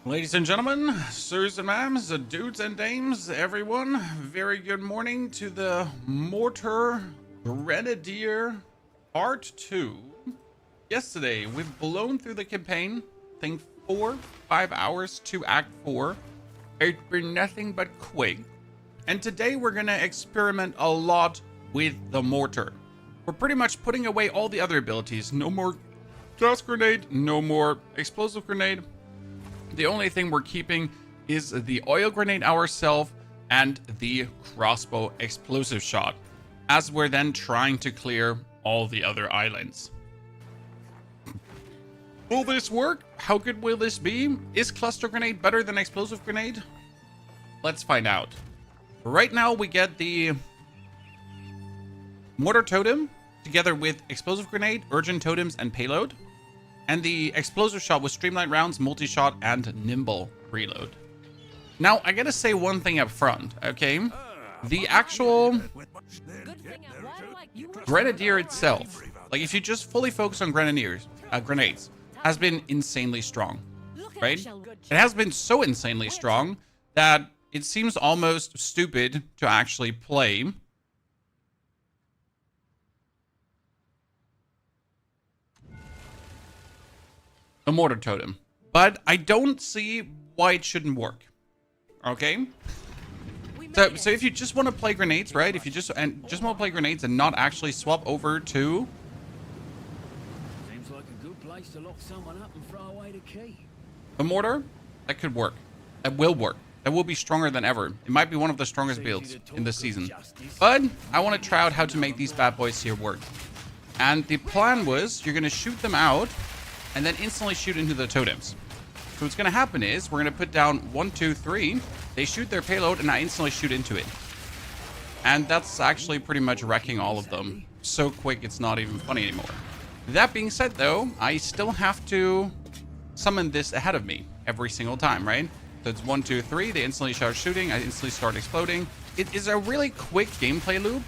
Ladies and gentlemen, sirs and ma'ams, dudes and dames, everyone, very good morning to the Mortar Grenadier Part 2. Yesterday, we've blown through the campaign, I think 5 hours to Act 4. It's been nothing but quick. And today we're gonna experiment a lot with the Mortar. We're pretty much putting away all the other abilities. No more gas grenade, no more explosive grenade. The only thing we're keeping is the oil grenade ourselves and the crossbow explosive shot, as we're then trying to clear all the other islands. Will this work? How good will this be? Is cluster grenade better than explosive grenade? Let's find out. Right now we get the Mortar Totem together with explosive grenade, urgent totems, and payload. And the explosive shot with streamlined rounds, multi-shot, and nimble reload. Now, I gotta say one thing up front, okay? The actual Grenadier itself, like if you just fully focus on grenades, has been insanely strong, right? It has been so insanely strong that it seems almost stupid to actually play a Mortar Totem, but I don't see why it shouldn't work. Okay, so if you just want to play grenades, right? If you just want to play grenades and not actually swap over to seems like a good place to lock someone up and throw away the key. a Mortar, that could work. That will work. That will be stronger than ever. It might be one of the strongest builds in this season. But I want to try out how to make these bad boys here work. And the plan was you're going to shoot them out and then instantly shoot into the totems. So what's going to happen is we're going to put down 1, 2, 3. They shoot their payload and I instantly shoot into it. And that's actually pretty much wrecking all of them. So quick, it's not even funny anymore. That being said, though, I still have to summon this ahead of me every single time, right? So it's 1, 2, 3. They instantly start shooting. I instantly start exploding. It is a really quick gameplay loop.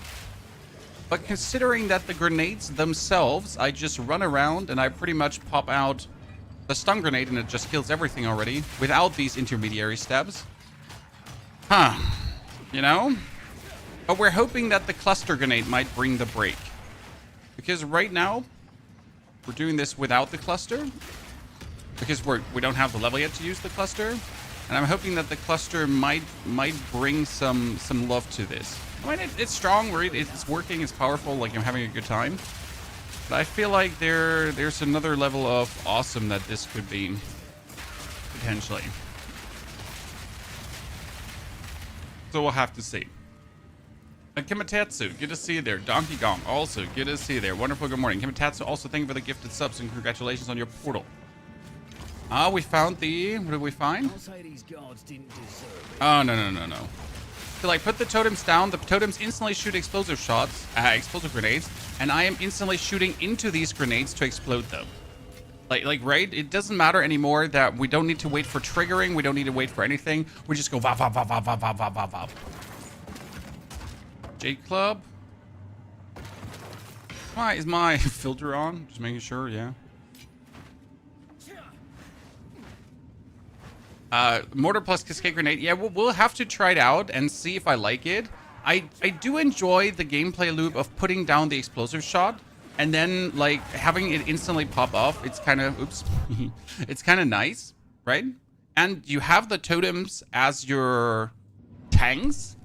But considering that the grenades themselves, I just run around and I pretty much pop out the stun grenade and it just kills everything already without these intermediary steps. You know? But we're hoping that the cluster grenade might bring the break. Because right now, we're doing this without the cluster. Because we don't have the level yet to use the cluster. And I'm hoping that the cluster might bring some love to this. I mean, it's strong, right? It's working, it's powerful, like I'm having a good time. But I feel like there's another level of awesome that this could be, potentially. So we'll have to see. Kimatetsu, good to see you there. Donkey Kong, also good to see you there. Wonderful, good morning. Kimatetsu, also thank you for the gifted subs and congratulations on your portal. We found the... What did we find? Oh, no. So, like, put the totems down. The totems instantly shoot explosive shots, explosive grenades, and I am instantly shooting into these grenades to explode them. Like, right? It doesn't matter anymore that we don't need to wait for triggering. We don't need to wait for anything. We just go vav, vav, vav, vav, vav, vav, vav, vav, vav. J Club. Why is my filter on? Just making sure, yeah. Mortar plus Cascade Grenade. Yeah, we'll have to try it out and see if I like it. I do enjoy the gameplay loop of putting down the explosive shot and then, like, having it instantly pop off. It's kind of... Oops. It's kind of nice, right? And you have the totems as your tanks.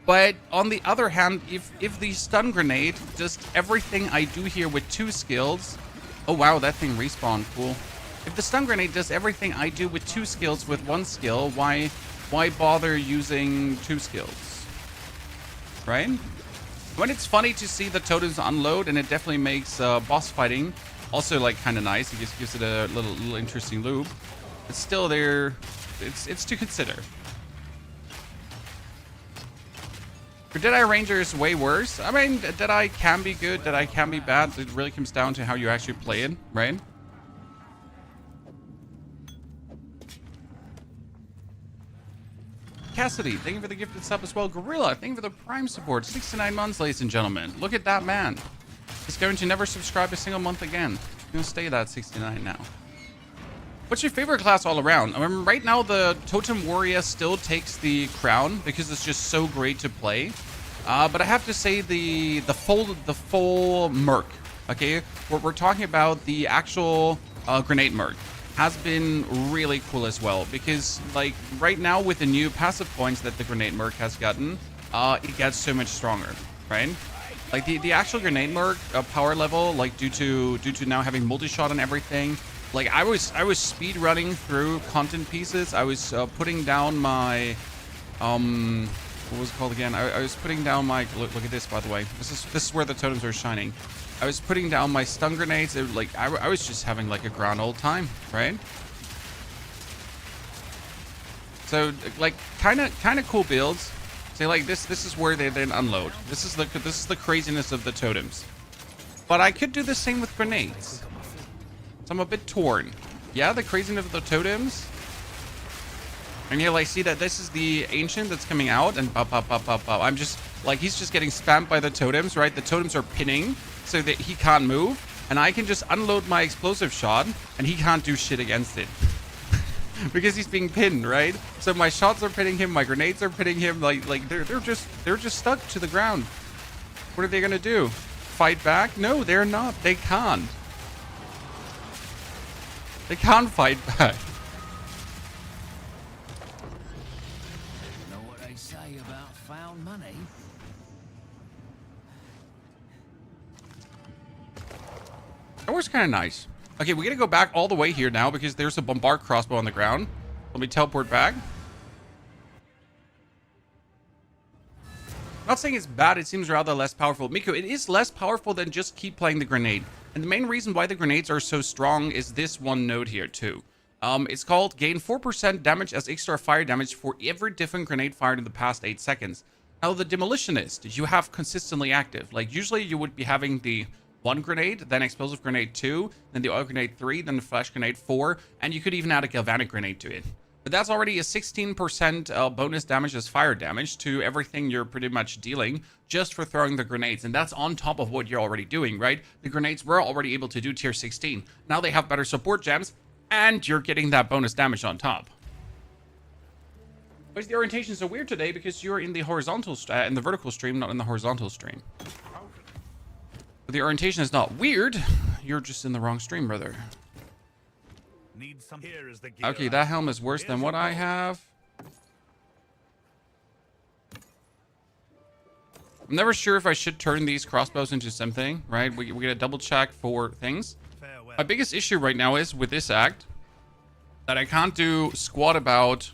But on the other hand, if the stun grenade does everything I do here with 2 skills... Oh, wow, that thing respawned. Cool. If the stun grenade does everything I do with 2 skills with 1 skill, why bother using 2 skills? Right? When it's funny to see the totems unload, and it definitely makes boss fighting also like kind of nice. It just gives it a little interesting loop. It's still there. It's to consider. For Deadeye Ranger is way worse. I mean, Deadeye can be good. Deadeye can be bad. It really comes down to how you actually play it, right? Cassidy, thank you for the gifted sub as well. Gorilla, thank you for the Prime support. 69 months, ladies and gentlemen. Look at that man. He's going to never subscribe a single month again. He's going to stay that 69 now. What's your favorite class all around? I mean, right now the Totem Warrior still takes the crown because it's just so great to play. But I have to say the full Merc, okay? We're talking about the actual Grenade Merc has been really cool as well because like right now with the new passive points that the Grenade Merc has gotten, it gets so much stronger, right? Like the actual Grenade Merc power level, like due to now having multi-shot and everything. Like I was speed running through content pieces. I was putting down my what was it called again? I was putting down my look at this, by the way. This is where the totems are shining. I was putting down my stun grenades. I was just having like a grand old time, right? So like kind of cool builds. Say like this is where they then unload. This is the craziness of the totems. But I could do the same with grenades. So I'm a bit torn. Yeah, the craziness of the totems. And you like see that this is the ancient that's coming out and pop. I'm just like he's just getting spammed by the totems, right? The totems are pinning so that he can't move, and I can just unload my explosive shot and he can't do shit against it. Because he's being pinned, right? So my shots are pinning him, my grenades are pinning him, like they're just stuck to the ground. What are they gonna do? Fight back? No, they're not. They can't. They can't fight back. Know what they say about found money? That was kind of nice. Okay, we're gonna go back all the way here now because there's a bombard crossbow on the ground. Let me teleport back. Not saying it's bad, it seems rather less powerful. Miko, it is less powerful than just keep playing the grenade. And the main reason why the grenades are so strong is this one node here too. It's called gain 4% damage as extra fire damage for every different grenade fired in the past 8 seconds. Now the demolitionist you have consistently active. Like usually you would be having the 1 grenade, then explosive grenade 2, then the oil grenade 3, then the flash grenade 4, and you could even add a galvanic grenade to it. But that's already a 16% bonus damage as fire damage to everything you're pretty much dealing just for throwing the grenades. And that's on top of what you're already doing, right? The grenades were already able to do tier 16. Now they have better support gems, and you're getting that bonus damage on top. But the orientation is so weird today because you're in the horizontal, in the vertical stream, not in the horizontal stream. But the orientation is not weird. You're just in the wrong stream, brother. Need some. Here is the gear. Okay, that helm is worse than what I have. I'm never sure if I should turn these crossbows into something, right? We gotta double check for things. Farewell. My biggest issue right now is with this act that I can't do squat about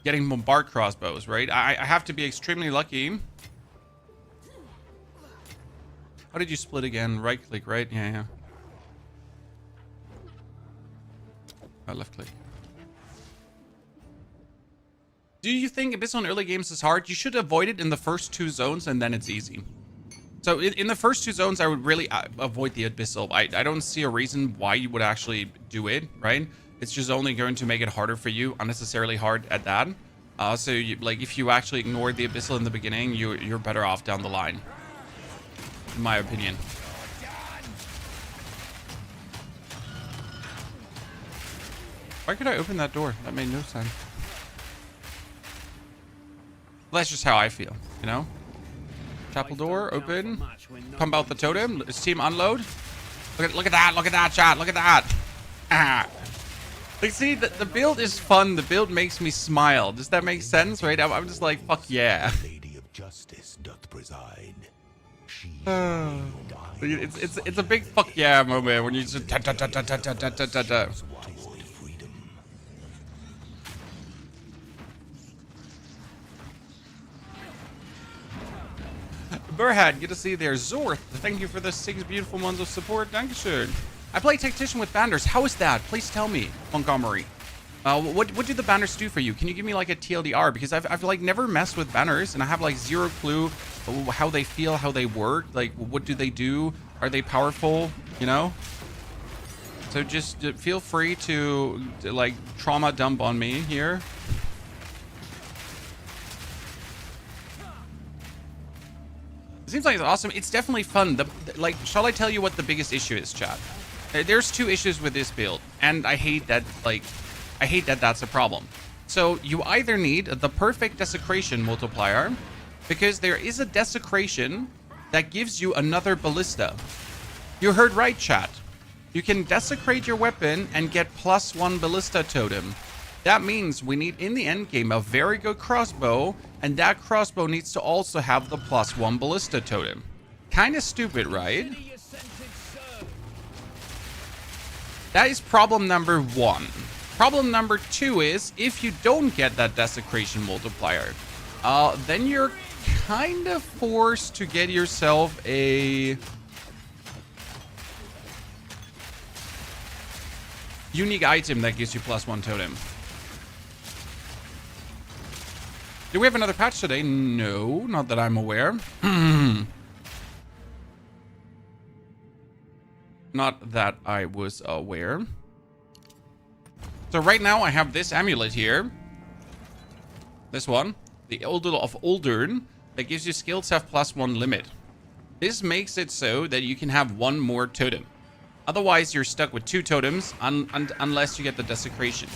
getting bombard crossbows, right? I have to be extremely lucky. How did you split again? Right click, right? Yeah. Left click. Do you think Abyss on early games is hard? You should avoid it in the first 2 zones and then it's easy. So in the first 2 zones, I would really avoid the Abyssal. I don't see a reason why you would actually do it, right? It's just only going to make it harder for you, unnecessarily hard at that. So like if you actually ignore the Abyssal in the beginning, you're better off down the line. In my opinion. Why could I open that door? That made no sense. Well, that's just how I feel, you know? Chapel door, open. Pump out the totem. Is team unload? Look at that chat. Look at that. Ah. Like, see, the build is fun. The build makes me smile. Does that make sense, right? I'm just like, fuck yeah. Lady of Justice doth preside. It's a big fuck yeah moment when you just Burhad, good to see you there. Zorth, thank you for the 6 beautiful months of support. Dankeschön. I play Tactician with banners. How is that? Please tell me, Montgomery. What do the banners do for you? Can you give me like a TLDR? Because I've like never messed with banners and I have like 0 clue how they feel, how they work. Like, what do they do? Are they powerful? You know? So just feel free to like trauma dump on me here. seems like it's awesome. It's definitely fun. Like, shall I tell you what the biggest issue is, chat? There's two issues with this build, and I hate that, that's a problem. So you either need the perfect desecration multiplier, because there is a desecration that gives you another ballista. You heard right, chat. You can desecrate your weapon and get +1 ballista totem. That means we need, in the end game, a very good crossbow, and that crossbow needs to also have the +1 ballista totem. Kind of stupid, right? That is problem number 1. Problem number 2 is, if you don't get that desecration multiplier, then you're kind of forced to get yourself a unique item that gives you +1 totem. Do we have another patch today? No, not that I'm aware. Not that I was aware. So right now I have this amulet here. This one. The Eldol of Uldern. That gives you skills have +1 limit. This makes it so that you can have 1 more totem. Otherwise, you're stuck with 2 totems unless you get the desecration.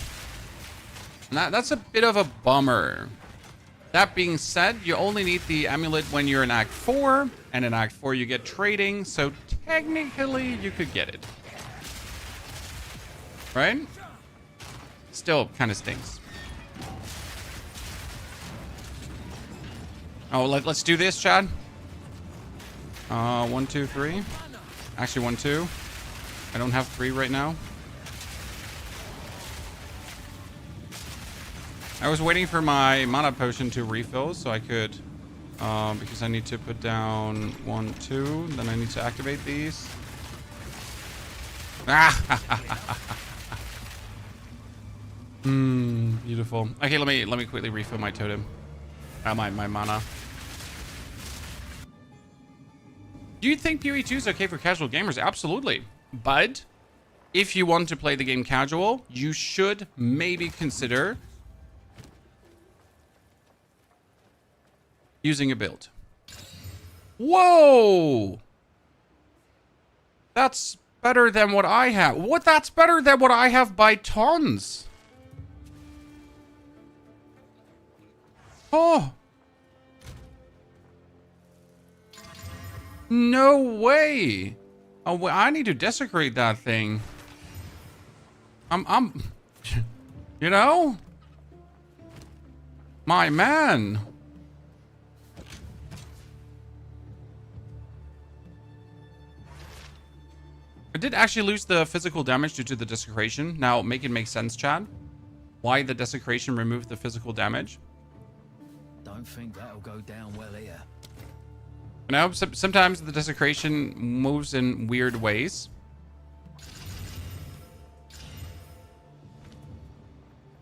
And that's a bit of a bummer. That being said, you only need the amulet when you're in Act 4. And in Act 4, you get trading. So technically, you could get it. Right? Still kind of stinks. Oh, let's do this, Chad. 1, 2, 3. Actually, 1, 2. I don't have 3 right now. I was waiting for my mana potion to refill so I could, because I need to put down 1, 2. Then I need to activate these. Beautiful. Okay, let me quickly refill my totem. My mana. Do you think POE 2 is okay for casual gamers? Absolutely. But if you want to play the game casual, you should maybe consider using a build. Whoa! That's better than what I have. What? That's better than what I have by tons. Oh. No way. Oh, well, I need to desecrate that thing. You know? My man. I did actually lose the physical damage due to the desecration. Now, make it make sense, Chad. Why the desecration removed the physical damage? Don't think that'll go down well here. You know, sometimes the desecration moves in weird ways.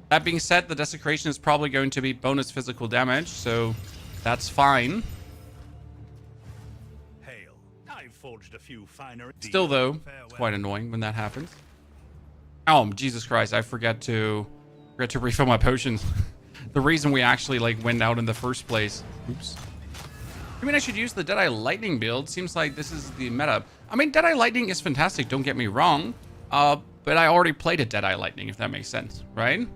That being said, the desecration is probably going to be bonus physical damage, so that's fine. Hail. I've forged a few finer. Still, though, it's quite annoying when that happens. Oh, Jesus Christ! I forgot to refill my potions. The reason we actually went out in the first place. Oops. I mean, I should use the Deadeye Lightning build. Seems like this is the meta. I mean, Deadeye Lightning is fantastic. Don't get me wrong. But I already played a Deadeye Lightning, if that makes sense, right?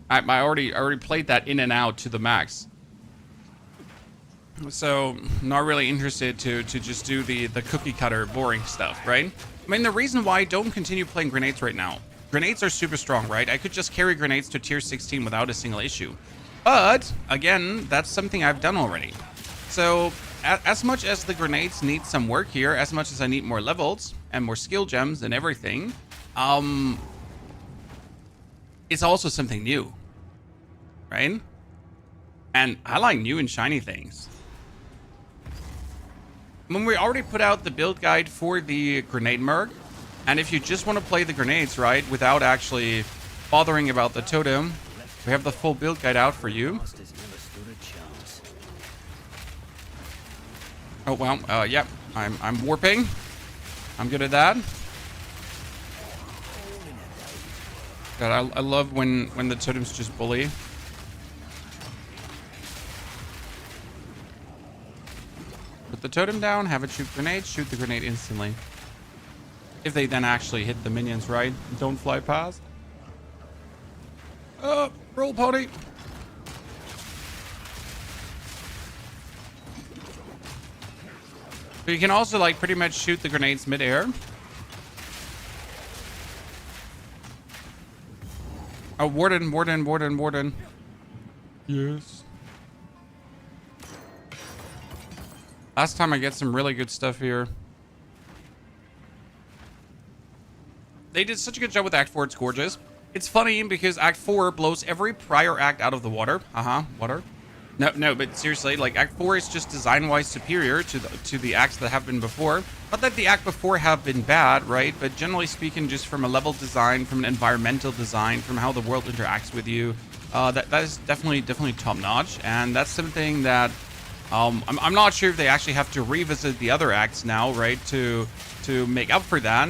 I already played that in and out to the max. So, not really interested to just do the cookie cutter boring stuff, right? I mean, the reason why I don't continue playing grenades right now. Grenades are super strong, right? I could just carry grenades to tier 16 without a single issue. But, again, that's something I've done already. So, as much as the grenades need some work here, as much as I need more levels and more skill gems and everything, it's also something new, right? And I like new and shiny things. I mean, we already put out the build guide for the grenade merc, and if you just want to play the grenades, right, without actually bothering about the totem, we have the full build guide out for you. Oh, well, yep. I'm warping. I'm good at that. God, I love when the totems just bully. the totem down, have it shoot grenades, shoot the grenade instantly. If they then actually hit the minions, right? Don't fly past. Roll pony. But you can also like pretty much shoot the grenades mid-air. Oh, warden. Yes. Last time I get some really good stuff here. They did such a good job with Act 4, it's gorgeous. It's funny because Act 4 blows every prior act out of the water. Water. No, but seriously, like Act 4 is just design-wise superior to the acts that have been before. Not that the act before have been bad, right? But generally speaking, just from a level design, from an environmental design, from how the world interacts with you, that is definitely top-notch. And that's something that I'm not sure if they actually have to revisit the other acts now, right? To make up for that.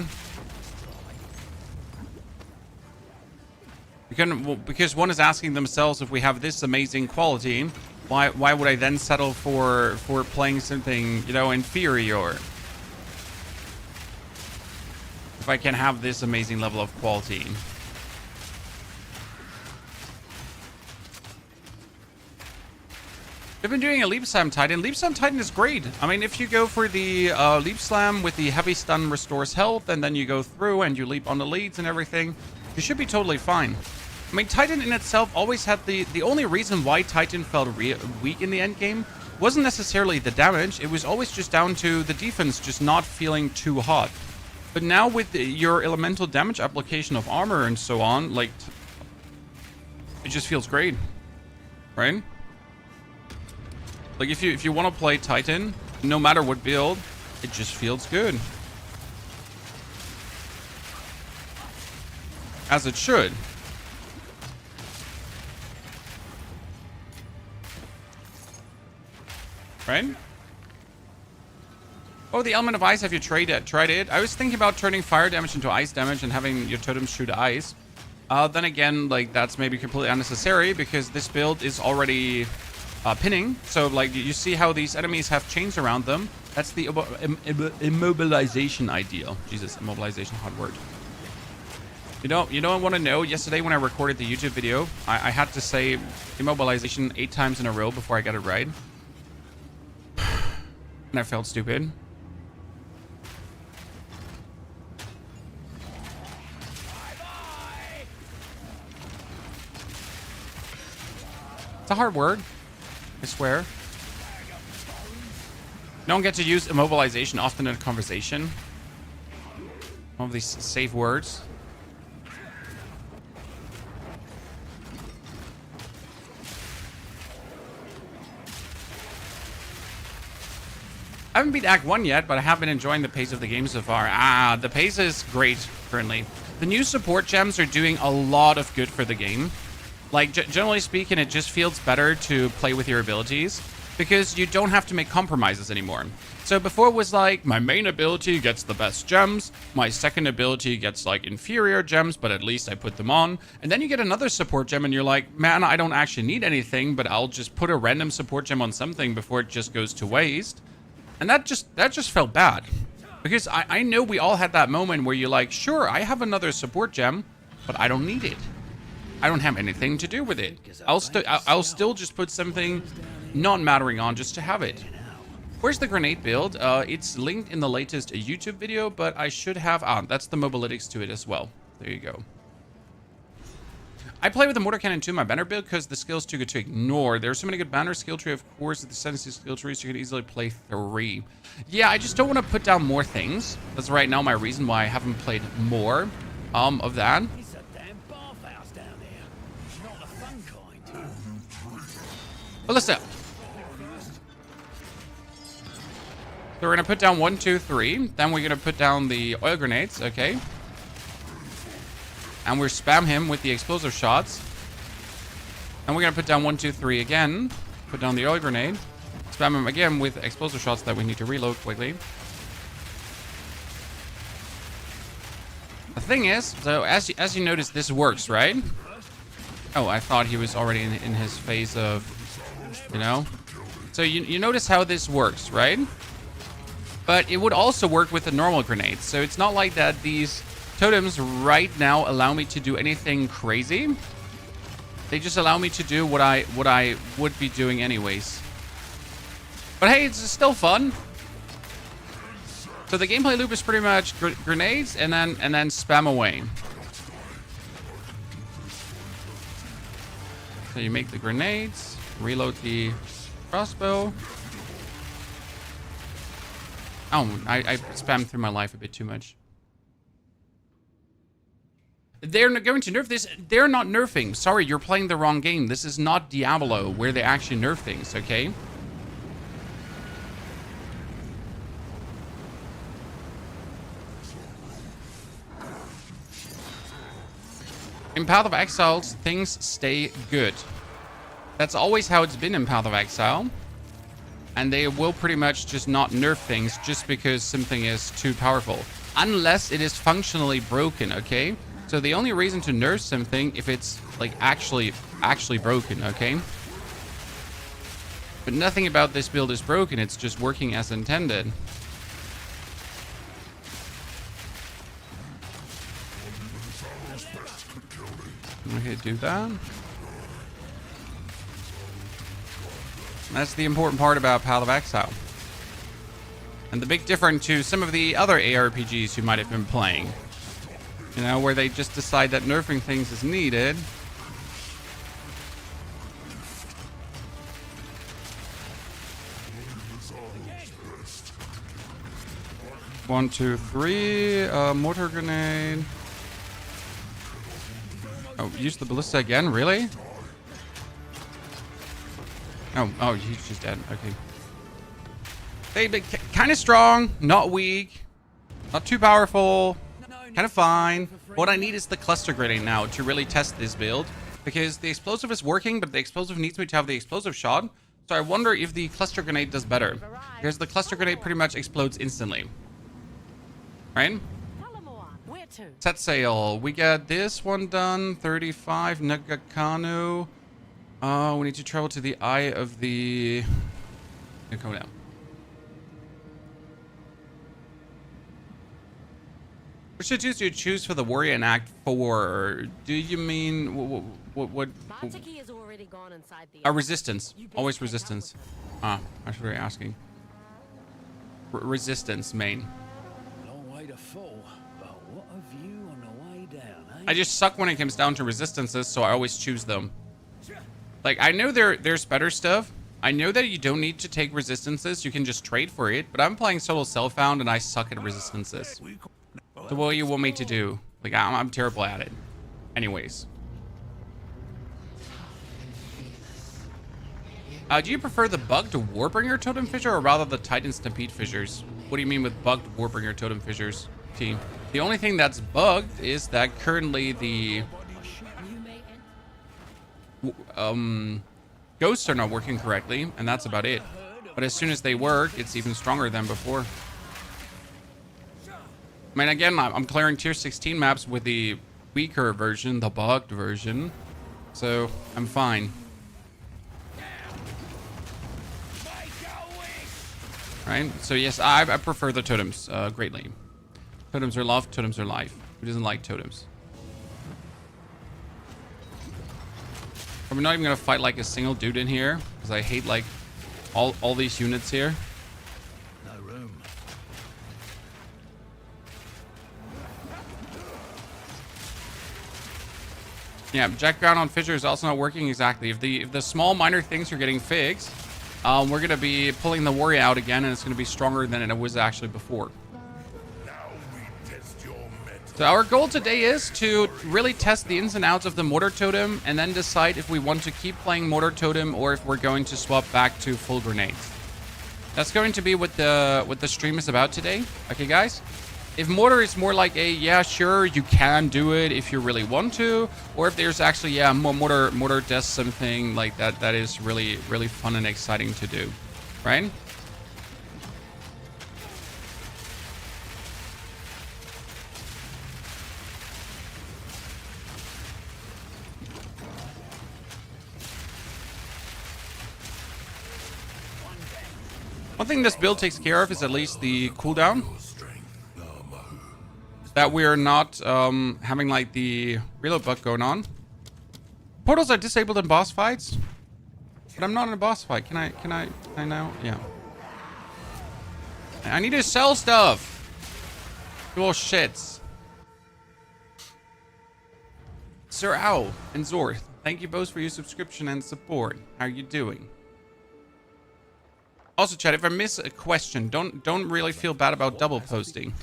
Because one is asking themselves, if we have this amazing quality, why would I then settle for playing something, you know, inferior? If I can have this amazing level of quality. They've been doing a Leap Slam Titan. Leap Slam Titan is great. I mean, if you go for the Leap Slam with the heavy stun restores health, and then you go through and you leap on the leads and everything, you should be totally fine. I mean, Titan in itself always had the only reason why Titan felt weak in the end game wasn't necessarily the damage. It was always just down to the defense just not feeling too hot. But now with your elemental damage application of armor and so on, like, it just feels great, right? Like if you want to play Titan, no matter what build, it just feels good. As it should. Right? Oh, the element of ice, have you tried it? I was thinking about turning fire damage into ice damage and having your totems shoot ice. Then again, like, that's maybe completely unnecessary because this build is already pinning. So, like, you see how these enemies have chains around them. That's the immobilization ideal. Jesus, immobilization, hard word. You don't want to know, yesterday when I recorded the YouTube video, I had to say immobilization 8 times in a row before I got it right. And I felt stupid. It's a hard word, I swear. Don't get to use immobilization often in a conversation. One of these safe words. I haven't beat Act 1 yet, but I have been enjoying the pace of the game so far. The pace is great currently. The new support gems are doing a lot of good for the game. Like, generally speaking, it just feels better to play with your abilities because you don't have to make compromises anymore. So before it was like, my main ability gets the best gems, my second ability gets like inferior gems, but at least I put them on. And then you get another support gem and you're like, man, I don't actually need anything, but I'll just put a random support gem on something before it just goes to waste. And that just felt bad. Because I know we all had that moment where you're like, sure, I have another support gem, but I don't need it. I don't have anything to do with it. I'll still just put something non-mattering on just to have it. Where's the grenade build? It's linked in the latest YouTube video, but I should have... that's the mobilytics to it as well. There you go. I play with the Mortar Cannon too, my banner build, because the skill's too good to ignore. There's so many good banner skill tree, of course, the ascendency skill trees, you can easily play 3. Yeah, I just don't want to put down more things. That's right now my reason why I haven't played more of that. It's a damn bathhouse down there. Not the fun kind. But listen. So we're going to put down 1, 2, 3. Then we're going to put down the oil grenades, okay? And we're spam him with the explosive shots. And we're going to put down 1, 2, 3 again. Put down the oil grenade. Spam him again with explosive shots that we need to reload quickly. The thing is, so as you notice, this works, right? Oh, I thought he was already in his phase of, you know. So you notice how this works, right? But it would also work with the normal grenades. So it's not like that these totems right now allow me to do anything crazy. They just allow me to do what I would be doing anyways. But hey, it's still fun. So the gameplay loop is pretty much grenades and then spam away. So you make the grenades, reload the crossbow. Oh, I spammed through my life a bit too much. They're not going to nerf this. They're not nerfing. Sorry, you're playing the wrong game. This is not Diablo where they actually nerf things, okay? In Path of Exile, things stay good. That's always how it's been in Path of Exile. And they will pretty much just not nerf things just because something is too powerful. Unless it is functionally broken, okay? So the only reason to nerf something if it's like actually broken, okay? But nothing about this build is broken, it's just working as intended. Okay, do that. That's the important part about Path of Exile. And the big difference to some of the other ARPGs you might have been playing. You know, where they just decide that nerfing things is needed. One, two, three. Mortar grenade. Oh, use the ballista again? Really? Oh, he's just dead. Okay. They've been kind of strong, not weak, not too powerful, kind of fine. What I need is the cluster grenade now to really test this build, because the explosive is working, but the explosive needs me to have the explosive shot. So I wonder if the cluster grenade does better, because the cluster grenade pretty much explodes instantly. Right? Set sail. We got this one done. 35 Nagakanu. We need to travel to the eye of the... Go down. Which tattoos do you choose for the warrior in Act 4? Do you mean what resistance? Always resistance. Ah, I should be asking. Resistance main. Long way to fall, but what a view on the way down, eh? I just suck when it comes down to resistances, so I always choose them. Like, I know there's better stuff. I know that you don't need to take resistances. You can just trade for it. But I'm playing solo self-found, and I suck at resistances. So what do you want me to do? Like, I'm terrible at it. Anyways. Do you prefer the bugged Warbringer Totem Fissure, or rather the Titan Stampede Fissures? What do you mean with bugged Warbringer Totem Fissures, team? The only thing that's bugged is that currently the... ghosts are not working correctly, and that's about it. But as soon as they work, it's even stronger than before. I mean, again, I'm clearing tier 16 maps with the weaker version, the bugged version. So, I'm fine. Right? So, yes, I prefer the totems greatly. Totems are love, totems are life. Who doesn't like totems? I'm not even gonna fight like a single dude in here because I hate like all these units here. No room. Yeah, Jack Ground on Fissure is also not working exactly. If the small minor things are getting fixed, we're gonna be pulling the warrior out again, and it's gonna be stronger than it was actually before. So our goal today is to really test the ins and outs of the Mortar Totem and then decide if we want to keep playing Mortar Totem or if we're going to swap back to full grenades. That's going to be what the stream is about today. Okay, guys? If Mortar is more like a, yeah, sure, you can do it if you really want to, or if there's actually, yeah, Mortar does something like that is really, really fun and exciting to do, right? One thing this build takes care of is at least the cooldown. That we're not having like the reload bug going on. Portals are disabled in boss fights. But I'm not in a boss fight. Can I now? Yeah. I need to sell stuff. Cool shits. Sir Owl and Zorth, thank you both for your subscription and support. How are you doing? Also, chat, if I miss a question, don't really feel bad about double posting.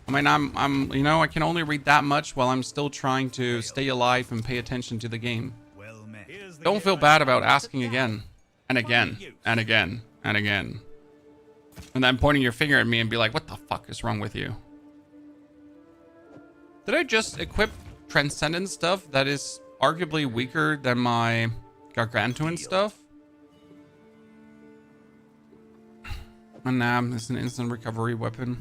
I mean, I'm you know, I can only read that much while I'm still trying to stay alive and pay attention to the game. Don't feel bad about asking again and again and again and again. And then pointing your finger at me and be like, what the fuck is wrong with you? Did I just equip Transcendent stuff that is arguably weaker than my Gargantuan stuff? And nah, it's an instant recovery weapon.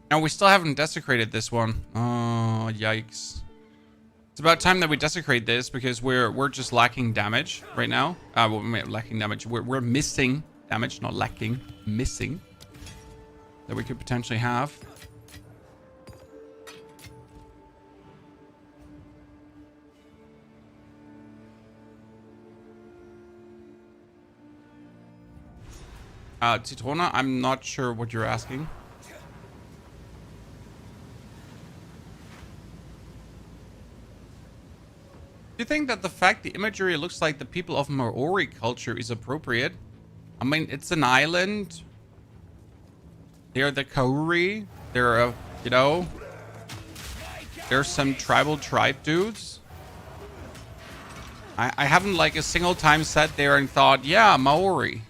No, we still haven't desecrated this one. Oh, yikes. It's about time that we desecrate this because we're just lacking damage right now. Well, lacking damage. We're missing damage, not lacking. Missing. That we could potentially have. Citrona, I'm not sure what you're asking. Do you think that the fact the imagery looks like the people of Maori culture is appropriate? I mean, it's an island. They're the Kauri. They're, you know, there's some tribal tribe dudes. I haven't like a single time sat there and thought, yeah, Maori.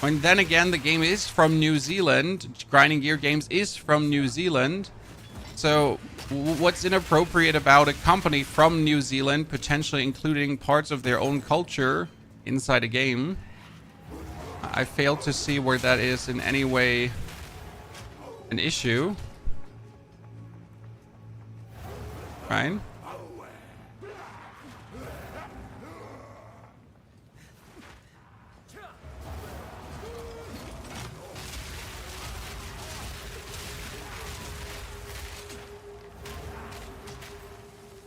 And then again, the game is from New Zealand. Grinding Gear Games is from New Zealand. So what's inappropriate about a company from New Zealand potentially including parts of their own culture inside a game? I fail to see where that is in any way an issue. Right?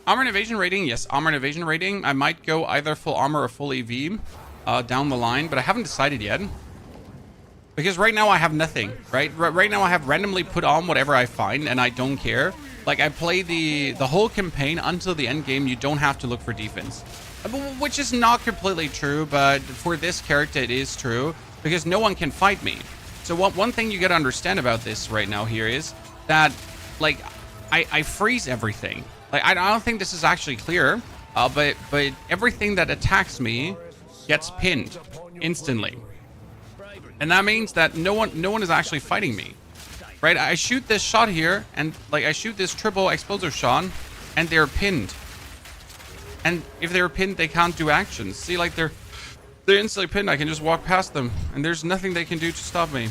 Armor and evasion rating? Yes, armor and evasion rating. I might go either full armor or full EV down the line, but I haven't decided yet. Because right now I have nothing, right? Right now I have randomly put on whatever I find, and I don't care. Like, I play the whole campaign until the end game. You don't have to look for defense. Which is not completely true, but for this character it is true. Because no one can fight me. So one thing you gotta understand about this right now here is that, like, I freeze everything. Like, I don't think this is actually clear, but everything that attacks me gets pinned instantly. And that means that no one is actually fighting me. Right? I shoot this shot here, and like I shoot this triple explosive shot, and they're pinned. And if they're pinned, they can't do actions. See, like they're instantly pinned. I can just walk past them, and there's nothing they can do to stop me.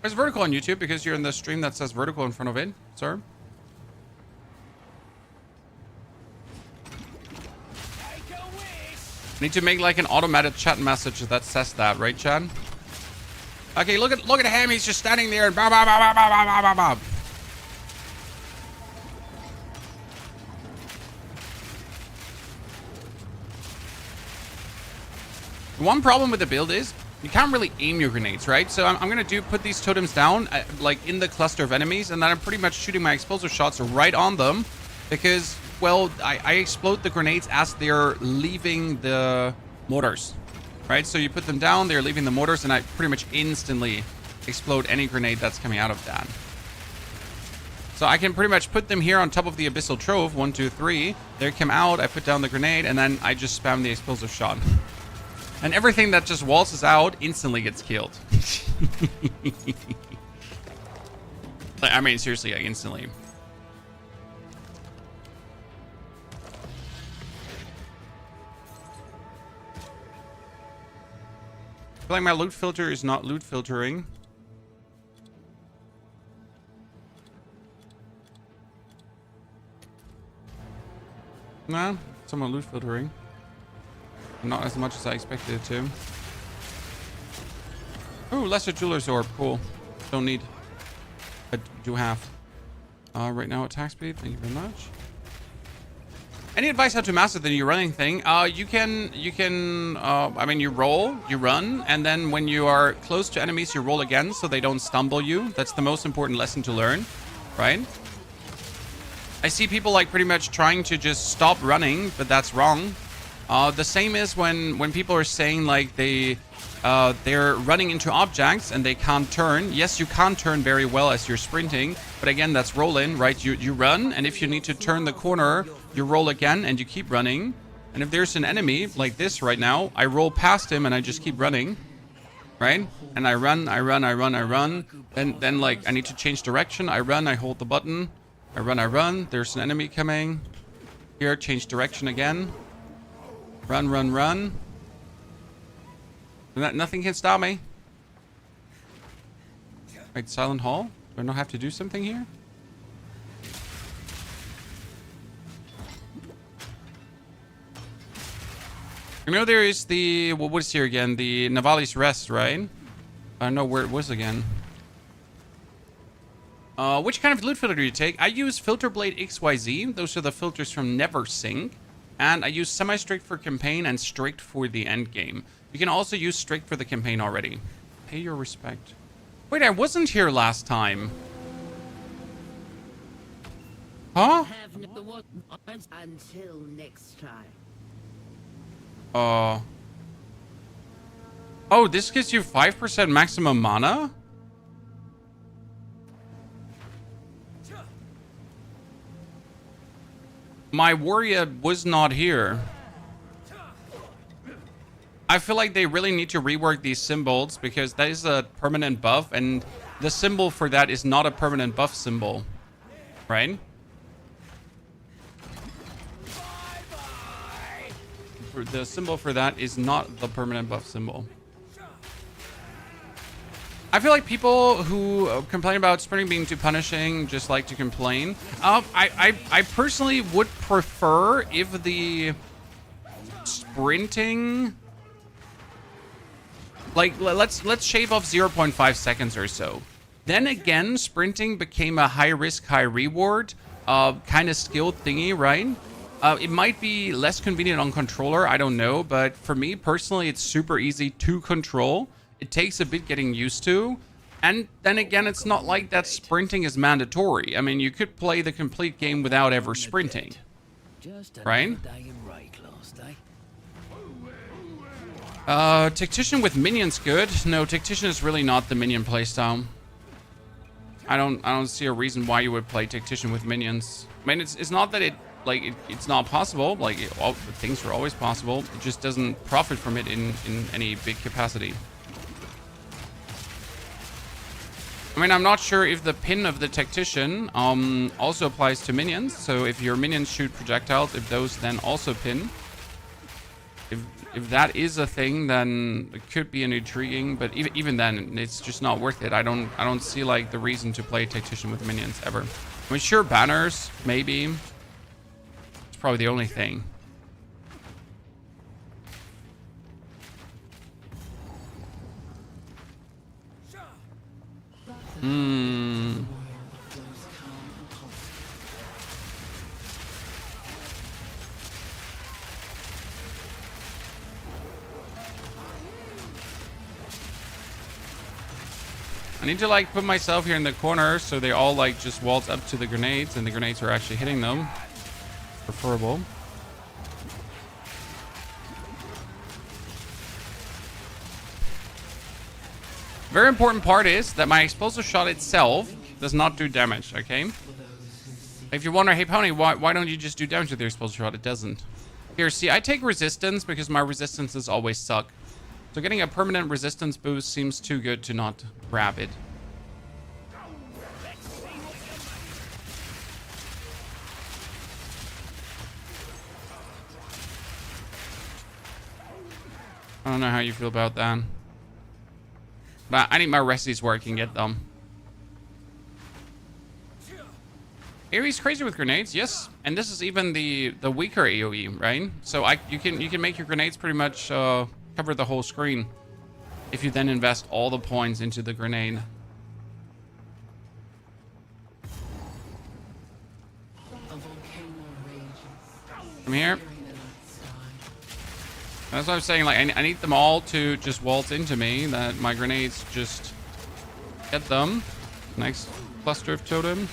There's vertical on YouTube because you're in the stream that says vertical in front of it, sir. Need to make like an automated chat message that says that, right, Chad? Okay, look at him. He's just standing there and bah, bah, bah, bah, bah, bah, bah, bah. One problem with the build is you can't really aim your grenades, right? So I'm gonna put these totems down like in the cluster of enemies, and then I'm pretty much shooting my explosive shots right on them because, well, I explode the grenades as they're leaving the mortars, right? So you put them down, they're leaving the mortars, and I pretty much instantly explode any grenade that's coming out of that. So I can pretty much put them here on top of the Abyssal Trove, 1, 2, 3. They come out, I put down the grenade, and then I just spam the explosive shot. And everything that just waltzes out instantly gets killed. I mean, seriously, yeah, instantly. I feel like my loot filter is not loot filtering. Nah, someone loot filtering. Not as much as I expected it to. Ooh, lesser jeweler's orb. Cool. Don't need. I do have. Right now attack speed. Thank you very much. Any advice how to master the new running thing? You can, I mean, you roll, you run, and then when you are close to enemies, you roll again so they don't stumble you. That's the most important lesson to learn, right? I see people like pretty much trying to just stop running, but that's wrong. The same is when people are saying like they're running into objects and they can't turn. Yes, you can't turn very well as you're sprinting, but again, that's roll in, right? You run, and if you need to turn the corner, you roll again and you keep running. And if there's an enemy like this right now, I roll past him and I just keep running, right? And I run. Then like I need to change direction. I run, I hold the button. I run. There's an enemy coming. Here, change direction again. Run. Nothing can stop me. Wait, Silent Hall? Do I not have to do something here? You know there is the... What was here again? The Navali's Rest, right? I don't know where it was again. Which kind of loot filter do you take? I use Filter Blade XYZ. Those are the filters from Neversink. And I use Semi-Strict for campaign and Strict for the end game. You can also use Strict for the campaign already. Pay your respect. Wait, I wasn't here last time. Huh? Until next time. Oh, this gives you 5% maximum mana? My warrior was not here. I feel like they really need to rework these symbols because that is a permanent buff and the symbol for that is not a permanent buff symbol, right? The symbol for that is not the permanent buff symbol. I feel like people who complain about sprinting being too punishing just like to complain. I personally would prefer if the sprinting, like let's shave off 0.5 seconds or so. Then again, sprinting became a high risk, high reward kind of skill thingy, right? It might be less convenient on controller, I don't know, but for me personally, it's super easy to control. It takes a bit getting used to. And then again, it's not like that sprinting is mandatory. I mean, you could play the complete game without ever sprinting, right? Tactician with minions good. No, Tactician is really not the minion playstyle. I don't see a reason why you would play Tactician with minions. I mean, it's not that it's not possible. Like, things are always possible. It just doesn't profit from it in any big capacity. I mean, I'm not sure if the pin of the Tactician also applies to minions. So if your minions shoot projectiles, if those then also pin. If that is a thing, then it could be an intriguing, but even then, it's just not worth it. I don't see like the reason to play Tactician with minions ever. I mean, sure, banners, maybe. It's probably the only thing. I need to like put myself here in the corner so they all like just waltz up to the grenades and the grenades are actually hitting them. Preferable. Very important part is that my explosive shot itself does not do damage, okay? If you wonder, hey Pony, why don't you just do damage with your explosive shot? It doesn't. Here, see, I take resistance because my resistances always suck. So getting a permanent resistance boost seems too good to not grab it. I don't know how you feel about that. But I need my resties where I can get them. AoE's crazy with grenades, yes. And this is even the weaker AoE, right? So you can make your grenades pretty much cover the whole screen if you then invest all the points into the grenade. From here. That's what I'm saying, like, I need them all to just waltz into me, that my grenades just get them. Next cluster of totem.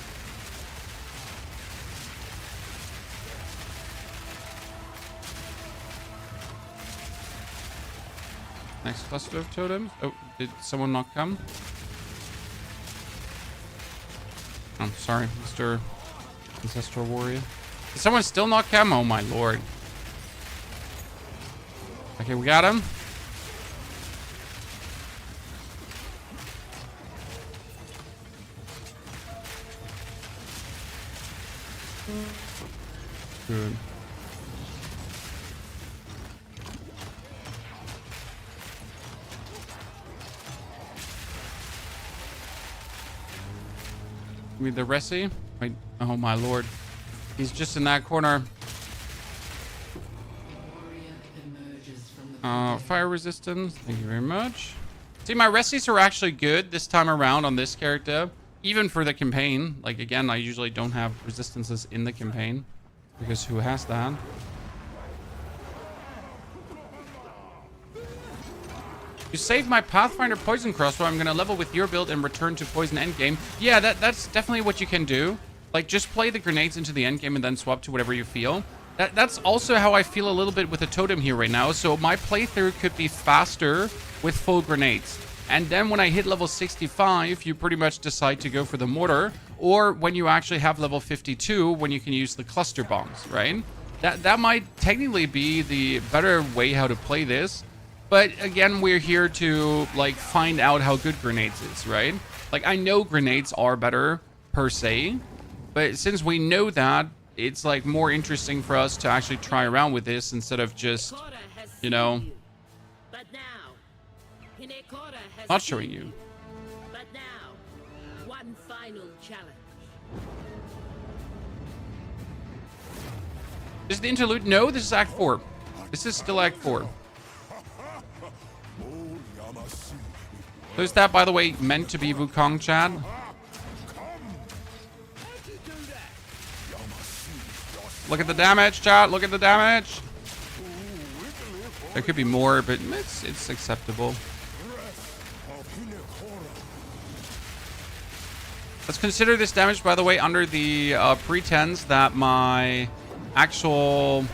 Next cluster of totems. Oh, did someone not come? I'm sorry, Mr. Ancestral Warrior. Did someone still not come? Oh my lord. Okay, we got him. Good. Give me the Resi. Wait, oh my lord. He's just in that corner. Fire resistance. Thank you very much. See, my Resis are actually good this time around on this character. Even for the campaign. Like, again, I usually don't have resistances in the campaign. Because who has that? You saved my Pathfinder Poison Crossbow. I'm going to level with your build and return to Poison Endgame. Yeah, that's definitely what you can do. Like, just play the grenades into the endgame and then swap to whatever you feel. That's also how I feel a little bit with the totem here right now. So my playthrough could be faster with full grenades. And then when I hit level 65, you pretty much decide to go for the mortar. Or when you actually have level 52, when you can use the cluster bombs, right? That might technically be the better way how to play this. But again, we're here to, like, find out how good grenades is, right? Like, I know grenades are better per se. But since we know that, it's like more interesting for us to actually try around with this instead of just, you know, not showing you. But now, one final challenge. This is the interlude? No, this is Act 4. This is still Act 4. So is that, by the way, meant to be Wukong, Chad? Look at the damage, chat. Look at the damage. There could be more, but it's acceptable. Let's consider this damage, by the way, under the pretense that my actual...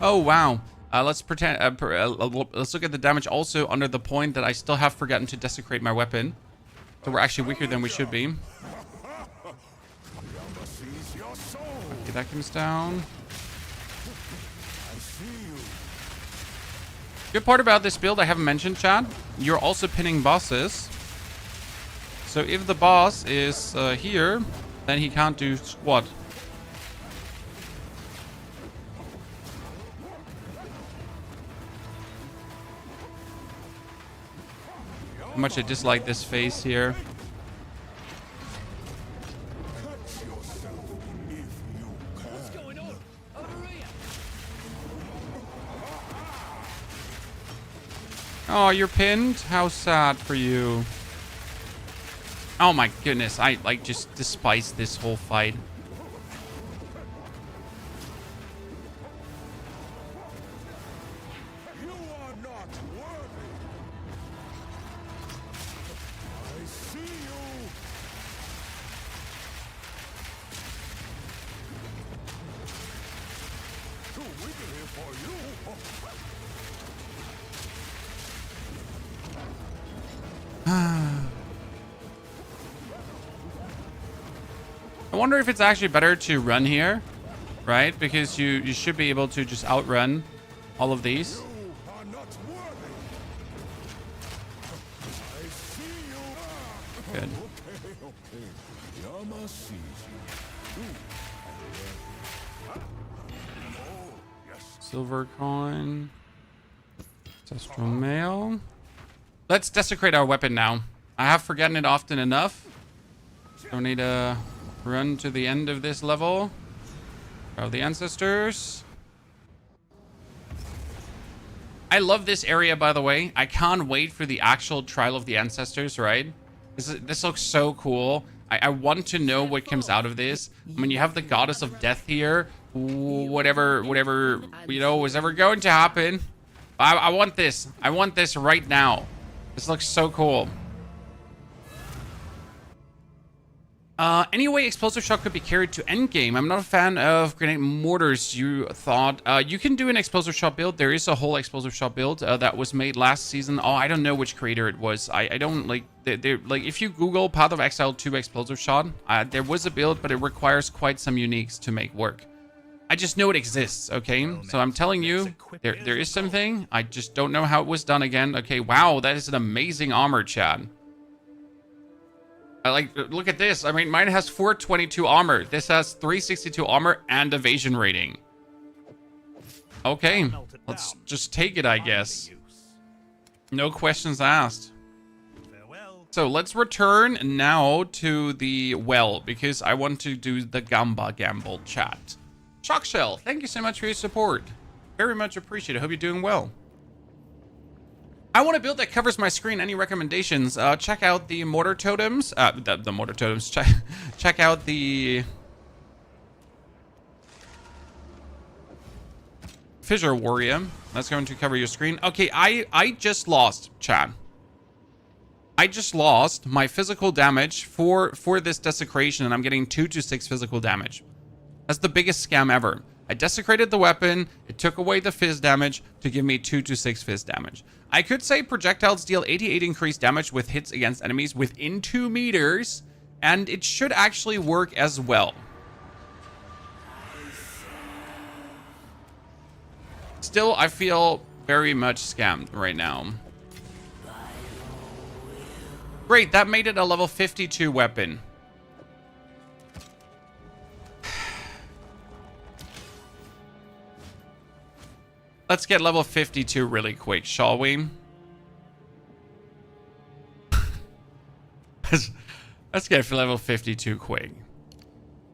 Oh, wow. Let's pretend. Let's look at the damage also under the point that I still have forgotten to desecrate my weapon. So we're actually weaker than we should be. Okay, that comes down. Good part about this build I haven't mentioned, Chad. You're also pinning bosses. So if the boss is here, then he can't do squat. How much I dislike this face here. What's going on? Over here. Oh, you're pinned? How sad for you. Oh my goodness, I like just despise this whole fight. You are not worthy. I see you. Too wiggly for you. I wonder if it's actually better to run here, right? Because you should be able to just outrun all of these. You are not worthy. I see you. Good. Okay. Yama sees you. Oh, yes. Silver coin. Ancestral mail. Let's desecrate our weapon now. I have forgotten it often enough. Don't need to run to the end of this level. Of the ancestors. I love this area, by the way. I can't wait for the actual trial of the ancestors, right? This looks so cool. I want to know what comes out of this. I mean, you have the goddess of death here. Whatever, you know, was ever going to happen. I want this. I want this right now. This looks so cool. Anyway, explosive shot could be carried to endgame. I'm not a fan of grenade mortars, you thought. You can do an explosive shot build. There is a whole explosive shot build that was made last season. Oh, I don't know which creator it was. I don't like... like, if you Google Path of Exile 2 explosive shot, there was a build, but it requires quite some uniques to make work. I just know it exists, okay? So I'm telling you, there is something. I just don't know how it was done again. Okay, wow, that is an amazing armor, Chad. Look at this. I mean, mine has 422 armor. This has 362 armor and evasion rating. Okay, let's just take it, I guess. No questions asked. So let's return now to the well, because I want to do the Gamba Gamble chat. Shockshell, thank you so much for your support. Very much appreciated. I hope you're doing well. I want a build that covers my screen. Any recommendations? Check out the Mortar Totems. The Mortar Totems. Check out the Fissure Warrior. That's going to cover your screen. Okay, I just lost, Chad. I just lost my physical damage for this desecration, and I'm getting 2 to 6 physical damage. That's the biggest scam ever. I desecrated the weapon, it took away the fizz damage to give me 2 to 6 fizz damage. I could say projectiles deal 88 increased damage with hits against enemies within 2 meters, and it should actually work as well. Still, I feel very much scammed right now. Great, that made it a level 52 weapon. Let's get level 52 really quick, shall we? Let's get level 52 quick.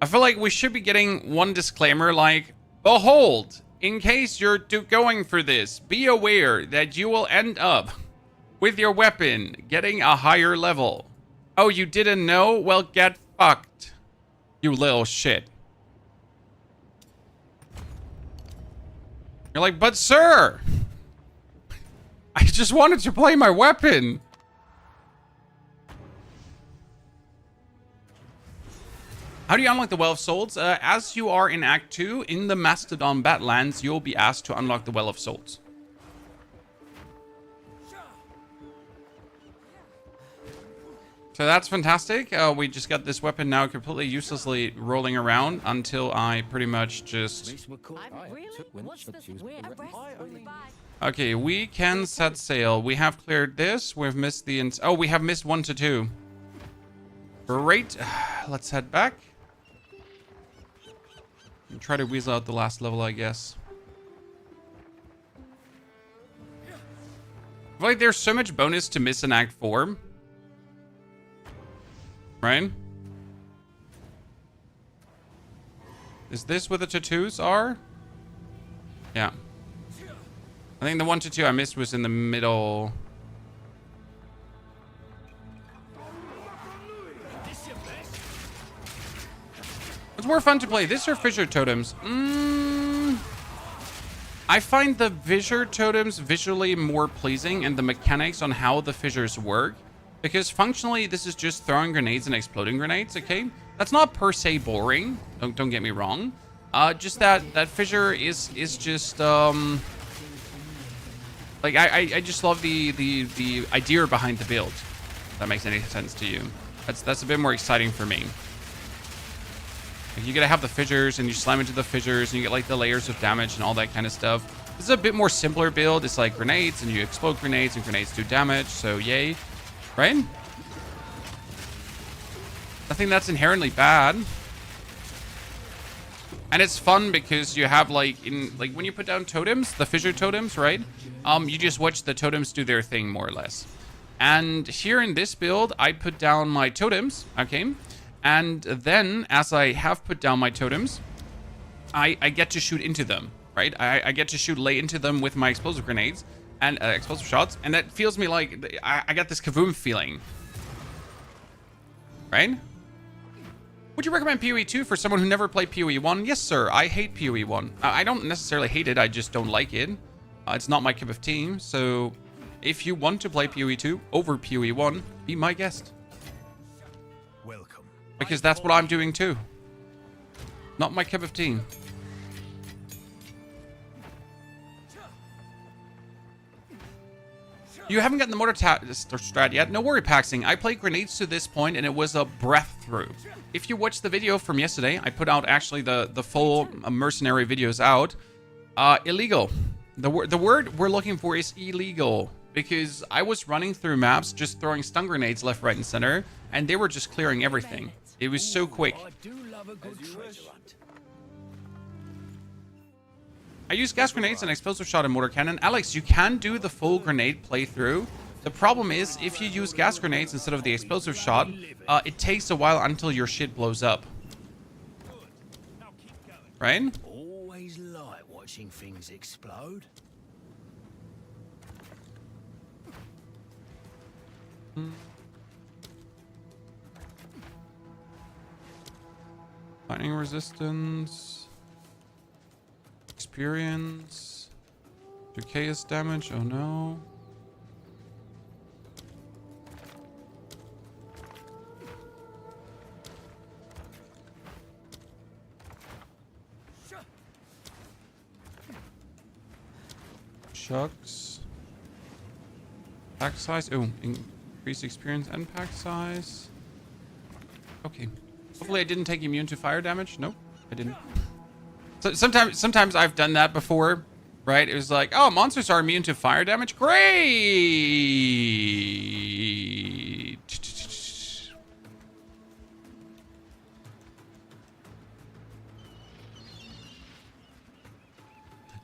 I feel like we should be getting one disclaimer like, behold, in case you're going for this, be aware that you will end up with your weapon getting a higher level. Oh, you didn't know? Well, get fucked, you little shit. You're like, but sir, I just wanted to play my weapon. How do you unlock the Well of Souls? As you are in Act 2, in the Mastodon Badlands, you'll be asked to unlock the Well of Souls. So that's fantastic. We just got this weapon now completely uselessly rolling around until I pretty much just... Okay, we can set sail. We have cleared this. We've missed the... Oh, we have missed 1 to 2. Great. Let's head back. And try to weasel out the last level, I guess. I feel like there's so much bonus to miss in Act 4. Right? Is this where the tattoos are? Yeah. I think the 1 to 2 I missed was in the middle. It's more fun to play this or Fissure Totems? I find the Fissure Totems visually more pleasing, and the mechanics on how the fissures work. Because functionally, this is just throwing grenades and exploding grenades, okay? That's not per se boring. Don't get me wrong. Just that fissure is just like I just love the idea behind the build. If that makes any sense to you? That's a bit more exciting for me. Like, you gotta have the fissures, and you slam into the fissures, and you get like the layers of damage and all that kind of stuff. This is a bit more simpler build. It's like grenades, and you explode grenades, and grenades do damage. So yay. Right? Nothing that's inherently bad. And it's fun because you have like when you put down totems, the fissure totems, right? You just watch the totems do their thing more or less. And here in this build, I put down my totems, okay? And then, as I have put down my totems, I get to shoot into them, right? I get to shoot lay into them with my explosive grenades and explosive shots. And that feels me like I got this Kavoom feeling, right? Would you recommend PoE 2 for someone who never played PoE 1? Yes, sir. I hate PoE 1. I don't necessarily hate it. I just don't like it. It's not my cup of tea. So if you want to play PoE 2 over PoE 1, be my guest. Welcome. Because that's what I'm doing too. Not my cup of tea. You haven't gotten the Mortar strat yet? No worry, Paxing. I played grenades to this point and it was a breath through. If you watched the video from yesterday, I put out actually the full mercenary videos out. Illegal. The word we're looking for is illegal. Because I was running through maps just throwing stun grenades left, right, and center. And they were just clearing everything. It was so quick. I do love a good treasure hunt. I use gas grenades and explosive shot and mortar cannon. Alex, you can do the full grenade playthrough. The problem is, if you use gas grenades instead of the explosive shot, it takes a while until your shit blows up. Right? Always like watching things explode. Lightning resistance. Experience. Do chaos damage? Oh no. Shucks. Pack size. Oh, increase experience and pack size. Okay. Hopefully I didn't take immune to fire damage. Nope, I didn't. So sometimes I've done that before, right? It was like, oh, monsters are immune to fire damage. Great.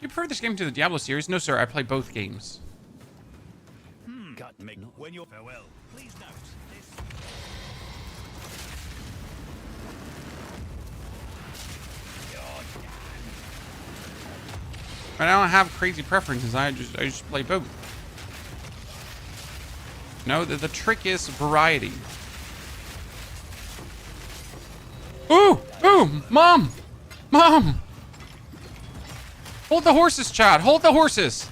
You prefer this game to the Diablo series? No, sir. I play both games. Cut me. When you're farewell, please note this. I don't have crazy preferences. I just play both. No, the trick is variety. Ooh! Ooh! Mom! Mom! Hold the horses, Chad. Hold the horses.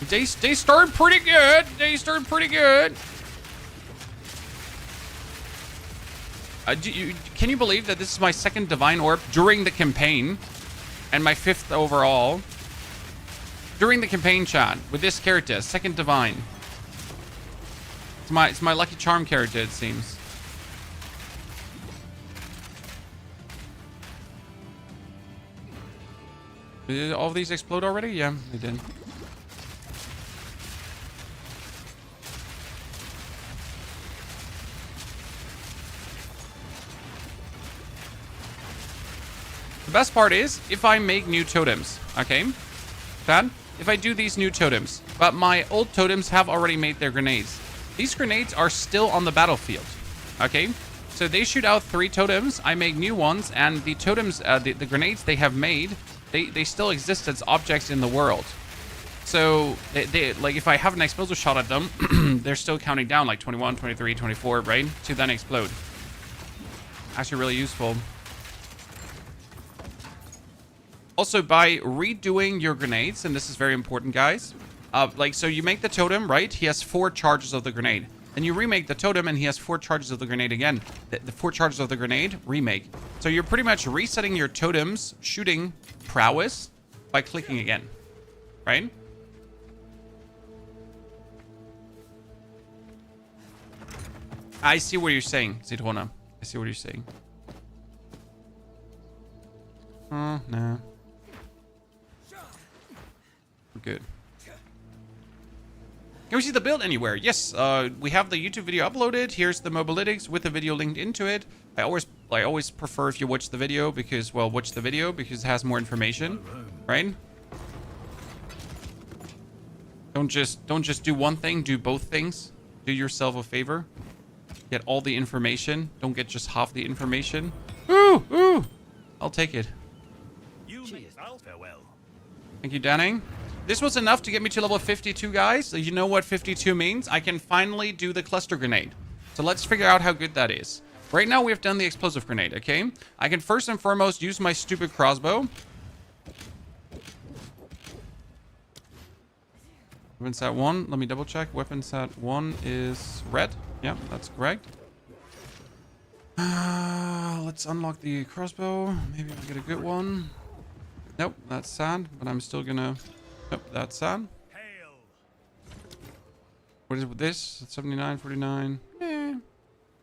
They started pretty good. They started pretty good. Can you believe that this is my second Divine Orb during the campaign? And my 5th overall. During the campaign, chat. With this character. Second Divine. It's my Lucky Charm character, it seems. Did all of these explode already? Yeah, they did. The best part is if I make new totems, okay? Dad, if I do these new totems, but my old totems have already made their grenades. These grenades are still on the battlefield, okay? So they shoot out 3 totems, I make new ones, and the totems, the grenades they have made, they still exist as objects in the world. So, they like, if I have an explosive shot at them, they're still counting down, like 21, 23, 24, right? To then explode. Actually really useful. Also, by redoing your grenades, and this is very important, guys. So you make the totem, right? He has 4 charges of the grenade. Then you remake the totem, and he has 4 charges of the grenade again. The 4 charges of the grenade, remake. So you're pretty much resetting your totem's shooting prowess by clicking again, right? I see what you're saying, Zitrona. I see what you're saying. Oh, no. We're good. Can we see the build anywhere? Yes, we have the YouTube video uploaded. Here's the mobalytics with the video linked into it. I always prefer if you watch the video because, well, watch the video because it has more information, right? Don't just do one thing, do both things. Do yourself a favor. Get all the information. Don't get just half the information. Ooh, ooh. I'll take it. Farewell. Thank you, Danning. This was enough to get me to level 52, guys. So you know what 52 means? I can finally do the cluster grenade. So let's figure out how good that is. Right now, we have done the explosive grenade, okay? I can first and foremost use my stupid crossbow. Weapon set 1. Let me double check. Weapon set 1 is red. Yeah, that's correct. Let's unlock the crossbow. Maybe I'll get a good one. Nope, that's sad, but I'm still gonna... Nope, that's sad. Hail. What is with this? 79, 49.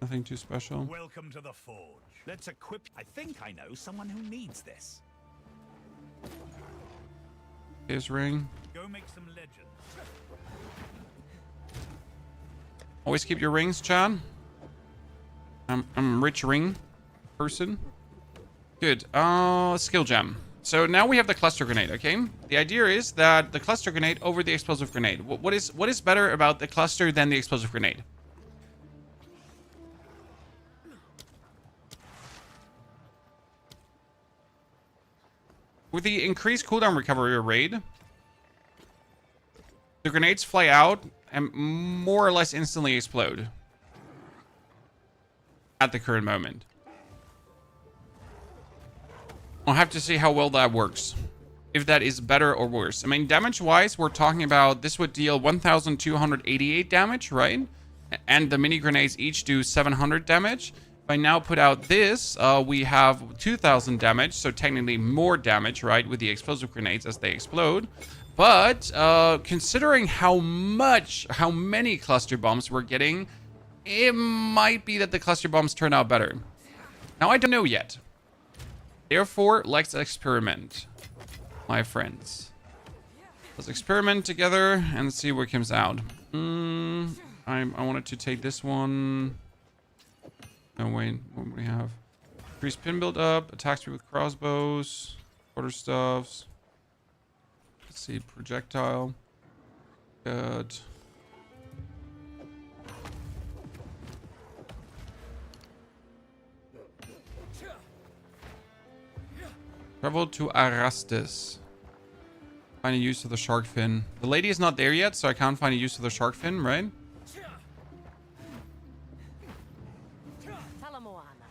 Nothing too special. Welcome to the forge. Let's equip. I think I know someone who needs this. Here's ring. Go make some legends. Always keep your rings, Chad. I'm a rich ring person. Good. Skill gem. So now we have the cluster grenade, okay? The idea is that the cluster grenade over the explosive grenade. What is better about the cluster than the explosive grenade? With the increased cooldown recovery rate, the grenades fly out and more or less instantly explode at the current moment. I'll have to see how well that works. If that is better or worse. I mean, damage-wise, we're talking about this would deal 1,288 damage, right? And the mini grenades each do 700 damage. If I now put out this, we have 2,000 damage, so technically more damage, right, with the explosive grenades as they explode. But considering how many cluster bombs we're getting, it might be that the cluster bombs turn out better. Now, I don't know yet. Therefore, let's experiment, my friends. Let's experiment together and see what comes out. I wanted to take this one. No, wait. What do we have? Increase pin build up. Attack speed with crossbows. Quarter stuffs. Let's see. Projectile. Good. Travel to Arastis. Find a use of the shark fin. The lady is not there yet, so I can't find a use of the shark fin, right?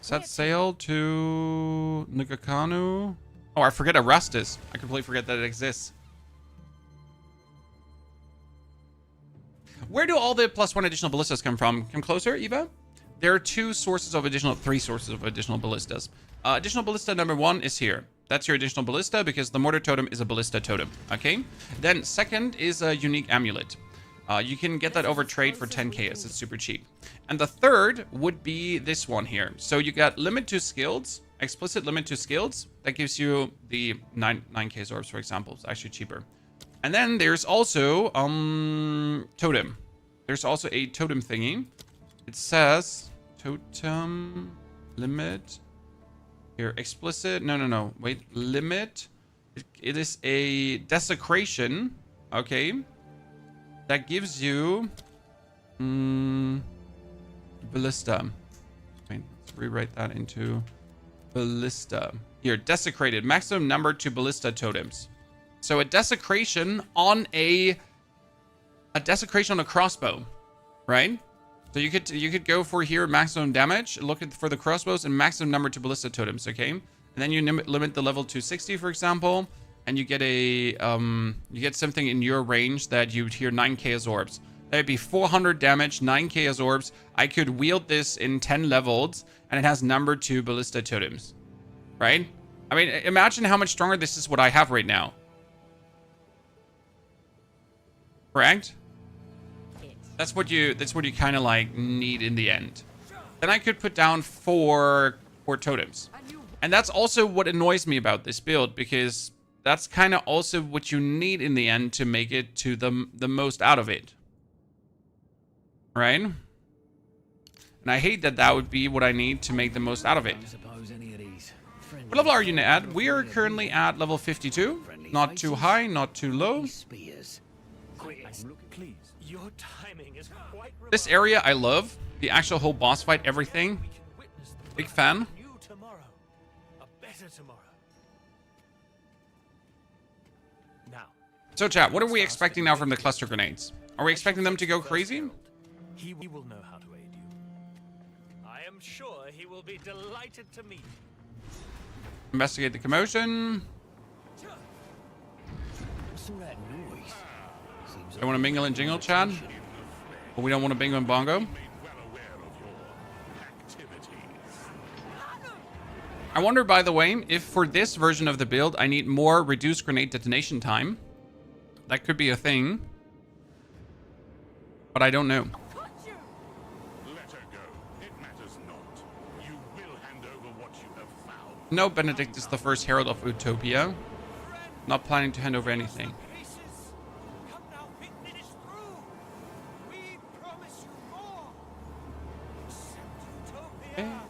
Set sail to Nugakanu. Oh, I forget Arastis. I completely forget that it exists. Where do all the +1 additional ballistas come from? Come closer, Eva. There are three sources of additional ballistas. Additional ballista number 1 is here. That's your additional ballista because the Mortar Totem is a ballista totem, okay? Then second is a unique amulet. You can get that over trade for 10k. It's super cheap. And the third would be this one here. So you got limit to skills, explicit limit to skills. That gives you the 9k orbs, for example. It's actually cheaper. And then there's also totem. There's also a totem thingy. It says totem limit. Here, explicit. No. Wait, limit. It is a desecration. Okay. That gives you ballista. Wait, let's rewrite that into ballista. Here, desecrated. Maximum number to ballista totems. So a desecration on a crossbow, right? So you could go for here maximum damage, look for the crossbows and maximum number to ballista totems, okay? And then you limit the level to 60, for example, and you get something in your range that you'd hear 9k as orbs. That'd be 400 damage, 9k as orbs. I could wield this in 10 levels, and it has number 2 ballista totems, right? I mean, imagine how much stronger this is what I have right now. Correct? That's what you kind of like need in the end. Then I could put down 4 totems. And that's also what annoys me about this build, because that's kind of also what you need in the end to make it to the most out of it. Right? And I hate that would be what I need to make the most out of it. What level are you at? We are currently at level 52. Not too high, not too low. Please. Your timing is quite This area I love. The actual whole boss fight, everything. Big fan. new tomorrow. A better tomorrow. Now, So chat, what are we expecting now from the cluster grenades? Are we expecting them to go crazy? he will know how to aid you. I am sure he will be delighted to meet you. Investigate the commotion. What's all that noise? Seems I want to mingle and jingle, Chad. But we don't want to bingo and bongo. Made well aware of your activities. I wonder, by the way, if for this version of the build, I need more reduced grenade detonation time. That could be a thing. But I don't know. Let her go. It matters not. You will hand over what you have found. No, Benedict is the first herald of Utopia. Not planning to hand over anything. Pieces. Come now, finish through. We promise you more. Accept Utopia.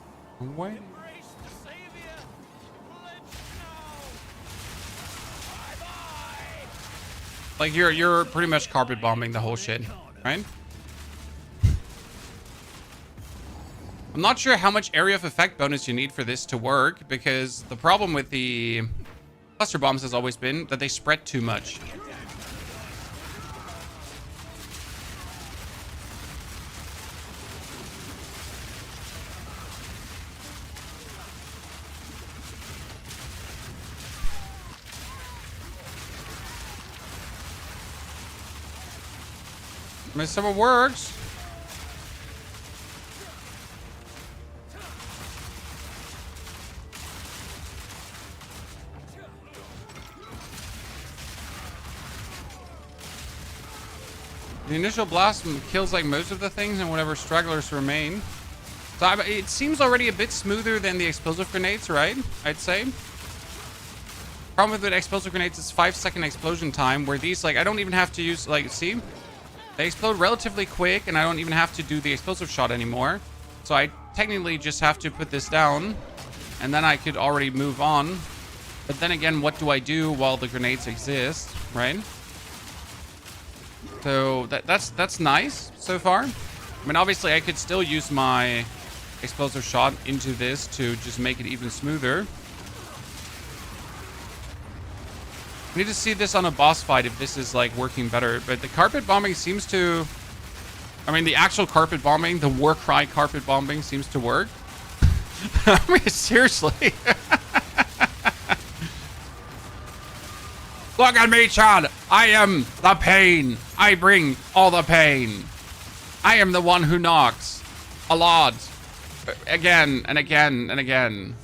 I'm waiting. Embrace the Savior. Pledge now. Bye-bye. Like, you're pretty much carpet bombing the whole shit, right? I'm not sure how much area of effect bonus you need for this to work, because the problem with the cluster bombs has always been that they spread too much. I mean, some of it works. The initial blast kills like most of the things and whatever stragglers remain. So it seems already a bit smoother than the explosive grenades, right? I'd say. Problem with the explosive grenades is 5-second explosion time, where these, like, I don't even have to use, like, see? They explode relatively quick, and I don't even have to do the explosive shot anymore. So I technically just have to put this down, and then I could already move on. But then again, what do I do while the grenades exist, right? So that's nice so far. I mean, obviously, I could still use my explosive shot into this to just make it even smoother. I need to see this on a boss fight if this is like working better. But the carpet bombing seems to... I mean, the actual carpet bombing, the war cry carpet bombing seems to work. I mean, seriously. Look at me, Chad. I am the pain. I bring all the pain. I am the one who knocks a lot. Again and again and again.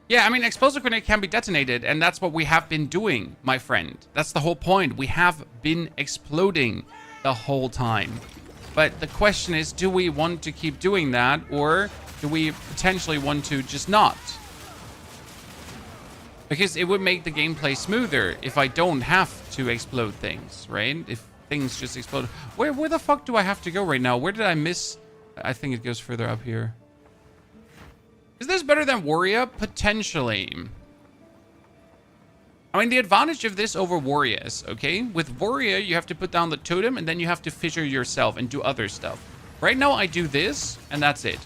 Yeah, I mean, explosive grenade can be detonated, and that's what we have been doing, my friend. That's the whole point. We have been exploding the whole time. But the question is, do we want to keep doing that, or do we potentially want to just not? Because it would make the gameplay smoother if I don't have to explode things, right? If things just explode. Where the fuck do I have to go right now? Where did I miss? I think it goes further up here. Is this better than Warrior? Potentially. I mean, the advantage of this over Warrior is, okay? With Warrior, you have to put down the totem, and then you have to fissure yourself and do other stuff. Right now, I do this, and that's it.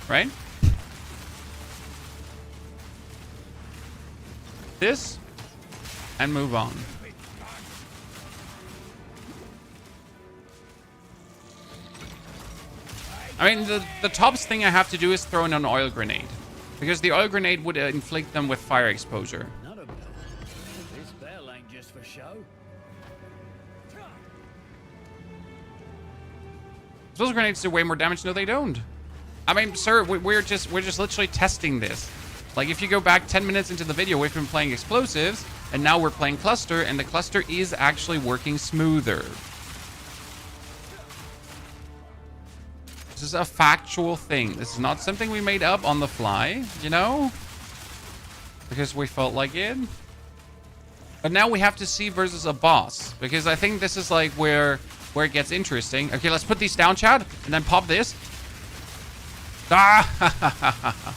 Right? This, and move on. I mean, the tops thing I have to do is throw in an oil grenade. Because the oil grenade would inflict them with fire exposure. not a bell. This bell ain't just for show. Those grenades do way more damage. No, they don't. I mean, sir, we're just literally testing this. Like, if you go back 10 minutes into the video, we've been playing explosives, and now we're playing cluster, and the cluster is actually working smoother. This is a factual thing. This is not something we made up on the fly, you know? Because we felt like it. But now we have to see versus a boss, because I think this is like where it gets interesting. Okay, let's put these down, Chad, and then pop this. Ah!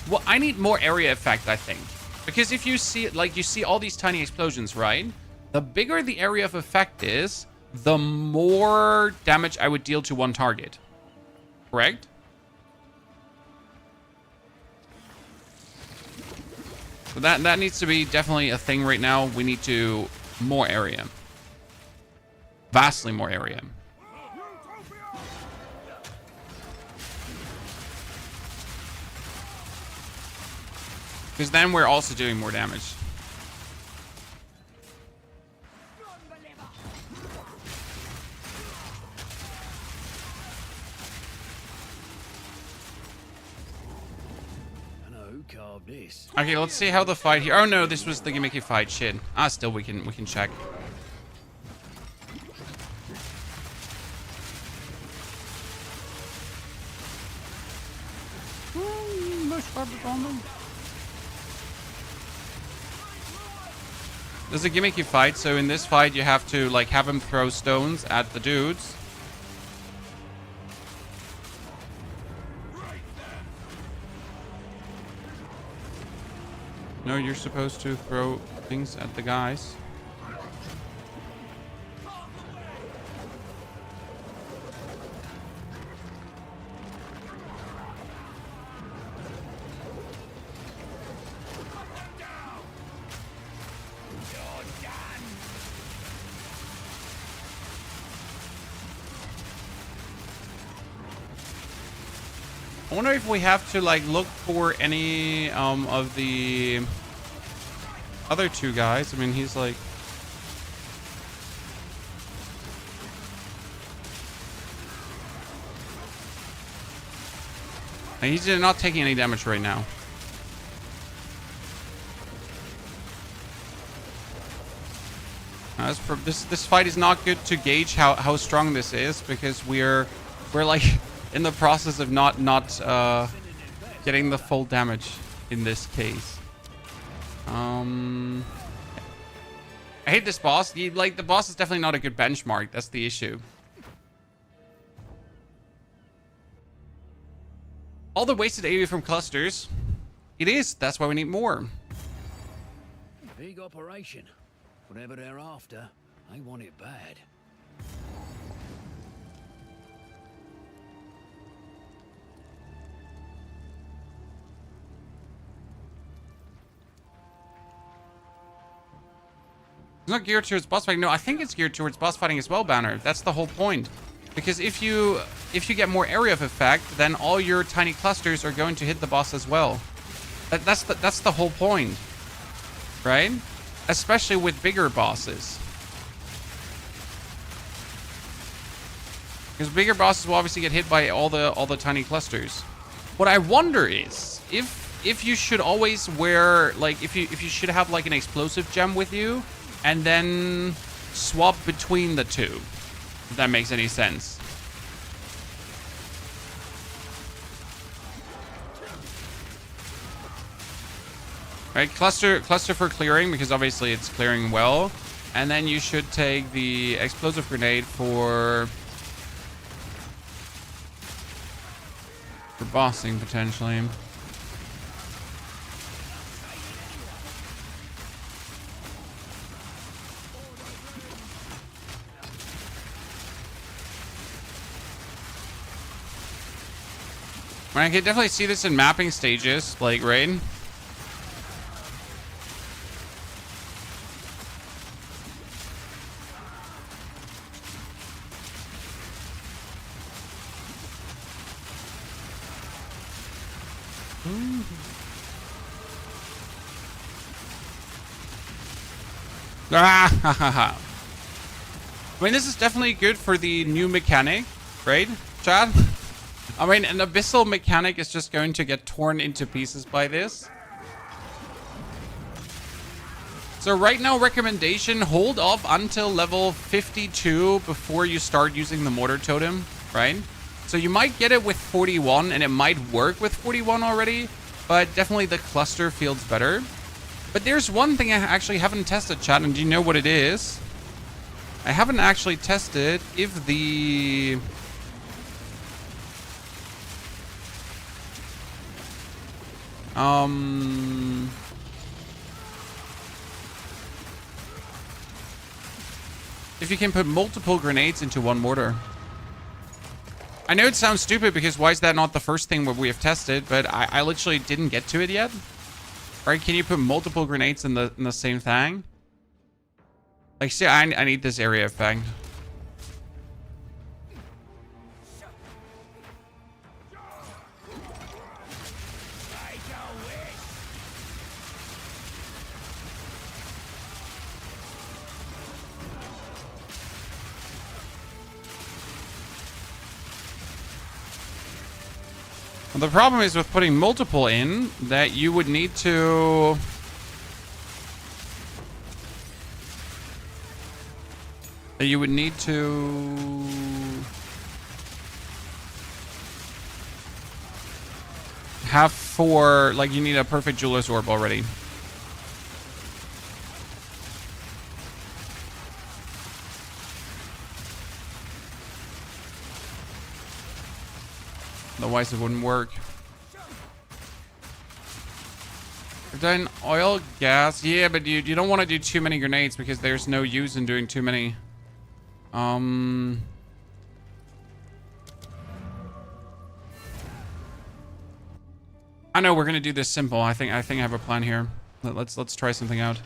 Well, I need more area effect, I think. Because if you see, like, you see all these tiny explosions, right? The bigger the area of effect is, the more damage I would deal to one target. Correct? So that needs to be definitely a thing right now. We need to more area. Vastly more area. Because then we're also doing more damage. Okay, let's see how the fight here. Oh no, this was the gimmicky fight. Shit. Still we can check. There's a gimmicky fight, so in this fight you have to like have him throw stones at the dudes. No, you're supposed to throw things at the guys. I wonder if we have to like look for any of the other two guys. I mean, he's like, and he's not taking any damage right now. This fight is not good to gauge how strong this is, because we're like in the process of not getting the full damage in this case. I hate this boss. The boss is definitely not a good benchmark. That's the issue. All the wasted AoE from clusters. It is. That's why we need more. Big operation. Whatever they're after, I want it bad. It's not geared towards boss fighting. No, I think it's geared towards boss fighting as well, Banner. That's the whole point. Because if you get more area of effect, then all your tiny clusters are going to hit the boss as well. That's the whole point, right? Especially with bigger bosses. Because bigger bosses will obviously get hit by all the tiny clusters. What I wonder is if you should always wear, like, if you should have like an explosive gem with you, and then swap between the two, if that makes any sense. Right, cluster for clearing, because obviously it's clearing well, and then you should take the explosive grenade for bossing potentially. I can definitely see this in mapping stages, like, right? I mean, this is definitely good for the new mechanic, right, Chad? I mean, an abyssal mechanic is just going to get torn into pieces by this. So right now, recommendation, hold off until level 52 before you start using the Mortar Totem, right? So you might get it with 41, and it might work with 41 already, but definitely the cluster feels better. But there's one thing I actually haven't tested, chat, and do you know what it is? I haven't actually tested if the... if you can put multiple grenades into one mortar. I know it sounds stupid because why is that not the first thing we have tested? But I literally didn't get to it yet. Right? Can you put multiple grenades in the same thing? Like, see, I need this area effect. The problem is with putting multiple in that you would need to have 4, like you need a perfect jeweler's orb already. Otherwise it wouldn't work. We've done oil, gas. Yeah, but you don't want to do too many grenades because there's no use in doing too many. I know we're gonna do this simple. I think I have a plan here. Let's try something out.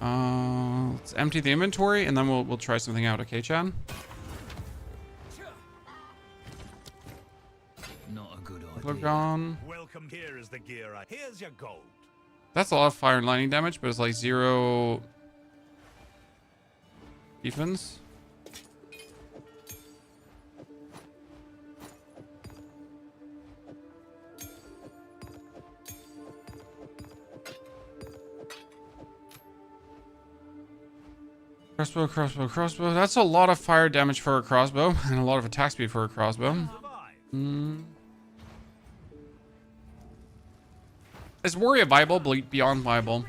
Let's empty the inventory and then we'll try something out. Okay, Chan? Look on. Welcome. Here is the gear. Here's your gold. That's a lot of fire and lightning damage, but it's like 0 defense. Crossbow, crossbow, crossbow. That's a lot of fire damage for a crossbow and a lot of attack speed for a crossbow. Is Warrior viable? Beyond viable.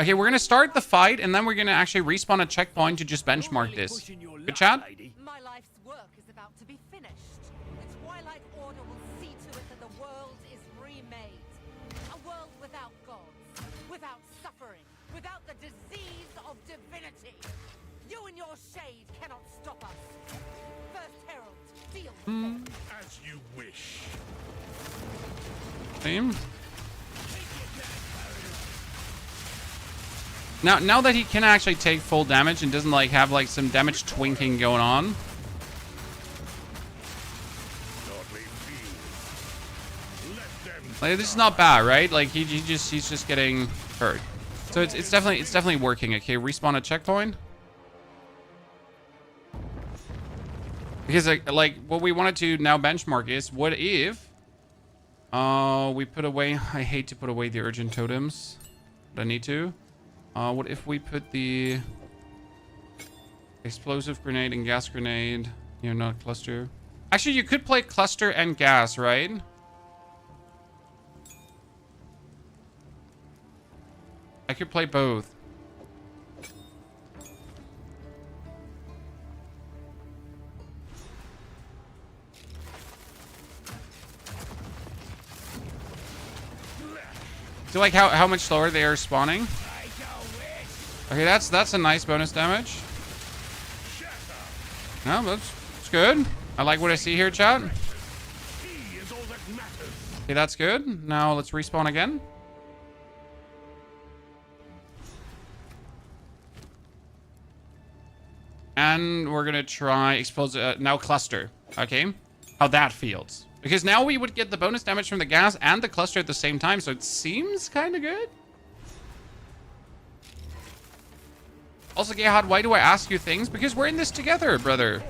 Okay, we're gonna start the fight and then we're gonna actually respawn a checkpoint to just benchmark this. Good chat? My life's work is about to be finished. The Twilight Order will see to it that the world is remade. A world without gods, without suffering, without the disease of divinity. You and your shade cannot stop us. First Herald, deal with them. As you wish. Same. Now that he can actually take full damage and doesn't like have like some damage twinking going on. Like, this is not bad, right? Like he's just getting hurt. So it's definitely working. Okay, respawn a checkpoint. Because like what we wanted to now benchmark is what if we put away, I hate to put away the urgent totems, but I need to. What if we put the explosive grenade and gas grenade, you know, not cluster. Actually, you could play cluster and gas, right? I could play both. So like how much slower they are spawning? Okay, that's a nice bonus damage. No, that's good. I like what I see here, chat. Okay, that's good. Now let's respawn again. And we're gonna try explosive now cluster. Okay, how that feels. Because now we would get the bonus damage from the gas and the cluster at the same time, so it seems kind of good. Also, Gehad, why do I ask you things? Because we're in this together, brother.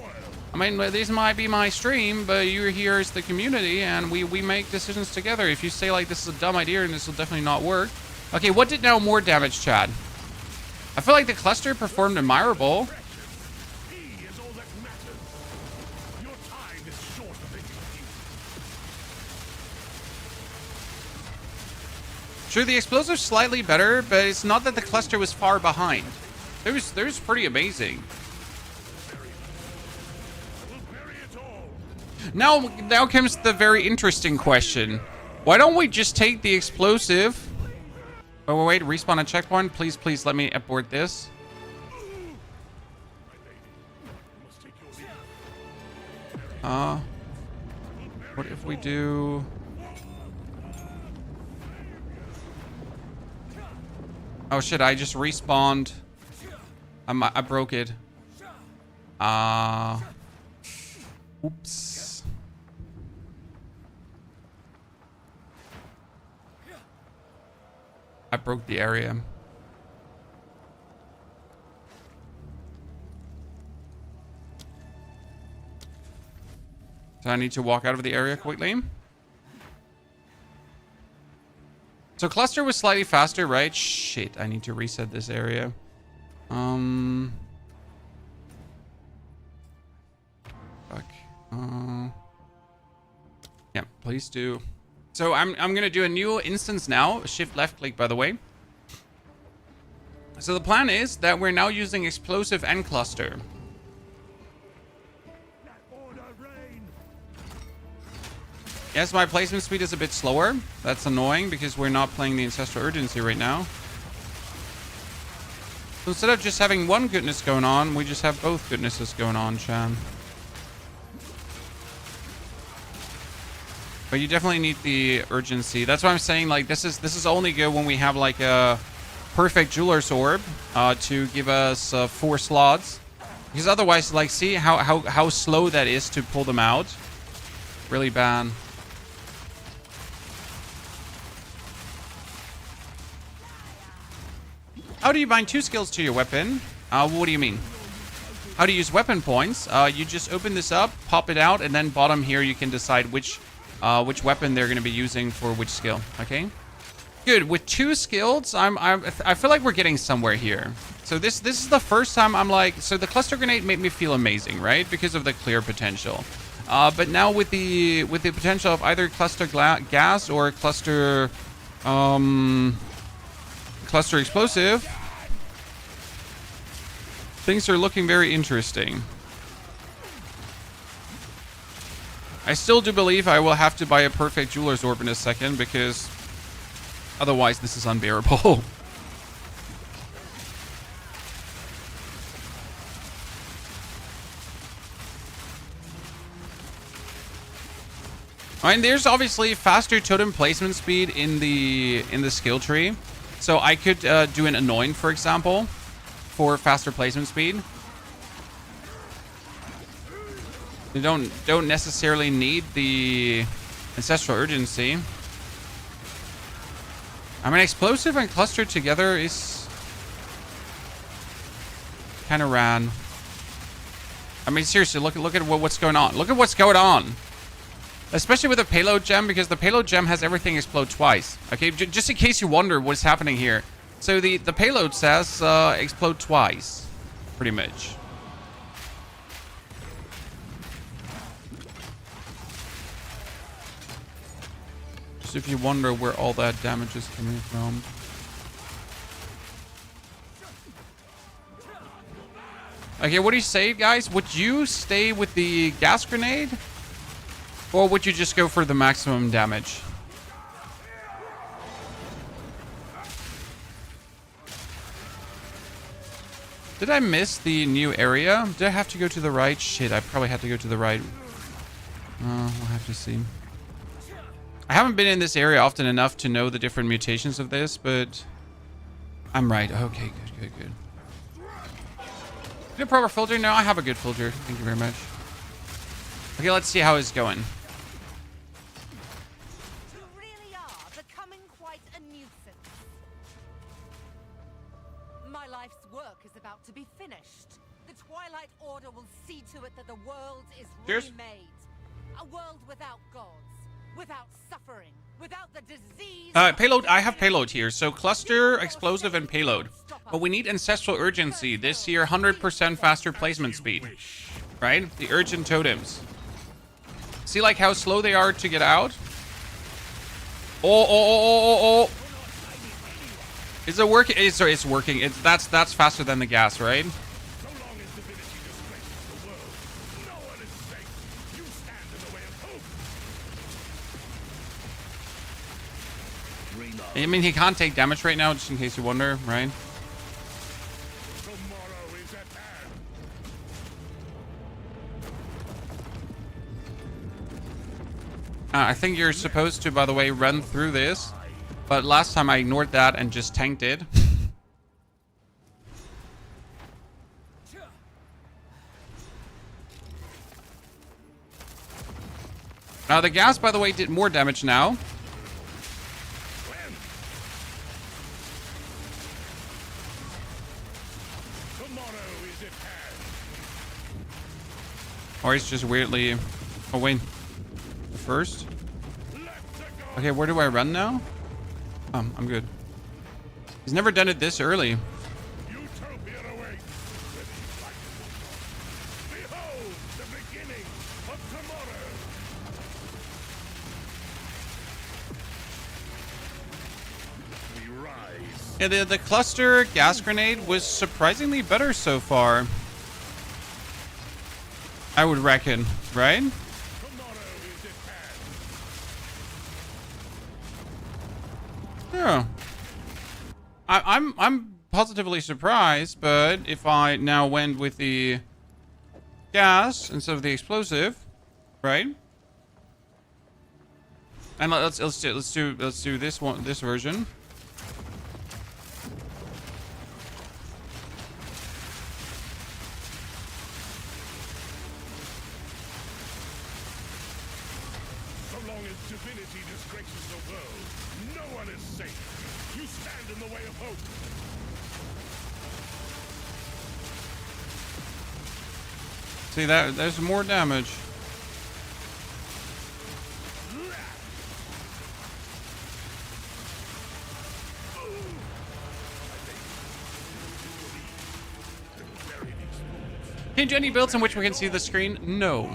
I mean, this might be my stream, but you're here as the community, and we make decisions together. If you say, like, this is a dumb idea and this will definitely not work. Okay, what did now more damage, Chad? I feel like the cluster performed admirable. Sure, the explosive's slightly better, but it's not that the cluster was far behind. It was pretty amazing. Now comes the very interesting question. Why don't we just take the explosive? Oh, wait, respawn a checkpoint. Please let me abort this. What if we do... Oh shit, I just respawned. I broke it. Oops. I broke the area. So I need to walk out of the area quickly. So cluster was slightly faster, right? Shit, I need to reset this area. Fuck. Yeah, please do. So I'm gonna do a new instance now. Shift left click, by the way. So the plan is that we're now using explosive and cluster. Yes, my placement speed is a bit slower. That's annoying because we're not playing the Ancestral Urgency right now. So instead of just having one goodness going on, we just have both goodnesses going on, Chan. But you definitely need the urgency. That's why I'm saying, like, this is only good when we have like a perfect Jeweler's Orb to give us 4 slots. Because otherwise, like, see how slow that is to pull them out. Really bad. How do you bind 2 skills to your weapon? What do you mean? How to use weapon points? You just open this up, pop it out, and then bottom here you can decide which weapon they're going to be using for which skill. Okay, good. With 2 skills, I feel like we're getting somewhere here. So this is the first time I'm like, so the cluster grenade made me feel amazing, right? Because of the clear potential. But now with the potential of either cluster gas or cluster explosive, things are looking very interesting. I still do believe I will have to buy a perfect Jeweler's Orb in a second because otherwise this is unbearable. I mean, there's obviously faster totem placement speed in the skill tree. So I could do an Anoint, for example, for faster placement speed. You don't necessarily need the Ancestral Urgency. I mean, explosive and cluster together is kind of rad. I mean, seriously, look at what's going on. Look at what's going on. Especially with the payload gem, because the payload gem has everything explode twice. Okay, just in case you wonder what's happening here. So the payload says explode twice, pretty much. Just if you wonder where all that damage is coming from. Okay, what do you say, guys? Would you stay with the gas grenade? Or would you just go for the maximum damage? Did I miss the new area? Did I have to go to the right? Shit, I probably had to go to the right. We'll have to see. I haven't been in this area often enough to know the different mutations of this, but I'm right. Okay, good. Did a proper filter? No, I have a good filter. Thank you very much. Okay, let's see how it's going. You really are becoming quite a nuisance. My life's work is about to be finished. The Twilight Order will see to it that the world is Cheers. remade. A world without gods, without suffering, without the disease. Payload. I have payload here. So cluster, explosive, and payload. But we need Ancestral Urgency this year. 100% faster placement speed. Right? The urgent totems. See like how slow they are to get out? Oh. Is it working? It's working. That's faster than the gas, right? I mean, he can't take damage right now, just in case you wonder, right? I think you're supposed to, by the way, run through this. But last time I ignored that and just tanked it. Now, the gas, by the way, did more damage now. Or he's just weirdly... Oh, wait. First? Okay, where do I run now? I'm good. He's never done it this early. Utopia awaits. Behold the beginning of tomorrow. We rise. Yeah, the cluster gas grenade was surprisingly better so far. I would reckon, right? Tomorrow is at hand. Yeah. I'm positively surprised, but if I now went with the gas instead of the explosive, right? And let's do this one, this version. So long as divinity disgraces the world, no one is safe. You stand in the way of hope. See that? There's more damage. Hinge any builds in which we can see the screen? No.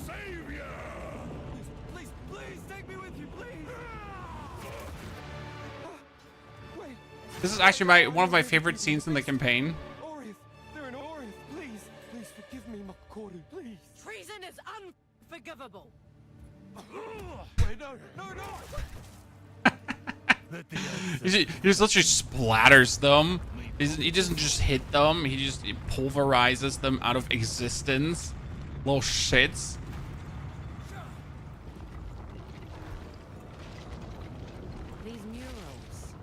Savior! Please, please take me with you, please. Wait, This is actually one of my favorite scenes in the campaign. Orif, they're in Orif. Please, please forgive me, Makoru, please. Treason is unforgivable. Wait, no. He just literally splatters them. He doesn't just hit them. He just pulverizes them out of existence. Little shits. These murals,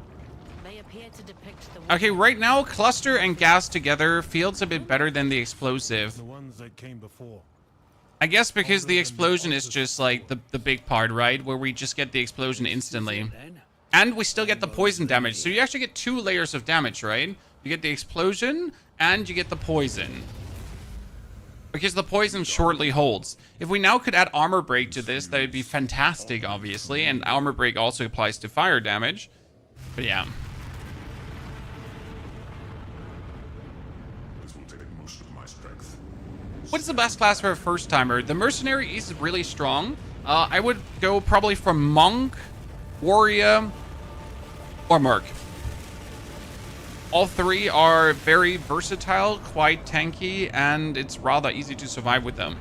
they appear to depict the... Okay, right now, cluster and gas together feels a bit better than the explosive. The ones that came before. I guess because the explosion is just like the big part, right? Where we just get the explosion instantly. Then, And we still get the poison damage. So you actually get 2 layers of damage, right? You get the explosion and you get the poison. Because the poison shortly holds. If we now could add armor break to this, that would be fantastic, obviously. And armor break also applies to fire damage. But yeah. This will take most of my strength. What's the best class for a first timer? The mercenary is really strong. I would go probably for monk, warrior, or merc. All 3 are very versatile, quite tanky, and it's rather easy to survive with them.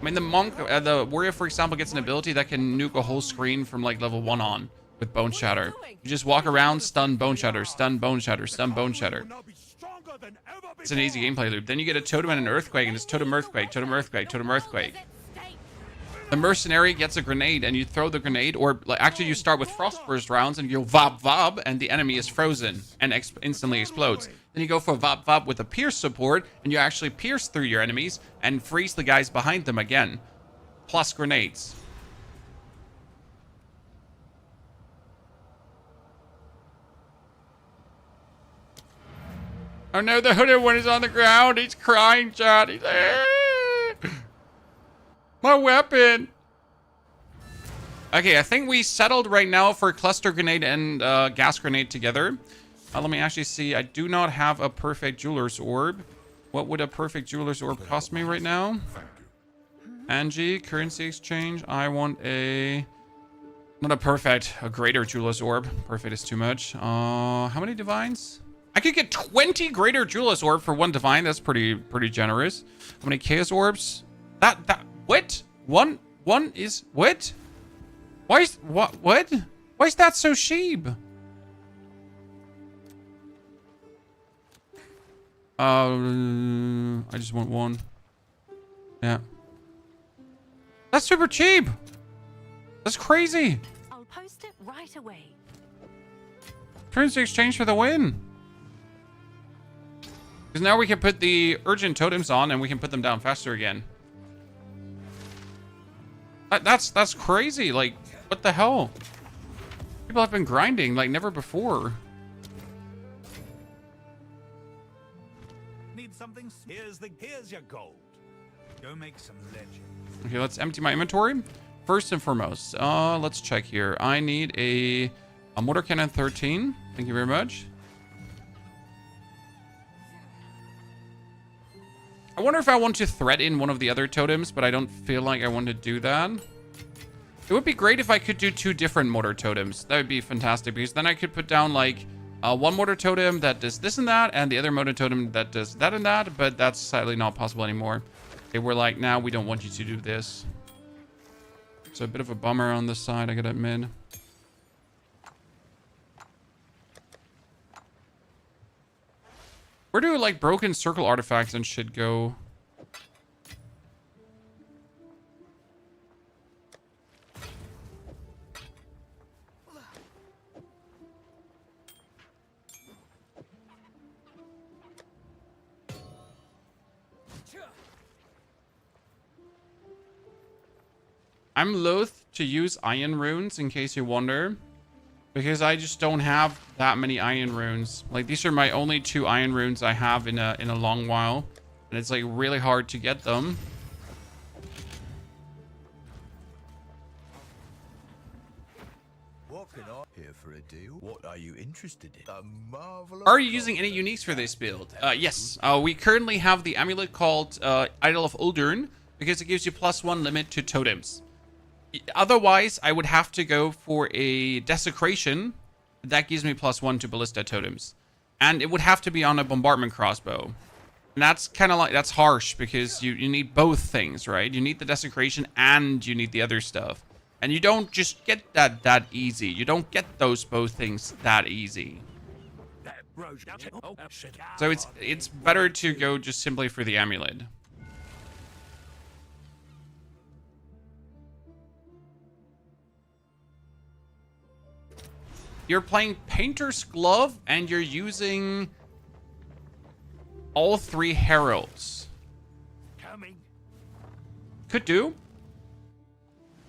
I mean, the monk, the warrior, for example, gets an ability that can nuke a whole screen from like level 1 on with Bone Shatter. You just walk around, stun Bone Shatter, stun Bone Shatter, stun Bone Shatter. It's an easy gameplay loop. Then you get a totem and an earthquake, and it's totem earthquake, totem earthquake, totem earthquake. The mercenary gets a grenade, and you throw the grenade, or like, actually you start with frost burst rounds, and you vob vob, and the enemy is frozen and instantly explodes. Then you go for vob vob with a pierce support, and you actually pierce through your enemies and freeze the guys behind them again, plus grenades. Oh no, the hooded one is on the ground. He's crying, chat. He's my weapon. Okay, I think we settled right now for cluster grenade and gas grenade together. Let me actually see. I do not have a perfect jeweler's orb. What would a perfect jeweler's orb cost me right now? Angie, currency exchange. I want a... Not a perfect, a greater jeweler's orb. Perfect is too much. How many divines? I could get 20 greater jeweler's orb for 1 divine. That's pretty generous. How many chaos orbs? What? One is what? Why is what? Why is that so cheap? I just want 1. Yeah. That's super cheap. That's crazy. I'll post it right away. Currency exchange for the win. Because now we can put the urgent totems on and we can put them down faster again. That's crazy. Like, what the hell? People have been grinding like never before. Need something? Here's your gold. Go make some legend. Okay, let's empty my inventory. First and foremost, let's check here. I need a Mortar Cannon 13. Thank you very much. I wonder if I want to thread in one of the other totems, but I don't feel like I want to do that. It would be great if I could do 2 different Mortar Totems. That would be fantastic, because then I could put down like one Mortar Totem that does this and that, and the other Mortar Totem that does that and that, but that's sadly not possible anymore. Okay, we're like, now we don't want you to do this. So a bit of a bummer on this side, I gotta admit. Where do like broken circle artifacts and shit go? I'm loath to use iron runes, in case you wonder, because I just don't have that many iron runes. Like, these are my only 2 iron runes I have in a long while, and it's like really hard to get them. What can I here for a deal? What are you interested in? A marvelous. Are you using any uniques for this build? Yes. We currently have the amulet called Idol of Uldurn, because it gives you +1 limit to totems. Otherwise, I would have to go for a desecration. That gives me +1 to ballista totems. And it would have to be on a bombardment crossbow. And that's kind of like, that's harsh, because you need both things, right? You need the desecration and you need the other stuff. And you don't just get that easy. You don't get those both things that easy. So it's better to go just simply for the amulet. You're playing Painter's Glove and you're using all 3 heralds. Coming. Could do.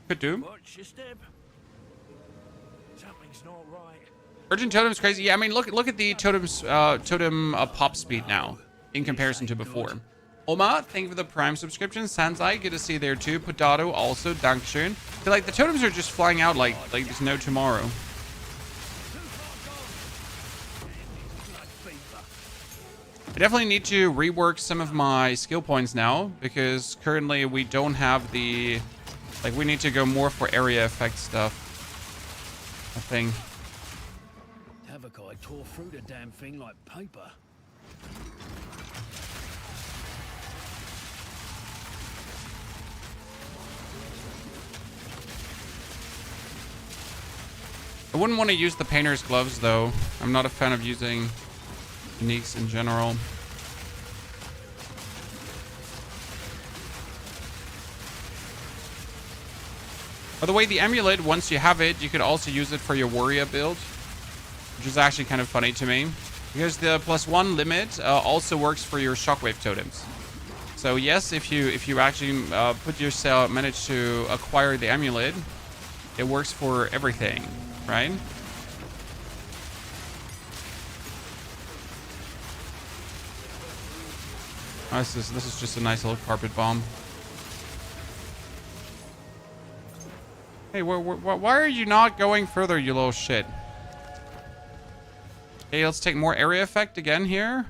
Could do. Watch your step. Something's not right. Urgent Totem's crazy. Yeah, I mean, look at the totem pop speed now in comparison to before. Oma, thank you for the Prime subscription. Sansai, good to see you there too. Potato, also, Dankeschön. I feel like the totems are just flying out like there's no tomorrow. I definitely need to rework some of my skill points now, because currently we don't have the... Like, we need to go more for area effect stuff, I think. Tavakai tore through the damn thing like paper. I wouldn't want to use the Painter's Gloves, though. I'm not a fan of using uniques in general. By the way, the amulet, once you have it, you could also use it for your warrior build, which is actually kind of funny to me, because the +1 limit also works for your shockwave totems. So yes, if you actually manage to acquire the amulet, it works for everything, right? Oh, this is just a nice little carpet bomb. Hey, why are you not going further, you little shit? Okay, let's take more area effect again here.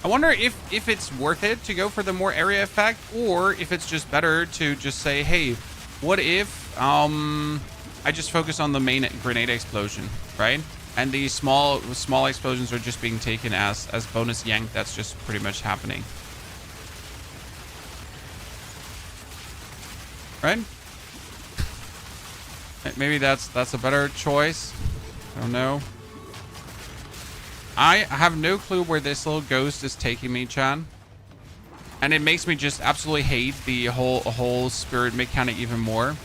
I wonder if it's worth it to go for the more area effect, or if it's just better to just say, hey, what if I just focus on the main grenade explosion, right? And the small explosions are just being taken as bonus yank. That's just pretty much happening. right? Maybe that's a better choice. I don't know. I have no clue where this little ghost is taking me, Chan. And it makes me just absolutely hate the whole spirit mechanic even more.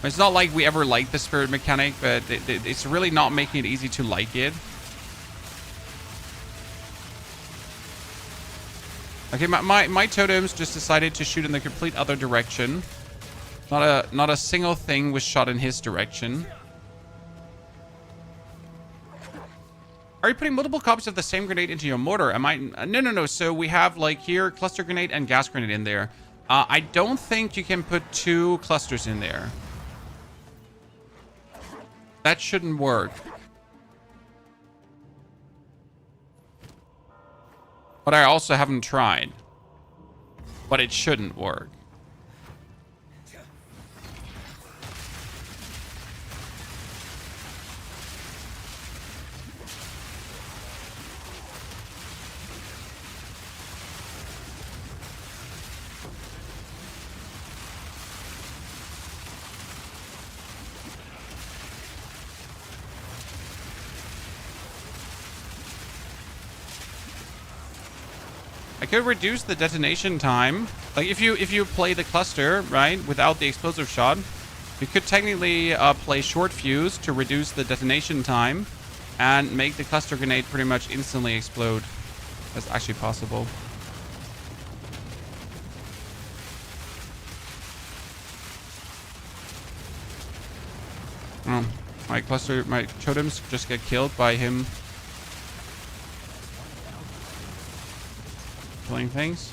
It's not like we ever liked the spirit mechanic, but it's really not making it easy to like it. Okay, my totems just decided to shoot in the complete other direction. Not a single thing was shot in his direction. Are you putting multiple copies of the same grenade into your mortar? Am I? No. So we have like here cluster grenade and gas grenade in there. I don't think you can put 2 clusters in there. That shouldn't work. But I also haven't tried. But it shouldn't work. I could reduce the detonation time. Like if you play the cluster, right, without the explosive shot, you could technically play short fuse to reduce the detonation time and make the cluster grenade pretty much instantly explode. That's actually possible. Oh, my totems just get killed by him killing things.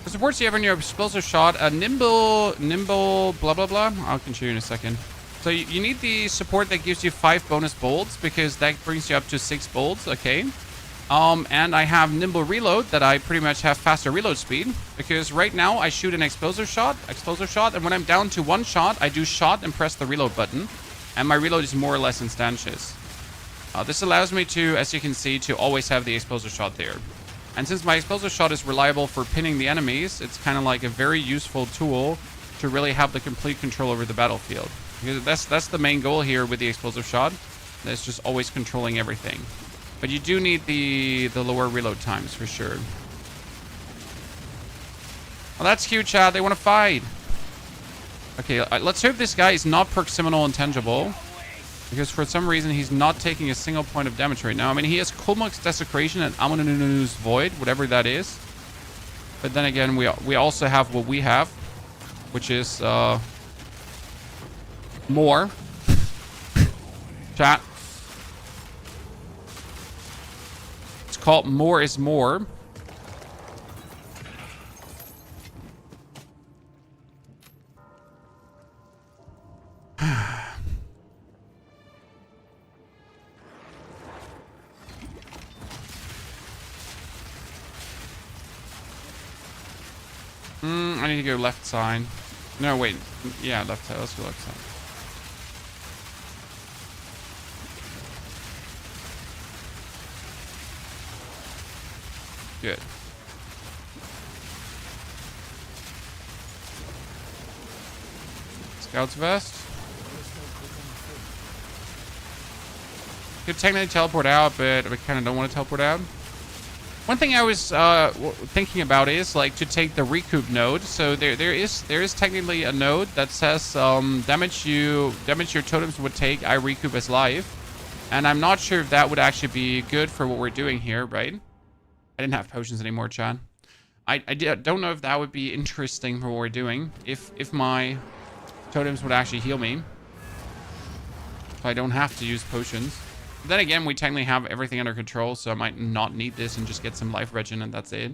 The supports you have in your explosive shot, a nimble, blah, blah, blah. I can show you in a second. So you need the support that gives you 5 bonus bolts because that brings you up to 6 bolts. Okay. And I have nimble reload that I pretty much have faster reload speed because right now I shoot an explosive shot, and when I'm down to 1 shot, I do shot and press the reload button, and my reload is more or less instantaneous. This allows me to, as you can see, to always have the explosive shot there. And since my explosive shot is reliable for pinning the enemies, it's kind of like a very useful tool to really have the complete control over the battlefield. Because that's the main goal here with the explosive shot. That's just always controlling everything. But you do need the lower reload times for sure. Well, that's cute, chat. They want to fight. Okay, let's hope this guy is not proximal intangible. Because for some reason, he's not taking a single point of damage right now. I mean, he has Kulmuk's Desecration and Amununu's Void, whatever that is. But then again, we also have what we have, which is more. Chat. It's called More is More. I need to go left side. No, wait. Yeah, left side. Let's go left side. Good. Scout's vest. Could technically teleport out, but I kind of don't want to teleport out. One thing I was thinking about is like to take the recoup node. So there is technically a node that says damage your totems would take, I recoup as life, and I'm not sure if that would actually be good for what we're doing here, right? I didn't have potions anymore, Chad. I don't know if that would be interesting for what we're doing. If my totems would actually heal me, so I don't have to use potions. Then again, we technically have everything under control, so I might not need this and just get some life regen, and that's it.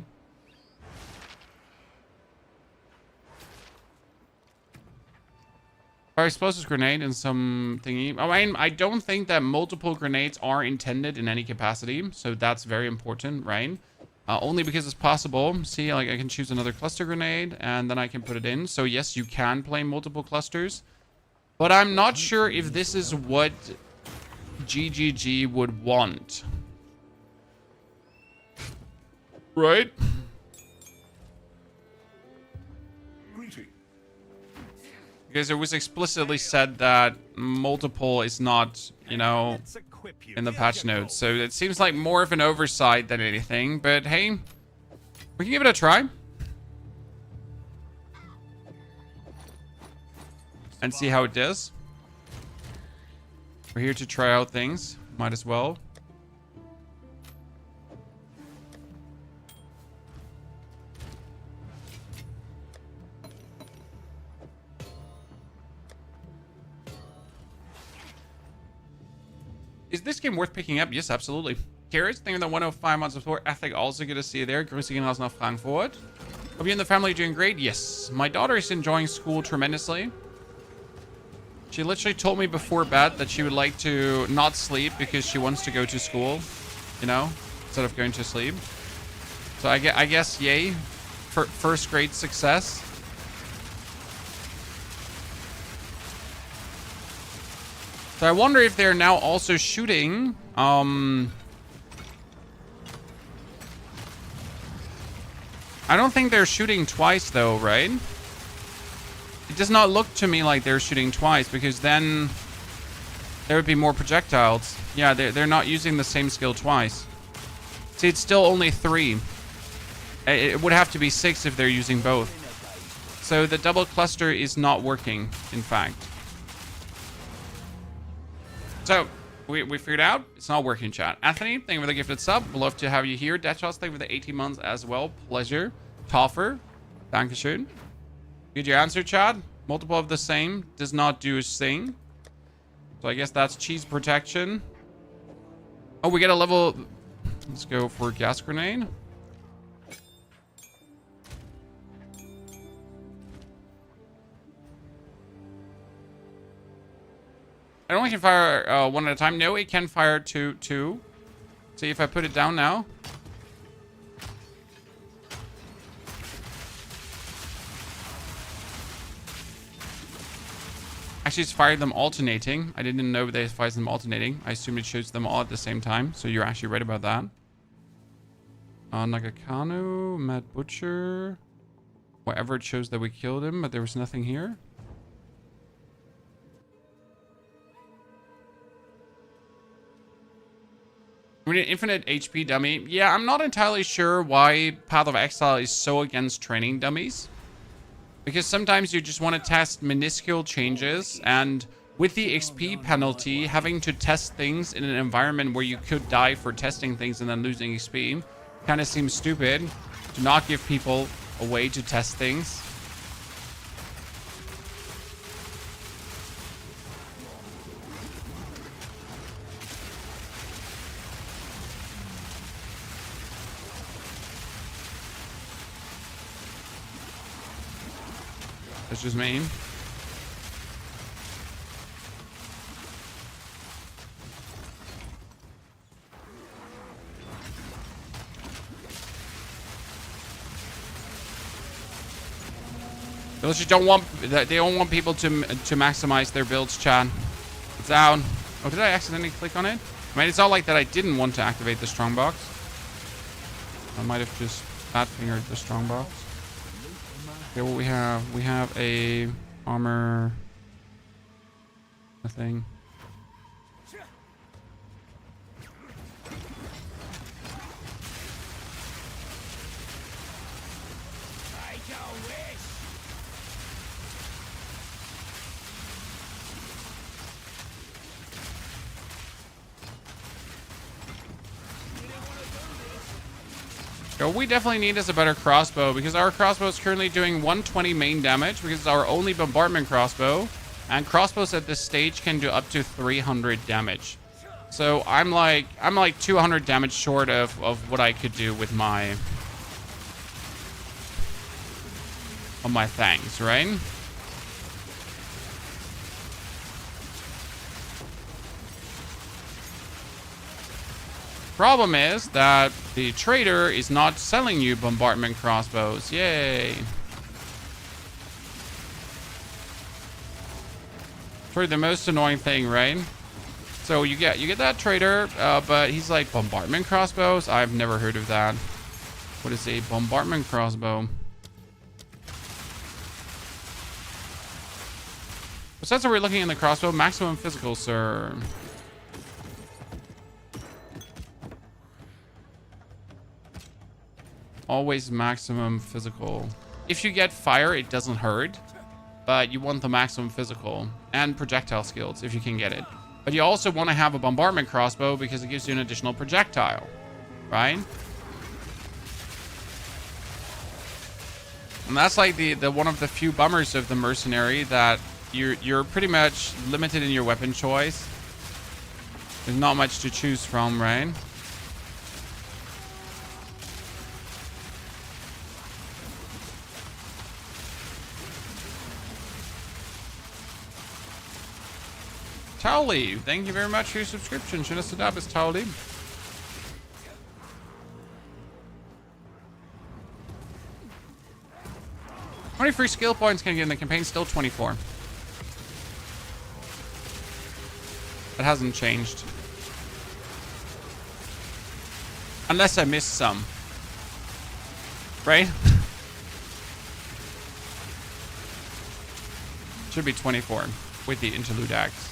Our explosive grenade and some thingy. I mean, I don't think that multiple grenades are intended in any capacity, so that's very important, right? Only because it's possible. See, like I can choose another cluster grenade, and then I can put it in. So yes, you can play multiple clusters, but I'm not sure if this is what GGG would want. Right? Greetings. Because it was explicitly said that multiple is not, you know, Let's equip you. in the Here's patch your notes. gold. So it seems like more of an oversight than anything. But hey, we can give it a try. And see how it does. We're here to try out things. Might as well. Is this game worth picking up? Yes, absolutely. Carrots, thank you for the 105 months of support. Ethic, also good to see you there. Grüße gehen raus nach Frankfurt. Hope you and the family are doing great. Yes. My daughter is enjoying school tremendously. She literally told me before bed that she would like to not sleep because she wants to go to school, you know, instead of going to sleep. So I guess yay for first grade success. So I wonder if they're now also shooting, I don't think they're shooting twice though, right? It does not look to me like they're shooting twice, because then there would be more projectiles. Yeah, they're not using the same skill twice. See, it's still only 3. It would have to be 6 if they're using both. So the double cluster is not working, in fact. So, we figured out it's not working, chat. Anthony, thank you for the gifted sub. We'd love to have you here. Deadshots, thank you for the 18 months as well. Pleasure. Toffer, dankeschön. Good your answer, chat. Multiple of the same does not do a thing. So I guess that's cheese protection. Oh, we get a level. Let's go for gas grenade. I only can fire one at a time. No, it can fire two. See if I put it down now. Actually, it's fired them alternating. I didn't know they fired them alternating. I assumed it shoots them all at the same time. So you're actually right about that. Nagakano, Mad Butcher. Whatever, it shows that we killed him, but there was nothing here. I mean, infinite HP dummy. Yeah, I'm not entirely sure why Path of Exile is so against training dummies. Because sometimes you just want to test minuscule changes, and with the XP penalty, having to test things in an environment where you could die for testing things and then losing XP kind of seems stupid. To not give people a way to test things. That's just me. They just don't want people to maximize their builds, chat. It's out. Oh, did I accidentally click on it? I mean, it's not like that I didn't want to activate the strongbox. I might have just fat fingered the strongbox. Okay, what we have a armor thing. What we definitely need is a better crossbow, because our crossbow is currently doing 120 main damage because it's our only bombardment crossbow, and crossbows at this stage can do up to 300 damage. So I'm like 200 damage short of what I could do with my things, right? Problem is that the trader is not selling you bombardment crossbows. Yay. For the most annoying thing, right? So you get that trader, but he's like, bombardment crossbows? I've never heard of that. What is a bombardment crossbow? Besides, we're looking in the crossbow. Maximum physical, sir. Always maximum physical. If you get fire, it doesn't hurt. But you want the maximum physical. And projectile skills, if you can get it. But you also want to have a bombardment crossbow because it gives you an additional projectile. Right? And that's like the one of the few bummers of the mercenary, that you're pretty much limited in your weapon choice. There's not much to choose from, right? Towley, thank you very much for your subscription. Should have stood up as Towley. How many free skill points can you get in the campaign? Still 24. That hasn't changed. Unless I missed some. Right? Should be 24 with the interlude acts.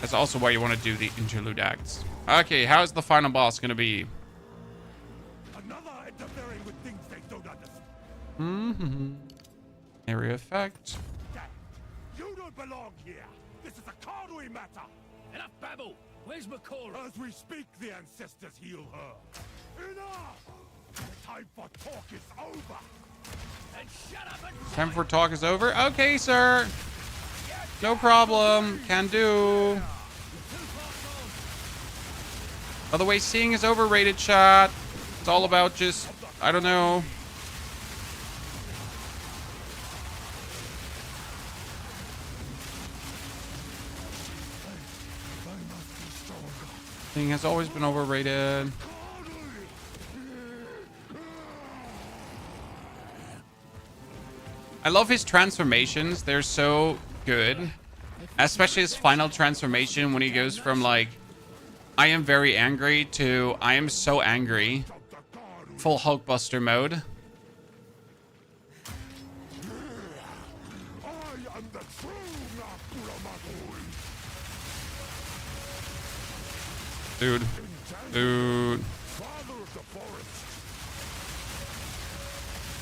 That's also why you want to do the interlude acts. Okay, how's the final boss going to be? Another interfering with things they don't understand. Mm-hmm. Area effect. Dad, you don't belong here. This is a Conway matter. Enough babble. Where's Makora? As we speak, the ancestors heal her. Enough! The time for talk is over. And shut up and Time for talk is over. Okay, sir. No problem. Can do. By the way, seeing is overrated, chat. It's all about just, I don't know. Seeing has always been overrated. I love his transformations. They're so good. Especially his final transformation when he goes from like, I am very angry to I am so angry. Full Hulkbuster mode. Dude. Dude.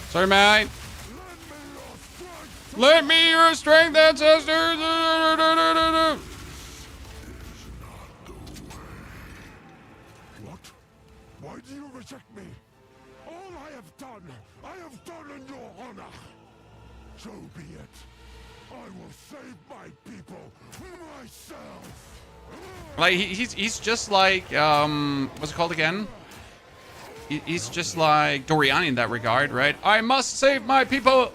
Sorry, mate. Let me your strength, ancestors. What? Why do you reject me? All I have done in your honor. So be it. I will save my people myself. Like he's just like what's it called again? He's just like Doriani in that regard, right? I must save my people.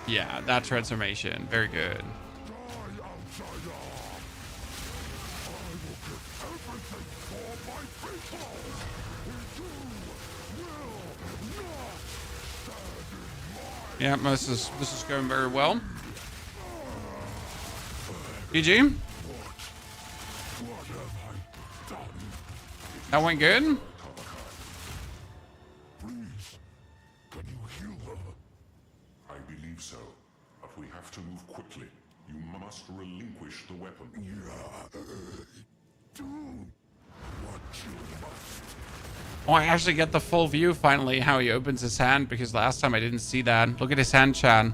Yeah, that transformation, very good. Yeah, this is going very well. GG. That went good. Please, can you heal her? I believe so, but we have to move quickly. You must relinquish the weapon. Do what you must. Oh, I actually get the full view finally how he opens his hand, because last time I didn't see that. Look at his hand, Chan.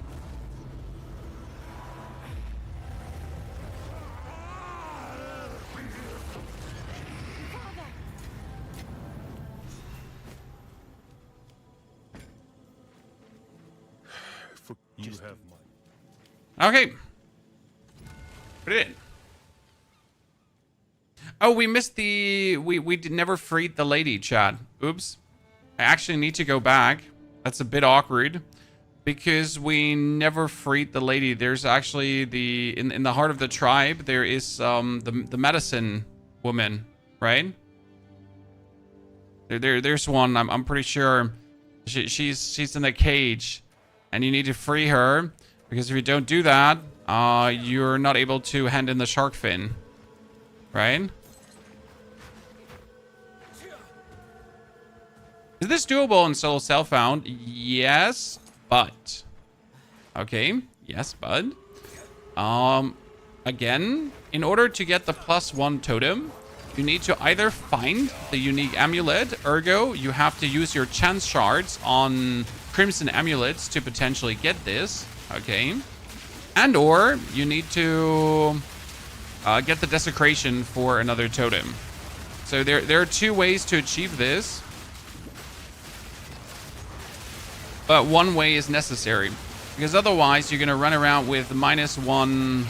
You have mine. Okay. Put it in. Oh, we missed the... We never freed the lady, Chad. Oops. I actually need to go back. That's a bit awkward. Because we never freed the lady. There's actually the... In the heart of the tribe, there is the medicine woman, right? There's one. I'm pretty sure. She's in a cage. And you need to free her. Because if you don't do that, you're not able to hand in the shark fin. Right? Is this doable in solo self-found? Yes, but. Okay, yes, but. Again, in order to get the +1 totem, you need to either find the unique amulet, ergo, you have to use your chance shards on crimson amulets to potentially get this, okay? And or you need to get the desecration for another totem. So there are two ways to achieve this. But one way is necessary. Because otherwise, you're going to run around with -1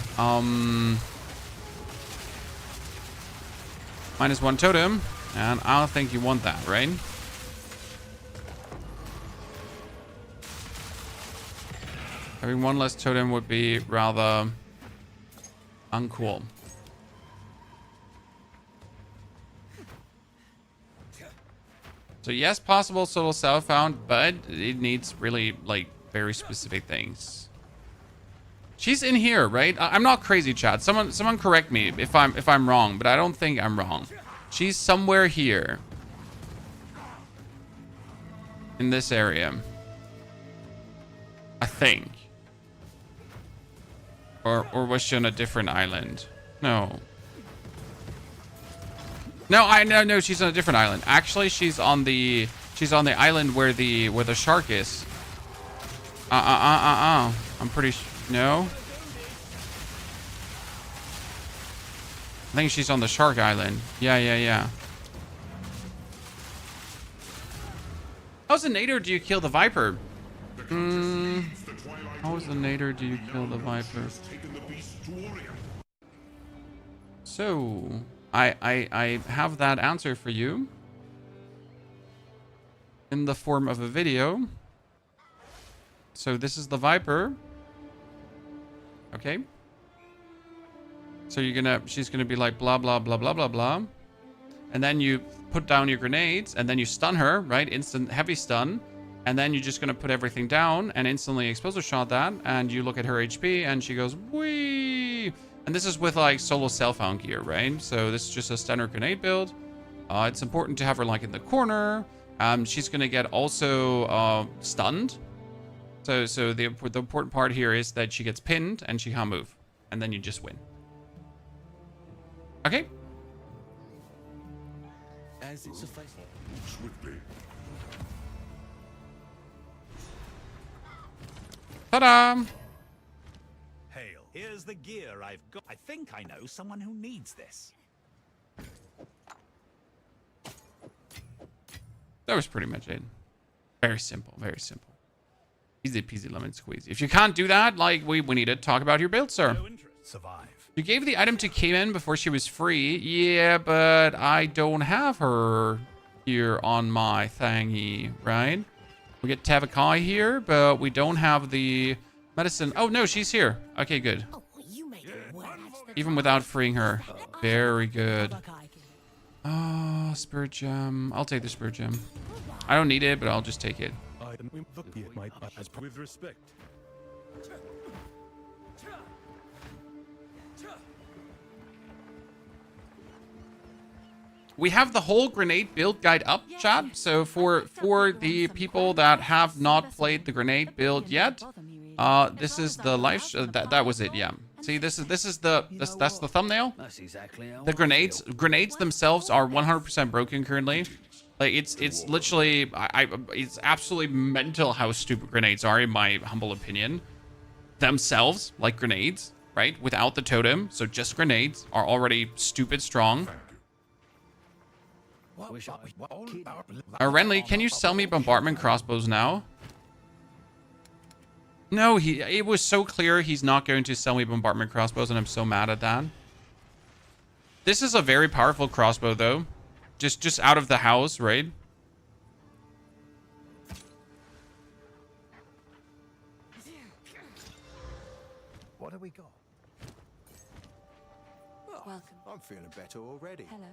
-1 totem. And I don't think you want that, right? Having one less totem would be rather uncool. So yes, possible solo self-found, but it needs really, like, very specific things. She's in here, right? I'm not crazy, chat. Someone correct me if I'm wrong, but I don't think I'm wrong. She's somewhere here. In this area. I think. Or was she on a different island? No. No, she's on a different island. Actually, she's on the island where the shark is. I'm pretty no. I think she's on the shark island. Yeah. How's the nader do you kill the viper? How is the nader do you kill the viper? So I have that answer for you in the form of a video. So this is the viper. Okay. So she's gonna be like blah blah blah blah blah blah. And then you put down your grenades and then you stun her, right? Instant heavy stun. And then you're just gonna put everything down and instantly explosive shot that. And you look at her HP and she goes, whee! And this is with like solo self-found gear, right? So this is just a standard grenade build. It's important to have her like in the corner. She's gonna get also stunned. So the important part here is that she gets pinned and she can't move. And then you just win. Okay. As it suffices. Swiftly. Ta-da! Hail. Here's the gear I've got. I think I know someone who needs this. That was pretty much it. Very simple, very simple. Easy peasy lemon squeezy. If you can't do that, like, we need to talk about your build, sir. No interest. Survive. You gave the item to Cayman before she was free. Yeah, but I don't have her here on my thingy, right? We get Tavakai here, but we don't have the medicine. Oh, no, she's here. Okay, good. Oh, you make it work. Even without freeing her. Very good. Oh, Spirit Gem. I'll take the Spirit Gem. I don't need it, but I'll just take it. With respect. We have the whole grenade build guide up, chat. So for the people that have not played the grenade build yet, this is the live. That was it. Yeah. See, that's the thumbnail. That's exactly how The grenades themselves are 100% broken currently. Like it's literally it's absolutely mental how stupid grenades are, in my humble opinion. Themselves, like grenades, right? Without the totem, so just grenades are already stupid strong. Renly, can you sell me bombardment crossbows now? No, it was so clear he's not going to sell me bombardment crossbows, and I'm so mad at that. This is a very powerful crossbow, though. Just out of the house, right? What have we got? Welcome. I'm feeling better already. Hello.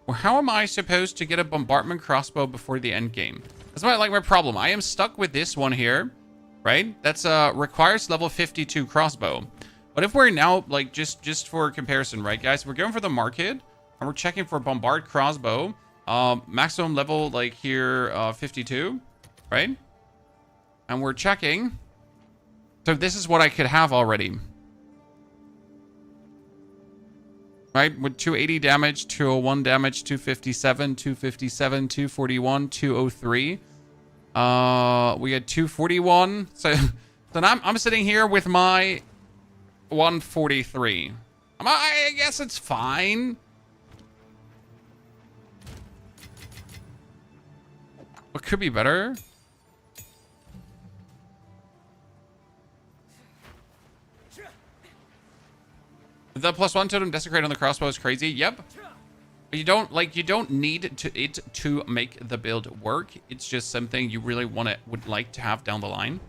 Well, how am I supposed to get a bombardment crossbow before the end game? That's my problem. I am stuck with this one here, right? That's requires level 52 crossbow. But if we're now, like, just for comparison, right, guys? We're going for the market, and we're checking for bombard crossbow. Maximum level, like here, 52, right? And we're checking. So this is what I could have already. Right? With 280 damage, 201 damage, 257, 257, 241, 203. We had 241. So I'm sitting here with my 143. I guess it's fine. What could be better? The +1 totem desecrate on the crossbow is crazy. Yep. You don't need it to make the build work. It's just something you really would like to have down the line.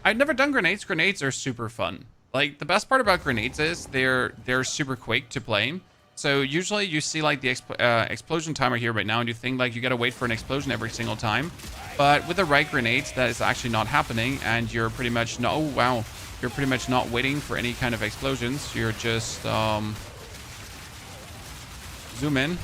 I've never done grenades. Grenades are super fun. Like, the best part about grenades is they're super quick to play. So usually you see like the explosion timer here right now, and you think like you gotta wait for an explosion every single time. But with the right grenades, that is actually not happening, and you're pretty much no. Oh wow, you're pretty much not waiting for any kind of explosions. You're just zoom in.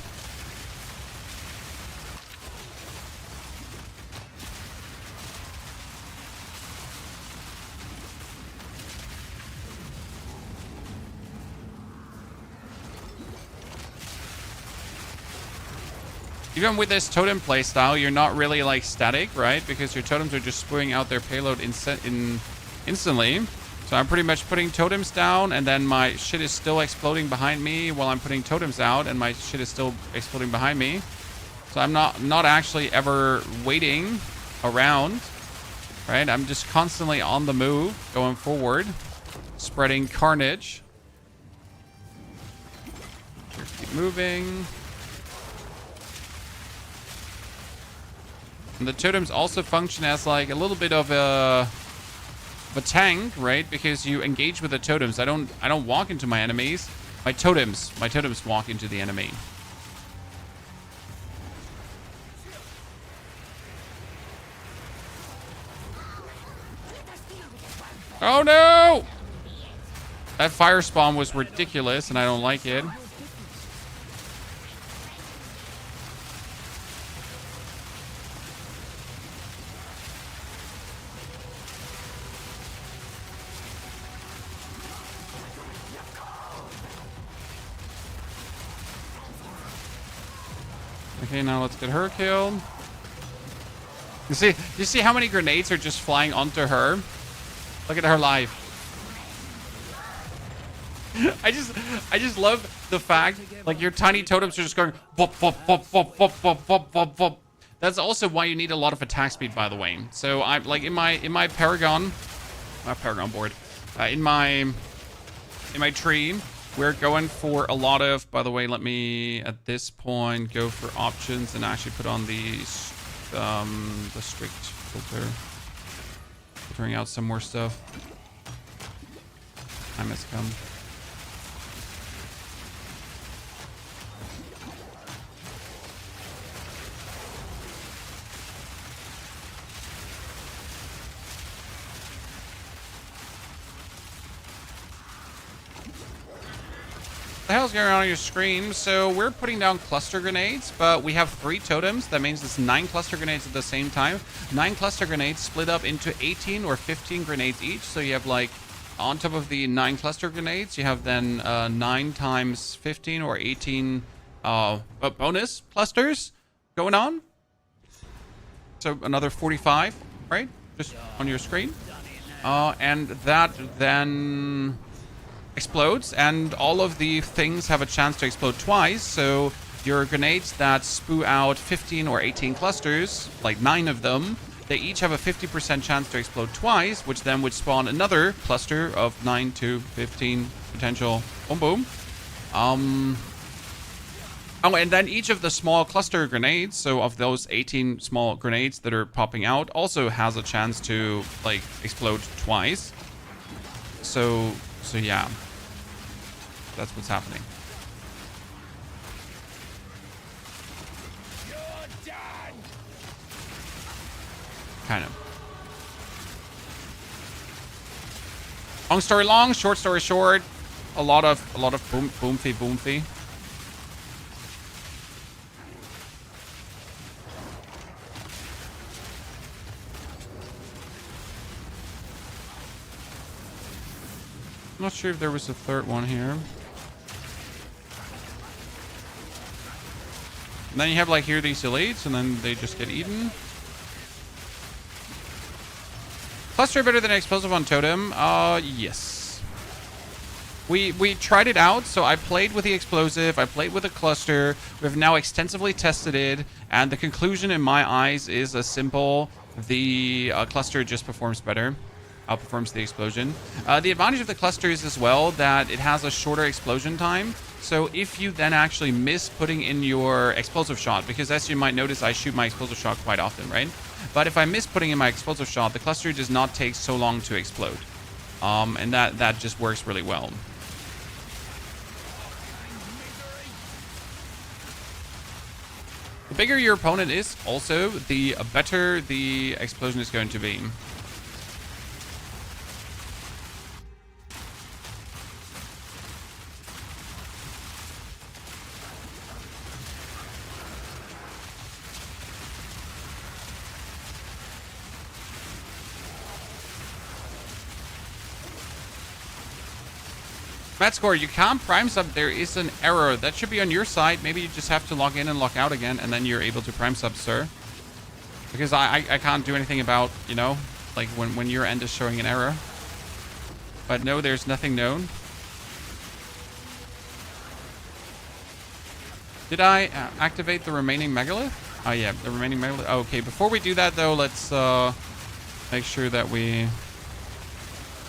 Even with this totem playstyle, you're not really like static, right? Because your totems are just spewing out their payload instantly. So I'm pretty much putting totems down, and then my shit is still exploding behind me while I'm putting totems out, and my shit is still exploding behind me. So I'm not actually ever waiting around, right? I'm just constantly on the move, going forward, spreading carnage. Just keep moving. And the totems also function as like a little bit of a tank, right? Because you engage with the totems. I don't walk into my enemies. My totems walk into the enemy. Oh no! That fire spawn was ridiculous, and I don't like it. Okay, now let's get her killed. You see how many grenades are just flying onto her? Look at her life. I just love the fact like your tiny totems are just going bop, bop, bop, bop, bop, bop, bop, bop, bop. That's also why you need a lot of attack speed, by the way. So I'm like in my Paragon, not Paragon board, in my tree. We're going for a lot of, by the way, let me, at this point, go for options and actually put on the strict filter. Filtering out some more stuff. Time has come. What the hell's going on your screen? So we're putting down cluster grenades, but we have 3 totems. That means it's 9 cluster grenades at the same time. 9 cluster grenades split up into 18 or 15 grenades each. So you have like, on top of the 9 cluster grenades, you have then 9 times 15 or 18 bonus clusters going on. So another 45, right? Just on your screen. And that then explodes, and all of the things have a chance to explode twice. So your grenades that spew out 15 or 18 clusters, like 9 of them, they each have a 50% chance to explode twice, which then would spawn another cluster of 9 to 15 potential boom boom. Oh, and then each of the small cluster grenades, so of those 18 small grenades that are popping out, also has a chance to like explode twice. So yeah. That's what's happening. Kind of. Long story long, short story short. A lot of boomfy. not sure if there was a third one here. And then you have like here these elites, and then they just get eaten. Cluster better than explosive on totem? Yes. We tried it out, so I played with the explosive, I played with the cluster. We've now extensively tested it, and the conclusion in my eyes is a simple: the cluster just performs better, outperforms the explosion. The advantage of the cluster is as well that it has a shorter explosion time. So if you then actually miss putting in your explosive shot, because as you might notice, I shoot my explosive shot quite often, right? But if I miss putting in my explosive shot, the cluster does not take so long to explode. And that just works really well. The bigger your opponent is, also, the better the explosion is going to be. Matt Score, you can't prime sub. There is an error. That should be on your side. Maybe you just have to log in and log out again, and then you're able to prime sub, sir. Because I can't do anything about, you know, like when your end is showing an error. But no, there's nothing known. Did I activate the remaining megalith? Oh yeah, the remaining megalith. Oh, okay, before we do that though, let's make sure that we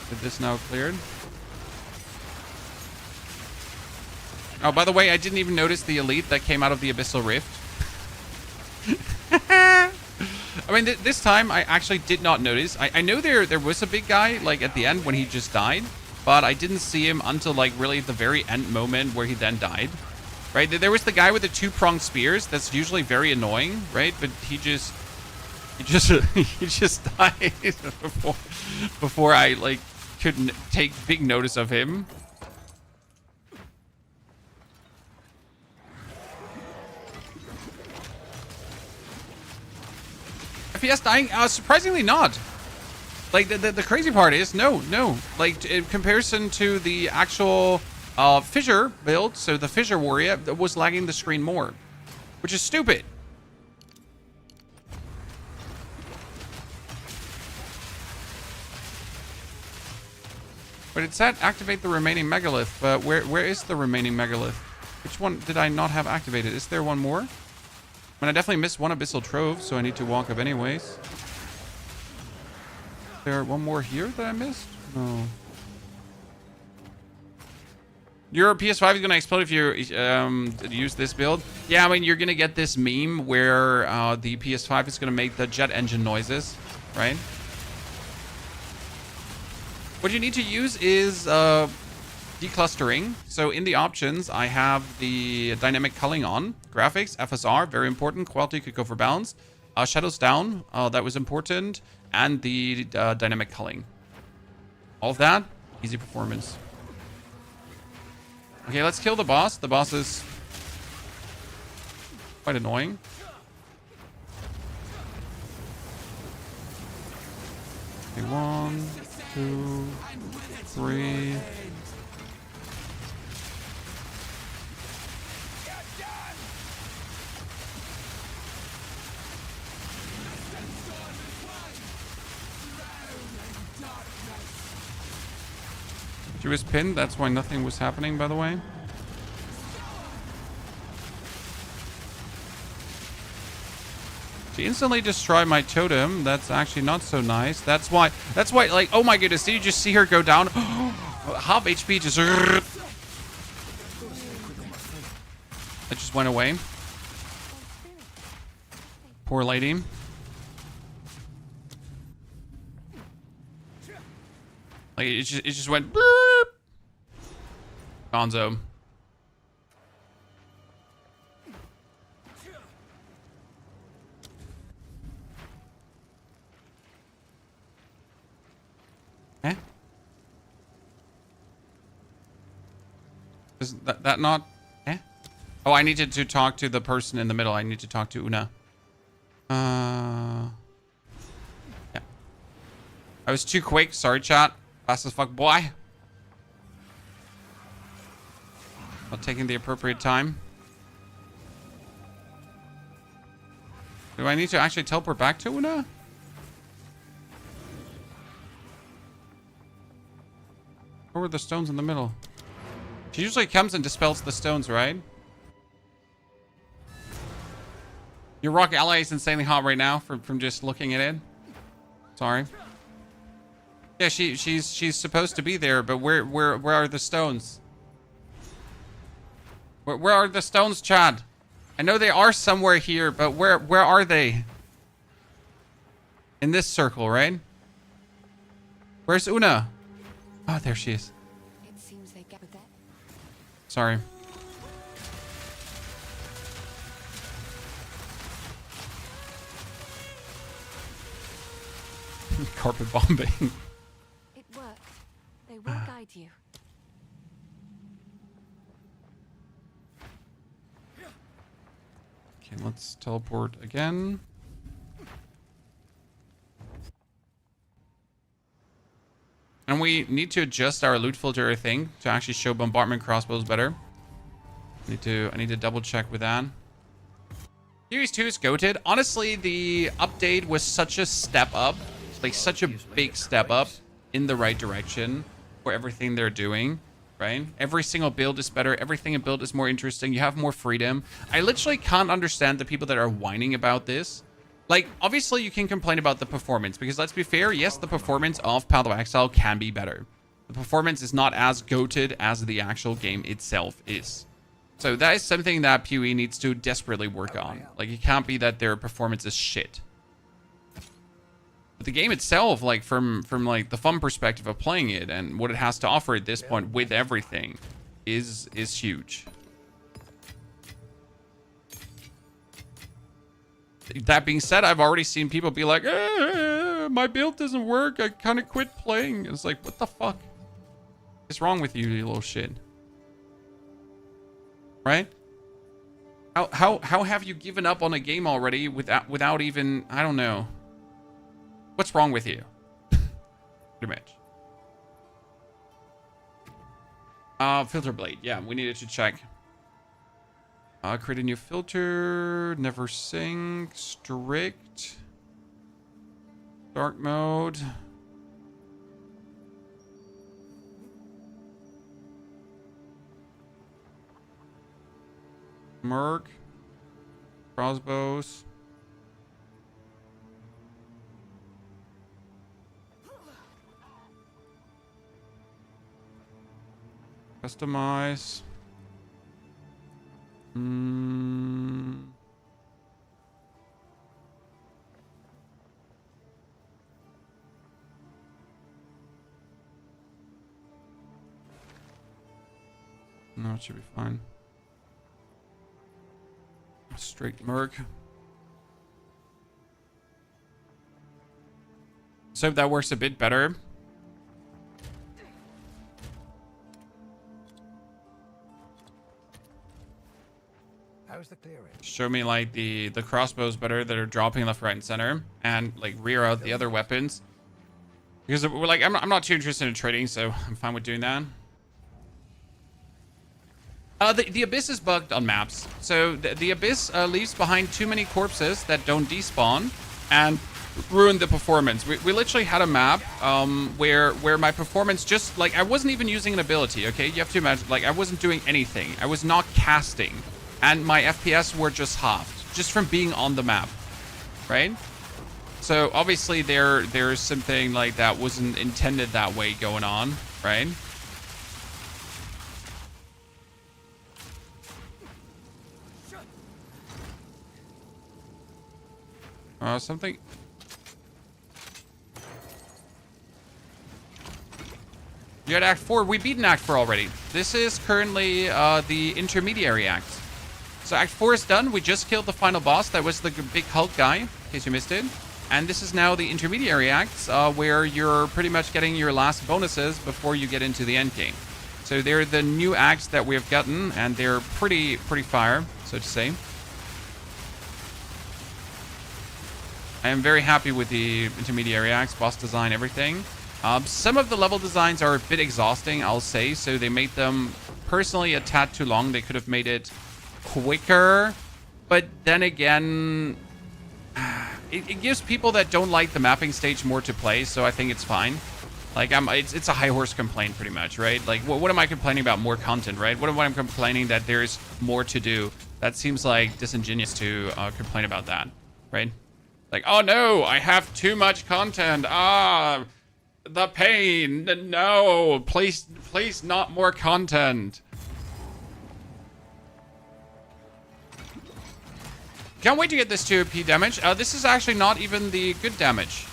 get this now cleared. Oh, by the way, I didn't even notice the elite that came out of the Abyssal Rift. I mean, this time I actually did not notice. I know there was a big guy, like, at the end when he just died. But I didn't see him until, like, really the very end moment where he then died. Right? There was the guy with the two-pronged spears. That's usually very annoying, right? But he just died before I, like, couldn't take big notice of him. FPS dying? Surprisingly not. Like, the crazy part is, no. Like, in comparison to the actual Fissure build, so the Fissure Warrior was lagging the screen more. Which is stupid. But it said activate the remaining megalith, but where is the remaining megalith? Which one did I not have activated? Is there one more? I mean, I definitely missed one Abyssal Trove, so I need to walk up anyways. Is there one more here that I missed? No. Your PS5 is going to explode if you use this build. Yeah, I mean, you're going to get this meme where the PS5 is going to make the jet engine noises, right? What you need to use is declustering. So in the options, I have the dynamic culling on. Graphics, FSR, very important. Quality could go for balance. Shadows down, that was important. And the dynamic culling. All of that, easy performance. Okay, let's kill the boss. The boss is quite annoying. Okay, 1, 2, 3. She was pinned, that's why nothing was happening, by the way. She instantly destroyed my totem. That's actually not so nice. That's why, like, oh my goodness, did you just see her go down? Half HP just... It just went away. Poor lady. Like, it just went... Boop. Gonzo. Eh? Is that not... Eh? Oh, I needed to talk to the person in the middle. I need to talk to Una. Yeah. I was too quick. Sorry, chat. Fast as fuck, boy. Not taking the appropriate time. Do I need to actually teleport back to Una? Or were the stones in the middle? She usually comes and dispels the stones, right? Your rock ally is insanely hot right now from just looking at it. Sorry. Yeah, she's supposed to be there, but where are the stones? Where are the stones, Chad? I know they are somewhere here, but where are they? In this circle, right? Where's Una? Oh, there she is. It seems they get with that. Sorry. Carpet bombing. It worked. They will guide you. Okay, let's teleport again. And we need to adjust our loot filter, I think, to actually show bombardment crossbows better. I need to double check with that. Series 2 is goated. Honestly, the update was such a step up, like such a big step up in the right direction for everything they're doing, right? Every single build is better. Everything in build is more interesting. You have more freedom. I literally can't understand the people that are whining about this. Like, obviously, you can complain about the performance, because let's be fair, yes, the performance of Path of Exile can be better. The performance is not as goated as the actual game itself is. So that is something that POE needs to desperately work on. Like, it can't be that their performance is shit. But the game itself, like, from like the fun perspective of playing it and what it has to offer at this point with everything is huge. That being said, I've already seen people be like, my build doesn't work. I kind of quit playing. It's like, what the fuck is wrong with you, you little shit? Right? How have you given up on a game already without even, I don't know. What's wrong with you? Pretty much. Filter blade. Yeah, we needed to check. Create a new filter. Never sync. Strict. Dark mode. Merc. Crossbows. Customize. No, it should be fine. Straight merc. So if that works a bit better. How's the clearing? Show me like the crossbows better that are dropping left, right, and center, and like rear out the other weapons. Because we're like, I'm not too interested in trading, so I'm fine with doing that. The Abyss is bugged on maps. So the Abyss leaves behind too many corpses that don't despawn and ruin the performance. We literally had a map where my performance just, like, I wasn't even using an ability, okay? You have to imagine, like, I wasn't doing anything. I was not casting. And my FPS were just halved, just from being on the map, right? So obviously there's something like that wasn't intended that way going on, right? Something. You're at Act 4. We've beaten Act 4 already. This is currently the intermediary act. So Act 4 is done. We just killed the final boss. That was the big Hulk guy, in case you missed it. And this is now the intermediary acts, where you're pretty much getting your last bonuses before you get into the end game. So they're the new acts that we have gotten, and they're pretty fire, so to say. I am very happy with the intermediary acts, boss design, everything. Some of the level designs are a bit exhausting, I'll say, so they made them personally a tad too long. They could have made it quicker, but then again, it gives people that don't like the mapping stage more to play, so I think it's fine. Like, it's a high horse complaint, pretty much, right? Like, what am I complaining about? More content, right? What am I complaining that there's more to do? That seems like disingenuous to complain about that, right? Like, oh no, I have too much content. Ah, the pain. No, please not more content. Can't wait to get this 2 OP damage. This is actually not even the good damage.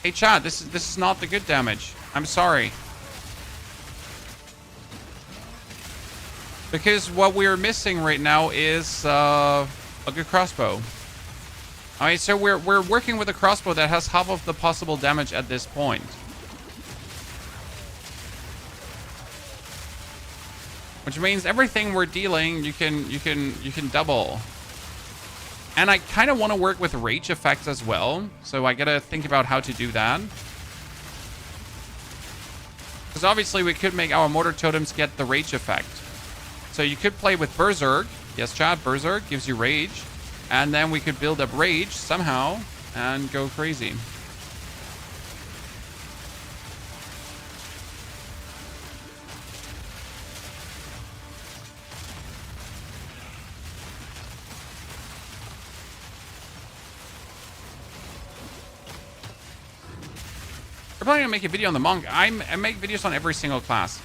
Hey chat, this is not the good damage. I'm sorry. Because what we're missing right now is a good crossbow. Alright, so we're working with a crossbow that has half of the possible damage at this point. Which means everything we're dealing, you can double. And I kind of want to work with rage effects as well. So I gotta think about how to do that. Because obviously we could make our Mortar Totems get the rage effect. So you could play with Berserk. Yes, chat, Berserk gives you rage. And then we could build up rage somehow and go crazy. We're probably gonna make a video on the Monk. I make videos on every single class.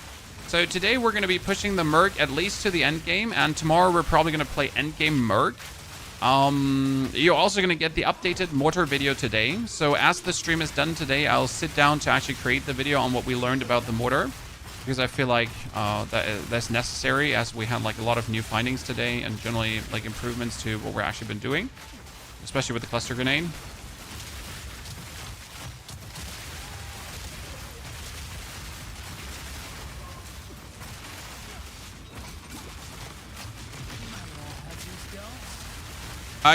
So today we're gonna be pushing the Merc at least to the end game, and tomorrow we're probably gonna play endgame Merc. You're also gonna get the updated Mortar video today. So as the stream is done today, I'll sit down to actually create the video on what we learned about the Mortar, because I feel like that's necessary, as we had like a lot of new findings today and generally like improvements to what we're actually been doing, especially with the cluster grenade.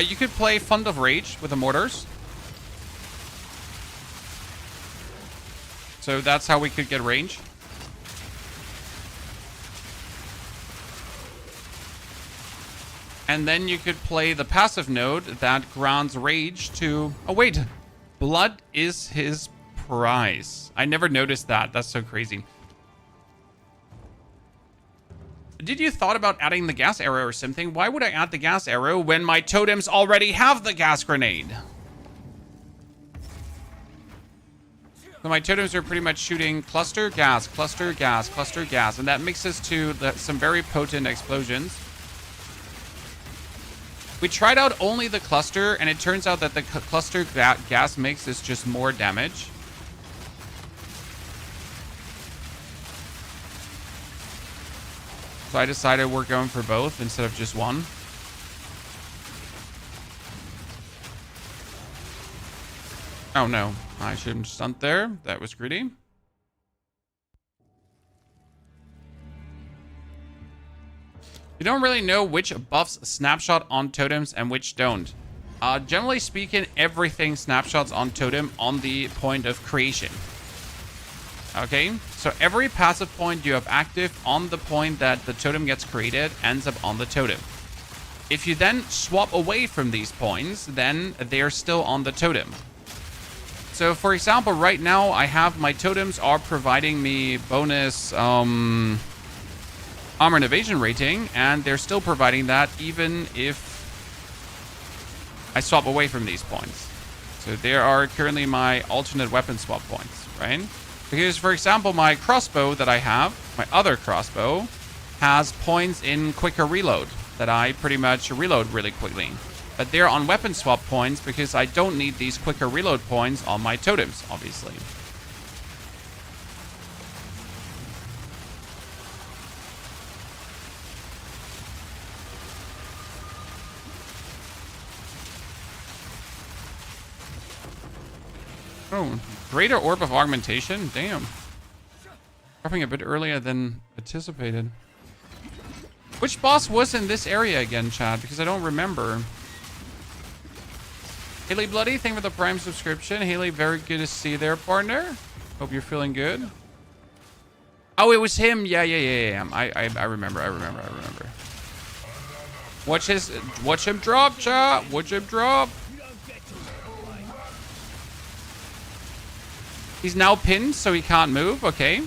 You could play Fund of Rage with the mortars. So that's how we could get range. And then you could play the passive node that grants rage to... Oh, wait. Blood is his prize. I never noticed that. That's so crazy. Did you thought about adding the gas arrow or something? Why would I add the gas arrow when my totems already have the gas grenade? So my totems are pretty much shooting cluster, gas, cluster, gas, cluster, gas. And that mixes to some very potent explosions. We tried out only the cluster, and it turns out that the cluster gas mix is just more damage. So I decided we're going for both instead of just one. Oh no, I shouldn't have stunned there. That was greedy. You don't really know which buffs snapshot on totems and which don't. Generally speaking, everything snapshots on totem on the point of creation. Okay, so every passive point you have active on the point that the totem gets created ends up on the totem. If you then swap away from these points, then they're still on the totem. So for example, right now I have my totems are providing me bonus armor and evasion rating, and they're still providing that even if I swap away from these points. So there are currently my alternate weapon swap points, right? Because, for example, my crossbow that I have, my other crossbow, has points in quicker reload that I pretty much reload really quickly. But they're on weapon swap points because I don't need these quicker reload points on my totems, obviously. Oh, greater orb of augmentation? Damn. Dropping a bit earlier than anticipated. Which boss was in this area again, Chad? Because I don't remember. Haley Bloody, thank you for the Prime subscription. Haley, very good to see you there, partner. Hope you're feeling good. Oh, it was him. Yeah. I remember. Watch him drop, chat. Watch him drop. He's now pinned, so he can't move. Okay.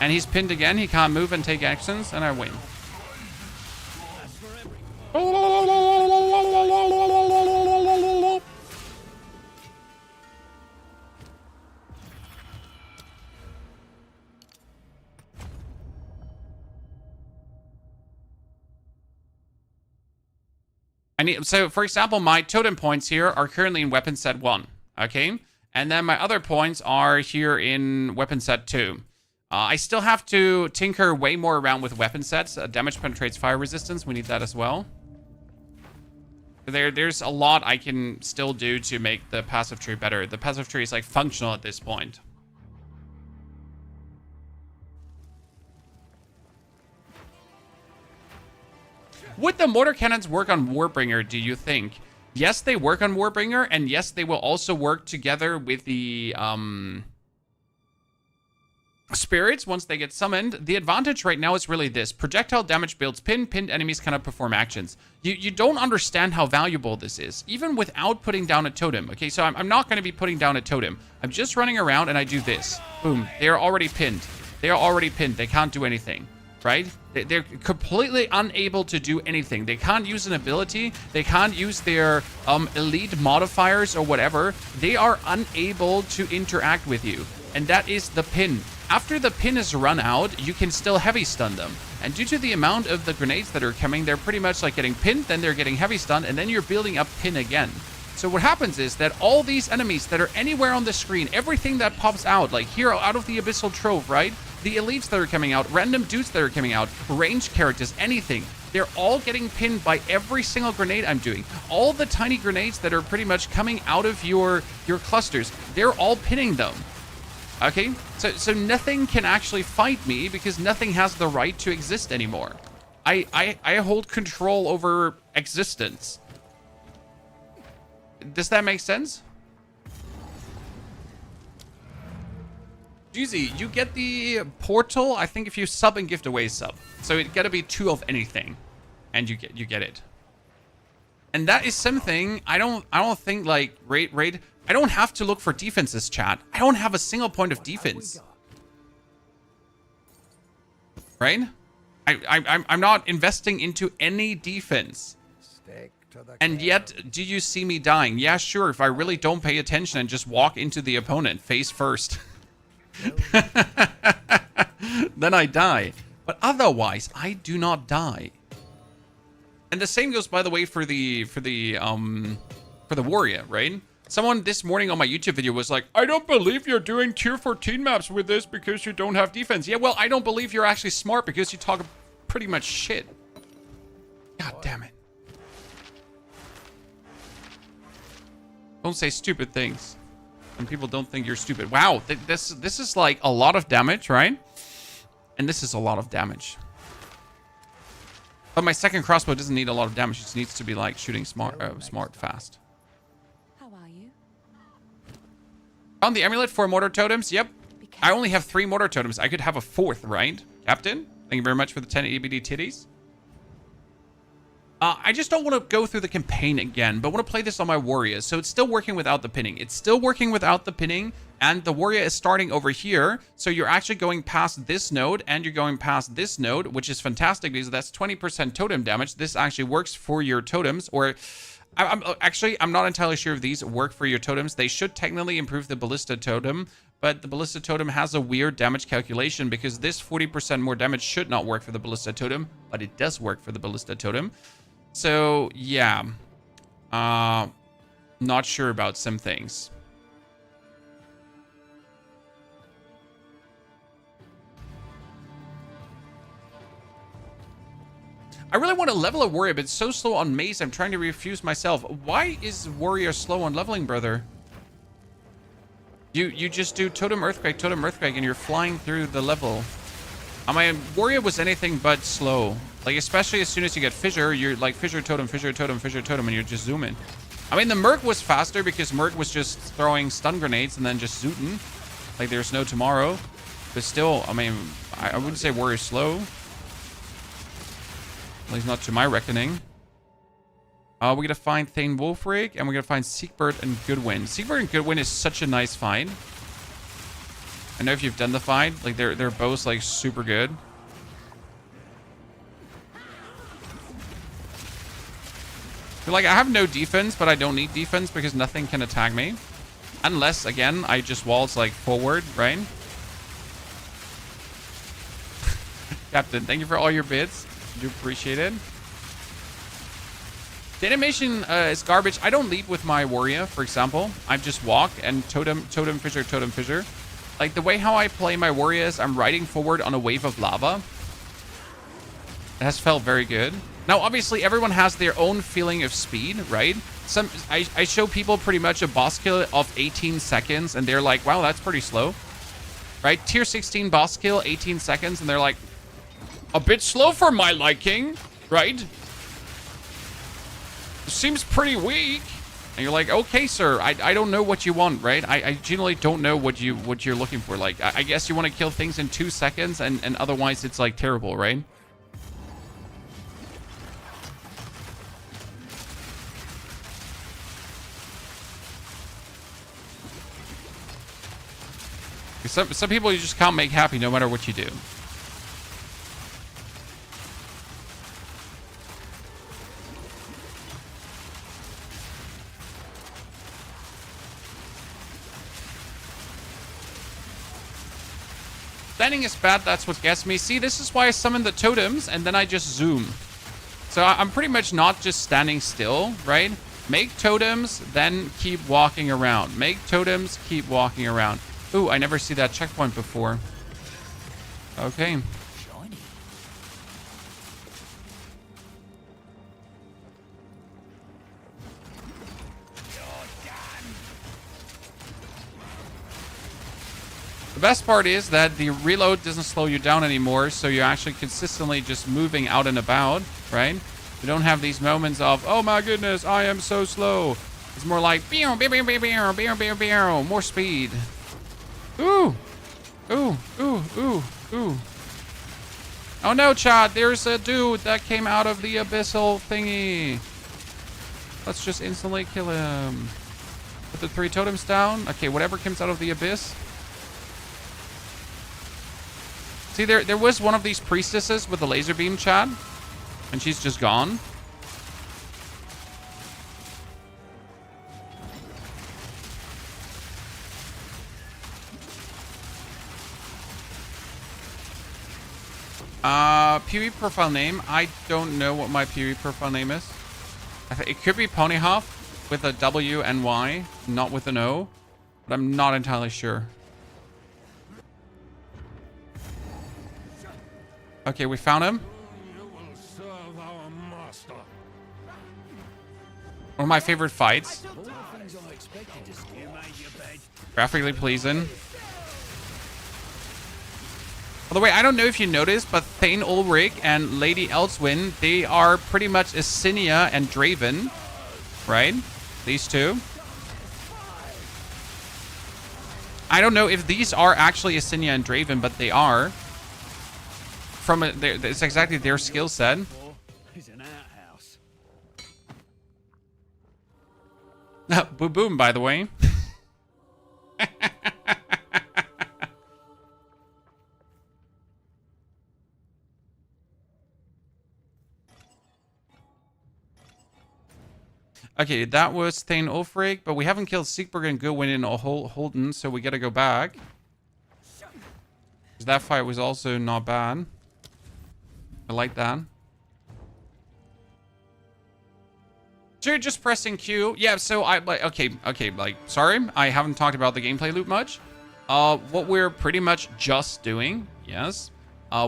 And he's pinned again. He can't move and take actions, and I win. So, for example, my totem points here are currently in weapon set 1, okay? And then my other points are here in weapon set 2. I still have to tinker way more around with weapon sets. Damage penetrates fire resistance. We need that as well. There's a lot I can still do to make the passive tree better. The passive tree is like functional at this point. Would the mortar cannons work on Warbringer, do you think? Yes, they work on Warbringer, and yes, they will also work together with the spirits once they get summoned. The advantage right now is really this. Projectile damage builds pin. Pinned enemies cannot perform actions. You don't understand how valuable this is, even without putting down a totem. Okay, so I'm not going to be putting down a totem. I'm just running around and I do this. Boom. They are already pinned. They are already pinned. They can't do anything. Right? They're completely unable to do anything. They can't use an ability. They can't use their elite modifiers or whatever. They are unable to interact with you. And that is the pin. After the pin is run out, you can still heavy stun them. And due to the amount of the grenades that are coming, they're pretty much like getting pinned, then they're getting heavy stun, and then you're building up pin again. So what happens is that all these enemies that are anywhere on the screen, everything that pops out, like here out of the Abyssal Trove, right? The elites that are coming out, random dudes that are coming out, ranged characters, anything. They're all getting pinned by every single grenade I'm doing. All the tiny grenades that are pretty much coming out of your clusters, they're all pinning them. Okay? So nothing can actually fight me because nothing has the right to exist anymore. I hold control over existence. Does that make sense? Jeezy, you get the portal, I think if you sub and gift away sub. So it gotta be 2 of anything. And you get it. And that is something I don't think like raid I don't have to look for defenses, chat. I don't have a single point of defense. Right? I'm not investing into any defense. And yet, do you see me dying? Yeah, sure, if I really don't pay attention and just walk into the opponent face first. Then I die. But otherwise, I do not die. And the same goes, by the way, for the warrior, right? Someone this morning on my YouTube video was like, I don't believe you're doing tier 14 maps with this because you don't have defense. Yeah, well, I don't believe you're actually smart because you talk pretty much shit. God damn it. Don't say stupid things. And people don't think you're stupid. Wow, this is like a lot of damage, right? And this is a lot of damage. But my second crossbow doesn't need a lot of damage. It just needs to be like shooting smart, fast. How are you? Found the amulet for mortar totems. Yep. I only have 3 mortar totems. I could have a 4th, right? Captain, thank you very much for the 10 EBD titties. I just don't want to go through the campaign again, but want to play this on my warriors. So it's still working without the pinning. It's still working without the pinning, and the warrior is starting over here. So you're actually going past this node, and you're going past this node, which is fantastic because that's 20% totem damage. This actually works for your totems, or I'm not entirely sure if these work for your totems. They should technically improve the ballista totem, but the ballista totem has a weird damage calculation because this 40% more damage should not work for the ballista totem, but it does work for the ballista totem. So, yeah. Not sure about some things. I really want to level a warrior, but it's so slow on maze, I'm trying to refuse myself. Why is warrior slow on leveling, brother? You just do totem earthquake, and you're flying through the level. I mean, Warrior was anything but slow. Like, especially as soon as you get Fissure, you're like Fissure Totem, Fissure Totem, Fissure Totem, and you're just zooming. I mean, the Merc was faster because Merc was just throwing stun grenades and then just zooting. Like, there's no tomorrow. But still, I mean, I wouldn't say Warrior's slow. At least not to my reckoning. We're going to find Thane Wolfrig, and we're going to find Siegbert and Goodwin. Siegbert and Goodwin is such a nice find. I know if you've done the find, like, they're both, like, super good. Like, I have no defense, but I don't need defense because nothing can attack me. Unless, again, I just waltz, like, forward, right? Captain, thank you for all your bits. Do appreciate it. The animation is garbage. I don't lead with my warrior, for example. I just walk and totem, totem, fissure, totem, fissure. Like, the way how I play my warrior is I'm riding forward on a wave of lava. It has felt very good. Now, obviously, everyone has their own feeling of speed, right? I show people pretty much a boss kill of 18 seconds, and they're like, wow, that's pretty slow. Right? Tier 16 boss kill, 18 seconds, and they're like, a bit slow for my liking, right? Seems pretty weak. And you're like, okay, sir, I don't know what you want, right? I generally don't know what you're looking for. Like, I guess you want to kill things in 2 seconds, and otherwise it's, like, terrible, right? Some people you just can't make happy no matter what you do. Standing is bad, that's what gets me. See, this is why I summon the totems and then I just zoom. So I'm pretty much not just standing still, right? Make totems, then keep walking around. Make totems, keep walking around. Ooh, I never see that checkpoint before. Okay. Shiny. The best part is that the reload doesn't slow you down anymore, so you're actually consistently just moving out and about, right? You don't have these moments of, oh my goodness, I am so slow. It's more like, more speed. Ooh. Ooh, ooh, ooh, ooh. Oh no, Chad, there's a dude that came out of the abyssal thingy. Let's just instantly kill him. Put the 3 totems down. Okay, whatever comes out of the abyss. See, there was one of these priestesses with a laser beam, Chad. And she's just gone. POE profile name. I don't know what my POE profile name is. It could be Ponyhoff with a W and Y, not with an O. But I'm not entirely sure. Okay, we found him. You will serve our master. One of my favorite fights. All the things I expected to see. You made your bed. Graphically pleasing. By the way, I don't know if you noticed, but Thane Ulrich and Lady Elswyn, they are pretty much Isinia and Draven, right? These two. I don't know if these are actually Isinia and Draven, but they are. From it's exactly their skill set. It's an outhouse. Boom boom, by the way. Okay, that was Thane Ulfric, but we haven't killed Siegberg and Goodwin in a Holden, so we gotta go back. Because that fight was also not bad. I like that. So you're just pressing Q. Yeah, so I like okay, like sorry, I haven't talked about the gameplay loop much. What we're pretty much just doing, yes.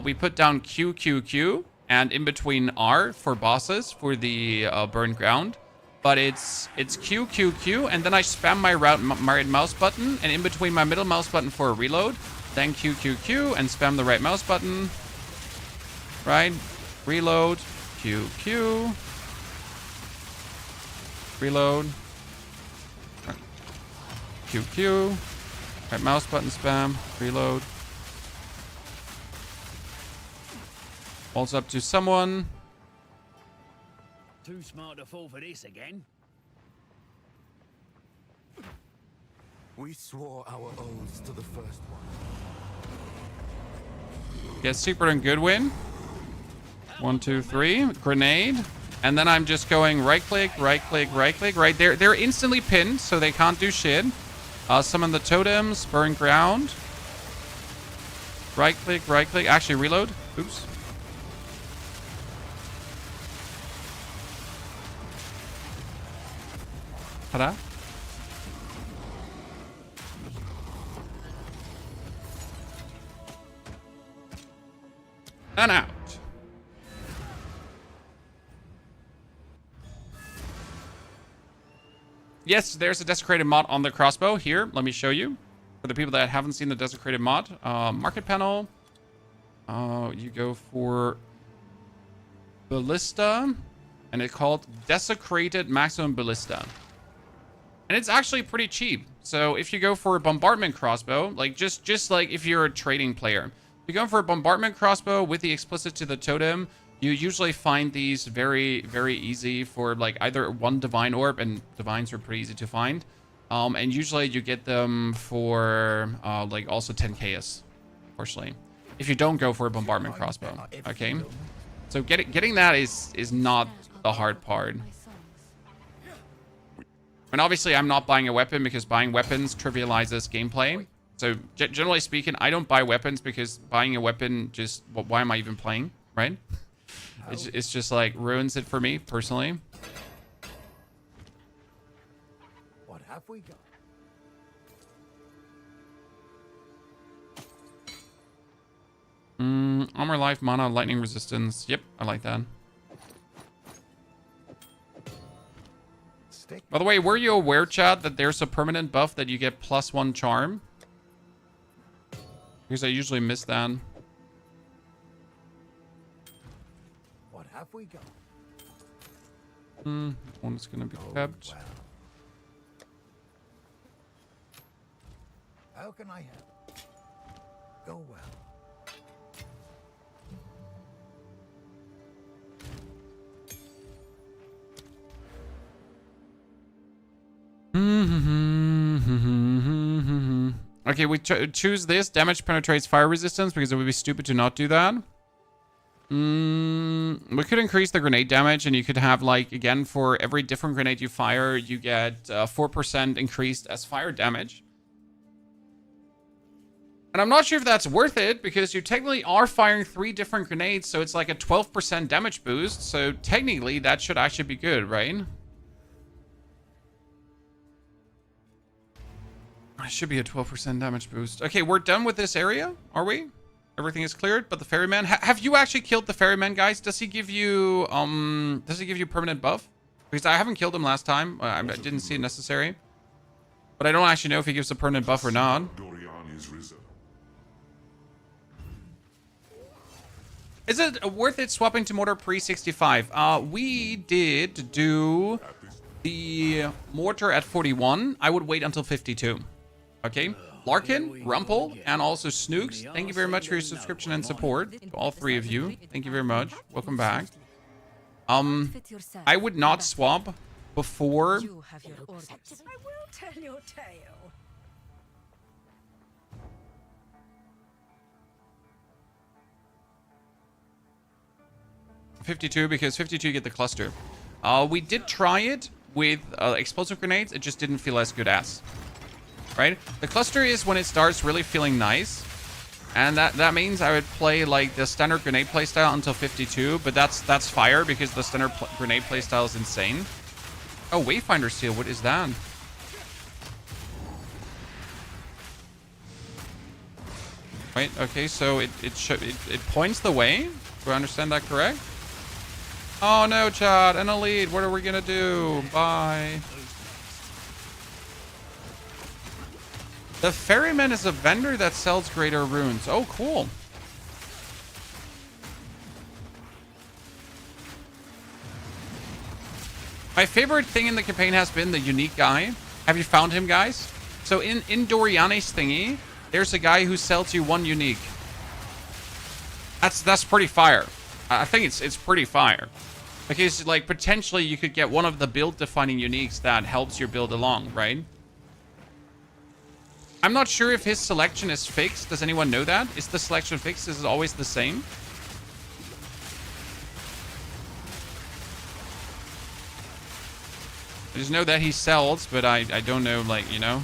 We put down Q, Q, Q, and in between R for bosses for the burned ground. But it's Q, Q, Q, and then I spam my right mouse button, and in between my middle mouse button for a reload, then Q, Q, Q, and spam the right mouse button. right? Reload. Q, Q. Reload. Q, Q. Right, mouse button spam. Reload. Falls up to someone. Too smart to fall for this again. We swore our oaths to the first one. Get secret and good win. 1, 2, 3. Grenade. And then I'm just going right click, right click, right click. Right, they're instantly pinned, so they can't do shit. Summon the totems, burn ground. Right click, right click. Actually, reload. Oops. Ta-da. And out. Yes, there's a desecrated mod on the crossbow. Here, let me show you. For the people that haven't seen the desecrated mod, market panel. You go for ballista, and it's called desecrated maximum ballista. And it's actually pretty cheap. So if you go for a bombardment crossbow, like just like if you're a trading player, if you go for a bombardment crossbow with the explicit to the totem, you usually find these very, very easy for like either one divine orb, and divines are pretty easy to find. And usually you get them for like also 10 KS, unfortunately, if you don't go for a bombardment crossbow. Okay, so getting that is not the hard part. And obviously I'm not buying a weapon because buying weapons trivializes gameplay. So generally speaking, I don't buy weapons because buying a weapon just, why am I even playing, right? It's just like ruins it for me personally. What have we got? Armor life, mana, lightning resistance. Yep, I like that. By the way, were you aware, chat, that there's a permanent buff that you get +1 charm? Because I usually miss that. What have we got? One's gonna be kept. Well. How can I help? Go well. Okay, we choose this. Damage penetrates fire resistance because it would be stupid to not do that. We could increase the grenade damage, and you could have, like, again, for every different grenade you fire, you get 4% increased as fire damage. And I'm not sure if that's worth it, because you technically are firing 3 different grenades, so it's like a 12% damage boost. So technically, that should actually be good, right? It should be a 12% damage boost. Okay, we're done with this area, are we? Everything is cleared, but the ferryman... have you actually killed the ferryman, guys? Does he give you, permanent buff? Because I haven't killed him last time. I didn't see it necessary. But I don't actually know if he gives a permanent buff or not. Is it worth it swapping to Mortar pre-65? We did do the Mortar at 41. I would wait until 52. Okay, Larkin, Rumpel, and also Snooks, thank you very much for your subscription and support. To all 3 of you, thank you very much. Welcome back. I would not swap before... You have your orders. I will tell your tale. ...52, because 52 you get the cluster. We did try it with explosive grenades. It just didn't feel as good as. Right? The cluster is when it starts really feeling nice. And that means I would play like the standard grenade playstyle until 52. But that's fire because the standard grenade playstyle is insane. Oh, Wayfinder Seal. What is that? Wait, okay, so it points the way. Do I understand that correct? Oh no, chat. An elite. What are we gonna do? Bye. The ferryman is a vendor that sells greater runes. Oh, cool. My favorite thing in the campaign has been the unique guy. Have you found him, guys? So in Doriani's thingy, there's a guy who sells you 1 unique. That's pretty fire. I think it's pretty fire. Because, like, potentially you could get one of the build-defining uniques that helps your build along, right? I'm not sure if his selection is fixed. Does anyone know that? Is the selection fixed? Is it always the same? I just know that he sells, but I don't know, like, you know.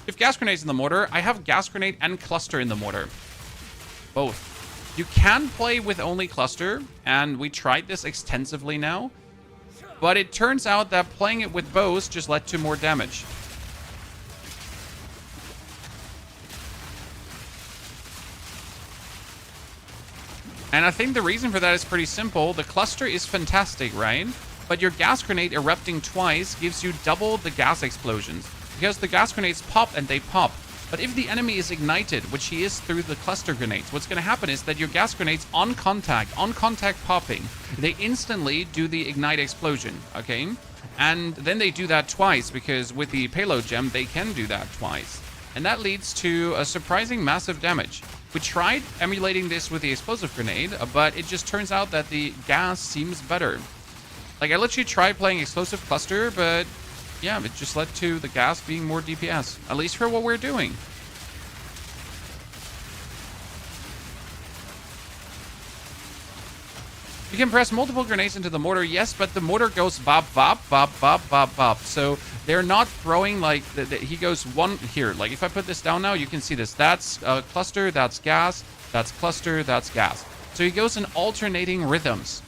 If gas grenades in the mortar, I have gas grenade and cluster in the mortar. Both. You can play with only cluster, and we tried this extensively now. But it turns out that playing it with bows just led to more damage. And I think the reason for that is pretty simple. The cluster is fantastic, right? But your gas grenade erupting twice gives you double the gas explosions. Because the gas grenades pop and they pop. But if the enemy is ignited, which he is through the cluster grenades, what's going to happen is that your gas grenades on contact popping, they instantly do the ignite explosion, okay? And then they do that twice, because with the payload gem, they can do that twice. And that leads to a surprising massive damage. We tried emulating this with the explosive grenade, but it just turns out that the gas seems better. Like, I literally tried playing explosive cluster, but yeah, it just led to the gas being more DPS, at least for what we're doing. You can press multiple grenades into the mortar, yes, but the mortar goes bop, bop, bop, bop, bop, bop. So they're not throwing like, he goes one here. Like if I put this down now, you can see this. That's cluster, that's gas, that's cluster, that's gas. So he goes in alternating rhythms.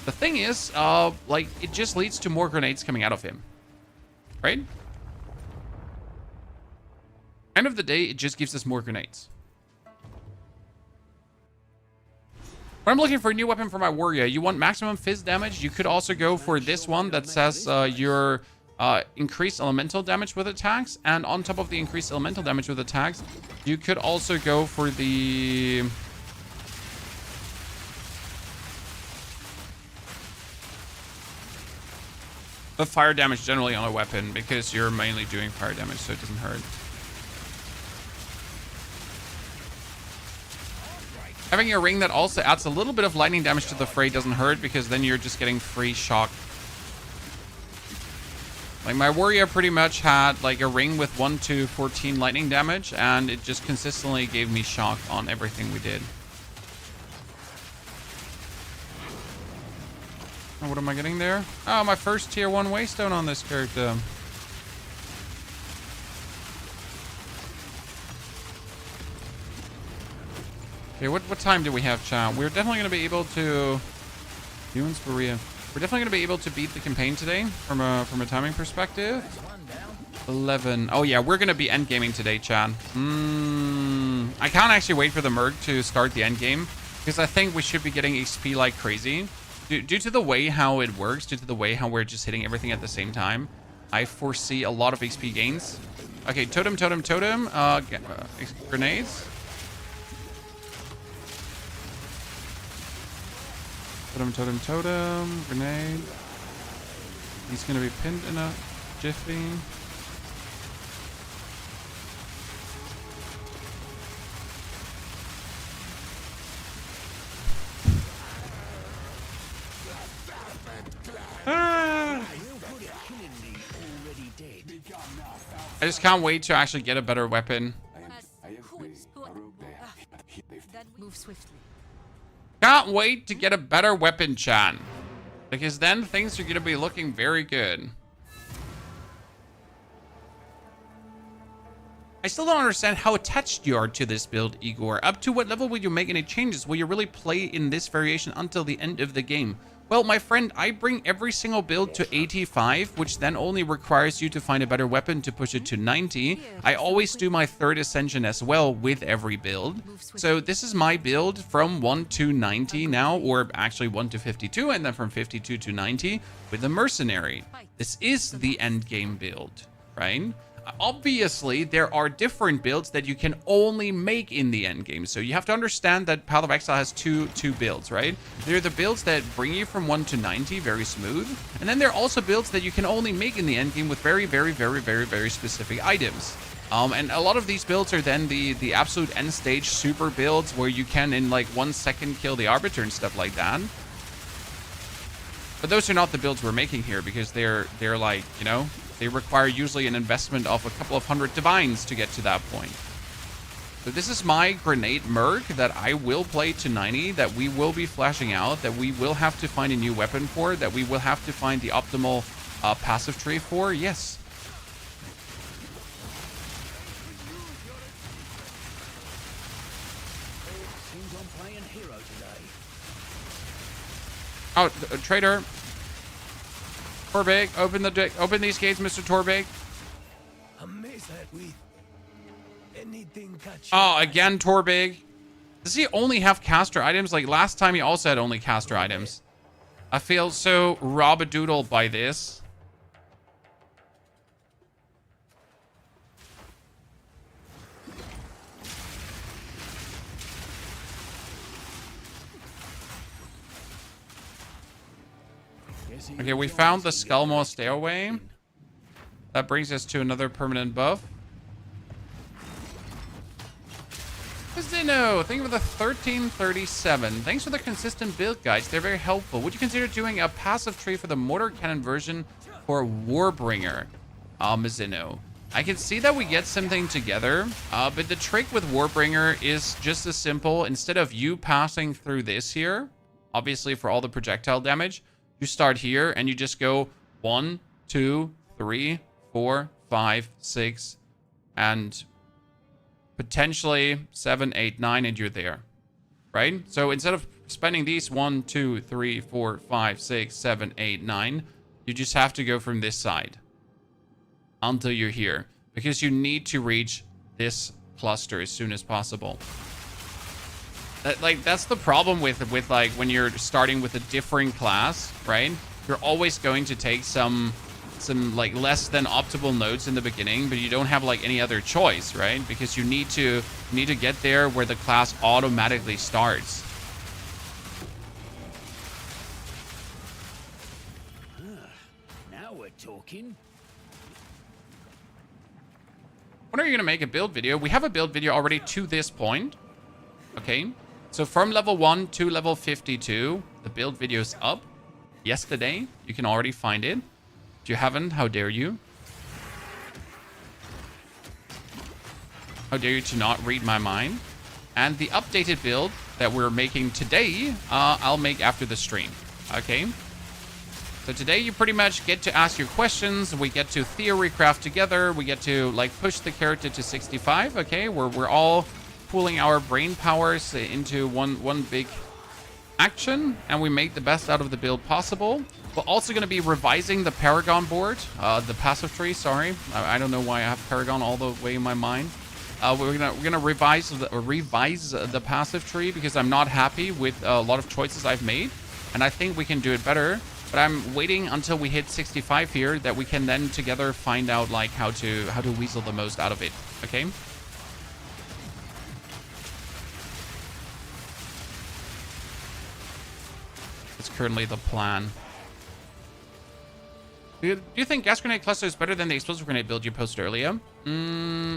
The thing is, like, it just leads to more grenades coming out of him. Right? End of the day, it just gives us more grenades. When I'm looking for a new weapon for my warrior, you want maximum fizz damage. You could also go for this one that says your increased elemental damage with attacks. And on top of the increased elemental damage with attacks, you could also go for the fire damage generally on a weapon, because you're mainly doing fire damage, so it doesn't hurt. Having a ring that also adds a little bit of lightning damage to the fray doesn't hurt, because then you're just getting free shock. Like, my warrior pretty much had like a ring with 1 to 14 lightning damage, and it just consistently gave me shock on everything we did. Oh, what am I getting there? Oh, my first tier 1 waystone on this character. Okay, what time do we have, chat? We're definitely going to be able to... Humans for Rhea. We're definitely going to be able to beat the campaign today from a timing perspective. 11. Oh, yeah, we're going to be endgaming today, chat. I can't actually wait for the Merc to start the endgame, because I think we should be getting XP like crazy. Due to the way how it works, due to the way how we're just hitting everything at the same time, I foresee a lot of XP gains. Okay, totem, totem, totem. Grenades. Totem, totem, totem. Grenade. He's going to be pinned in a jiffy. I just can't wait to actually get a better weapon. Move swiftly. Can't wait to get a better weapon, chat. Because then things are going to be looking very good. I still don't understand how attached you are to this build, Igor. Up to what level will you make any changes? Will you really play in this variation until the end of the game? Well, my friend, I bring every single build to 85, which then only requires you to find a better weapon to push it to 90. I always do my third ascension as well with every build. So this is my build from 1 to 90 now, or actually 1 to 52, and then from 52 to 90 with the Mercenary. This is the end game build, right? Obviously, there are different builds that you can only make in the end game. So you have to understand that Path of Exile has two builds, right? There are the builds that bring you from 1 to 90, very smooth. And then there are also builds that you can only make in the end game with very, very, very, very, very specific items. And a lot of these builds are then the absolute end stage super builds where you can in like 1 second kill the Arbiter and stuff like that. But those are not the builds we're making here because they're like, you know, they require usually an investment of a couple of 100 divines to get to that point. So this is my grenade merc that I will play to 90, that we will be flashing out, that we will have to find a new weapon for, that we will have to find the optimal passive tree for. Yes. Seems I'm playing hero today. Oh, traitor. Torbig, open these gates, Mr. Torbig. Amazed that with anything catch. Oh, again, Torbig. Does he only have caster items? Like last time he also had only caster items. I feel so rob-a-doodle by this. Okay, we found the Skullmaw Stairway. That brings us to another permanent buff. Zeno, thank you for the 1337. Thanks for the consistent build, guys. They're very helpful. Would you consider doing a passive tree for the mortar cannon version for Warbringer? Zeno. I can see that we get something together, but the trick with Warbringer is just as simple. Instead of you passing through this here, obviously for all the projectile damage, you start here and you just go 1, 2, 3, 4, 5, 6, and potentially 7, 8, 9, and you're there, right? So instead of spending these 1, 2, 3, 4, 5, 6, 7, 8, 9, you just have to go from this side until you're here, because you need to reach this cluster as soon as possible. That's the problem with like when you're starting with a different class, right? You're always going to take some like less than optimal nodes in the beginning, but you don't have like any other choice, right? Because you need to get there where the class automatically starts. Now we're talking. When are you gonna make a build video? We have a build video already to this point. Okay. So from level 1 to level 52, the build video's up yesterday. You can already find it. If you haven't, how dare you? How dare you to not read my mind? And the updated build that we're making today, I'll make after the stream. Okay? So today you pretty much get to ask your questions. We get to theory craft together. We get to like push the character to 65. Okay? We're all pooling our brain powers into one big action, and we make the best out of the build possible. We're also going to be revising the Paragon board, the passive tree. Sorry, I don't know why I have Paragon all the way in my mind. We're gonna revise the passive tree because I'm not happy with a lot of choices I've made, and I think we can do it better. But I'm waiting until we hit 65 here that we can then together find out like how to weasel the most out of it. Okay. It's currently the plan. Do you think gas grenade cluster is better than the explosive grenade build you posted earlier?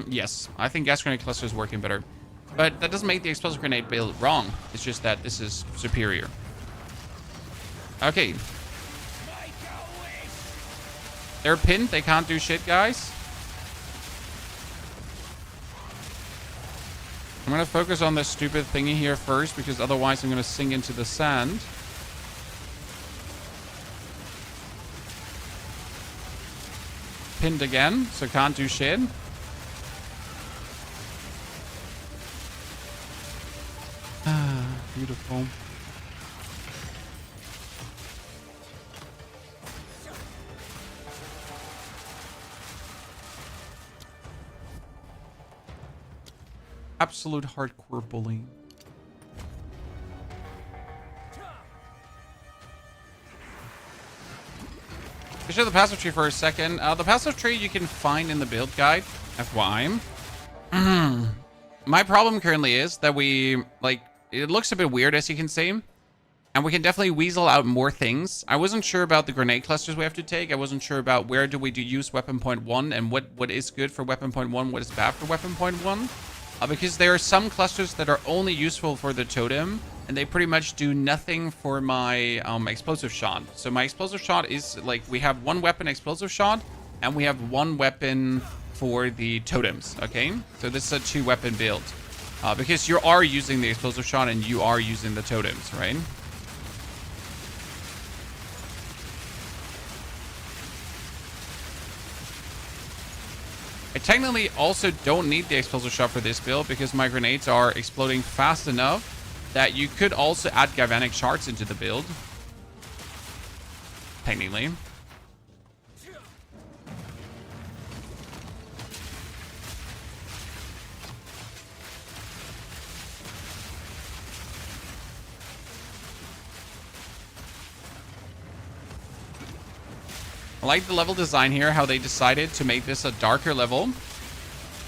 Yes, I think gas grenade cluster is working better. But that doesn't make the explosive grenade build wrong. It's just that this is superior. Okay. They're pinned. They can't do shit, guys. I'm going to focus on this stupid thingy here first, because otherwise I'm going to sink into the sand. Pinned again, so can't do shit. Ah, beautiful. Absolute hardcore bullying. Let's show the passive tree for a second. The passive tree you can find in the build guide, FYI. My problem currently is that it looks a bit weird, as you can see. And we can definitely weasel out more things. I wasn't sure about the grenade clusters we have to take. I wasn't sure about where do we use weapon point 1 and what is good for weapon point 1, what is bad for weapon point 1. Because there are some clusters that are only useful for the totem, and they pretty much do nothing for my explosive shot. So my explosive shot is like, we have one weapon explosive shot, and we have one weapon for the totems, okay? So this is a 2-weapon build. Because you are using the explosive shot and you are using the totems, right? I technically also don't need the explosive shot for this build because my grenades are exploding fast enough that you could also add galvanic shards into the build. Technically. I like the level design here, how they decided to make this a darker level.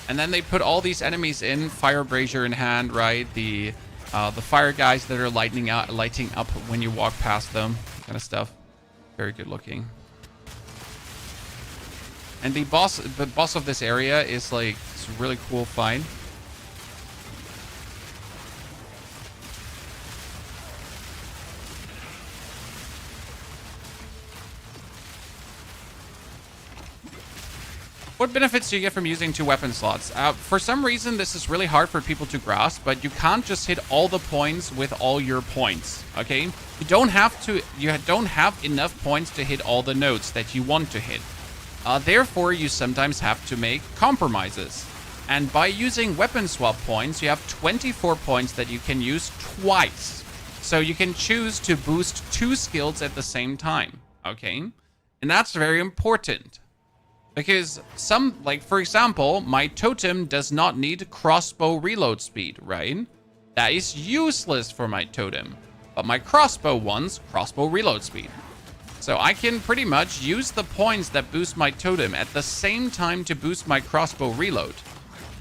And then they put all these enemies in, fire brazier in hand, right? The fire guys that are lighting up when you walk past them, kind of stuff. Very good looking. And the boss of this area is like, it's a really cool fight. What benefits do you get from using 2 weapon slots? For some reason, this is really hard for people to grasp, but you can't just hit all the points with all your points, okay? You don't have enough points to hit all the nodes that you want to hit. Therefore, you sometimes have to make compromises. And by using weapon swap points, you have 24 points that you can use twice. So you can choose to boost 2 skills at the same time, okay? And that's very important. Because for example, my totem does not need crossbow reload speed, right? That is useless for my totem. But my crossbow wants crossbow reload speed. So I can pretty much use the points that boost my totem at the same time to boost my crossbow reload.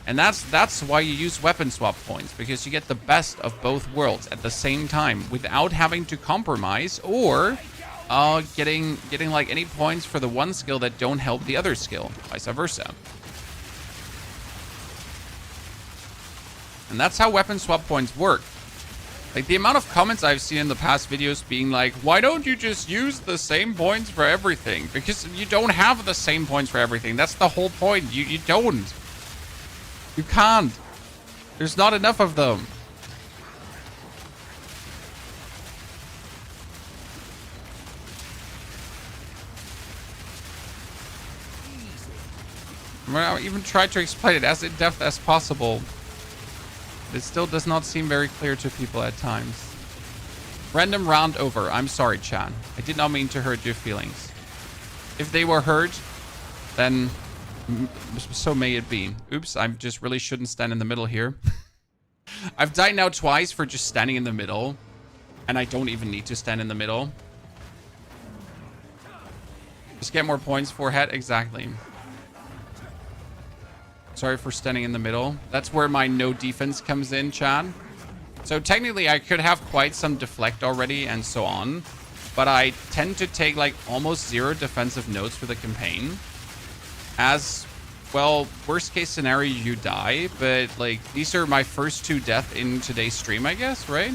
And that's why you use weapon swap points, because you get the best of both worlds at the same time without having to compromise or getting like any points for the one skill that don't help the other skill, vice versa. And that's how weapon swap points work. Like, the amount of comments I've seen in the past videos being like, why don't you just use the same points for everything? Because you don't have the same points for everything. That's the whole point. You don't. You can't. There's not enough of them. I even tried to explain it as in depth as possible. It still does not seem very clear to people at times. Random round over. I'm sorry, Chan. I did not mean to hurt your feelings. If they were hurt, then so may it be. Oops, I just really shouldn't stand in the middle here. I've died now twice for just standing in the middle. And I don't even need to stand in the middle. Just get more points for head. Exactly. Sorry for standing in the middle. That's where my no defense comes in, Chad. So technically I could have quite some deflect already and so on. But I tend to take like almost 0 defensive nodes for the campaign. As, well, worst case scenario, you die. But like, these are my first 2 deaths in today's stream, I guess, right?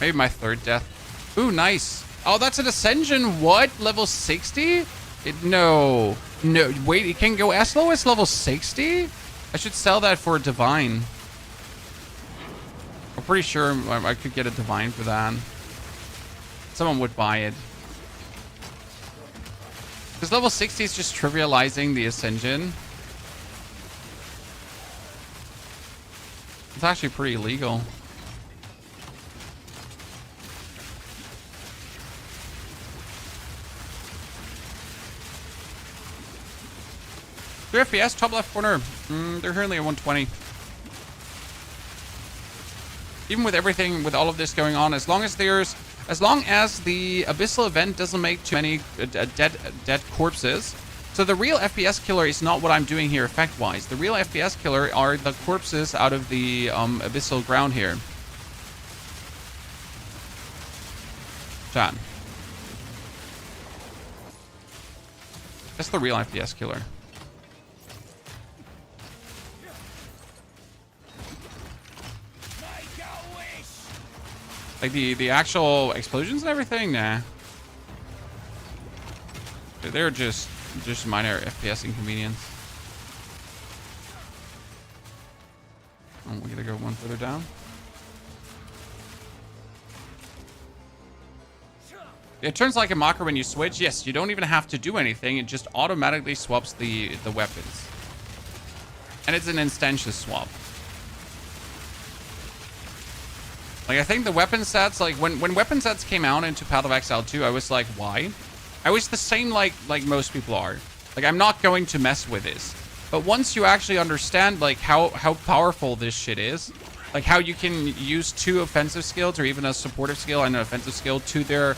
Maybe my 3rd death. Ooh, nice. Oh, that's an ascension. What? Level 60? No. No, wait, it can go as low as level 60? I should sell that for a divine. I'm pretty sure I could get a divine for that. Someone would buy it. Because level 60 is just trivializing the ascension. It's actually pretty illegal. FPS, top left corner. They're currently at 120. Even with everything, with all of this going on, as long as the Abyssal event doesn't make too many dead corpses. So the real FPS killer is not what I'm doing here effect-wise. The real FPS killer are the corpses out of the Abyssal ground here. Chat. That's the real FPS killer. Like the actual explosions and everything, nah. They're just minor FPS inconvenience. Oh, we gotta go one further down. It turns like a marker when you switch. Yes, you don't even have to do anything. It just automatically swaps the weapons. And it's an instantious swap. Like, I think the weapon sets, like, when weapon sets came out into Path of Exile 2, I was like, why? I was the same like most people are. Like, I'm not going to mess with this. But once you actually understand, like, how powerful this shit is, like, how you can use 2 offensive skills or even a supportive skill and an offensive skill to their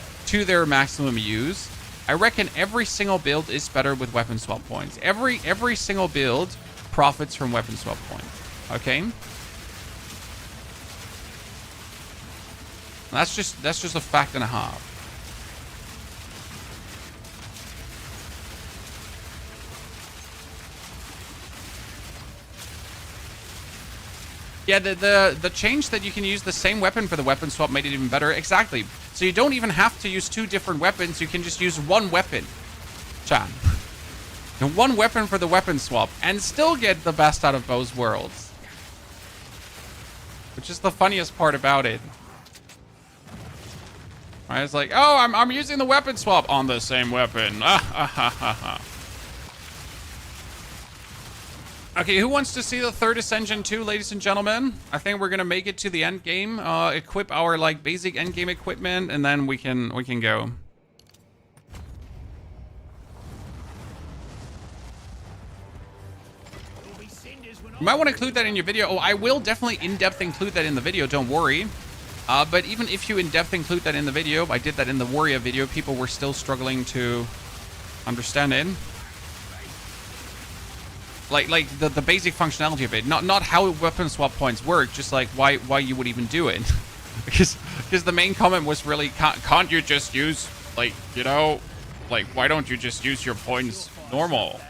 maximum use, I reckon every single build is better with weapon swap points. Every single build profits from weapon swap points. Okay? That's just a fact and a half. Yeah, the change that you can use the same weapon for the weapon swap made it even better. Exactly. So you don't even have to use 2 different weapons. You can just use 1 weapon. Chan. And 1 weapon for the weapon swap and still get the best out of both worlds. Which is the funniest part about it. Right, it's like, oh, I'm using the weapon swap on the same weapon. Okay, who wants to see the third Ascension 2, ladies and gentlemen? I think we're gonna make it to the end game, equip our like basic end game equipment, and then we can go. You might want to include that in your video. Oh, I will definitely in-depth include that in the video. Don't worry. But even if you in-depth include that in the video, I did that in the Warrior video, people were still struggling to understand it. Like the basic functionality of it. Not how weapon swap points work, just like why you would even do it. because the main comment was really, can't you just use, like, you know, like, why don't you just use your points normal?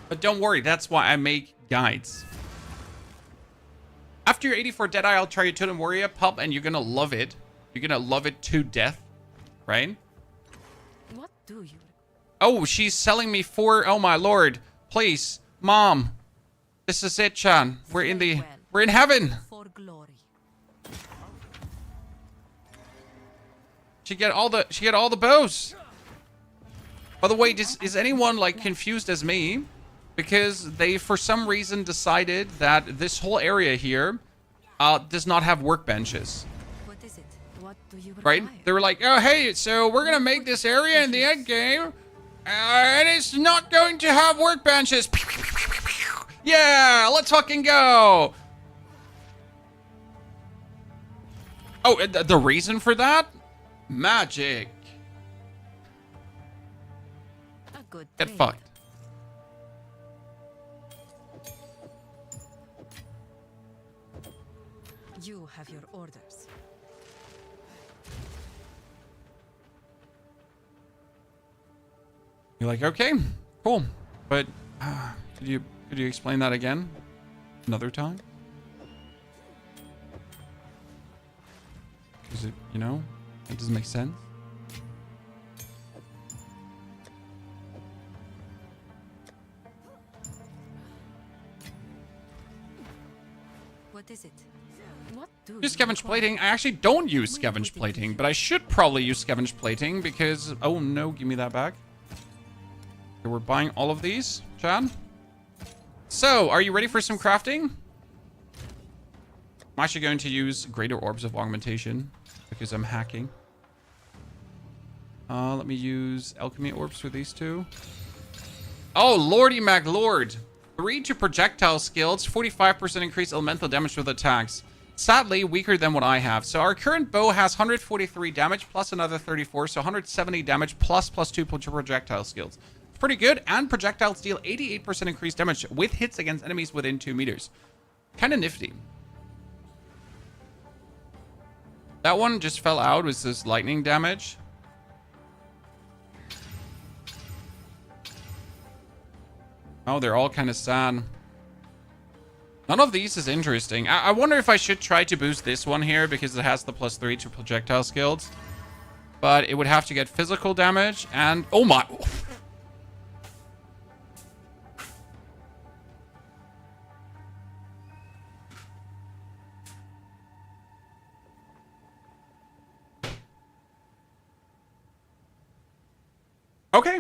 But don't worry, that's why I make guides. After your 84 Deadeye, I'll try your Totem Warrior pup, and you're gonna love it. You're gonna love it to death, right? What do you? Oh, she's selling me 4. Oh my lord! Please, mom, this is it, Chan. We're in heaven. For glory. She get all the bows. By the way, is anyone like confused as me? Because they, for some reason, decided that this whole area here does not have workbenches. What is it? What do you Right? require? They were like, oh, hey, so we're going to make this area in the end game, and it's not going to have workbenches. Yeah, let's fucking go. Oh, the reason for that? Magic. A good Get trade. fucked. You have your orders. You're like, okay, cool, but could you explain that again, another time? Because it, you know, it doesn't make sense. What is it? What do Use you scavenge require? plating. I actually don't use scavenge plating, but I should probably use scavenge plating because, oh no, give me that back. Okay, we're buying all of these, Chad. So, are you ready for some crafting? I'm actually going to use greater orbs of augmentation because I'm hacking. Let me use alchemy orbs for these 2. Oh, Lordy Mac Lord. 3 to projectile skills, 45% increased elemental damage with attacks. Sadly, weaker than what I have. So our current bow has 143 damage plus another 34, so 170 damage plus 2 to projectile skills. Pretty good, and projectiles deal 88% increased damage with hits against enemies within 2 meters. Kind of nifty. That one just fell out with this lightning damage. Oh, they're all kind of sad. None of these is interesting. I wonder if I should try to boost this one here because it has the +3 to projectile skills. But it would have to get physical damage and... Oh my... Okay.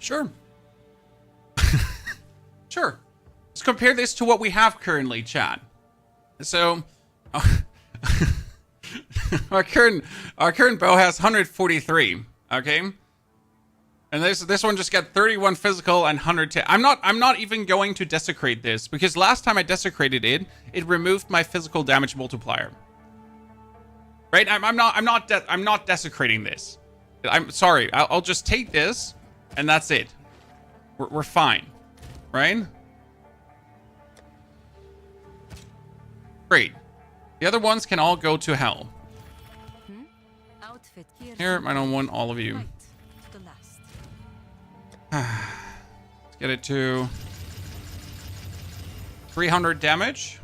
Sure. Sure. Let's compare this to what we have currently, chat. So, our current bow has 143. Okay. And this one just got 31 physical and 110. I'm not even going to desecrate this because last time I desecrated it, it removed my physical damage multiplier. Right? I'm not desecrating this. I'm sorry. I'll just take this, and that's it. We're fine, right? Great. The other ones can all go to hell. Outfit here. Here, I don't want all of you. Right to the last. Let's get it to 300 damage.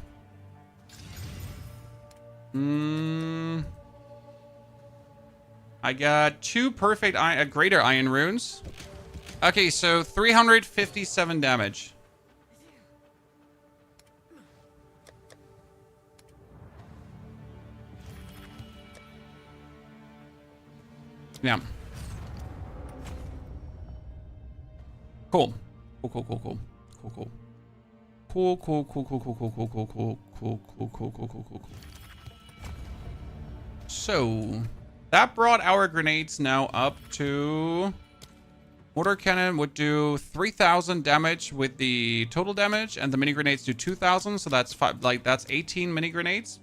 I got 2 perfect greater iron runes. Okay, so 357 damage. Yeah. Cool. Cool. So that brought our grenades now up to... Mortar cannon would do 3,000 damage with the total damage, and the mini grenades do 2,000. So that's that's 18 mini grenades.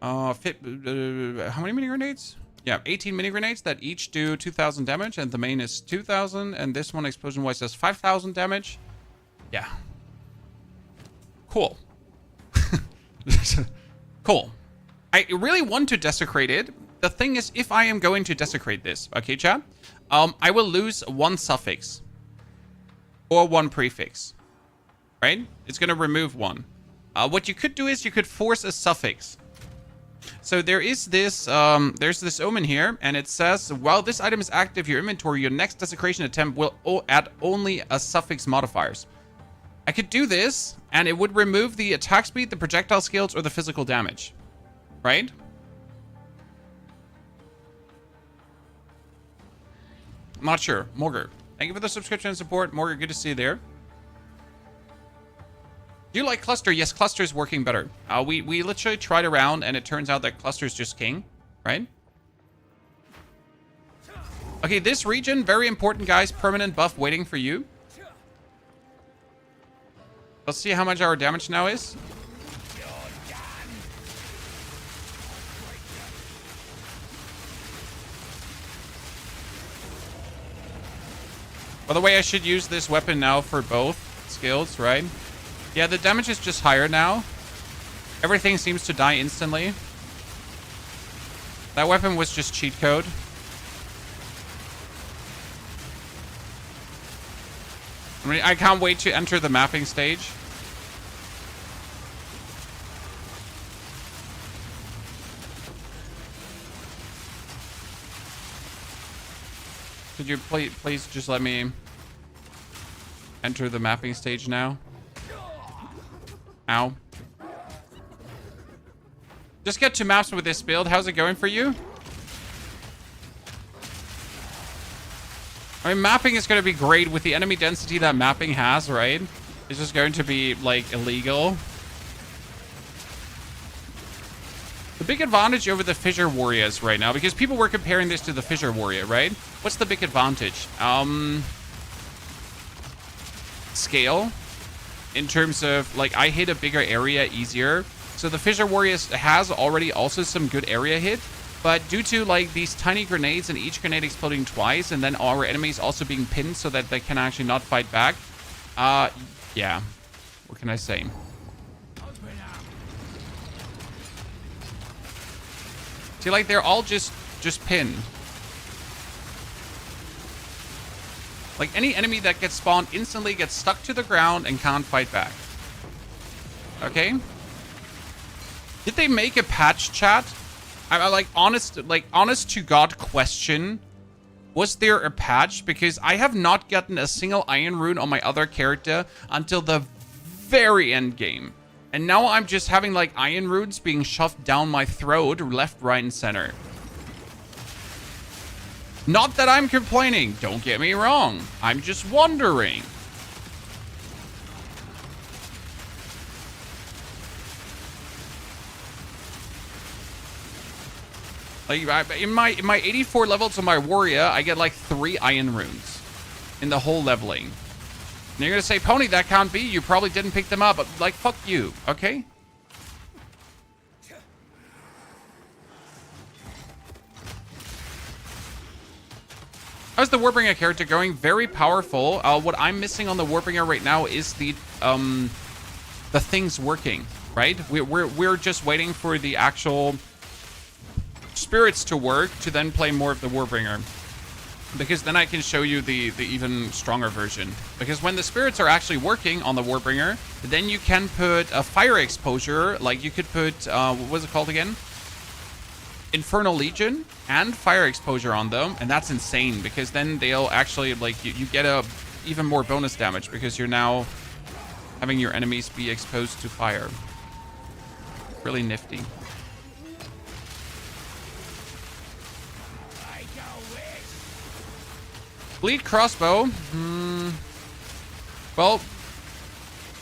How many mini grenades? Yeah, 18 mini grenades that each do 2,000 damage, and the main is 2,000, and this one explosion wise does 5,000 damage. Yeah. Cool. Cool. I really want to desecrate it. The thing is, if I am going to desecrate this, okay, chat, I will lose 1 suffix or 1 prefix, right? It's going to remove 1. What you could do is you could force a suffix. So there is this, there's this omen here, and it says, while this item is active in your inventory, your next desecration attempt will add only a suffix modifiers. I could do this, and it would remove the attack speed, the projectile skills, or the physical damage, right? I'm not sure. Morgar, thank you for the subscription and support. Morgar, good to see you there. Do you like cluster? Yes, cluster is working better. We literally tried around, and it turns out that cluster is just king, right? Okay, this region, very important, guys. Permanent buff waiting for you. Let's see how much our damage now is. By the way, I should use this weapon now for both skills, right? Yeah, the damage is just higher now. Everything seems to die instantly. That weapon was just cheat code. I mean, I can't wait to enter the mapping stage. Could you please just let me enter the mapping stage now? Ow. Just get 2 maps with this build. How's it going for you? I mean, mapping is going to be great with the enemy density that mapping has, right? It's just going to be, like, illegal. The big advantage over the Fissure Warriors right now, because people were comparing this to the Fissure Warrior, right? What's the big advantage? Scale. In terms of, like, I hit a bigger area easier. So the Fissure Warriors has already also some good area hit. But due to, like, these tiny grenades and each grenade exploding twice, and then our enemies also being pinned so that they can actually not fight back. Yeah. What can I say? See, like, they're all just pinned. Like, any enemy that gets spawned instantly gets stuck to the ground and can't fight back. Okay? Did they make a patch, chat? I'm like, honest to God question. Was there a patch? Because I have not gotten a single iron rune on my other character until the very end game. And now I'm just having, like, iron runes being shoved down my throat, left, right, and center. Not that I'm complaining, don't get me wrong. I'm just wondering. Like, in my 84 levels of my warrior, I get like 3 iron runes in the whole leveling. And you're gonna say, Pony, that can't be. You probably didn't pick them up. But, like, fuck you, okay? How's the Warbringer character going? Very powerful. What I'm missing on the Warbringer right now is the things working, right? We're just waiting for the actual spirits to work to then play more of the Warbringer. Because then I can show you the even stronger version. Because when the spirits are actually working on the Warbringer, then you can put a fire exposure. Like, you could put, what was it called again? Infernal Legion and fire exposure on them. And that's insane, because then they'll actually, like, you get a even more bonus damage, because you're now having your enemies be exposed to fire. Really nifty. Bleed crossbow. Well,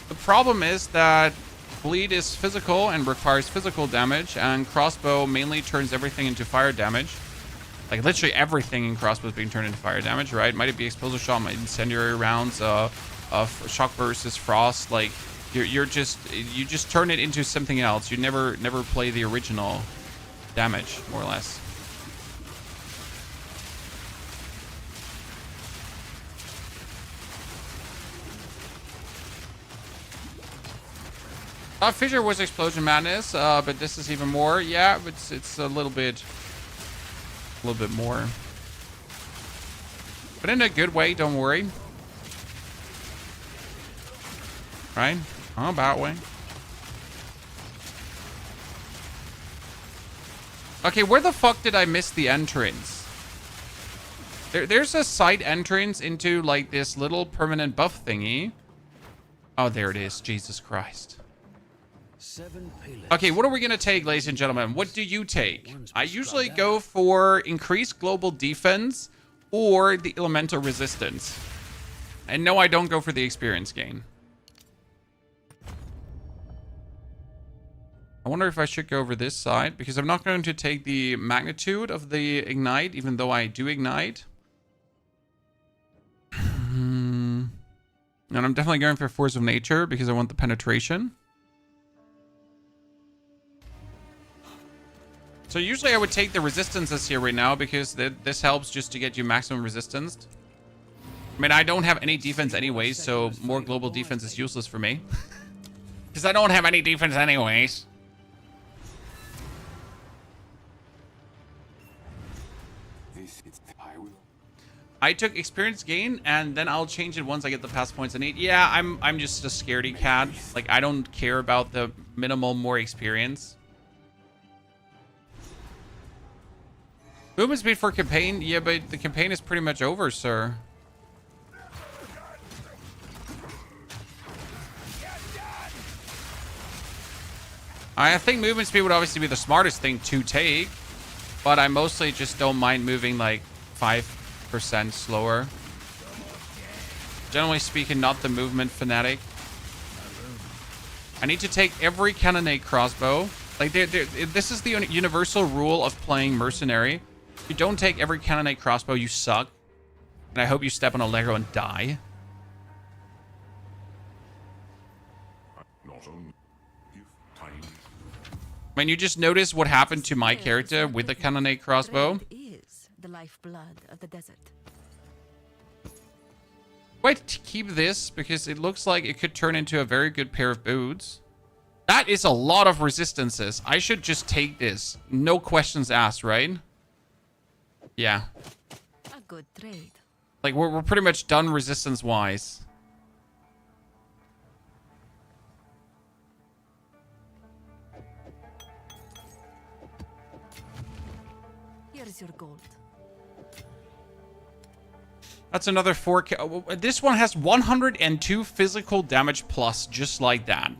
the problem is that bleed is physical and requires physical damage, and crossbow mainly turns everything into fire damage. Like, literally everything in crossbow is being turned into fire damage, right? Might it be explosive shot, might incendiary rounds, shock versus frost. Like, you just turn it into something else. You never play the original damage, more or less. Fissure was Explosion Madness, but this is even more. Yeah, it's a little bit more. But in a good way, don't worry. Right? Oh, about way. Okay, where the fuck did I miss the entrance? There's a side entrance into, like, this little permanent buff thingy. Oh, there it is. Jesus Christ. Okay, what are we going to take, ladies and gentlemen? What do you take? I usually go for increased global defense or the elemental resistance. And no, I don't go for the experience gain. I wonder if I should go over this side, because I'm not going to take the magnitude of the ignite, even though I do ignite. And I'm definitely going for Force of Nature, because I want the penetration. So usually I would take the resistances here right now, because this helps just to get you maximum resistance. I mean, I don't have any defense anyways, so more global defense is useless for me. Because I don't have any defense anyways. I took experience gain, and then I'll change it once I get the pass points I need. Yeah, I'm just a scaredy cat. Like, I don't care about the minimal more experience. Movement speed for campaign? Yeah, but the campaign is pretty much over, sir. I think movement speed would obviously be the smartest thing to take, but I mostly just don't mind moving like 5% slower. Generally speaking, not the movement fanatic. I need to take every cannonade crossbow. Like, this is the universal rule of playing Mercenary. If you don't take every Cannonade crossbow, you suck. And I hope you step on a Lego and die. Not only if time. I mean, you just notice what happened to my character with the Cannonade crossbow. Is the lifeblood of the desert. Wait to keep this because it looks like it could turn into a very good pair of boots. That is a lot of resistances. I should just take this. No questions asked, right? Yeah. A good trade. Like, we're pretty much done resistance-wise. Here's your gold. That's another 4K. Oh, this one has 102 physical damage plus, just like that.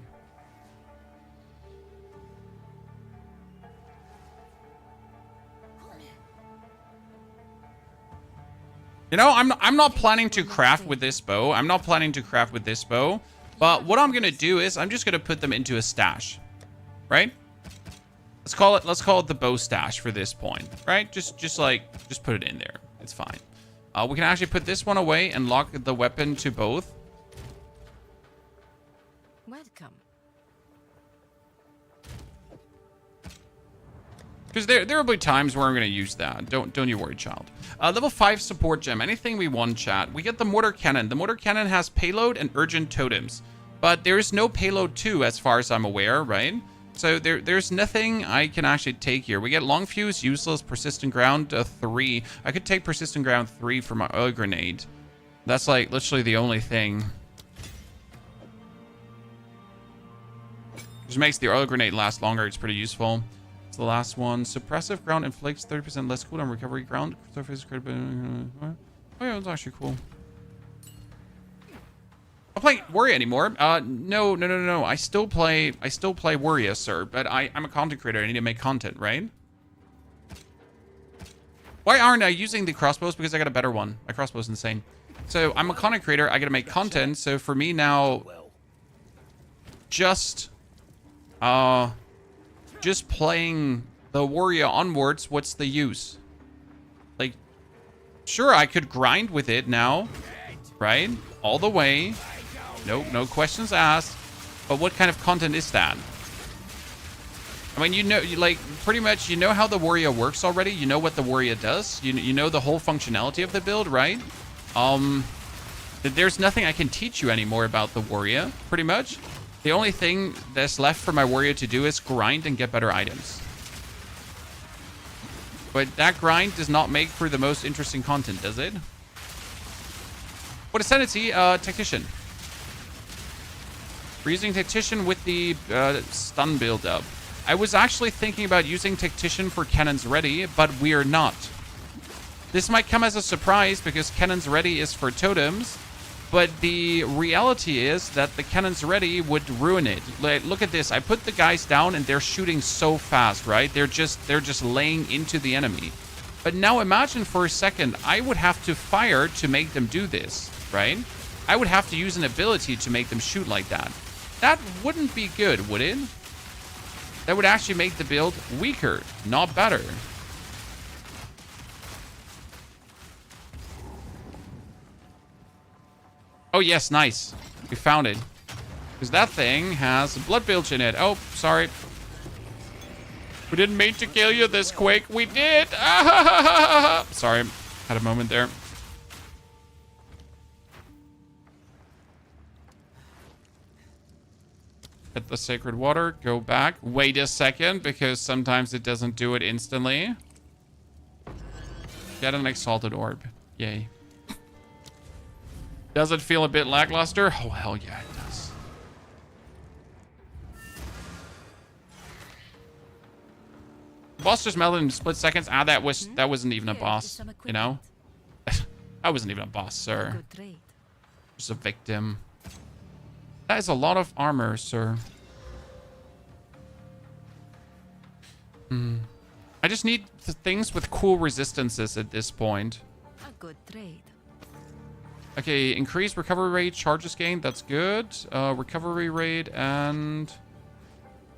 You know, I'm not planning to craft with this bow. I'm not planning to craft with this bow. But what I'm gonna do is I'm just gonna put them into a stash, right? Let's call it the bow stash for this point, right? Just put it in there. It's fine. We can actually put this one away and lock the weapon to both. Welcome. Because there will be times where I'm going to use that. Don't you worry, child. Level 5 support gem. Anything we want, chat. We get the Mortar Cannon. The Mortar Cannon has payload and urgent totems. But there is no payload 2 as far as I'm aware, right? So there's nothing I can actually take here. We get long fuse, useless, persistent ground 3. I could take persistent ground 3 for my oil grenade. That's like literally the only thing. Which makes the oil grenade last longer. It's pretty useful. It's the last one. Suppressive ground inflicts 30% less cooldown. Recovery ground. Surface critical. Oh yeah, that's actually cool. I'm playing Warrior anymore. No. I still play Warrior, sir. But I'm a content creator. I need to make content, right? Why aren't I using the crossbows? Because I got a better one. My crossbow's insane. So I'm a content creator. I gotta make content. So for me now, just playing the Warrior onwards, what's the use? Like, sure, I could grind with it now, right? All the way. No questions asked. But what kind of content is that? I mean, you know, like, pretty much, you know how the Warrior works already. You know what the Warrior does. You know the whole functionality of the build, right? There's nothing I can teach you anymore about the Warrior, pretty much. The only thing that's left for my Warrior to do is grind and get better items. But that grind does not make for the most interesting content, does it? What ascendency? Tactician. We're using Tactician with the stun build-up. I was actually thinking about using Tactician for Cannons Ready, but we are not. This might come as a surprise because Cannons Ready is for totems, but the reality is that the Cannons Ready would ruin it. Like, look at this. I put the guys down and they're shooting so fast, right? They're just laying into the enemy. But now imagine for a second, I would have to fire to make them do this, right? I would have to use an ability to make them shoot like that. That wouldn't be good, would it? That would actually make the build weaker, not better. Oh, yes, nice. We found it. Because that thing has blood bilge in it. Oh, sorry. We didn't mean to kill you this quick. We did. Sorry. Had a moment there. Get the sacred water. Go back. Wait a second, because sometimes it doesn't do it instantly. Get an exalted orb. Yay. Does it feel a bit lackluster? Oh, hell yeah, it does. Boss just melted in split seconds. Ah, that wasn't even a boss, you know? That wasn't even a boss, sir. Just a victim. That is a lot of armor, sir. I just need things with cool resistances at this point. A good trade. Okay, increased recovery rate, charges gained. That's good. Recovery rate and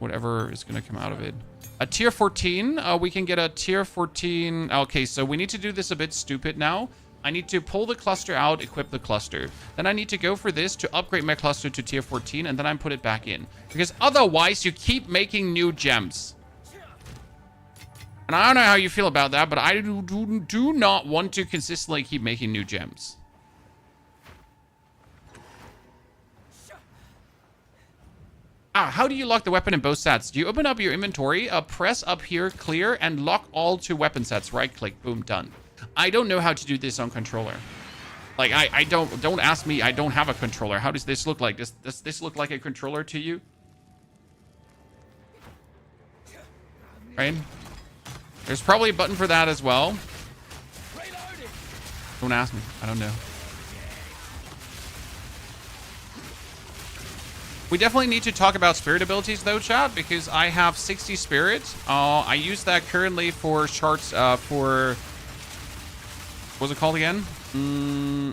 whatever is going to come out of it. A tier 14. We can get a tier 14. Okay, so we need to do this a bit stupid now. I need to pull the cluster out, equip the cluster. Then I need to go for this to upgrade my cluster to tier 14, and then I put it back in. Because otherwise, you keep making new gems. And I don't know how you feel about that, but I do not want to consistently keep making new gems. How do you lock the weapon in both sets? You open up your inventory, press up here, clear, and lock all 2 weapon sets. Right-click, boom, done. I don't know how to do this on controller. Like, I don't ask me. I don't have a controller. How does this look like? Does this look like a controller to you? Right? There's probably a button for that as well. Don't ask me. I don't know. We definitely need to talk about spirit abilities though, chat, because I have 60 spirit. I use that currently for shards, what's it called again?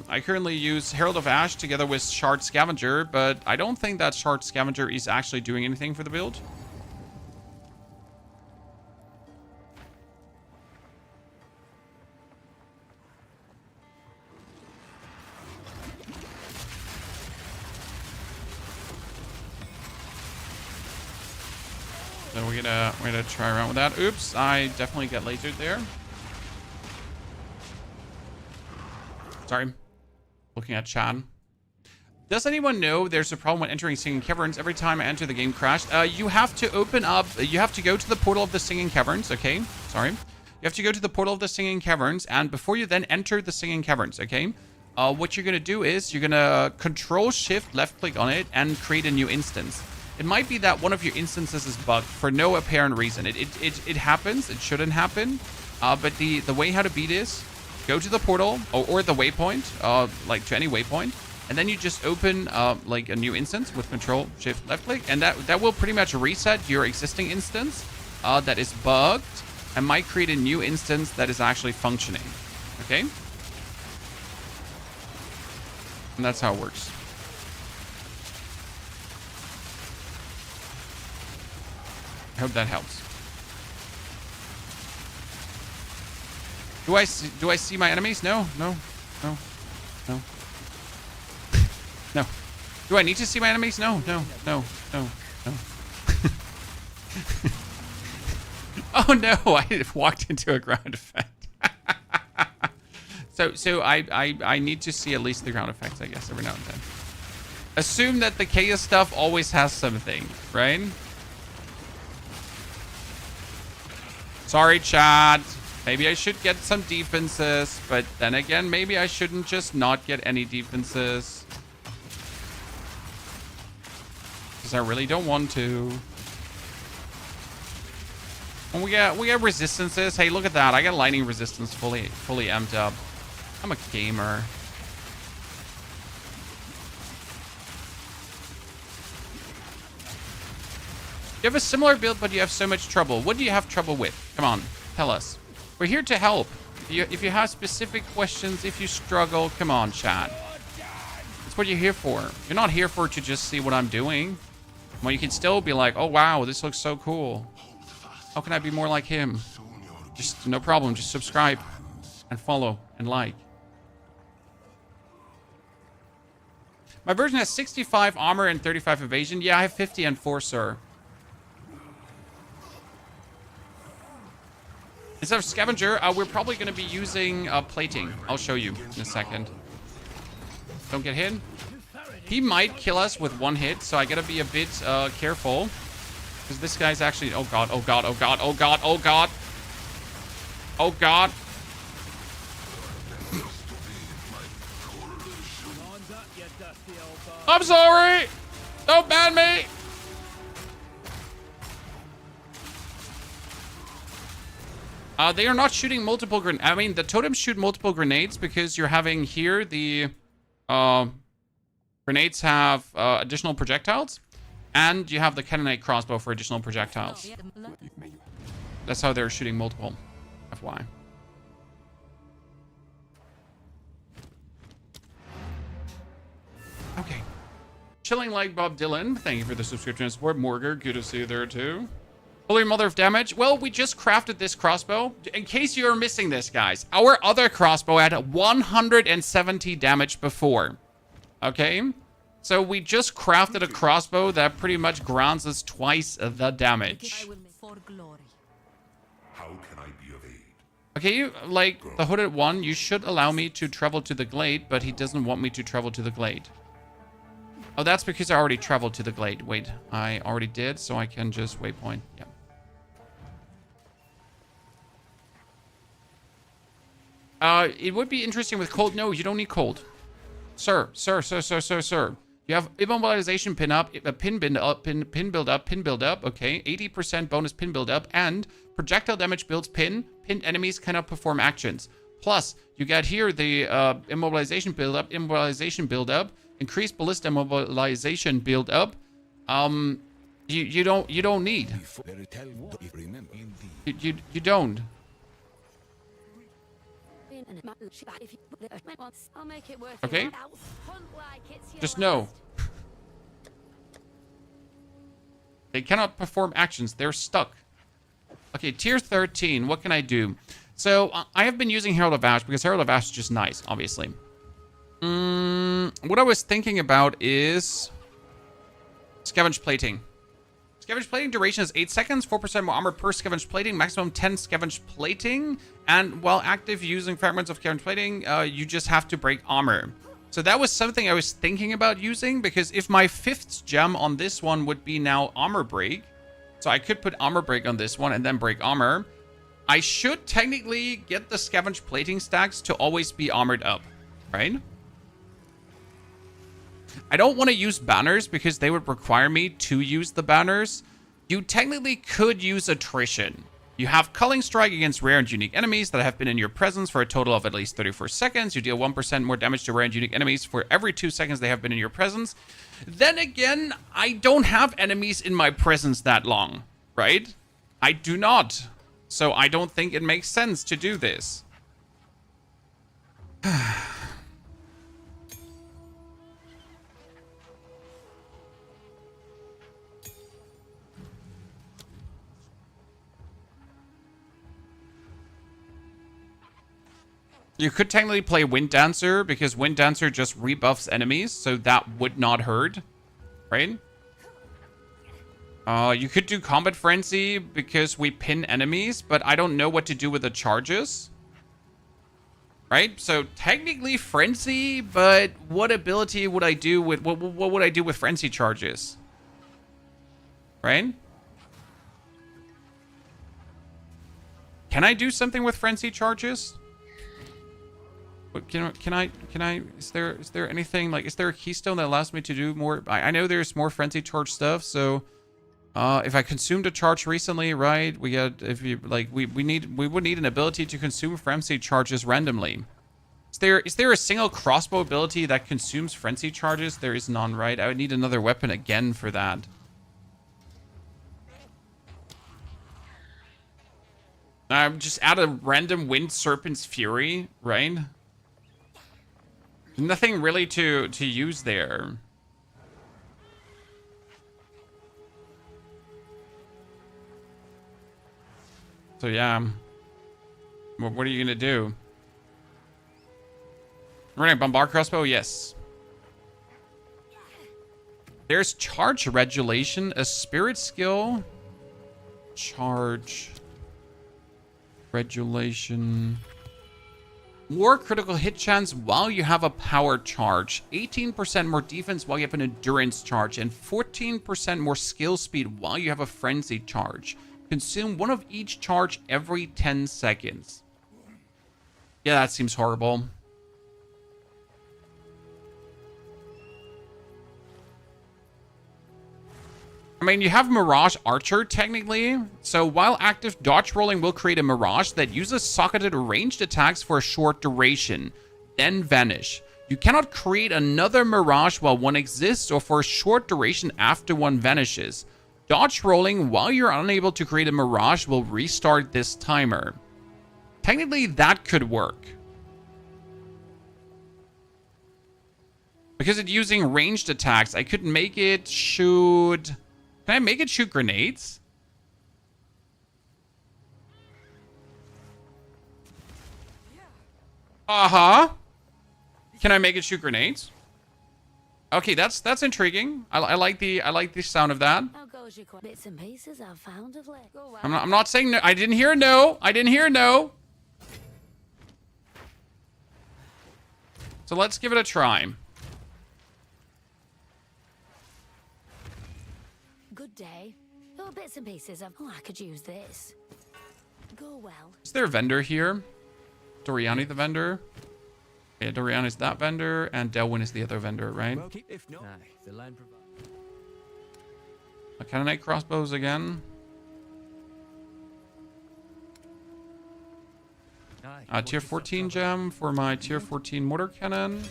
I currently use Herald of Ash together with Shard Scavenger, but I don't think that Shard Scavenger is actually doing anything for the build. So we're gonna try around with that. Oops, I definitely get lasered there. Sorry. Looking at chat. Does anyone know there's a problem when entering Singing Caverns? Every time I enter the game crashed. You have to open up, you have to go to the portal of the Singing Caverns, okay? Sorry. You have to go to the portal of the Singing Caverns, and before you then enter the Singing Caverns, okay? What you're gonna do is you're gonna Control-Shift left-click on it and create a new instance. It might be that one of your instances is bugged for no apparent reason. It happens. It shouldn't happen. But the way how to beat is go to the portal or the waypoint, like to any waypoint, and then you just open like a new instance with Control Shift left click, and that will pretty much reset your existing instance that is bugged and might create a new instance that is actually functioning. Okay, and that's how it works. I hope that helps. Do I see my enemies? No. No. Do I need to see my enemies? No. Oh no, I walked into a ground effect. So I need to see at least the ground effects, I guess, every now and then. Assume that the chaos stuff always has something, right? Sorry, chat. Maybe I should get some defenses, but then again, maybe I shouldn't just not get any defenses. Because I really don't want to. And we got resistances. Hey, look at that. I got lightning resistance fully amped up. I'm a gamer. You have a similar build, but you have so much trouble. What do you have trouble with? Come on, tell us. We're here to help. If you have specific questions, if you struggle, come on, chat. That's what you're here for. You're not here for to just see what I'm doing. Well, you can still be like, oh, wow, this looks so cool. How can I be more like him? Just no problem. Just subscribe and follow and like. My version has 65 armor and 35 evasion. Yeah, I have 50 and 4, sir. Instead of scavenger, we're probably going to be using plating. I'll show you in a second. Don't get hit. He might kill us with one hit, so I got to be a bit careful. Because this guy's actually... Oh, God. Oh, God. Oh, God. Oh, God. Oh, God. Oh, God. I'm sorry. Don't ban me. They are not shooting multiple grenades. I mean, the totems shoot multiple grenades because you're having here the grenades have additional projectiles, and you have the cannonade crossbow for additional projectiles. That's how they're shooting multiple. FY. Okay. chilling like Bob Dylan. Thank you for the subscription and support. Morgar, good to see you there too. Holy mother of damage. Well, we just crafted this crossbow. In case you're missing this, guys, our other crossbow had 170 damage before. Okay? So we just crafted a crossbow that pretty much grants us twice the damage. For glory. How can I be of aid? Okay, like the hooded one, you should allow me to travel to the glade, but he doesn't want me to travel to the glade. Oh, that's because I already traveled to the glade. Wait, I already did, so I can just waypoint. Yeah. It would be interesting with cold. No, you don't need cold. Sir. You have immobilization pin up, pin build up, pin build up. Okay, 80% bonus pin build up, and projectile damage builds pin. Pinned enemies cannot perform actions. Plus, you get here the immobilization build up, increased ballista immobilization build up. You don't need. You don't. Okay. Just know. They cannot perform actions. They're stuck. Okay, tier 13. What can I do? So, I have been using Herald of Ash because Herald of Ash is just nice, obviously. What I was thinking about is scavenge plating. Scavenge plating duration is 8 seconds, 4% more armor per scavenge plating, maximum 10 scavenge plating. And while active using fragments of scavenge plating, you just have to break armor. So that was something I was thinking about using, because if my 5th gem on this one would be now armor break, so I could put armor break on this one and then break armor, I should technically get the scavenge plating stacks to always be armored up, right? I don't want to use banners because they would require me to use the banners. You technically could use attrition. You have Culling Strike against rare and unique enemies that have been in your presence for a total of at least 34 seconds. You deal 1% more damage to rare and unique enemies for every 2 seconds they have been in your presence. Then again, I don't have enemies in my presence that long, right? I do not. So I don't think it makes sense to do this. You could technically play Wind Dancer because Wind Dancer just rebuffs enemies, so that would not hurt, right? You could do Combat Frenzy because we pin enemies, but I don't know what to do with the charges, right? So technically Frenzy, but what ability would I do with what would I do with Frenzy charges, right? Can I do something with Frenzy charges? But can I, is there anything, like, is there a keystone that allows me to do more? I know there's more frenzy charge stuff, so, if I consumed a charge recently, right, we got, if you, like, we would need an ability to consume frenzy charges randomly. Is there a single crossbow ability that consumes frenzy charges? There is none, right? I would need another weapon again for that. Just add a random Wind Serpent's Fury, right? Nothing really to use there. So yeah. What are you gonna do? Running bombard crossbow? Yes. There's charge regulation, a spirit skill. Charge regulation. More critical hit chance while you have a power charge. 18% more defense while you have an endurance charge. And 14% more skill speed while you have a frenzy charge. Consume one of each charge every 10 seconds. Yeah, that seems horrible. I mean, you have Mirage Archer, technically. So while active, dodge rolling will create a Mirage that uses socketed ranged attacks for a short duration, then vanish. You cannot create another Mirage while one exists or for a short duration after one vanishes. Dodge rolling while you're unable to create a Mirage will restart this timer. Technically, that could work. Because it's using ranged attacks, I could make it shoot... Can I make it shoot grenades? Uh-huh. Can I make it shoot grenades? Okay, that's intriguing. I like the sound of that. How goes your bits and pieces I've found of late? Go well. I'm not saying no. I didn't hear no. I didn't hear no. So let's give it a try. Good day. Oh, bits and pieces of... Oh, I could use this. Go well. Is there a vendor here? Doriani the vendor? Yeah, Doriani's that vendor, and Delwyn is the other vendor, right? Well, if not, the land provides. Cannonite crossbows again. Tier 14 gem for my tier 14 mortar cannon.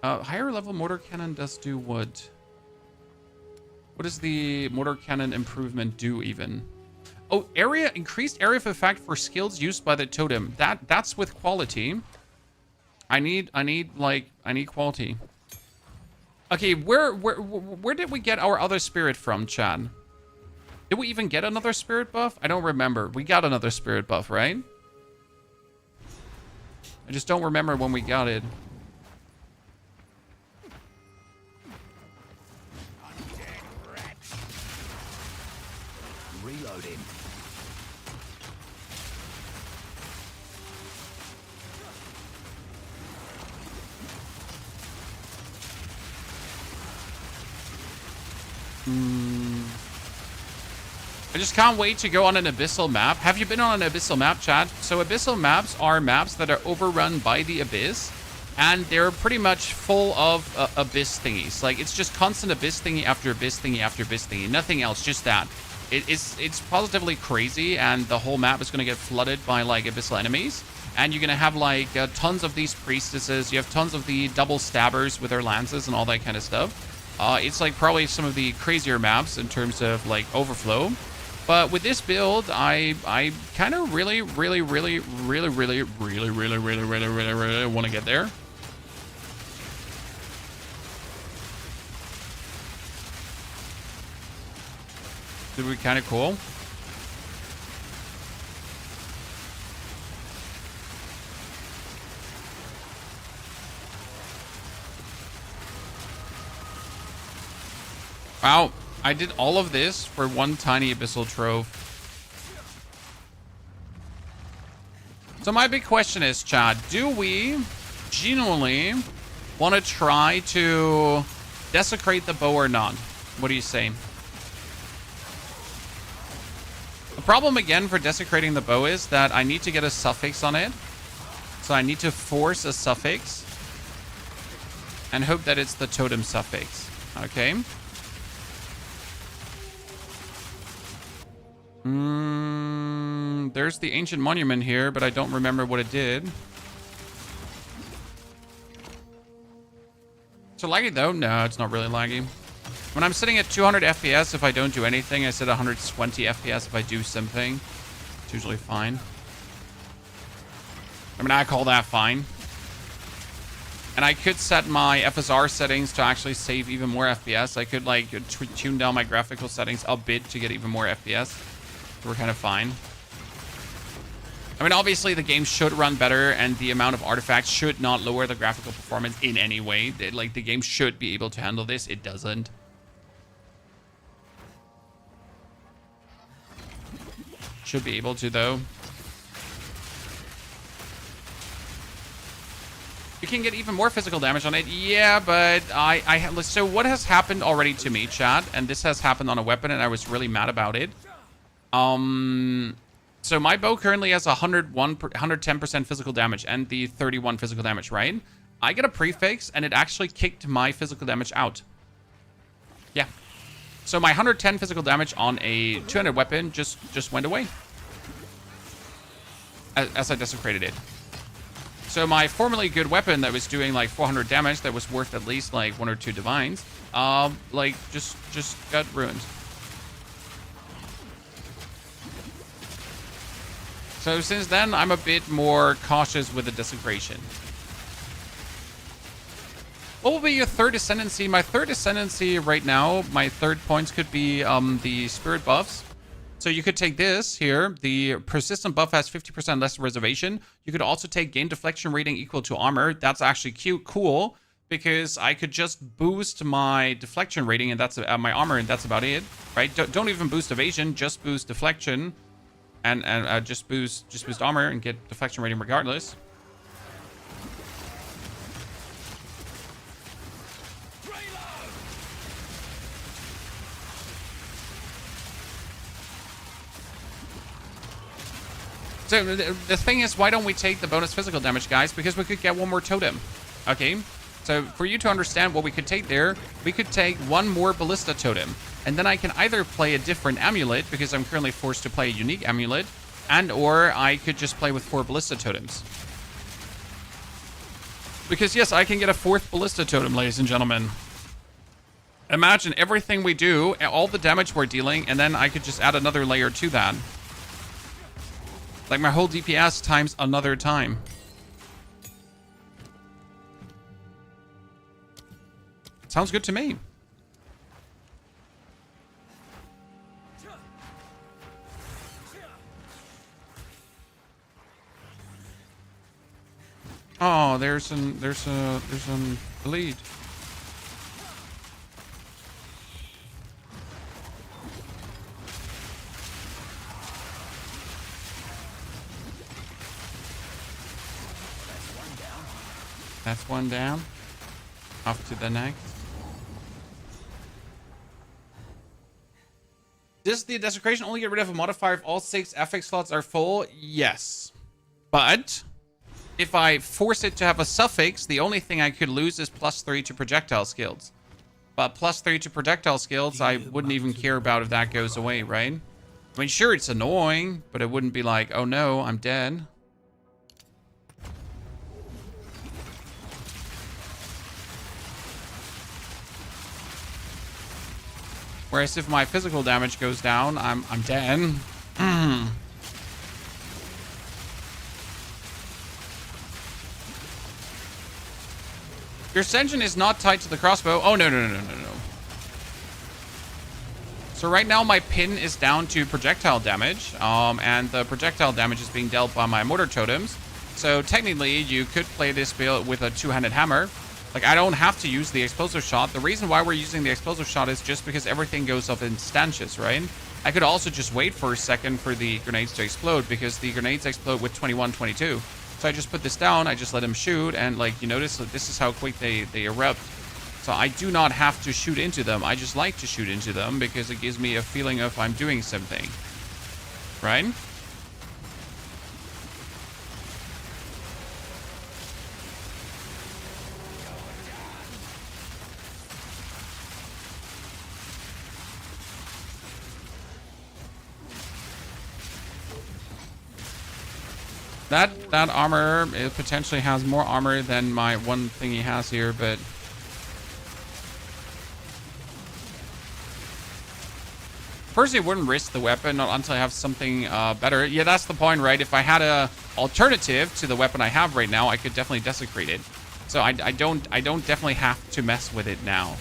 Higher level mortar cannon does do what? What does the mortar cannon improvement do even? Oh, increased area of effect for skills used by the totem. That's with quality. I need quality. Okay, where did we get our other spirit from, Chad? Did we even get another spirit buff? I don't remember. We got another spirit buff, right? I just don't remember when we got it. Reloading. I just can't wait to go on an abyssal map. Have you been on an abyssal map, Chad? So abyssal maps are maps that are overrun by the abyss, and they're pretty much full of abyss thingies. Like, it's just constant abyss thingy after abyss thingy after abyss thingy. Nothing else, just that. It's positively crazy, and the whole map is going to get flooded by, like, abyssal enemies. And you're going to have, like, tons of these priestesses. You have tons of the double stabbers with their lances and all that kind of stuff. It's, like, probably some of the crazier maps in terms of, like, overflow. But with this build, I kind of really want to get there. It would be kind of cool. Wow. I did all of this for one tiny abyssal trove. So my big question is, Chad, do we genuinely want to try to desecrate the bow or not? What do you say? The problem again for desecrating the bow is that I need to get a suffix on it. So I need to force a suffix and hope that it's the totem suffix. Okay. There's the ancient monument here, but I don't remember what it did. So laggy though? No, it's not really laggy. When I'm sitting at 200 FPS, if I don't do anything, I sit 120 FPS if I do something. It's usually fine. I mean, I call that fine. And I could set my FSR settings to actually save even more FPS. I could, like, tune down my graphical settings a bit to get even more FPS. So we're kind of fine. I mean, obviously, the game should run better, and the amount of artifacts should not lower the graphical performance in any way. Like, the game should be able to handle this. It doesn't. Should be able to, though. You can get even more physical damage on it. Yeah, but so what has happened already to me, chat? And this has happened on a weapon, and I was really mad about it. So my bow currently has 110% physical damage and the 31 physical damage, right? I get a prefix, and it actually kicked my physical damage out. Yeah. So my 110 physical damage on a 200 weapon just went away. As I desecrated it. So my formerly good weapon that was doing like 400 damage, that was worth at least like 1 or 2 divines, like just got ruined. So since then, I'm a bit more cautious with the desecration. What will be your third ascendancy? My third ascendancy right now, my third points could be the spirit buffs. So you could take this here. The persistent buff has 50% less reservation. You could also take gain deflection rating equal to armor. That's actually cool, because I could just boost my deflection rating and that's my armor, and that's about it, right? Don't even boost evasion, just boost deflection, and just boost armor and get deflection rating regardless. So the thing is, why don't we take the bonus physical damage, guys? Because we could get one more totem. Okay, so for you to understand what we could take there, we could take one more ballista totem, and then I can either play a different amulet, because I'm currently forced to play a unique amulet, and or I could just play with 4 ballista totems. Because yes, I can get a 4th ballista totem, ladies and gentlemen. Imagine everything we do, all the damage we're dealing, and then I could just add another layer to that. Like my whole DPS times another time. Sounds good to me. Oh, there's a bleed. That's one down. Off to the next. Does the desecration only get rid of a modifier if all 6 affix slots are full? Yes. But if I force it to have a suffix, the only thing I could lose is +3 to projectile skills. But +3 to projectile skills, I wouldn't even care about if that goes away, right? I mean, sure, it's annoying, but it wouldn't be like, oh no, I'm dead. Whereas if my physical damage goes down, I'm dead. Your ascension is not tied to the crossbow. Oh, no. So right now my pin is down to projectile damage. And the projectile damage is being dealt by my mortar totems. So technically you could play this build with a 2-handed hammer. Like, I don't have to use the explosive shot. The reason why we're using the explosive shot is just because everything goes up in stanches, right? I could also just wait for a second for the grenades to explode, because the grenades explode with 21, 22. So I just put this down, I just let them shoot, and like, you notice that this is how quick they erupt. So I do not have to shoot into them. I just like to shoot into them because it gives me a feeling of I'm doing something, right? That armor, it potentially has more armor than my one thing he has here, but personally wouldn't risk the weapon until I have something better. Yeah, that's the point, right? If I had a alternative to the weapon I have right now, I could definitely desecrate it. So I don't definitely have to mess with it now.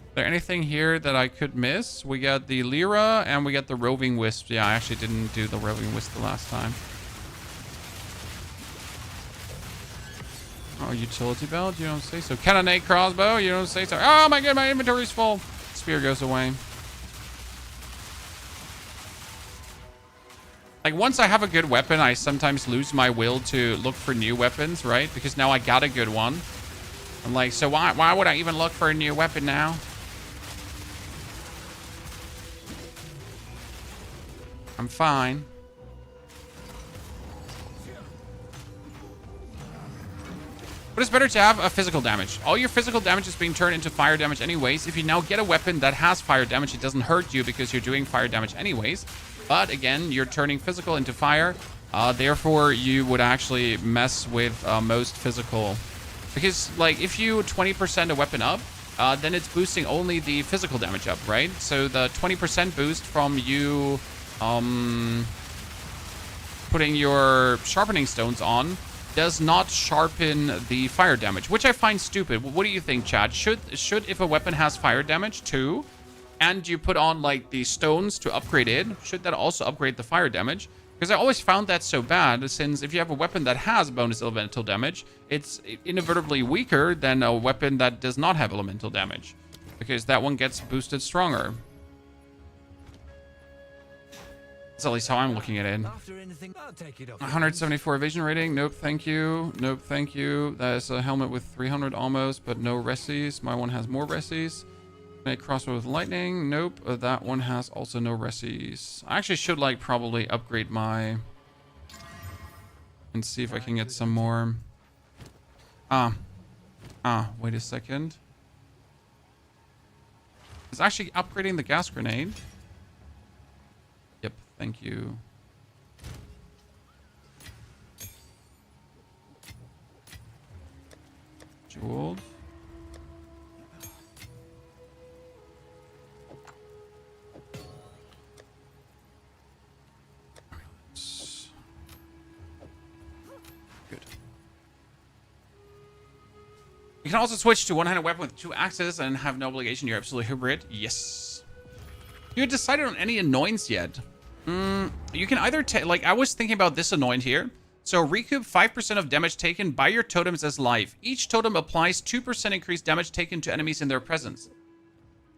Is there anything here that I could miss? We got the Lyra and we got the Roving Wisp. Yeah, I actually didn't do the Roving Wisp the last time. Oh, utility belt? You don't say so. Cannonade crossbow? You don't say so. Oh my god, my inventory's full. Spear goes away. Like, once I have a good weapon, I sometimes lose my will to look for new weapons, right? Because now I got a good one. I'm like, so why would I even look for a new weapon now? I'm fine. But it's better to have a physical damage. All your physical damage is being turned into fire damage anyways. If you now get a weapon that has fire damage, it doesn't hurt you because you're doing fire damage anyways. But again, you're turning physical into fire. Therefore, you would actually mess with most physical. Because, like, if you 20% a weapon up, then it's boosting only the physical damage up, right? So the 20% boost from you putting your sharpening stones on does not sharpen the fire damage, which I find stupid. What do you think, Chad? Should if a weapon has fire damage too, and you put on like the stones to upgrade it, should that also upgrade the fire damage? Because I always found that so bad, since if you have a weapon that has bonus elemental damage, it's inevitably weaker than a weapon that does not have elemental damage, because that one gets boosted stronger. That's at least how I'm looking at it. After anything, I'll take it off. 174 evasion rating. Nope, thank you. Nope, thank you. That is a helmet with 300 almost, but no resties. My one has more resties. A crossbow with lightning. Nope, that one has also no resties. I actually should like probably upgrade my and see if I can get some more. Wait a second. It's actually upgrading the gas grenade. Yep, thank you. Jeweled. Good. You can also switch to one-handed weapon with 2 axes and have no obligation. You're absolutely hybrid. Yes. You decided on any annoyance yet? You can either take, like, I was thinking about this annoyance here. So recoup 5% of damage taken by your totems as life. Each totem applies 2% increased damage taken to enemies in their presence.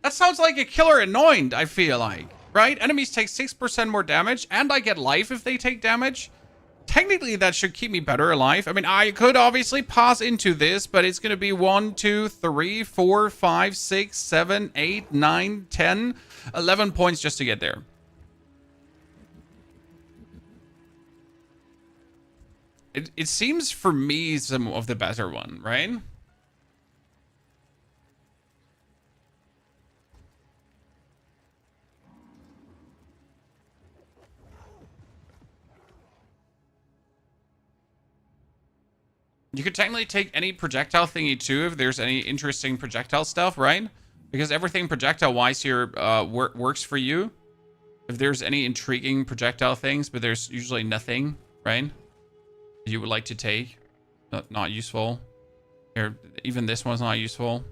That sounds like a killer annoyance, I feel like. Right? Enemies take 6% more damage, and I get life if they take damage. Technically, that should keep me better alive. I mean, I could obviously pause into this, but it's going to be 1, 2, 3, 4, 5, 6, 7, 8, 9, 10, 11 points just to get there. It seems for me some of the better one, right? You could technically take any projectile thingy too if there's any interesting projectile stuff, right? Because everything projectile-wise here works for you. If there's any intriguing projectile things, but there's usually nothing, right? You would like to take. Not useful. Here, even this one's not useful.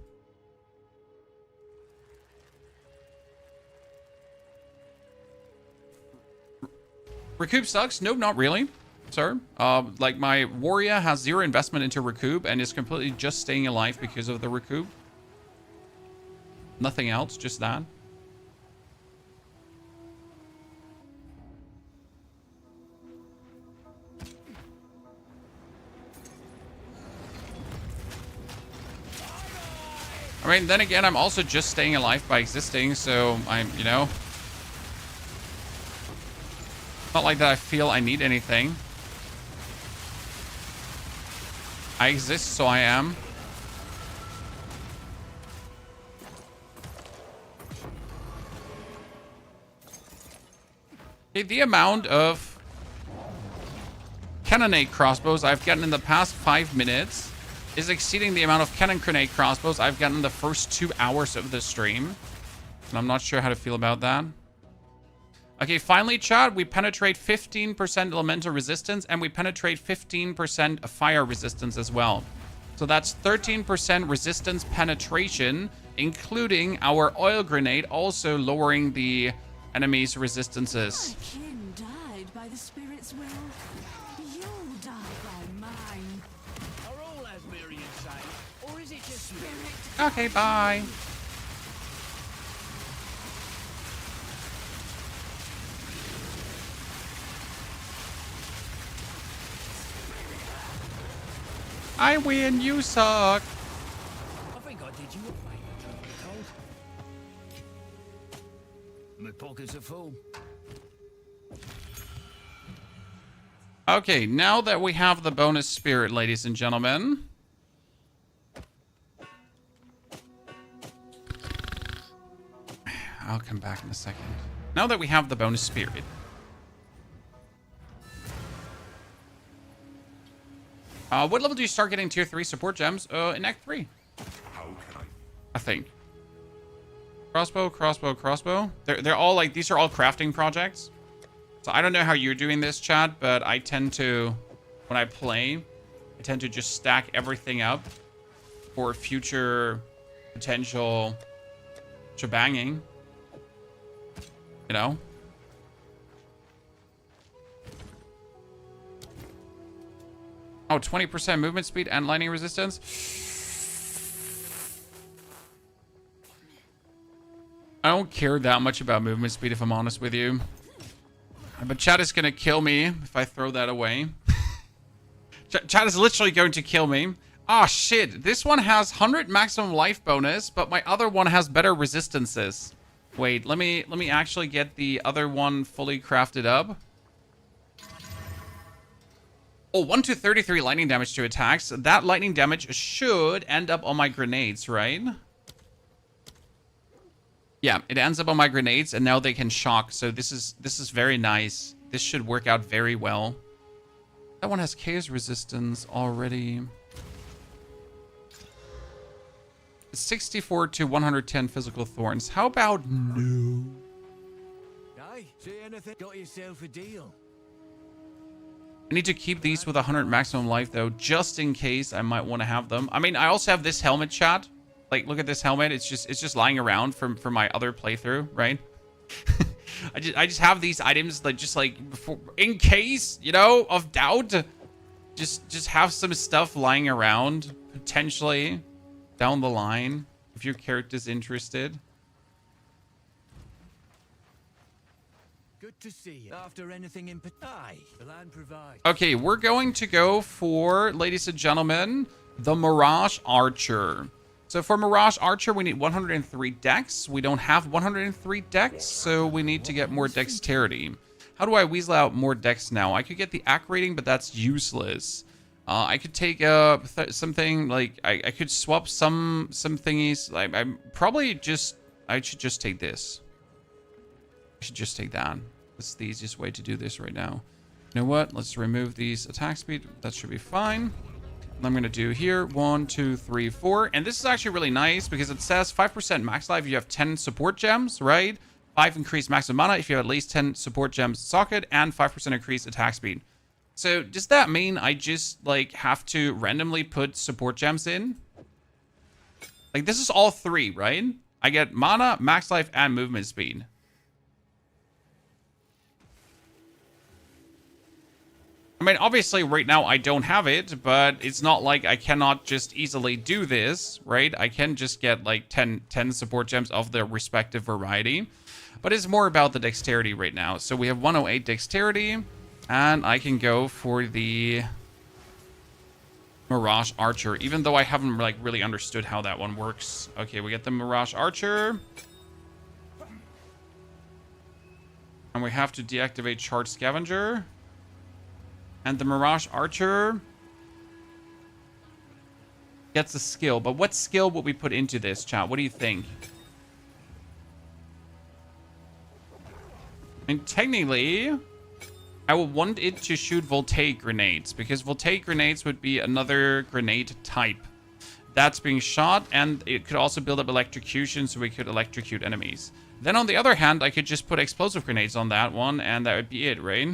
Recoup sucks? Nope, not really, sir. Like my warrior has 0 investment into recoup and is completely just staying alive because of the recoup. Nothing else, just that. I mean, then again, I'm also just staying alive by existing, so I'm, you know, not like that I feel I need anything. I exist, so I am. Okay, the amount of cannonade crossbows I've gotten in the past 5 minutes is exceeding the amount of cannon grenade crossbows I've gotten in the first 2 hours of the stream. And I'm not sure how to feel about that. Okay, finally, chat, we penetrate 15% elemental resistance and we penetrate 15% fire resistance as well. So that's 13% resistance penetration, including our oil grenade also lowering the enemy's resistances. My kin died by the spirit's will. You'll die by mine. Are all Asmerians sane, or is it just spirit? Okay, bye. I win, you suck. I think I did you a favour, truth be told. My pockets are full. Okay, now that we have the bonus spirit, ladies and gentlemen. I'll come back in a second. Now that we have the bonus spirit. What level do you start getting tier 3 support gems? In Act 3. How can I? I think. Crossbow, crossbow, crossbow. They're all like, these are all crafting projects. So I don't know how you're doing this, chat, but I tend to, when I play, I tend to just stack everything up for future potential shebanging. You know? Oh, 20% movement speed and lightning resistance. I don't care that much about movement speed, if I'm honest with you. But chat is going to kill me if I throw that away. Chat is literally going to kill me. Ah, shit. This one has 100 maximum life bonus, but my other one has better resistances. Wait, let me actually get the other one fully crafted up. Oh, 1 to 33 lightning damage to attacks. That lightning damage should end up on my grenades, right? Yeah, it ends up on my grenades, and now they can shock. So this is very nice. This should work out very well. That one has chaos resistance already. 64 to 110 physical thorns. How about no? Hey, see anything? Got yourself a deal. I need to keep these with 100 maximum life, though, just in case I might want to have them. I mean, I also have this helmet, chat. Like, look at this helmet. It's just lying around from my other playthrough, right? I just have these items that just like in case, you know, of doubt. Just have some stuff lying around potentially down the line if your character's interested. Good to see you. After anything in Aye, the land provides. Okay, we're going to go for, ladies and gentlemen, the Mirage Archer. So for Mirage Archer, we need 103 dex. We don't have 103 dex, so we need to get more dexterity. How do I weasel out more dex now? I could get the AC rating, but that's useless. I could take something like I could swap some thingies. I should just take this. I should just take that. That's the easiest way to do this right now. You know what? Let's remove these attack speed. That should be fine. I'm going to do here 1, 2, 3, 4. And this is actually really nice because it says 5% max life if you have 10 support gems, right? 5 increased maximum mana if you have at least 10 support gems socket, and 5% increased attack speed. So does that mean I just like have to randomly put support gems in? Like this is all 3, right? I get mana, max life, and movement speed. I mean, obviously, right now, I don't have it, but it's not like I cannot just easily do this, right? I can just get, like, 10 support gems of the respective variety. But it's more about the dexterity right now. So we have 108 dexterity, and I can go for the Mirage Archer, even though I haven't, like, really understood how that one works. Okay, we get the Mirage Archer. And we have to deactivate Charge Scavenger. And the Mirage Archer gets a skill. But what skill would we put into this, chat? What do you think? I mean, technically, I would want it to shoot voltaic grenades. Because voltaic grenades would be another grenade type that's being shot. And it could also build up electrocution, so we could electrocute enemies. Then on the other hand, I could just put explosive grenades on that one. And that would be it, right?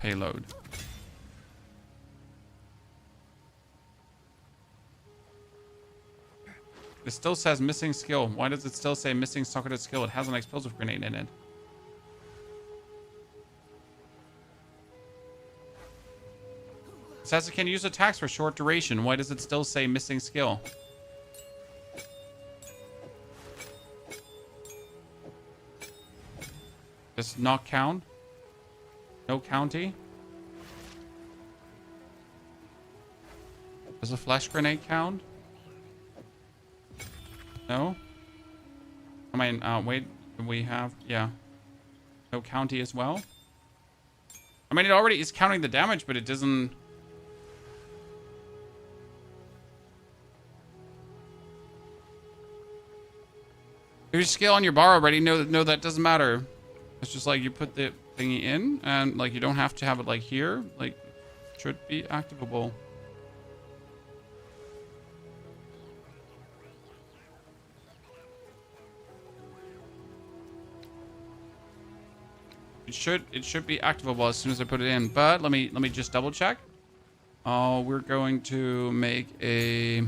Payload. It still says missing skill. Why does it still say missing socketed skill? It has an explosive grenade in it. It says it can use attacks for short duration. Why does it still say missing skill? Does not count? No county? Does a flash grenade count? No? I mean, wait, we have, yeah. No county as well? I mean, it already is counting the damage, but it doesn't... If you scale on your bar already, no, that doesn't matter. It's just like you put the thingy in, and like you don't have to have it like here. Like, it should be activable. It should be activable as soon as I put it in. But let me just double check. We're going to make a.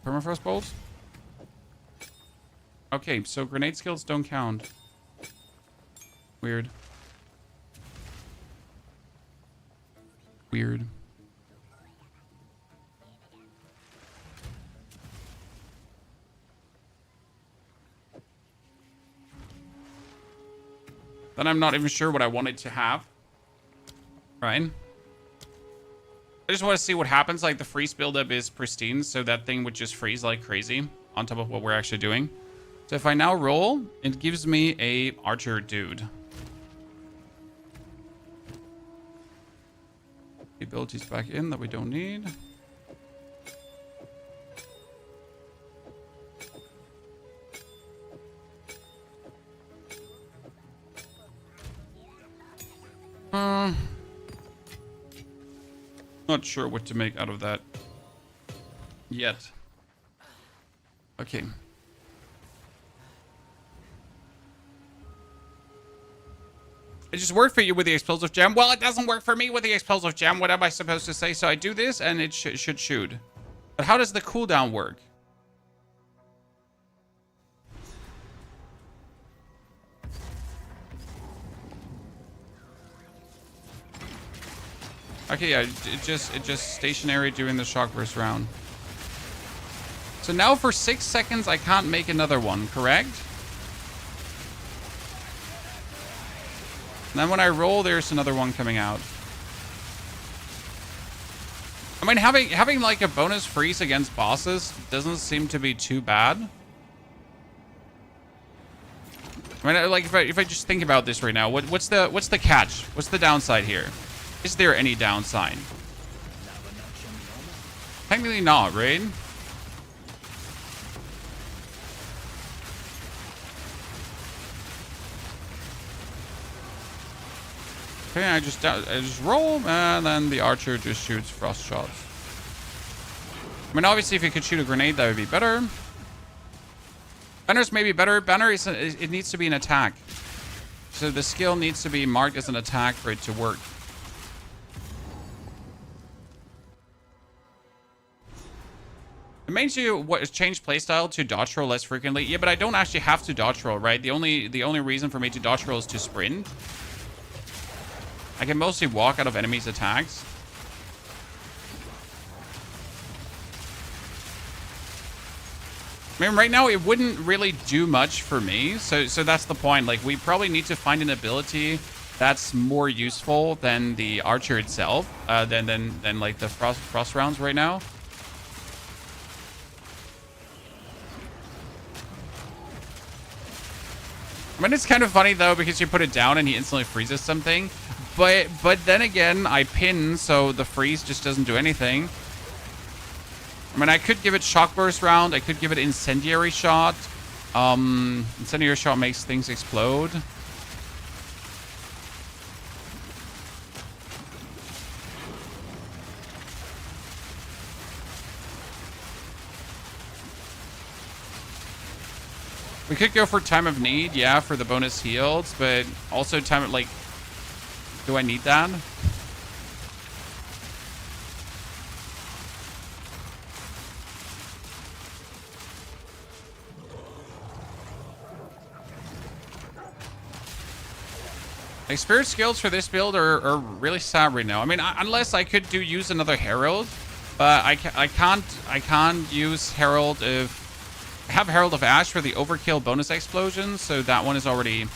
Permafrost bolts? Okay, so grenade skills don't count. Weird. Weird. Then I'm not even sure what I wanted to have. Right? I just want to see what happens. Like, the freeze buildup is pristine, so that thing would just freeze like crazy on top of what we're actually doing. So if I now roll, it gives me a archer dude. The abilities back in that we don't need. Not sure what to make out of that yet. Okay. It just worked for you with the explosive gem. Well, it doesn't work for me with the explosive gem. What am I supposed to say? So I do this and it should shoot. But how does the cooldown work? Okay, yeah, it just stationary during the shock burst round. So now for 6 seconds, I can't make another one, correct? And then when I roll, there's another one coming out. I mean, having like a bonus freeze against bosses doesn't seem to be too bad. I mean, like if I just think about this right now, what's the catch? What's the downside here? Is there any downside? Technically not, right? Okay, I just roll, and then the archer just shoots frost shots. I mean, obviously, if you could shoot a grenade, that would be better. Banner's maybe better. Banner it needs to be an attack, so the skill needs to be marked as an attack for it to work. It makes you change playstyle to dodge roll less frequently. Yeah, but I don't actually have to dodge roll, right? The only reason for me to dodge roll is to sprint. I can mostly walk out of enemies' attacks. I mean, right now it wouldn't really do much for me, so that's the point. Like, we probably need to find an ability that's more useful than the archer itself, than like the frost rounds right now. I mean, it's kind of funny, though, because you put it down and he instantly freezes something. But then again, I pin, so the freeze just doesn't do anything. I mean, I could give it shock burst round. I could give it incendiary shot. Incendiary shot makes things explode. We could go for time of need, yeah, for the bonus heals, but also time of, like, do I need that? Like, spirit skills for this build are really sad right now. I mean, unless I could use another herald, but I can't use herald if I have Herald of Ash for the overkill bonus explosion, so that one is already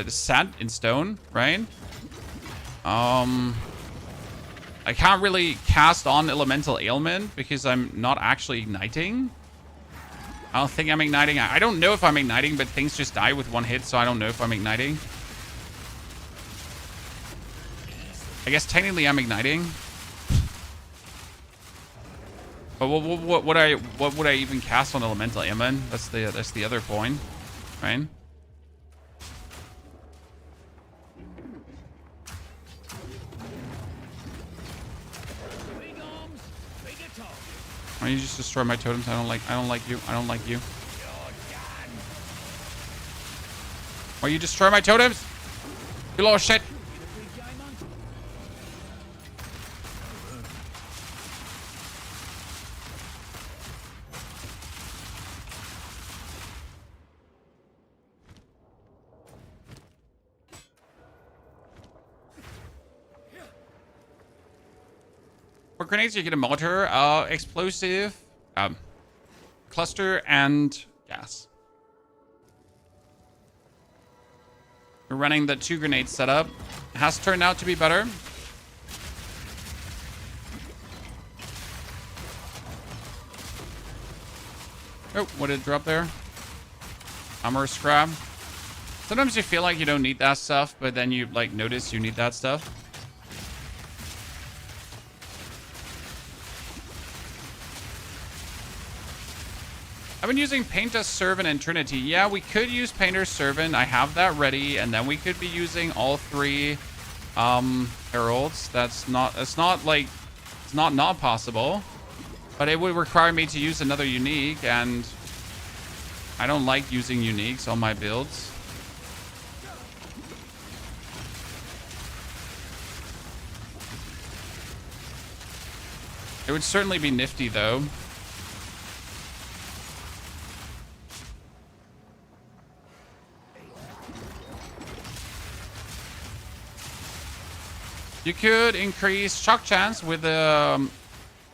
set in stone, right? I can't really cast on Elemental Ailment because I'm not actually igniting. I don't think I'm igniting. I don't know if I'm igniting, but things just die with one hit, so I don't know if I'm igniting. I guess technically I'm igniting. But what would I even cast on elemental ammo? That's the other point, right? Why don't you just destroy my totems? I don't like you. I don't like you. Why you destroy my totems? You little shit. For grenades, you get a mortar, explosive, cluster, and gas. We're running the 2 grenade setup. It has turned out to be better. Oh, what did it drop there? Armor scrap. Sometimes you feel like you don't need that stuff, but then you like notice you need that stuff. I've been using Painter, Servant, and Trinity. Yeah, we could use Painter, Servant. I have that ready, and then we could be using all 3 heralds. It's not possible, but it would require me to use another unique, and I don't like using uniques on my builds. It would certainly be nifty though. You could increase shock chance with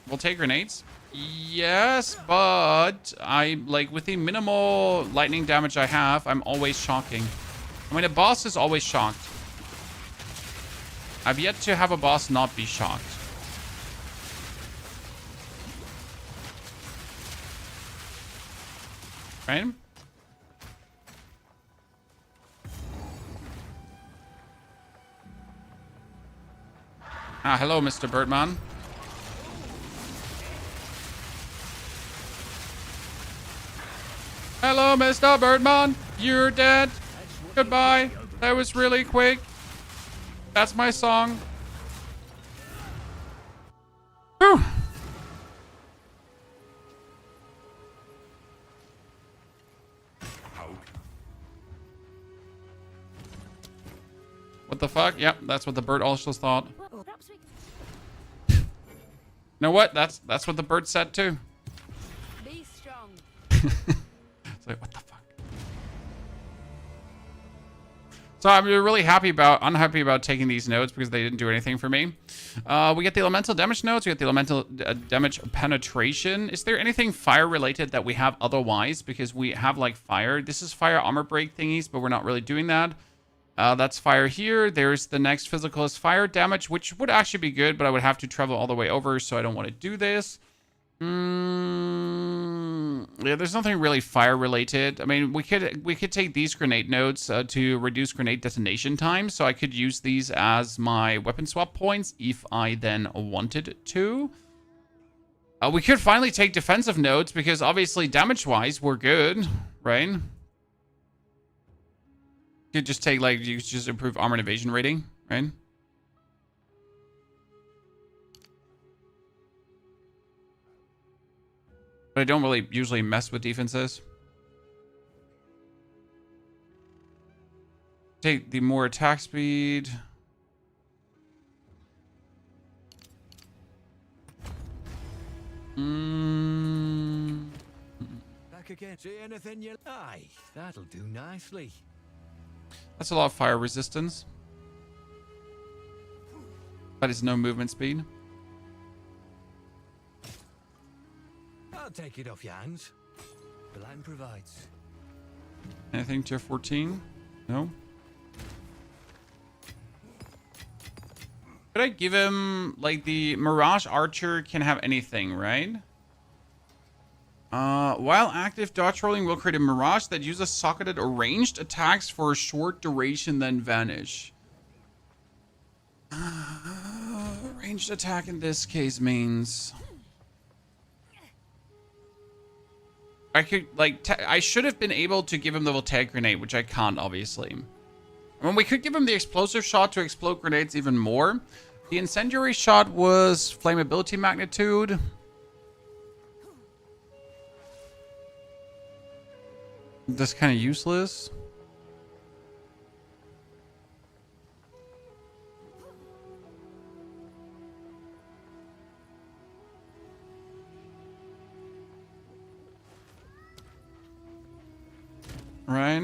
voltaic grenades. Yes, but I like with the minimal lightning damage I have, I'm always shocking. I mean, a boss is always shocked. I've yet to have a boss not be shocked. Right? Ah, hello, Mr. Birdman. Hello, Mr. Birdman. You're dead. Goodbye. That was really quick. That's my song. Whew. What the fuck? Yep, that's what the bird also thought. You know what? That's what the bird said too. Be strong. It's like, what the fuck? So I'm really unhappy about taking these nodes because they didn't do anything for me. We get the elemental damage nodes. We get the elemental damage penetration. Is there anything fire related that we have otherwise? Because we have like fire. This is fire armor break thingies, but we're not really doing that. That's fire here. There's the next physical is fire damage, which would actually be good, but I would have to travel all the way over, so I don't want to do this. Yeah, there's nothing really fire related. I mean, we could take these grenade nodes to reduce grenade detonation time, so I could use these as my weapon swap points if I then wanted to. We could finally take defensive nodes because obviously damage-wise we're good, right? You could just take, like, you could just improve armor and evasion rating, right? But I don't really usually mess with defenses. Take the more attack speed. Back again. See anything you like? That'll do nicely. That's a lot of fire resistance. That is no movement speed. I'll take it off your hands. The land provides. Anything tier 14? No. Could I give him, like, the Mirage Archer can have anything, right? While active, dodge rolling will create a Mirage that uses socketed or ranged attacks for a short duration, then vanish. Ranged attack in this case means I could like I should have been able to give him the voltaic grenade, which I can't obviously. I mean, we could give him the explosive shot to explode grenades even more. The incendiary shot was flammability magnitude. That's kind of useless. Right.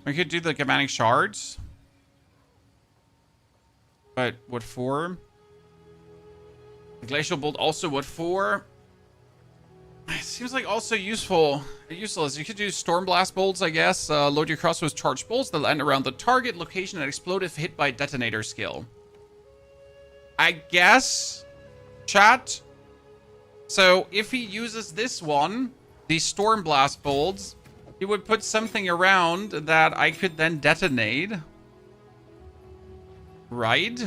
We could do the Gamanic shards. But what for? The Glacial Bolt also what for? It seems like also useless. You could do Stormblast bolts, I guess. Load your crossbows charged bolts that land around the target location and explode if hit by detonator skill. I guess. Chat. So if he uses this one, the Stormblast bolts, he would put something around that I could then detonate. Right?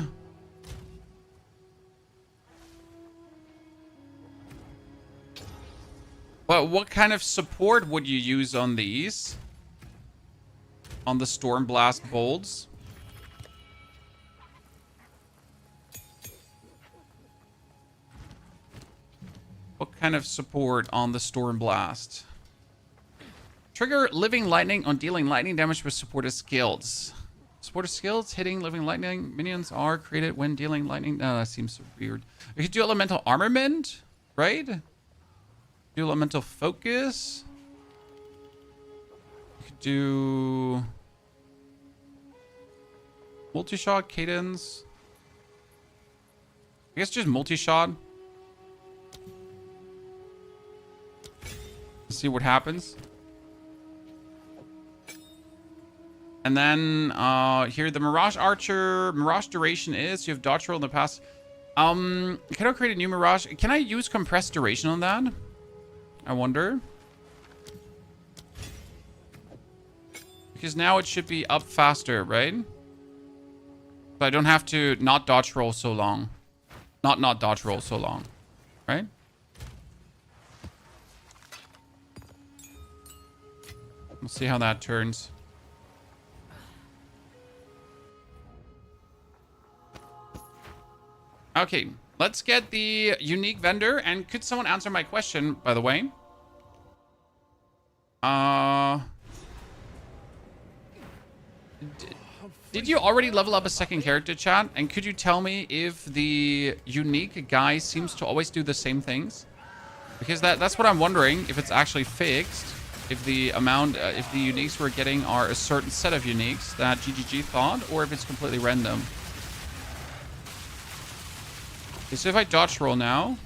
But what kind of support would you use on these? On the Stormblast bolts? What kind of support on the Stormblast? Trigger living lightning on dealing lightning damage with supported skills. Supported skills, hitting living lightning minions are created when dealing lightning. That seems so weird. We could do elemental armament, right? Do elemental focus. We could do multi-shot cadence. I guess just multi-shot. See what happens. And then here the Mirage Archer. Mirage duration is you have dodge roll in the past. Can I create a new Mirage? Can I use compressed duration on that? I wonder. Because now it should be up faster, right? But I don't have to not dodge roll so long. Not dodge roll so long, right? We'll see how that turns. Okay, let's get the unique vendor. And could someone answer my question, by the way? Did you already level up a second character, chat? And could you tell me if the unique guy seems to always do the same things? Because that's what I'm wondering, if it's actually fixed. If the amount, if the uniques we're getting are a certain set of uniques that GGG thought, or if it's completely random. Okay, so if I dodge roll now...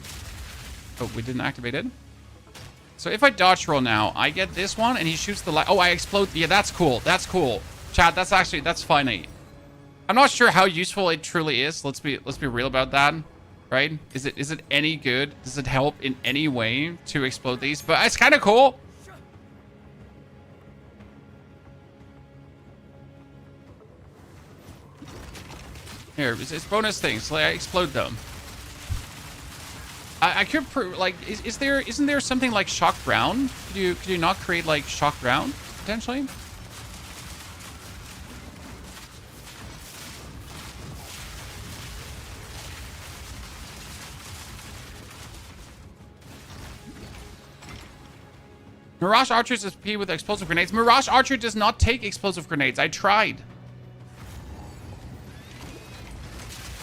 Oh, we didn't activate it. So if I dodge roll now, I get this one, and he shoots the light. Oh, I explode. Yeah, that's cool. That's cool. Chat, that's funny. I'm not sure how useful it truly is. Let's be real about that. Right? Is it any good? Does it help in any way to explode these? But it's kind of cool. Here, it's bonus things. So I explode them. I could like isn't there something like shock round? Could you not create like shock round potentially? Mirage Archers is P with explosive grenades. Mirage Archer does not take explosive grenades. I tried.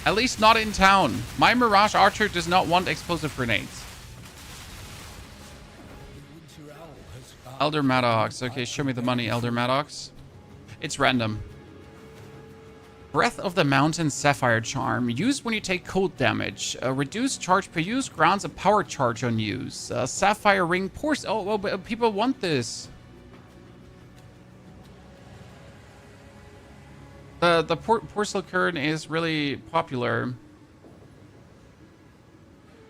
At least not in town. My Mirage Archer does not want explosive grenades. Elder Maddox. Okay, show me the money, Elder Maddox. It's random. Breath of the Mountain Sapphire Charm. Used when you take cold damage. Reduced charge per use. Grounds a power charge on use. Sapphire Ring pours... Oh, well, but people want this. The Porcelain is really popular.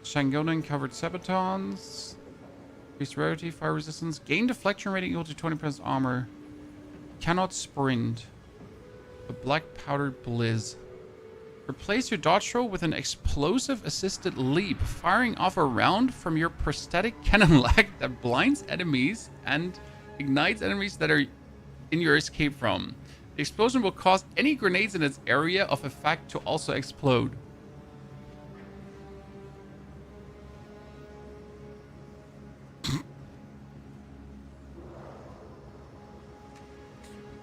Shangonen covered Sabatons. Increased rarity, fire resistance. Gain deflection rating equal to 20% armor. Cannot sprint. The black powdered blizz. Replace your dodge roll with an explosive-assisted leap, firing off a round from your prosthetic cannon leg that blinds enemies and ignites enemies that are in your escape from. The explosion will cause any grenades in its area of effect to also explode.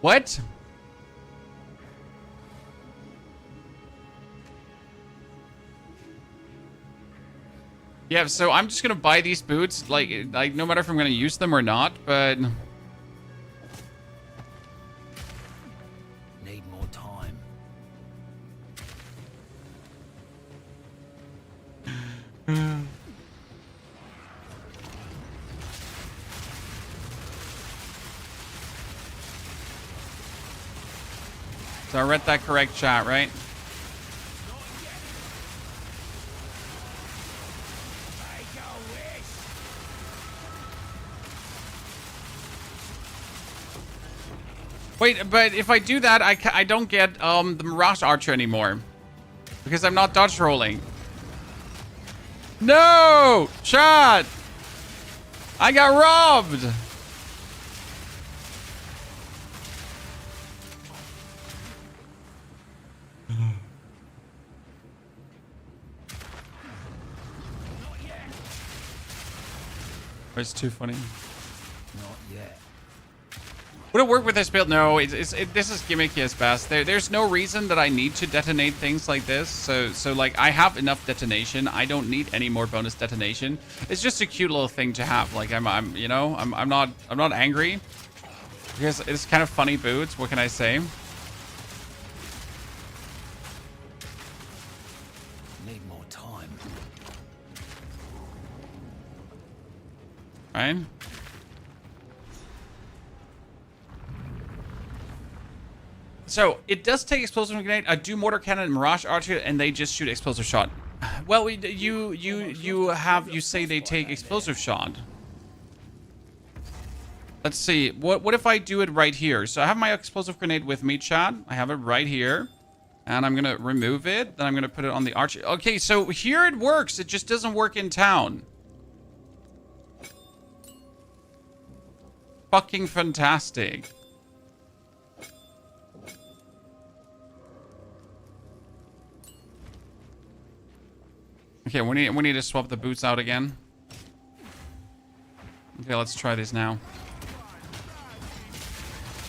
What? Yeah, so I'm just gonna buy these boots, like no matter if I'm gonna use them or not, but Need more time. so I read that correct, chat, right? Wait, but if I do that, I don't get the Mirage Archer anymore. Because I'm not dodge rolling. No! Chat! I got robbed! It's too funny. Not yet. Would it work with this build? No, this is gimmicky as best. There's no reason that I need to detonate things like this. So like I have enough detonation. I don't need any more bonus detonation. It's just a cute little thing to have. Like I'm not angry because it's kind of funny boots. What can I say? Need more time. Right? So it does take explosive grenade. I do mortar cannon and mirage archer, and they just shoot explosive shot. Well, you say they take explosive shot. Let's see. What if I do it right here? So I have my explosive grenade with me, chat. I have it right here, and I'm gonna remove it. Then I'm gonna put it on the archer. Okay, so here it works. It just doesn't work in town. Fucking fantastic. Okay, we need to swap the boots out again. Okay, let's try this now.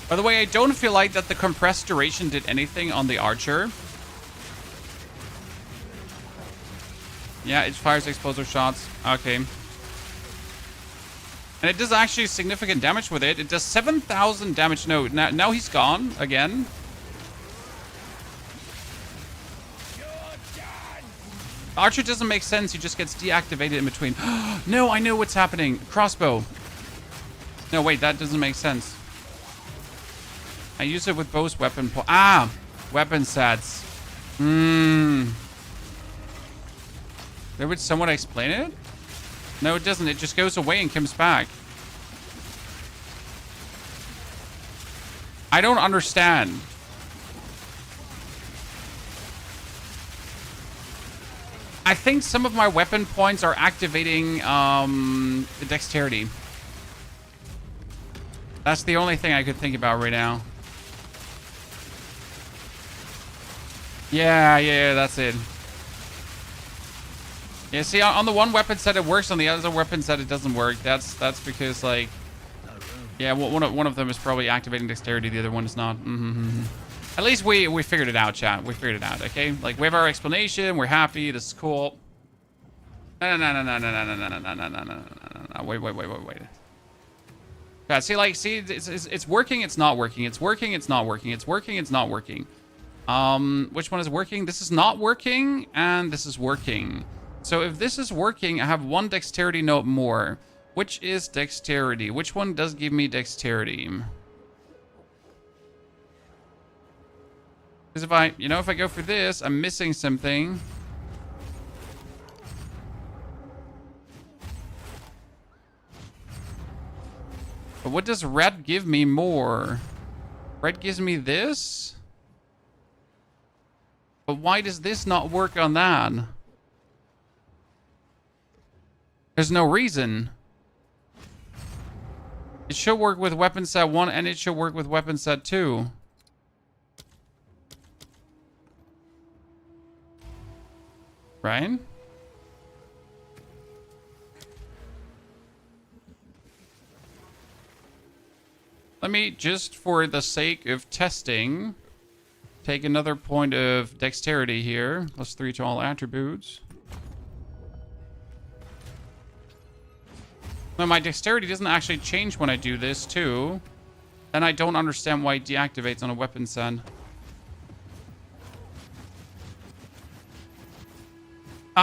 By the way, I don't feel like that the compressed duration did anything on the archer. Yeah, it fires explosive shots. Okay. And it does actually significant damage with it. It does 7,000 damage. No, now he's gone again. Archer doesn't make sense. He just gets deactivated in between. No, I know what's happening. Crossbow. No, wait, that doesn't make sense. I use it with both weapon weapon sets. Would someone explain it? No, it doesn't. It just goes away and comes back. I don't understand. I think some of my weapon points are activating the dexterity. That's the only thing I could think about right now. Yeah, that's it. Yeah, see, on the one weapon set it works, on the other weapon set it doesn't work. That's because, like, yeah, one of them is probably activating dexterity, the other one is not. At least we figured it out, chat. We figured it out, okay? Like, we have our explanation. We're happy. This is cool. No. Wait. Yeah, see, it's working. It's not working. It's working. It's not working. It's working. It's not working. Which one is working? This is not working, and this is working. So if this is working, I have one dexterity note more. Which is dexterity? Which one does give me dexterity? Because if I go for this, I'm missing something. But what does red give me more? Red gives me this? But why does this not work on that? There's no reason. It should work with weapon set 1 and it should work with weapon set 2. Right? Let me, just for the sake of testing, take another point of dexterity here. +3 to all attributes. No, my dexterity doesn't actually change when I do this, too. Then I don't understand why it deactivates on a weapon set.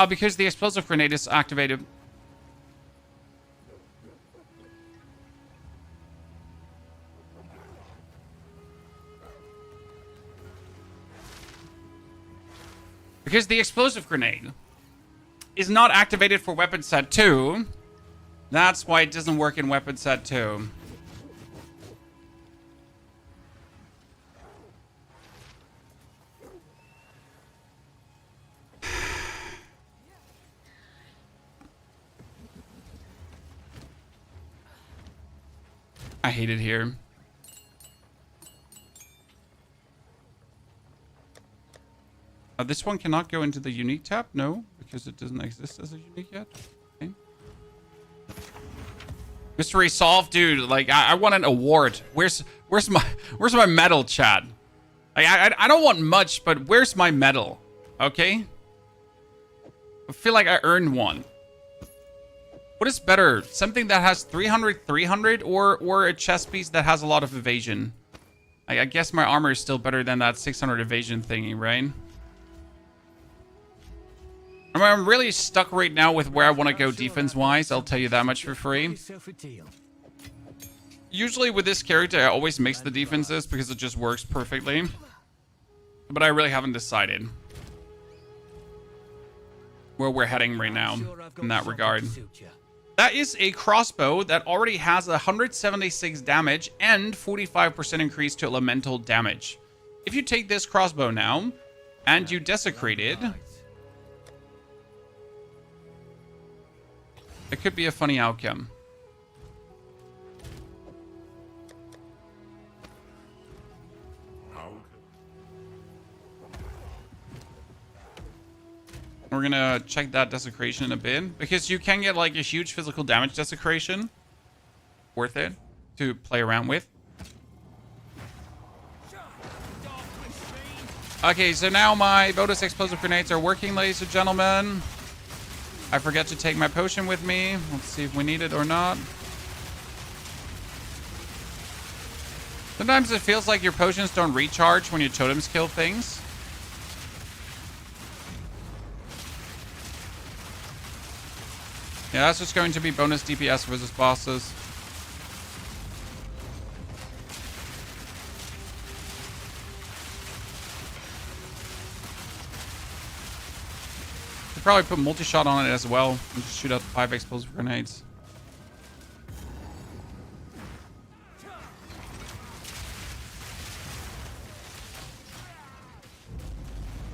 Because the explosive grenade is activated. Because the explosive grenade is not activated for weapon set 2. That's why it doesn't work in weapon set 2. I hate it here. This one cannot go into the unique tab? No, because it doesn't exist as a unique yet. Okay. Mystery solved, dude. Like, I want an award. Where's my medal, chat? Like, I don't want much, but where's my medal? Okay. I feel like I earned one. What is better? Something that has 300 or a chest piece that has a lot of evasion? I guess my armor is still better than that 600 evasion thingy, right? I mean, I'm really stuck right now with where I want to go defense-wise. I'll tell you that much for free. Usually with this character, I always mix the defenses because it just works perfectly. But I really haven't decided where we're heading right now in that regard. That is a crossbow that already has 176 damage and 45% increase to elemental damage. If you take this crossbow now and you desecrate it, it could be a funny outcome. We're gonna check that desecration in a bit, because you can get like a huge physical damage desecration. Worth it to play around with. Okay, so now my bonus explosive grenades are working, ladies and gentlemen. I forget to take my potion with me. Let's see if we need it or not. Sometimes it feels like your potions don't recharge when your totems kill things. Yeah, that's just going to be bonus DPS versus bosses. Could probably put multi-shot on it as well and just shoot out 5 explosive grenades.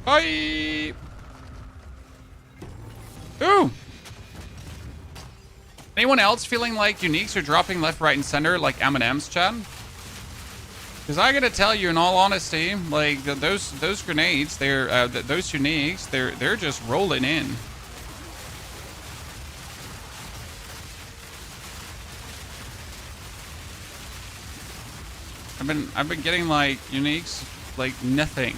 Bye! Ooh! Anyone else feeling like uniques are dropping left, right, and center like M&M's, chat? Because I gotta tell you, in all honesty, like those grenades, those uniques, they're just rolling in. I've been getting like uniques like nothing.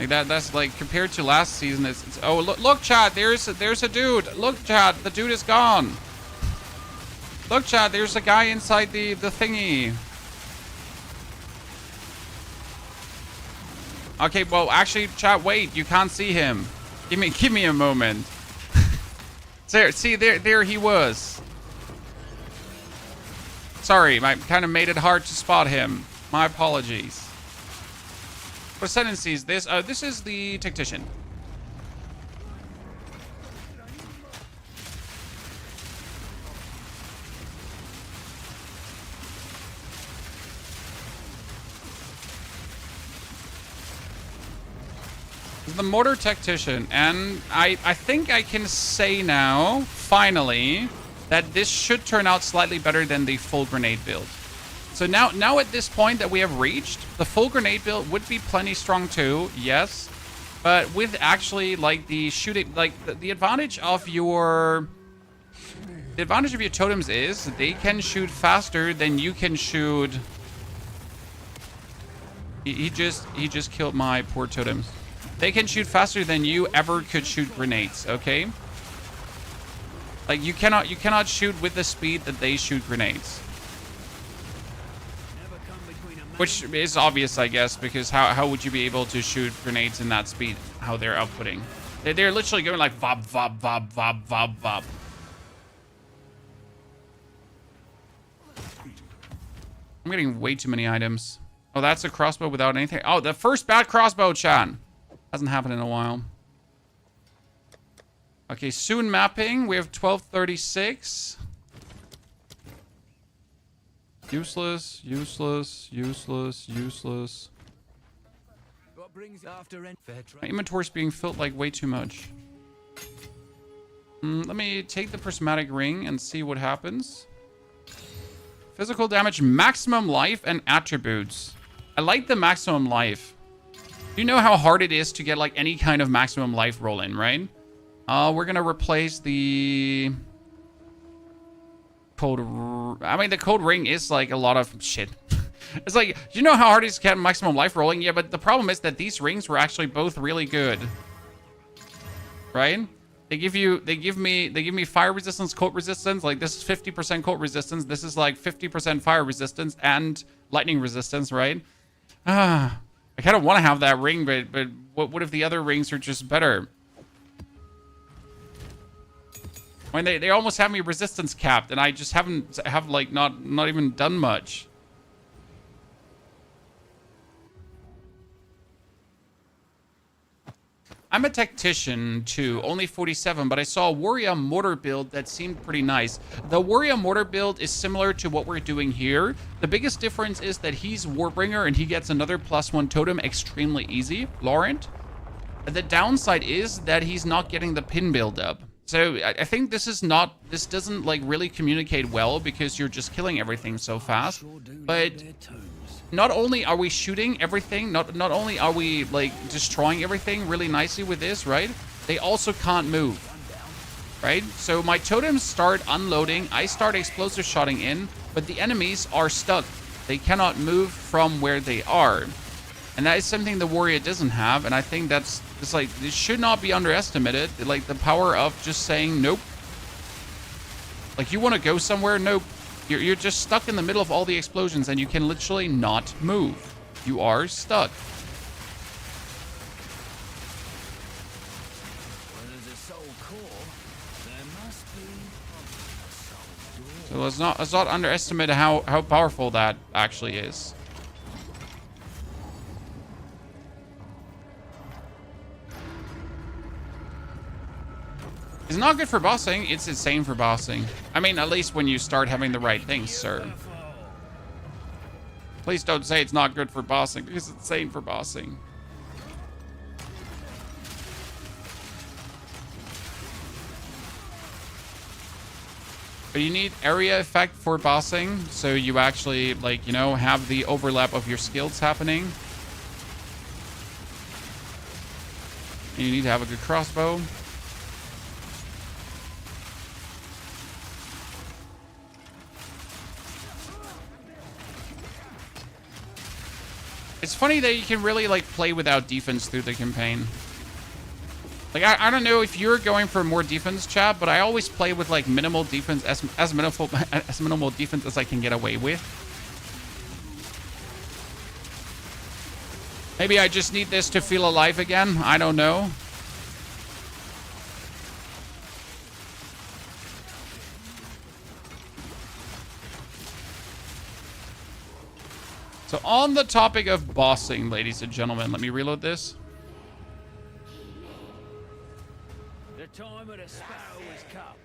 Like that's like compared to last season. It's oh look chat, there's a dude. Look chat, the dude is gone. Look chat, there's a guy inside the thingy. Okay, well actually chat, wait, you can't see him. Give me a moment. There he was. Sorry, I kind of made it hard to spot him. My apologies. What ascendency is this? This is the tactician. The Mortar Tactician, and I think I can say now, finally, that this should turn out slightly better than the full grenade build. So now at this point that we have reached, the full grenade build would be plenty strong too, yes. But with actually like the shooting, like the advantage of your... The advantage of your totems is they can shoot faster than you can shoot... He just killed my poor totems. They can shoot faster than you ever could shoot grenades, okay? Like you cannot shoot with the speed that they shoot grenades. Which is obvious, I guess, because how would you be able to shoot grenades in that speed? How they're outputting. They're literally going like vob, vob, vob, vob, vob, vob. I'm getting way too many items. Oh, that's a crossbow without anything. Oh, the first bad crossbow, Chan. Hasn't happened in a while. Okay, soon mapping. We have 1236. Useless, useless, useless, useless. What brings after My inventory's being filled like way too much. Let me take the prismatic ring and see what happens. Physical damage, maximum life, and attributes. I like the maximum life. You know how hard it is to get like any kind of maximum life roll in, right? We're gonna replace the code. I mean, the code ring is like a lot of shit. It's like, you know how hard it is to get maximum life rolling? Yeah, but the problem is that these rings were actually both really good, right? They give me fire resistance, cold resistance. Like this is 50% cold resistance. This is like 50% fire resistance and lightning resistance, right? I kind of want to have that ring, but what if the other rings are just better? I mean, they almost have me resistance capped, and I just have like not even done much. I'm a tactician too, only 47, but I saw a warrior mortar build that seemed pretty nice. The warrior mortar build is similar to what we're doing here. The biggest difference is that he's Warbringer and he gets another +1 totem extremely easy. Laurent. The downside is that he's not getting the pin build up. So I think this doesn't like really communicate well because you're just killing everything so fast. But not only are we shooting everything, not only are we like destroying everything really nicely with this, right? They also can't move, right? So my totems start unloading, I start explosive shotting in, but the enemies are stuck. They cannot move from where they are. And that is something the warrior doesn't have, and I think it's like, it should not be underestimated. Like the power of just saying nope. Like you want to go somewhere? Nope. You're just stuck in the middle of all the explosions and you can literally not move. You are stuck. So let's not underestimate how powerful that actually is. It's not good for bossing, it's insane for bossing. I mean, at least when you start having the right things, sir. Please don't say it's not good for bossing, because it's insane for bossing. But you need area effect for bossing, so you actually, like, you know, have the overlap of your skills happening. And you need to have a good crossbow. It's funny that you can really like play without defense through the campaign. Like I don't know if you're going for more defense, chat, but I always play with like minimal defense, as minimal defense as I can get away with. Maybe I just need this to feel alive again. I don't know. So on the topic of bossing, ladies and gentlemen, let me reload this. The time of the sparrow has come.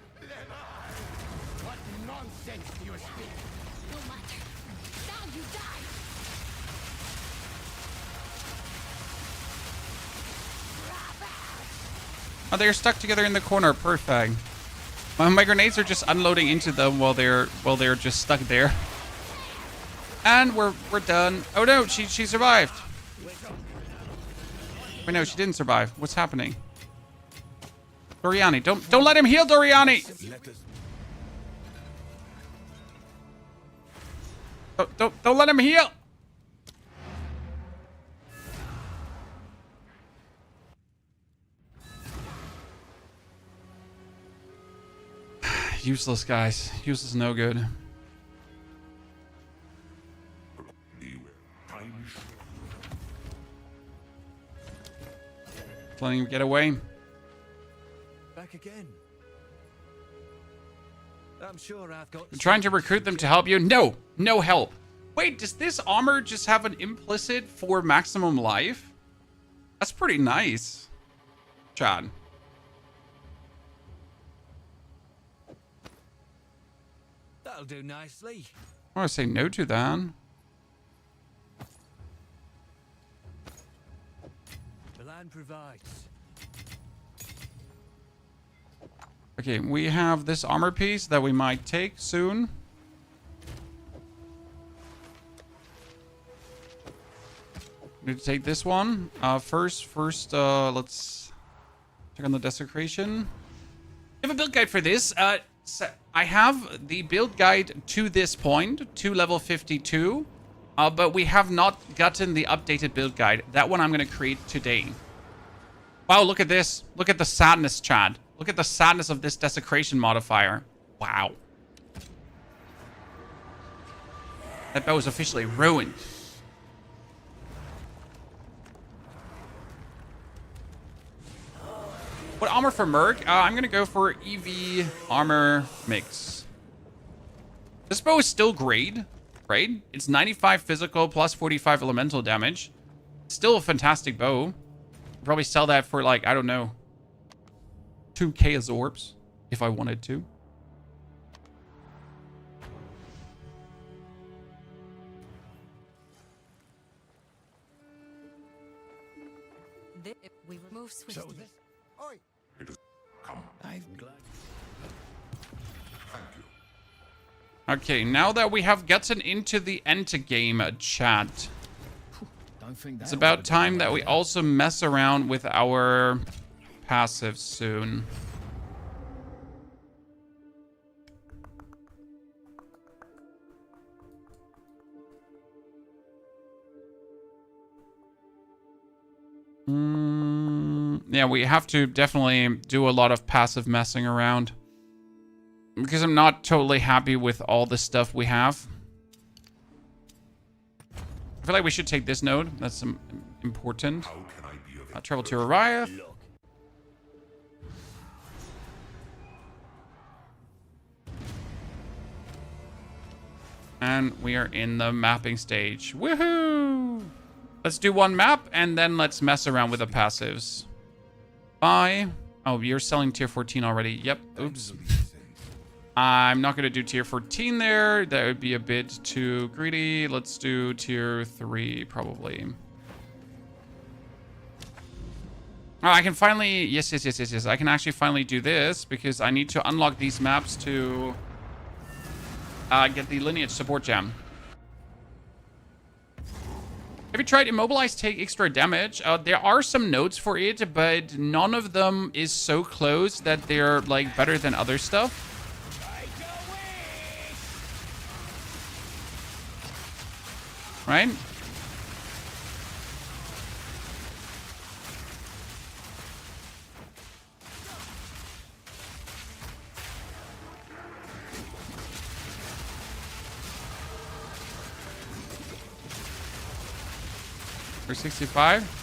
What nonsense do you speak? No matter. Now you die. Oh, they're stuck together in the corner. Perfect. My grenades are just unloading into them while they're just stuck there. And we're done. Oh no, she survived. Wait, no, she didn't survive. What's happening? Doriani, don't let him heal, Doriani. Don't let him heal. Useless, guys. Useless, no good. Letting him get away. Back again. I'm sure I've got. You're trying to recruit them to help you? No, no help. Wait, does this armor just have an implicit for maximum life? That's pretty nice, Chad. That'll do nicely. I want to say no to that. The land provides. Okay, we have this armor piece that we might take soon. Need to take this one. First, let's check on the desecration. I have a build guide for this. So I have the build guide to this point, to level 52, but we have not gotten the updated build guide. That one I'm going to create today. Wow, look at this. Look at the sadness, Chad. Look at the sadness of this desecration modifier. Wow. That bow is officially ruined. What armor for Merc? I'm going to go for EV armor mix. This bow is still great, right? It's 95 physical plus 45 elemental damage. Still a fantastic bow. I'd probably sell that for like, I don't know, 2k as orbs if I wanted to. We move swiftly. Okay, now that we have gotten into the end game, chat, it's about time that we also mess around with our passive soon. Yeah, we have to definitely do a lot of passive messing around. Because I'm not totally happy with all the stuff we have. I feel like we should take this node. That's important. Travel to Uriah. And we are in the mapping stage. Woohoo! Let's do one map, and then let's mess around with the passives. Bye. Oh, you're selling tier 14 already. Yep. Oops. I'm not going to do tier 14 there. That would be a bit too greedy. Let's do tier 3, probably. Oh, I can finally... Yes. I can actually finally do this, because I need to unlock these maps to get the lineage support gem. Have you tried Immobilize take extra damage? There are some nodes for it, but none of them is so close that they're like better than other stuff. Right? For 65.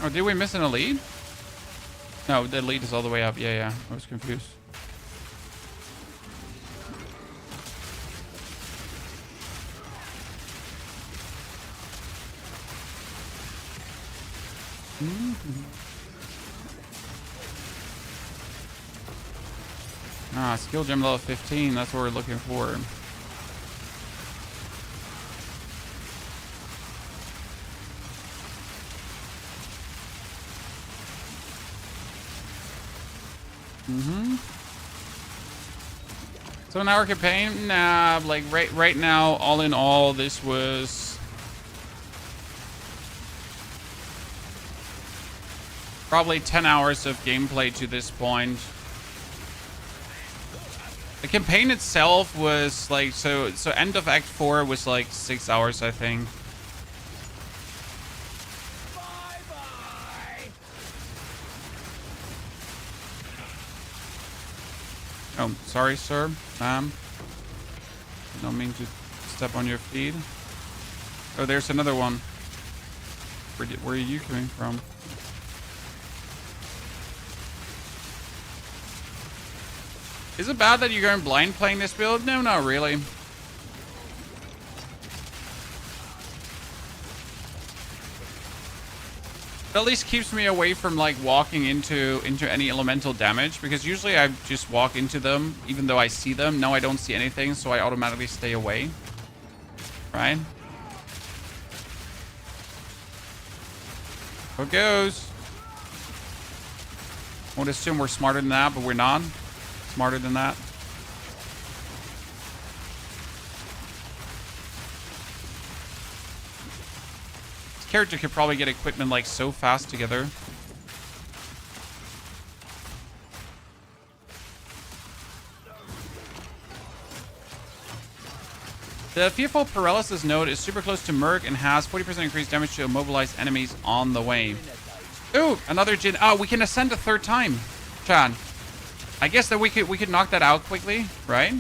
Oh, did we miss an elite? No, the elite is all the way up. Yeah. I was confused. Ah, skill gem level 15. That's what we're looking for. So an hour campaign? Nah, like right now, all in all, this was probably 10 hours of gameplay to this point. The campaign itself was like, so end of Act 4 was like 6 hours, I think. Oh, sorry, sir. Ma'am. Don't mean to step on your feet. Oh, there's another one. Where are you coming from? Is it bad that you're going blind playing this build? No, not really. It at least keeps me away from like walking into any elemental damage, because usually I just walk into them even though I see them. Now I don't see anything, so I automatically stay away. Right? How it goes. I would assume we're smarter than that, but we're not smarter than that. Character could probably get equipment like so fast together. The Fearful Paralysis node is super close to Merc and has 40% increased damage to immobilize enemies on the way. Ooh, another Jin. Oh, we can ascend a third time, Chan. I guess that we could knock that out quickly, right?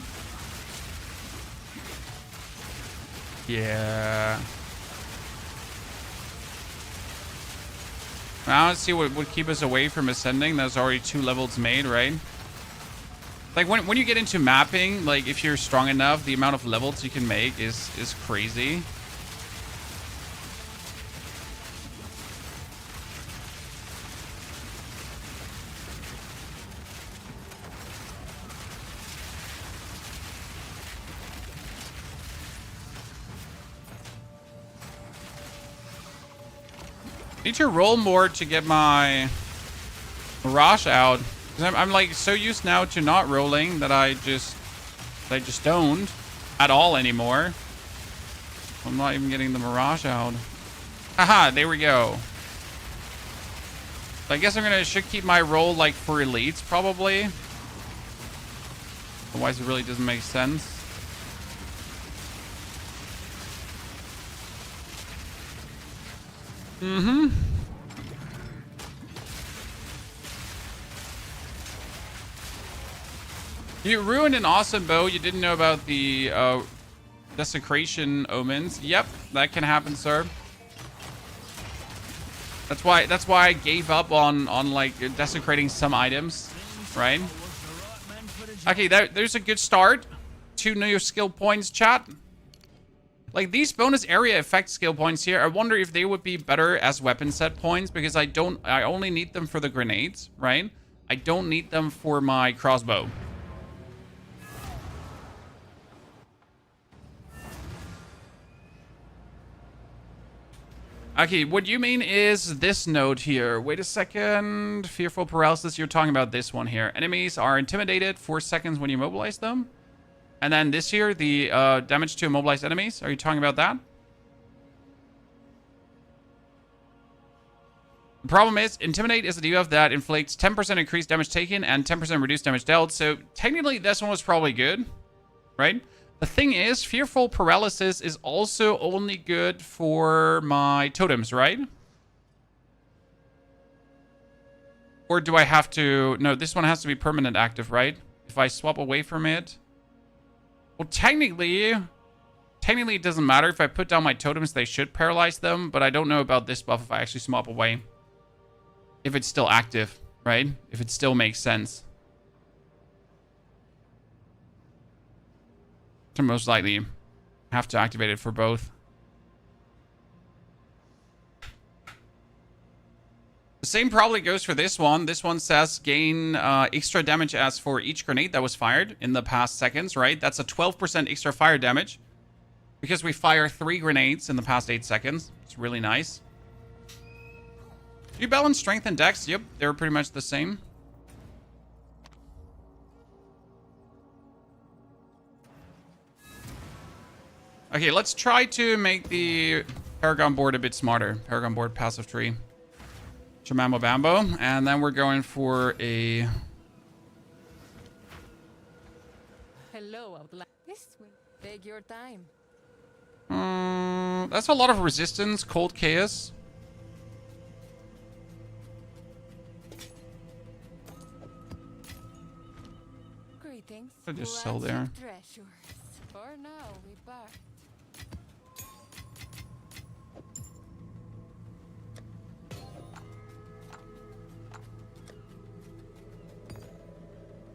Yeah. Now let's see what would keep us away from ascending. There's already 2 levels made, right? Like when you get into mapping, like if you're strong enough, the amount of levels you can make is crazy. Need to roll more to get my Mirage out. Because I'm like so used now to not rolling that I just don't at all anymore. I'm not even getting the Mirage out. Haha, there we go. So I guess should keep my roll like for elites probably. Otherwise it really doesn't make sense. Mm-hmm. You ruined an awesome bow. You didn't know about the desecration omens. Yep, that can happen, sir. That's why I gave up on like desecrating some items, right? Okay, there's a good start. 2 new skill points, chat. Like these bonus area effect skill points here, I wonder if they would be better as weapon set points, because I only need them for the grenades, right? I don't need them for my crossbow. Okay, what you mean is this node here. Wait a second. Fearful Paralysis, you're talking about this one here. Enemies are intimidated for seconds when you mobilize them. And then this here, the damage to immobilized enemies. Are you talking about that? The problem is, Intimidate is a debuff that inflicts 10% increased damage taken and 10% reduced damage dealt. So technically, this one was probably good, right? The thing is, Fearful Paralysis is also only good for my totems, right? Or do I have to... No, this one has to be permanent active, right? If I swap away from it... Well, technically it doesn't matter. If I put down my totems, they should paralyze them. But I don't know about this buff if I actually swap away. If it's still active, right? If it still makes sense. To most likely have to activate it for both. Same probably goes for this one. This one says gain extra damage as for each grenade that was fired in the past seconds, right? That's a 12% extra fire damage because we fire 3 grenades in the past 8 seconds. It's really nice. Do you balance strength and dex? Yep, they're pretty much the same. Okay, let's try to make the Paragon board a bit smarter. Paragon board passive tree. Shamamo Bambo. And then we're going for a... Hello, Outland. This way. Take your time. That's a lot of resistance. Cold Chaos. Greetings. I'll just sell there. Treasures. For now, we back.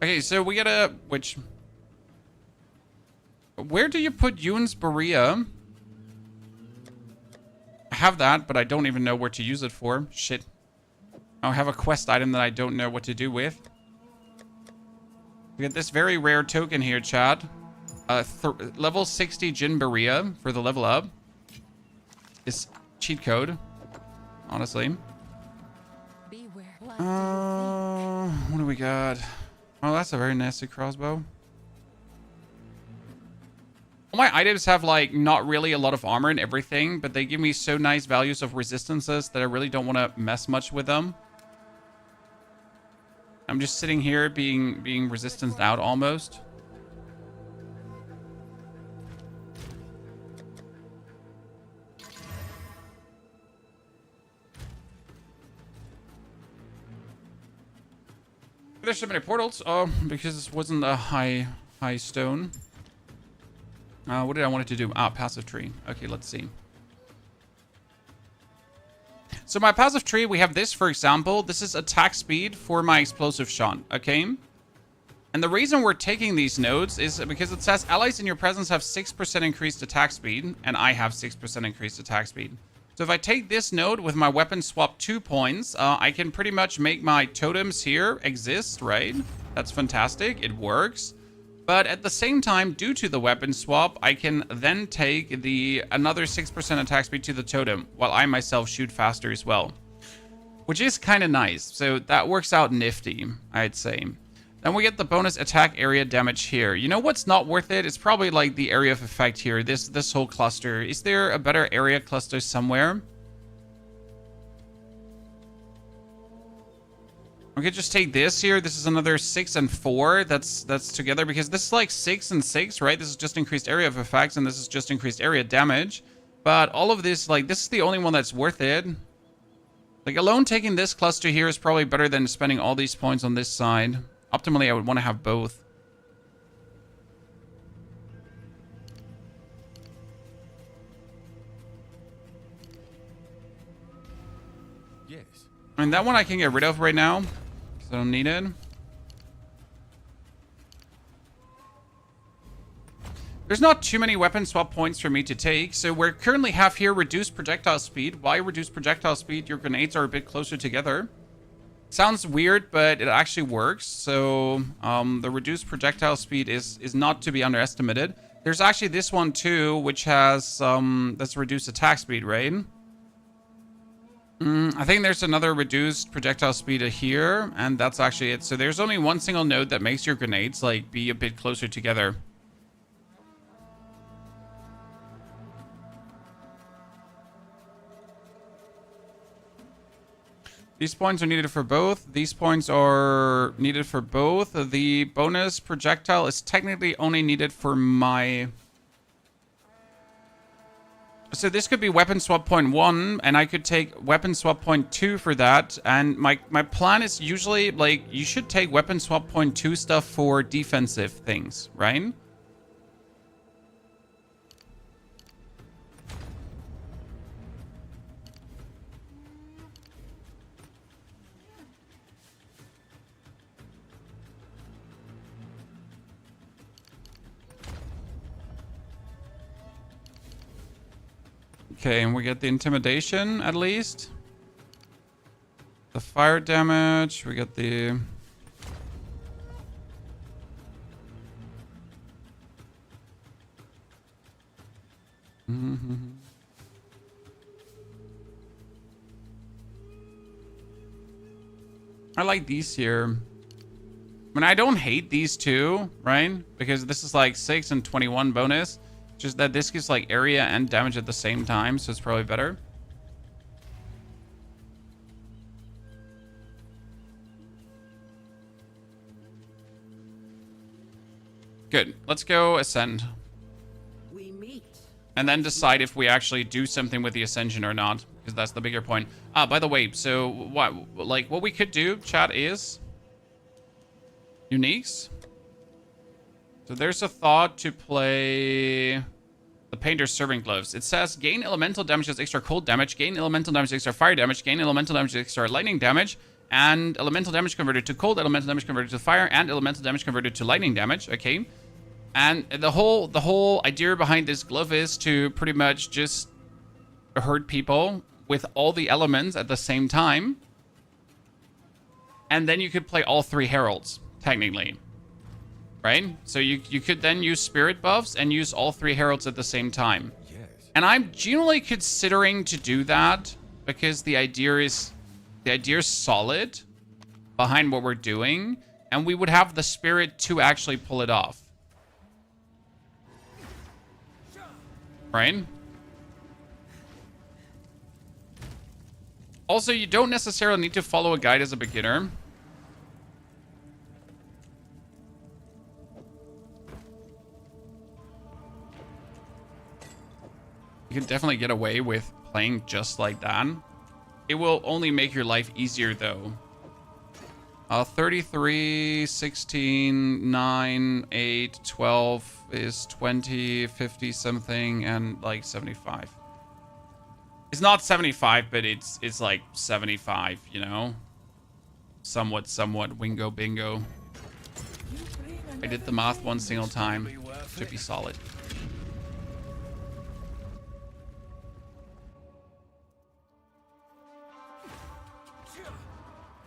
Okay, so we gotta... Which... Where do you put Yoon's Berea? I have that, but I don't even know where to use it for. Shit. I have a quest item that I don't know what to do with. We get this very rare token here, chat. Level 60 Jin Berea for the level up. This cheat code. Honestly. Beware. What do we got? Oh, that's a very nasty crossbow. All my items have, like, not really a lot of armor and everything, but they give me so nice values of resistances that I really don't want to mess much with them. I'm just sitting here being resistanced out almost. There's so many portals. Oh, because this wasn't a high stone. What did I want it to do? Ah, passive tree. Okay, let's see. So my passive tree, we have this, for example. This is attack speed for my explosive shot, okay? And the reason we're taking these nodes is because it says allies in your presence have 6% increased attack speed, and I have 6% increased attack speed. So if I take this node with my weapon swap 2 points, I can pretty much make my totems here exist, right? That's fantastic. It works. But at the same time, due to the weapon swap, I can then take another 6% attack speed to the totem, while I myself shoot faster as well. Which is kind of nice. So that works out nifty, I'd say. Then we get the bonus attack area damage here. You know what's not worth it? It's probably like the area of effect here. This whole cluster. Is there a better area cluster somewhere? We could just take this here. This is another 6 and 4. That's together because this is like 6 and 6, right? This is just increased area of effects and this is just increased area damage. But all of this, like, this is the only one that's worth it. Like, alone taking this cluster here is probably better than spending all these points on this side. Optimally, I would want to have both. Yes. I mean, that one I can get rid of right now. Because I don't need it. There's not too many weapon swap points for me to take. So we currently have here reduced projectile speed. Why reduce projectile speed? Your grenades are a bit closer together. Sounds weird, but it actually works. So the reduced projectile speed is not to be underestimated. There's actually this one too, which has that's reduced attack speed, right? I think there's another reduced projectile speed here, and that's actually it. So there's only one single node that makes your grenades like be a bit closer together. These points are needed for both. These points are needed for both. The bonus projectile is technically only needed for my... So this could be weapon swap point 1, and I could take weapon swap point 2 for that. And my plan is usually, like, you should take weapon swap point 2 stuff for defensive things, right? Okay, and we get the intimidation at least. fire damage. We got the... I like these here. I mean, I don't hate these two, right? Because this is like 6 and 21 bonus. Just that this gives like area and damage at the same time, so it's probably better. Good. Let's go ascend. We meet. And then decide if we actually do something with the ascension or not, because that's the bigger point. Ah, by the way, so what we could do, chat, is uniques. So there's a thought to play the Painter's Servant Gloves. It says gain elemental damage as extra cold damage, gain elemental damage as extra fire damage, gain elemental damage as extra lightning damage, and elemental damage converted to cold, elemental damage converted to fire, and elemental damage converted to lightning damage. Okay. And the whole idea behind this glove is to pretty much just hurt people with all the elements at the same time. And then you could play all 3 heralds, technically. Right? So you could then use spirit buffs and use all 3 heralds at the same time. Yes. And I'm genuinely considering to do that because the idea is solid behind what we're doing, and we would have the spirit to actually pull it off. Right? Also, you don't necessarily need to follow a guide as a beginner. You can definitely get away with playing just like that. It will only make your life easier, though. 33, 16, 9, 8, 12 is 20, 50 something, and like 75. It's not 75, but it's like 75, you know? Somewhat, wingo bingo. I did the math one single time. Should be solid.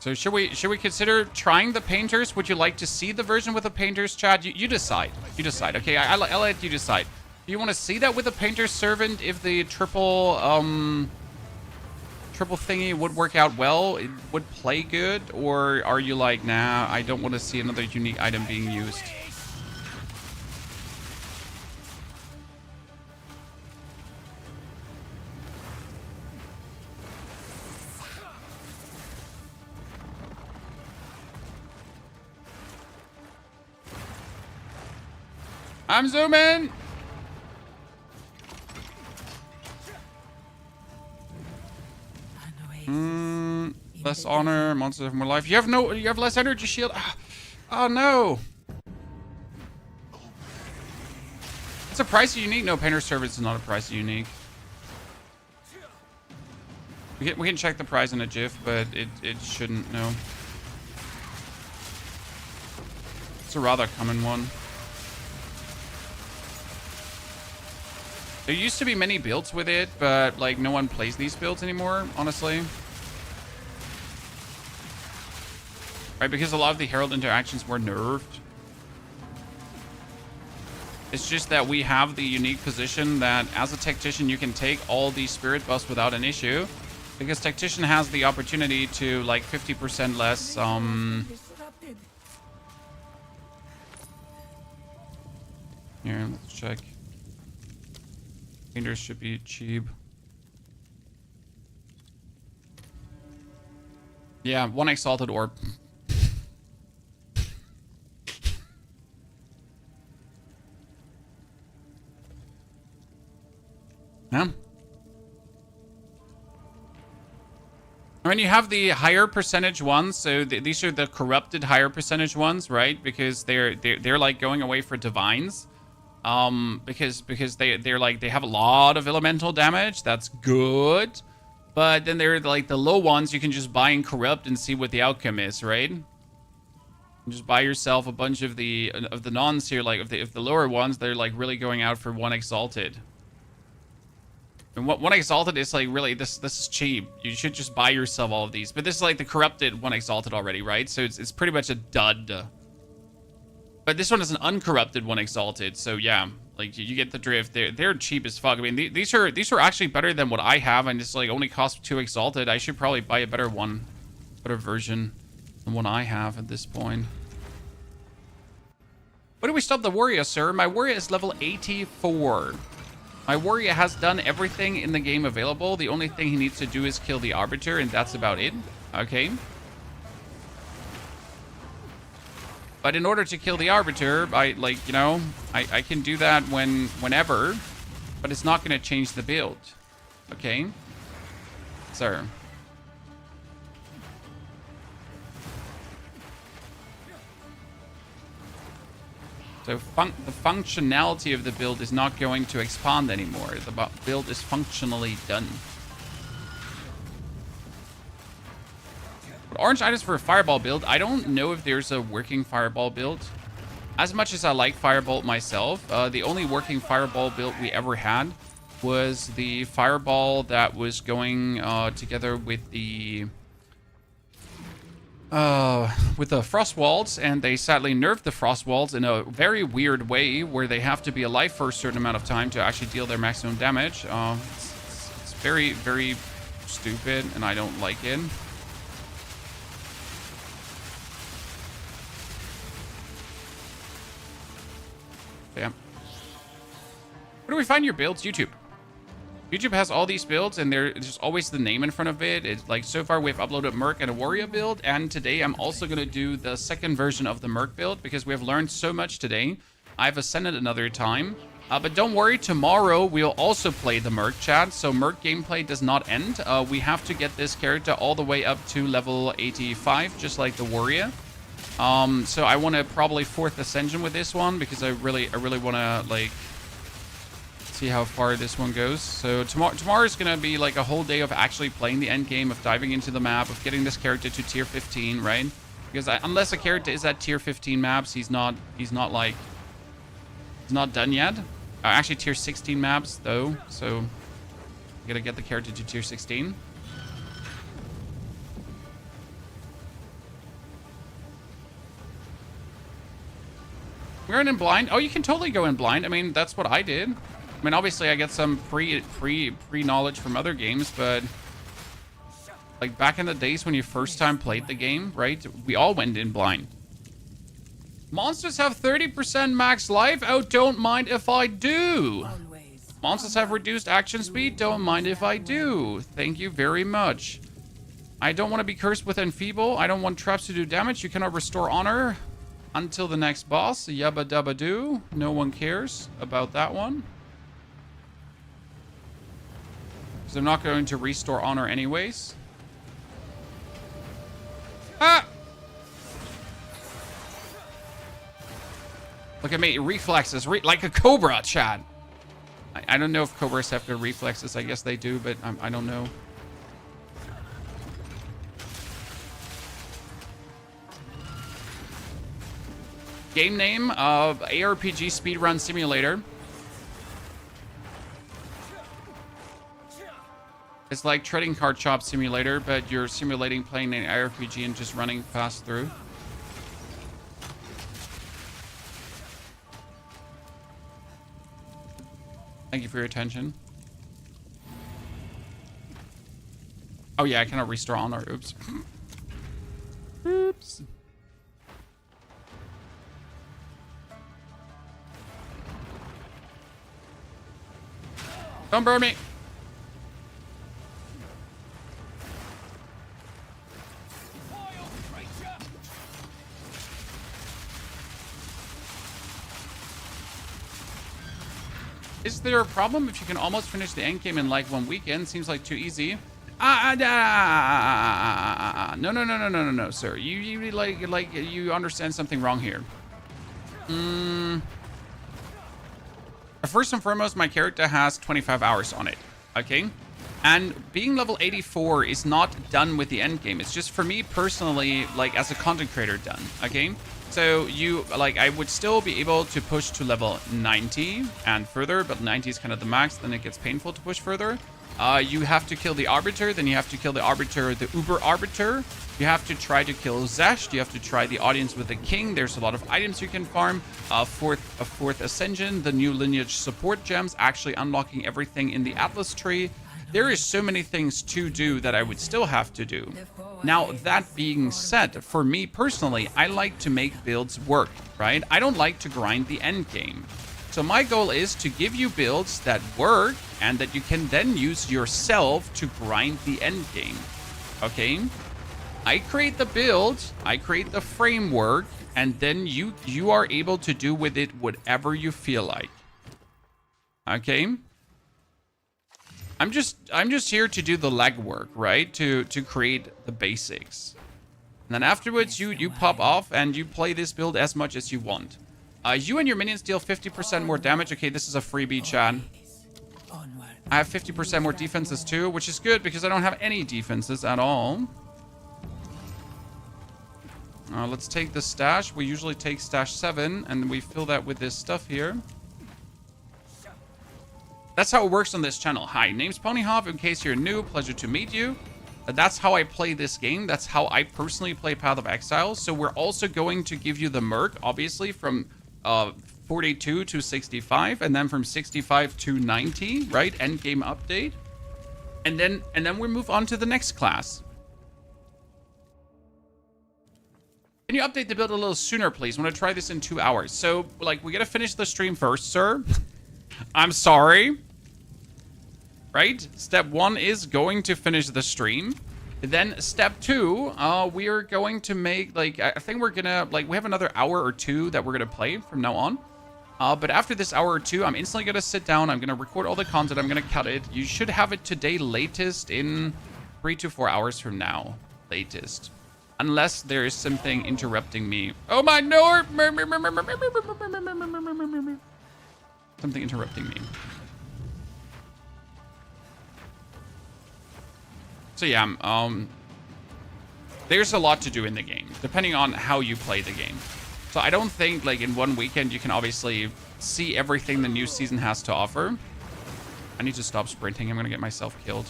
So should we consider trying the painters? Would you like to see the version with the painters, Chad? You decide. You decide. Okay, I'll let you decide. Do you want to see that with the painter's servant if the triple thingy would work out well? It would play good? Or are you like, nah, I don't want to see another unique item being used? I'm zooming. Less honor, monsters have more life. You have less energy shield. Oh no. It's a pricey unique. No, painter service is not a pricey unique. We can check the price in a GIF, but it shouldn't. No. It's a rather common one. There used to be many builds with it, but like no one plays these builds anymore, honestly. Right, because a lot of the Herald interactions were nerfed. It's just that we have the unique position that as a tactician you can take all these spirit buffs without an issue. Because tactician has the opportunity to like 50% less Here, let's check. Painters should be cheap. Yeah, 1 exalted orb. Yeah. I mean, you have the higher percentage ones, so these are the corrupted higher percentage ones, right? Because they're like going away for divines. Because they're like, they have a lot of elemental damage. That's good. But then they're like the low ones you can just buy and corrupt and see what the outcome is, right? Just buy yourself a bunch of the nons here, like if the lower ones, they're like really going out for 1 exalted. And one exalted is like, really, this is cheap. You should just buy yourself all of these. But this is like the corrupted one exalted already, right? So it's pretty much a dud. But this one is an uncorrupted one exalted. So yeah, like you get the drift. They're cheap as fuck. I mean, these are actually better than what I have, and it's like only cost 2 exalted. I should probably buy a better version than what I have at this point. Where do we stop the warrior, sir? My warrior is level 84. My warrior has done everything in the game available. The only thing he needs to do is kill the arbiter, and that's about it. Okay. But in order to kill the arbiter, I can do that whenever, but it's not going to change the build. Okay, sir. So the functionality of the build is not going to expand anymore. The build is functionally done. But orange items for a fireball build. I don't know if there's a working fireball build. As much as I like firebolt myself, the only working fireball build we ever had was the fireball that was going together with the frost walls, and they sadly nerfed the frost walls in a very weird way where they have to be alive for a certain amount of time to actually deal their maximum damage. It's very, very stupid, and I don't like it. Yeah. Where do we find your builds? YouTube. YouTube has all these builds, and there's just always the name in front of it. It's like, so far we've uploaded Merc and a Warrior build, and today I'm also going to do the second version of the Merc build because we have learned so much today. I've ascended another time. But don't worry, tomorrow we'll also play the Merc, chat. So Merc gameplay does not end. We have to get this character all the way up to level 85, just like the Warrior. So I want to probably 4th Ascension with this one because I really want to, like, see how far this one goes. So tomorrow is going to be like a whole day of actually playing the end game, of diving into the map, of getting this character to tier 15, right? Because unless a character is at tier 15 maps, he's not done yet. Actually, tier 16 maps though. So you gotta get the character to tier 16. We're in blind. Oh, you can totally go in blind. I mean, that's what I did. I mean, obviously, I get some pre-knowledge from other games, but like back in the days when you first time played the game, right? We all went in blind. Monsters have 30% max life. Oh, don't mind if I do. Monsters have reduced action speed. Don't mind if I do. Thank you very much. I don't want to be cursed with enfeeble. I don't want traps to do damage. You cannot restore honor until the next boss. Yabba dabba doo. No one cares about that one. Because I'm not going to restore honor anyways. Ah! Look at me, reflexes, like a cobra, Chad. I don't know if cobras have good reflexes. I guess they do, but I don't know. Game name of ARPG Speedrun Simulator. It's like Trading Card Shop Simulator, but you're simulating playing an ARPG and just running fast through. Thank you for your attention. Oh yeah, I cannot restore honor. Oops. Oops. Don't burn me. Is there a problem if you can almost finish the end game in like 1 weekend? Seems like too easy. No, sir. You like you understand something wrong here. First and foremost, my character has 25 hours on it. Okay. And being level 84 is not done with the end game. It's just for me personally, like as a content creator done, okay? So you, like, I would still be able to push to level 90 and further, but 90 is kind of the max, then it gets painful to push further. You have to kill the Arbiter, then you have to kill the Arbiter, the Uber Arbiter. You have to try to kill Zesht. You have to try the Audience with the King. There's a lot of items you can farm. Fourth Ascension, the new lineage support gems, actually unlocking everything in the Atlas tree. There is so many things to do that I would still have to do. Now, that being said, for me personally, I like to make builds work, right? I don't like to grind the end game. So my goal is to give you builds that work and that you can then use yourself to grind the end game, okay? I create the build, I create the framework, and then you are able to do with it whatever you feel like, okay? I'm just here to do the legwork, right? To create the basics. And then afterwards, you pop off and you play this build as much as you want. You and your minions deal 50% more damage. Okay, this is a freebie, chat. I have 50% more defenses too, which is good because I don't have any defenses at all. Let's take the stash. We usually take stash 7, and we fill that with this stuff here. That's how it works on this channel. Hi, name's Ponyhop. In case you're new, pleasure to meet you. That's how I play this game. That's how I personally play Path of Exile. So we're also going to give you the Merc, obviously, from 42 to 65, and then from 65 to 90, right? End game update. And then we move on to the next class. Can you update the build a little sooner, please? I want to try this in 2 hours. So, like, we gotta finish the stream first, sir. I'm sorry. Right? Step 1 is going to finish the stream. Then step 2, we are going to make, like, I think we're gonna, like, we have another hour or 2 that we're gonna play from now on. But after this hour or 2, I'm instantly gonna sit down. I'm gonna record all the content. I'm gonna cut it. You should have it today, latest in 3 to 4 hours from now. Latest. Unless there is something interrupting me. Oh my no! Something interrupting me. So yeah, there's a lot to do in the game, depending on how you play the game. So I don't think, like, in one weekend you can obviously see everything the new season has to offer. I need to stop sprinting. I'm gonna get myself killed.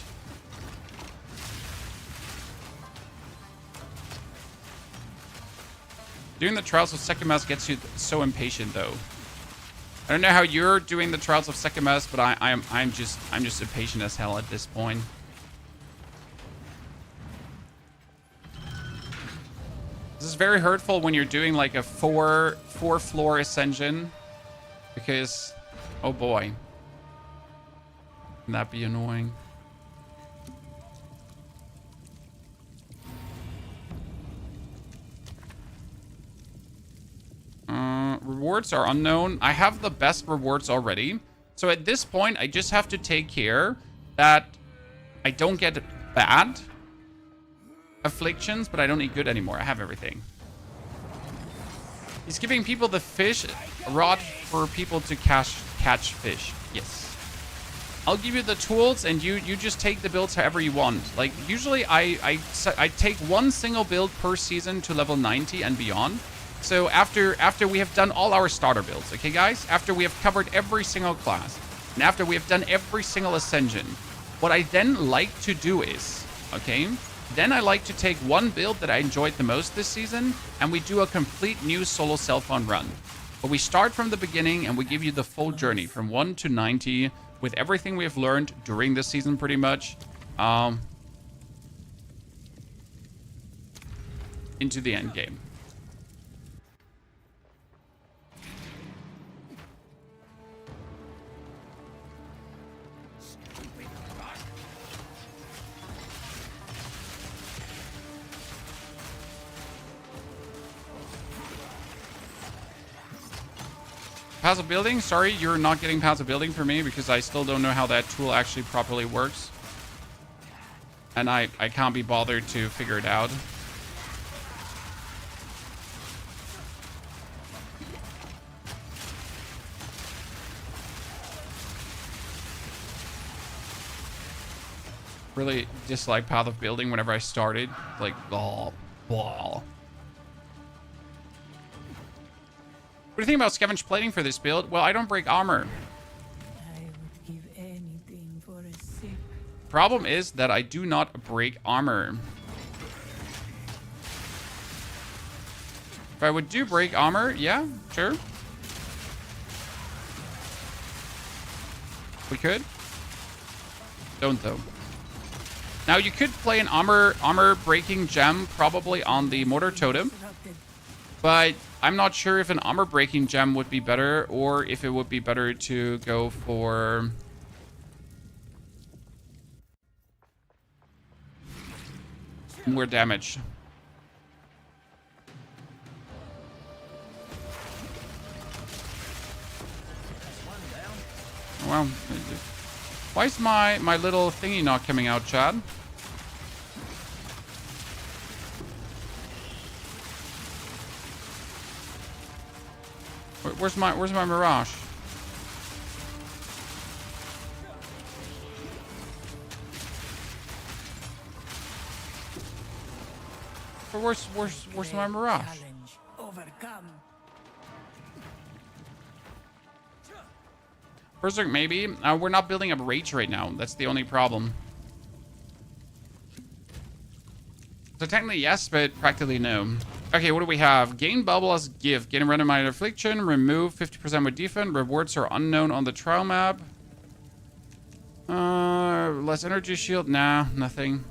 Doing the Trials of Sekimas gets you so impatient, though. I don't know how you're doing the Trials of Sekimas, but I'm just impatient as hell at this point. This is very hurtful when you're doing like a four floor ascension, because, oh boy, can that be annoying? Rewards are unknown. I have the best rewards already. So at this point, I just have to take care that I don't get bad afflictions, but I don't need good anymore. I have everything. He's giving people the fish rod for people to catch fish. Yes. I'll give you the tools, and you just take the builds however you want. Like, usually I take one single build per season to level 90 and beyond. So after we have done all our starter builds, okay, guys? After we have covered every single class, and after we have done every single ascension, what I then like to do is, okay, then I like to take one build that I enjoyed the most this season, and we do a complete new solo self-on run. But we start from the beginning, and we give you the full journey from 1 to 90 with everything we have learned during this season, pretty much, into the end game. Passive building? Sorry, you're not getting passive building for me because I still don't know how that tool actually properly works. And I can't be bothered to figure it out. really dislike Path of Building whenever I started. Like, blah, blah. What do you think about Scavenge Plating for this build? Well, I don't break armor. I would give anything for a sip. Problem is that I do not break armor. If I would do break armor, yeah, sure. We could. Don't though. Now you could play an armor breaking gem probably on the Mortar Totem, but I'm not sure if an armor breaking gem would be better or if it would be better to go for more damage. Well, why is my little thingy not coming out, Chad? Where's my Mirage? Where's my Mirage? Challenge overcome. Berserk, maybe. We're not building up Rage right now. That's the only problem. So technically yes, but practically no. Okay, what do we have? Gain bubble as gift. Gain a randomized affliction. Remove 50% with defense. Rewards are unknown on the trial map. Less energy shield. Nah, nothing.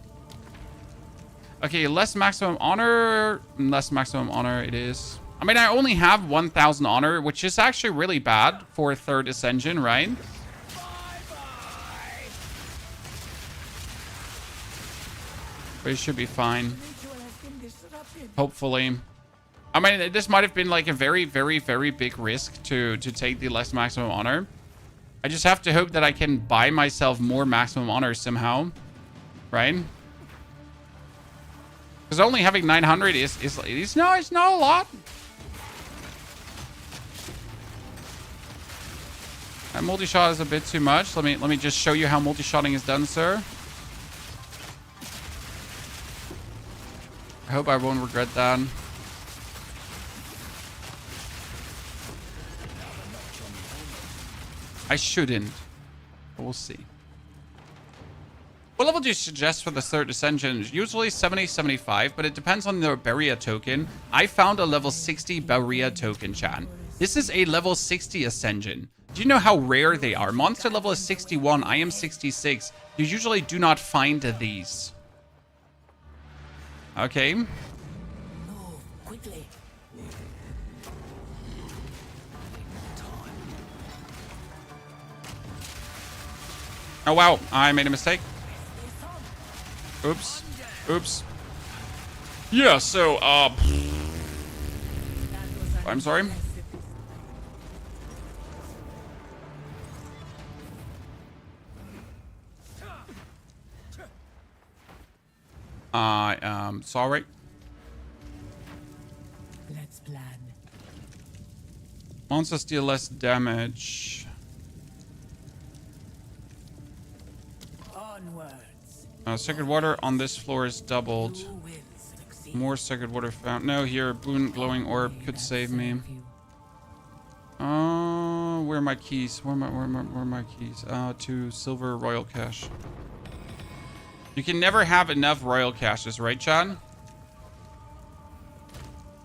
Okay, less maximum honor. Less maximum honor it is. I mean, I only have 1,000 honor, which is actually really bad for Third Ascension, right? But it should be fine. Hopefully. I mean, this might have been like a very, very, very big risk to take the less maximum honor. I just have to hope that I can buy myself more maximum honor somehow, right? Because only having 900 is not a lot. That multi-shot is a bit too much. Let me just show you how multi-shotting is done, sir. I hope I won't regret that. I shouldn't. But we'll see. What level do you suggest for the Third Ascension? Usually 70, 75, but it depends on the Barrier token. I found a level 60 Barrier token, chat. This is a level 60 Ascension. Do you know how rare they are? Monster level is 61. I am 66. You usually do not find these. Okay. Move quickly. Oh, wow. I made a mistake. Oops. Oops. Yeah, so, I'm sorry. I am sorry. Let's plan. Monsters deal less damage. Onwards. Sacred water on this floor is doubled. You will succeed. More sacred water found. No, here, boon glowing orb could save me. Where are my keys? Where are my keys? To silver royal cache. You can never have enough royal caches, right, Chad? And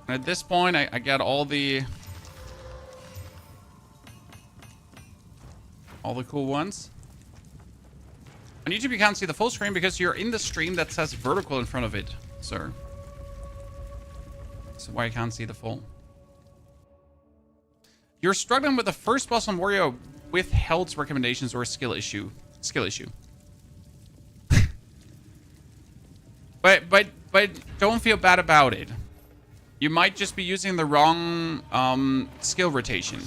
at this point, I got all the cool ones. On YouTube, you can't see the full screen because you're in the stream that says vertical in front of it, sir. That's why I can't see the full. You're struggling with the first boss on Wario with health recommendations or a skill issue. Skill issue. But don't feel bad about it. You might just be using the wrong skill rotation.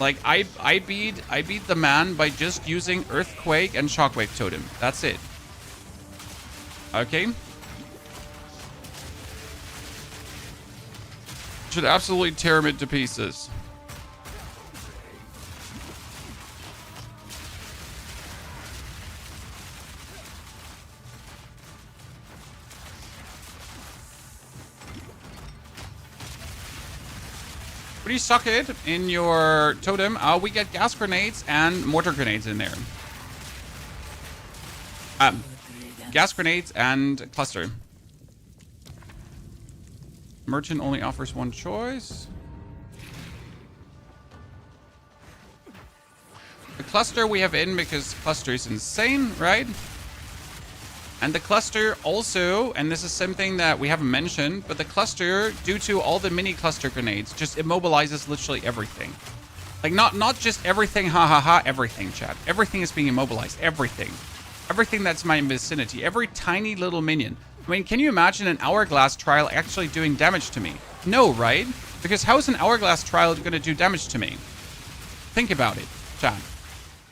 Like I beat the man by just using Earthquake and Shockwave Totem. That's it. Okay. Should absolutely tear him into pieces. When you suck it in your totem, we get gas grenades and mortar grenades in there. Gas grenades and cluster. Merchant only offers one choice. The cluster we have in because cluster is insane, right? And the cluster also, and this is something that we haven't mentioned, but the cluster, due to all the mini cluster grenades, just immobilizes literally everything. Like, not just everything, everything, chat. Everything is being immobilized. Everything. Everything that's my vicinity. Every tiny little minion. I mean, can you imagine an Hourglass Trial actually doing damage to me? No, right? Because how is an Hourglass Trial going to do damage to me? Think about it, chat.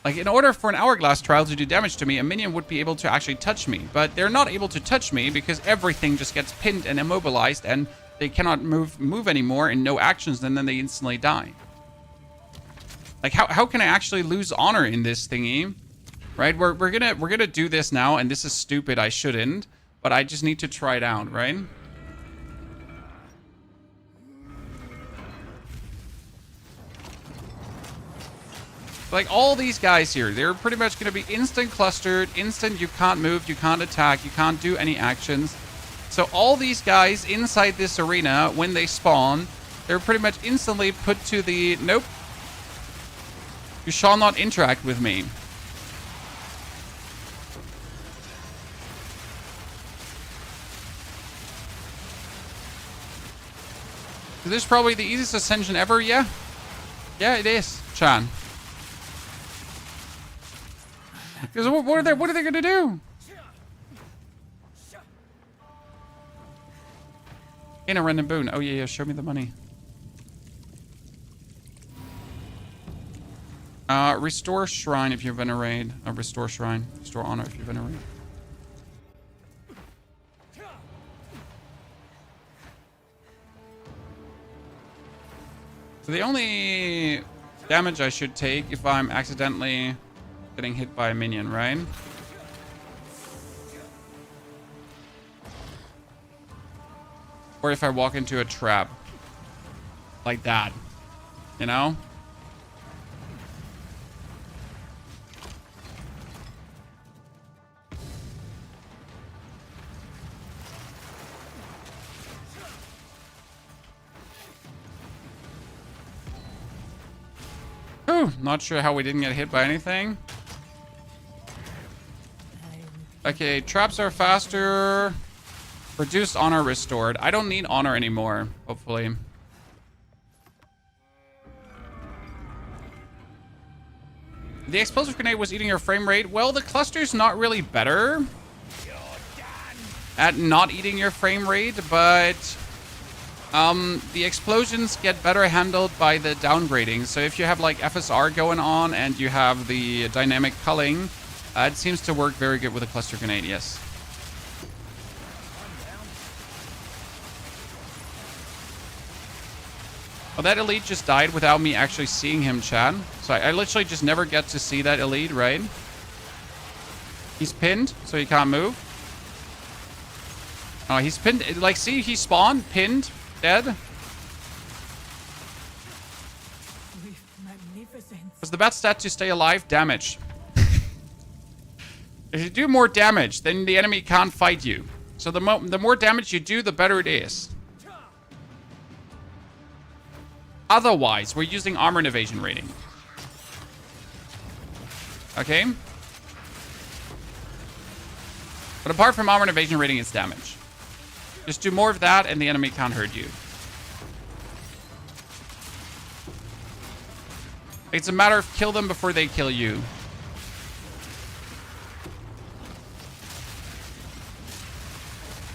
Like, in order for an Hourglass Trial to do damage to me, a minion would be able to actually touch me. But they're not able to touch me because everything just gets pinned and immobilized and they cannot move anymore and no actions, and then they instantly die. Like, how can I actually lose honor in this thingy? Right? We're gonna do this now, and this is stupid, I shouldn't. But I just need to try it out, right? Like, all these guys here, they're pretty much going to be instant clustered, instant you can't move, you can't attack, you can't do any actions. So all these guys inside this arena, when they spawn, they're pretty much instantly put to the, nope. You shall not interact with me. Is this probably the easiest ascension ever? Yeah. Yeah, it is, Chan. Because what are they gonna do? In a random boon. Oh yeah, show me the money. Restore shrine if you've been a raid. Restore shrine. Restore honor if you've been a raid. So the only damage I should take if I'm accidentally getting hit by a minion, right? Or if I walk into a trap. Like that. You know? Whew, not sure how we didn't get hit by anything. Okay, traps are faster. Reduced honor restored. I don't need honor anymore, hopefully. The explosive grenade was eating your frame rate. Well, the cluster's not really better at not eating your frame rate, but the explosions get better handled by the downgrading. So if you have like FSR going on and you have the dynamic culling, it seems to work very good with a cluster grenade, yes. Well, that elite just died without me actually seeing him, Chad. So I literally just never get to see that elite, right? He's pinned, so he can't move. Oh, he's pinned. Like, see, he spawned, pinned, dead. Was the best stat to stay alive? Damage. If you do more damage, then the enemy can't fight you. So the more damage you do, the better it is. Otherwise, we're using armor and evasion rating. Okay? But apart from armor and evasion rating, it's damage. Just do more of that and the enemy can't hurt you. It's a matter of kill them before they kill you.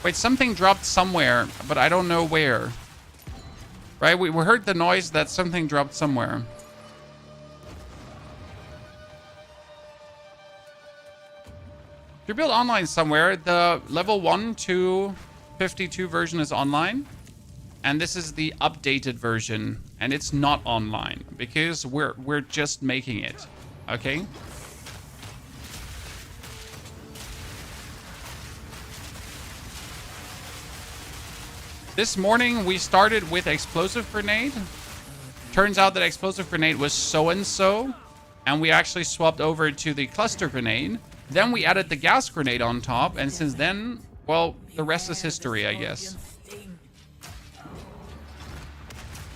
Wait, something dropped somewhere, but I don't know where. Right? We heard the noise that something dropped somewhere. If you're built online somewhere, the level 1 to 52 version is online. And this is the updated version. And it's not online because we're just making it. Okay? This morning we started with explosive grenade. turns out that explosive grenade was so-and-so, and we actually swapped over to the cluster grenade. Then we added the gas grenade on top, and since then, well, the rest is history, I guess.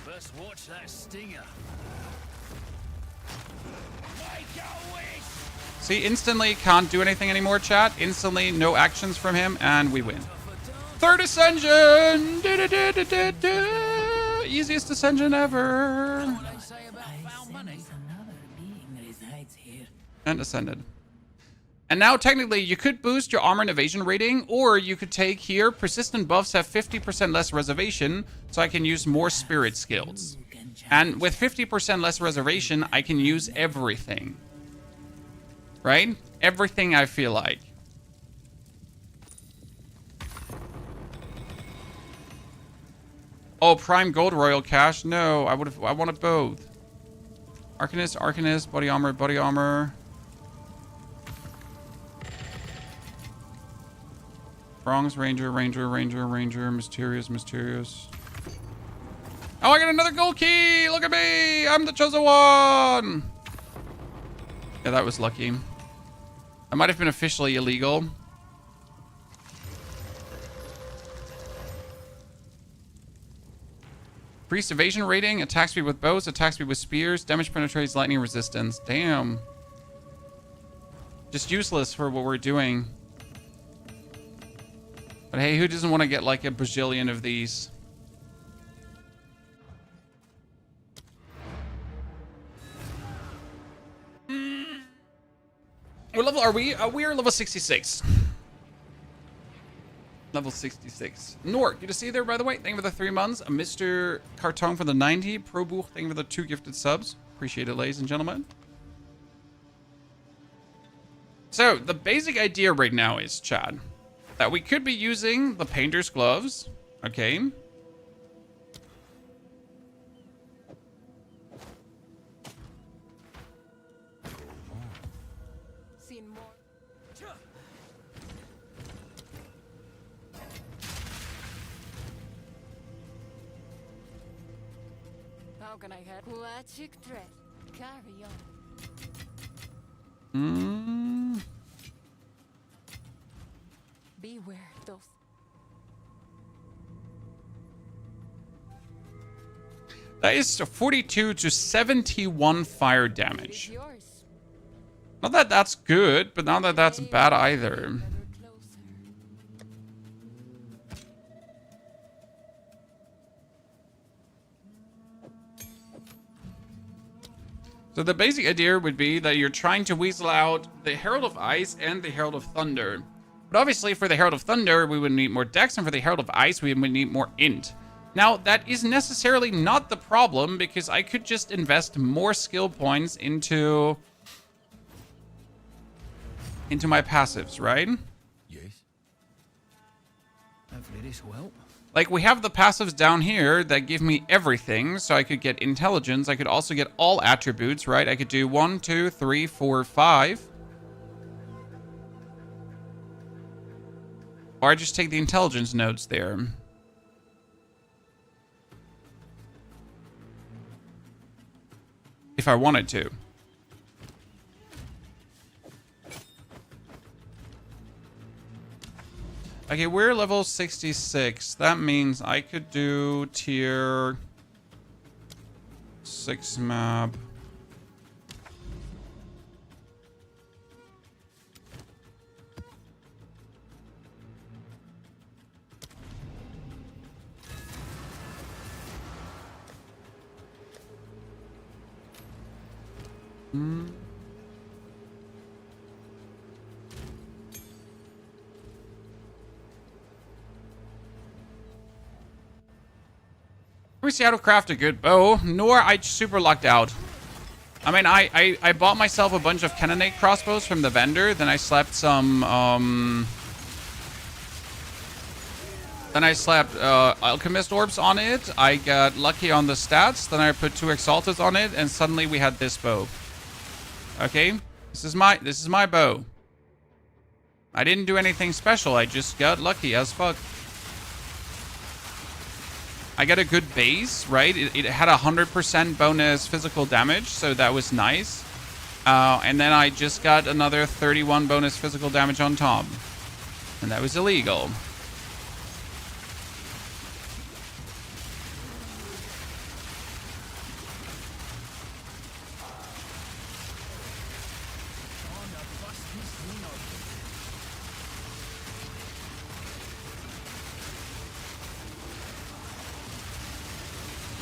First watch that stinger. See, instantly can't do anything anymore, chat. Instantly, no actions from him, and we win. Third Ascension! Easiest Ascension ever. What they say about found money? And Ascended. And now, technically, you could boost your armor and evasion rating, or you could take here, persistent buffs have 50% less reservation, so I can use more spirit skills. And with 50% less reservation, I can use everything. Right? Everything I feel like. Oh, Prime Gold Royal Cash? No, I wanted both. Arcanist, Arcanist, Body Armor, Body Armor. Bronze, Ranger, Ranger, Ranger, Ranger, Mysterious, Mysterious. Oh, I got another gold key! Look at me! I'm the chosen one! Yeah, that was lucky. That might have been officially illegal. Increased evasion rating, attack speed with bows, attack speed with spears, damage penetrates, lightning resistance. Damn. Just useless for what we're doing. But hey, who doesn't want to get like a bajillion of these? What level are we? We are level 66. Level 66. Nork, good to see you there, by the way. Thank you for the 3 months. Mr. Carton for the 90. Pro Buch, thank you for the 2 gifted subs. Appreciate it, ladies and gentlemen. So, the basic idea right now is, Chad, that we could be using the painter's gloves. Okay. How can I help? Carry on. Beware those. That is 42 to 71 fire damage. Not that that's good, but not that that's bad either. So the basic idea would be that you're trying to weasel out the Herald of Ice and the Herald of Thunder. But obviously for the Herald of Thunder, we would need more Dex, and for the Herald of Ice, we would need more Int. Now, that is necessarily not the problem, because I could just invest more skill points into my passives, right? Yes. Hopefully this will help. Like, we have the passives down here that give me everything, so I could get intelligence. I could also get all attributes, right? I could do 1, 2, 3, 4, 5. Or I just take the intelligence nodes there. If I wanted to. Okay, we're level 66. That means I could do tier 6 map. Let me see how to craft a good bow. Nor I super lucked out. I mean, I bought myself a bunch of cannonade crossbows from the vendor. Then I slapped some alchemist orbs on it. I got lucky on the stats. Then I put 2 exalted on it, and suddenly we had this bow. Okay, this is my bow. I didn't do anything special. I just got lucky as fuck. I got a good base, right? It had 100% bonus physical damage, so that was nice. And then I just got another 31 bonus physical damage on top. And that was illegal.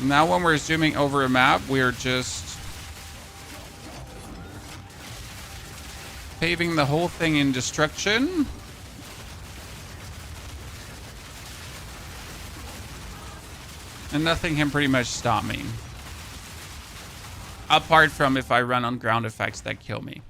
Now when we're zooming over a map, we're just paving the whole thing in destruction. And nothing can pretty much stop me. Apart from if I run on ground effects that kill me.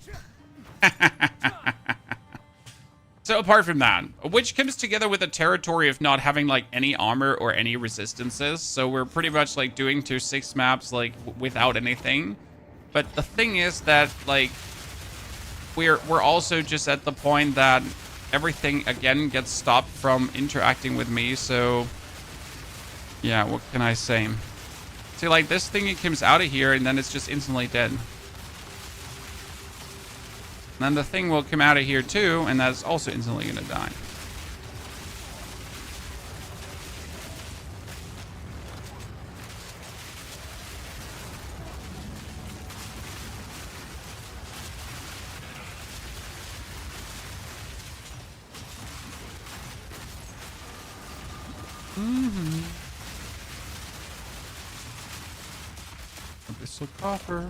So apart from that, which comes together with a territory of not having like any armor or any resistances. So we're pretty much like doing tier 6 maps like without anything. But the thing is that like we're also just at the point that everything again gets stopped from interacting with me. So yeah, what can I say? See, like this thing, it comes out of here and then it's just instantly dead. And then the thing will come out of here too, and that's also instantly gonna die. Abyssal coffer.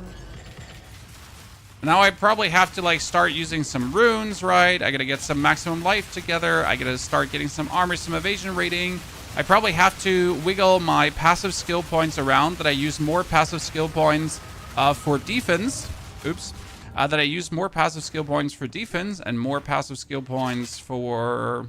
Now I probably have to like start using some runes, right? I gotta get some maximum life together. I gotta start getting some armor, some evasion rating. I probably have to wiggle my passive skill points around, that I use more passive skill points for defense. Oops. That I use more passive skill points for defense and more passive skill points for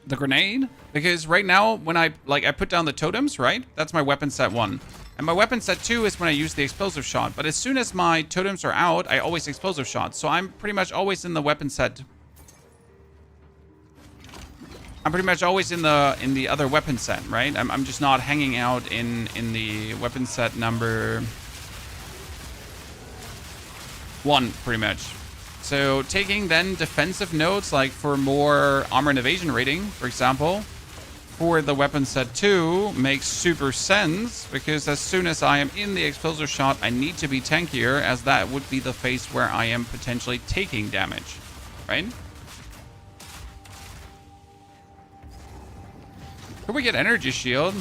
the grenade. Because right now when I put down the totems, right? That's my weapon set 1. And my weapon set 2 is when I use the explosive shot. But as soon as my totems are out, I always explosive shot. So I'm pretty much always in the weapon set. I'm pretty much always in the other weapon set, right? I'm just not hanging out in the weapon set number 1, pretty much. So taking then defensive notes, like for more armor and evasion rating, for example, for the weapon set 2 makes super sense, because as soon as I am in the explosive shot, I need to be tankier, as that would be the phase where I am potentially taking damage, right? Could we get energy shield?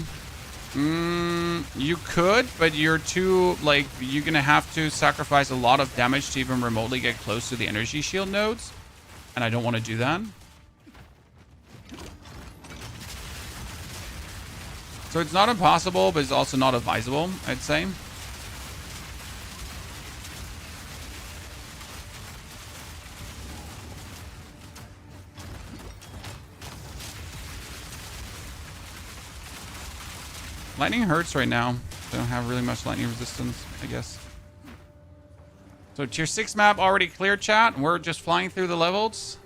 You could, but you're too, like, you're gonna have to sacrifice a lot of damage to even remotely get close to the energy shield nodes, and I don't want to do that. So it's not impossible, but it's also not advisable, I'd say. Lightning hurts right now. I don't have really much lightning resistance, I guess. So tier 6 map already clear, chat. We're just flying through the levels.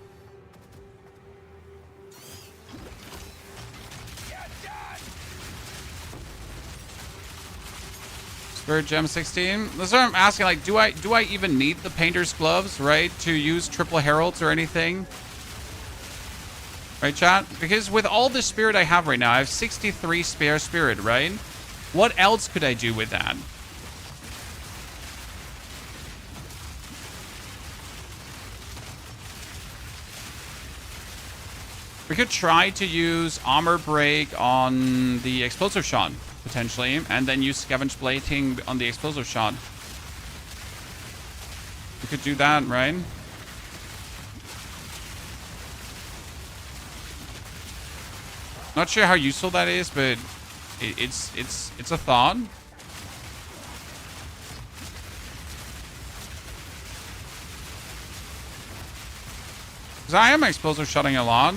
Spirit Gem 16. That's what I'm asking. Like, do I even need the painter's gloves, right, to use triple heralds or anything? Right, chat? Because with all the spirit I have right now, I have 63 spare spirit, right? What else could I do with that? We could try to use armor break on the explosive shot, potentially, and then use scavenge plating on the explosive shot. We could do that, right? Not sure how useful that is, but it's a thought. Because I am explosive shotting a lot.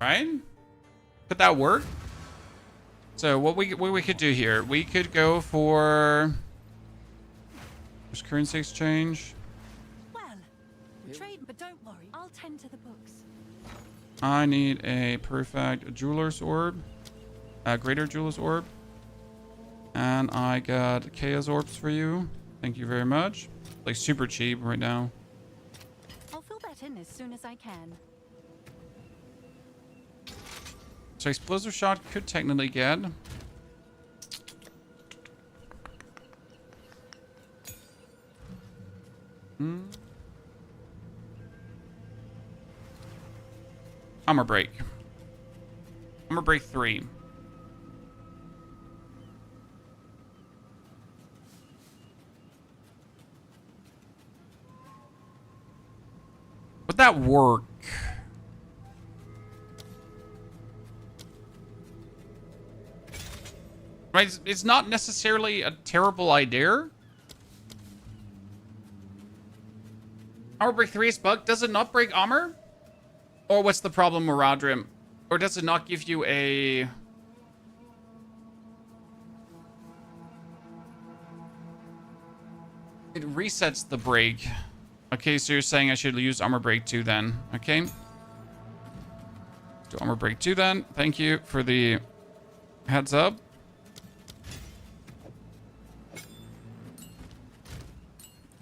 Right? Could that work? So what we could do here, we could go for... There's currency exchange. Well, trade, but don't worry. I'll tend to the books. I need a perfect jeweler's orb. A greater jeweler's orb. And I got chaos orbs for you. Thank you very much. Like super cheap right now. I'll fill that in as soon as I can. So explosive shot could technically get. Armor break. Armor break 3. Would that work? Right, it's not necessarily a terrible idea. Armor break 3 is bugged. Does it not break armor? Or what's the problem, Muradrim? Or does it not give you a... It resets the break. Okay, so you're saying I should use armor break 2 then. Okay. Do armor break 2 then. Thank you for the heads up.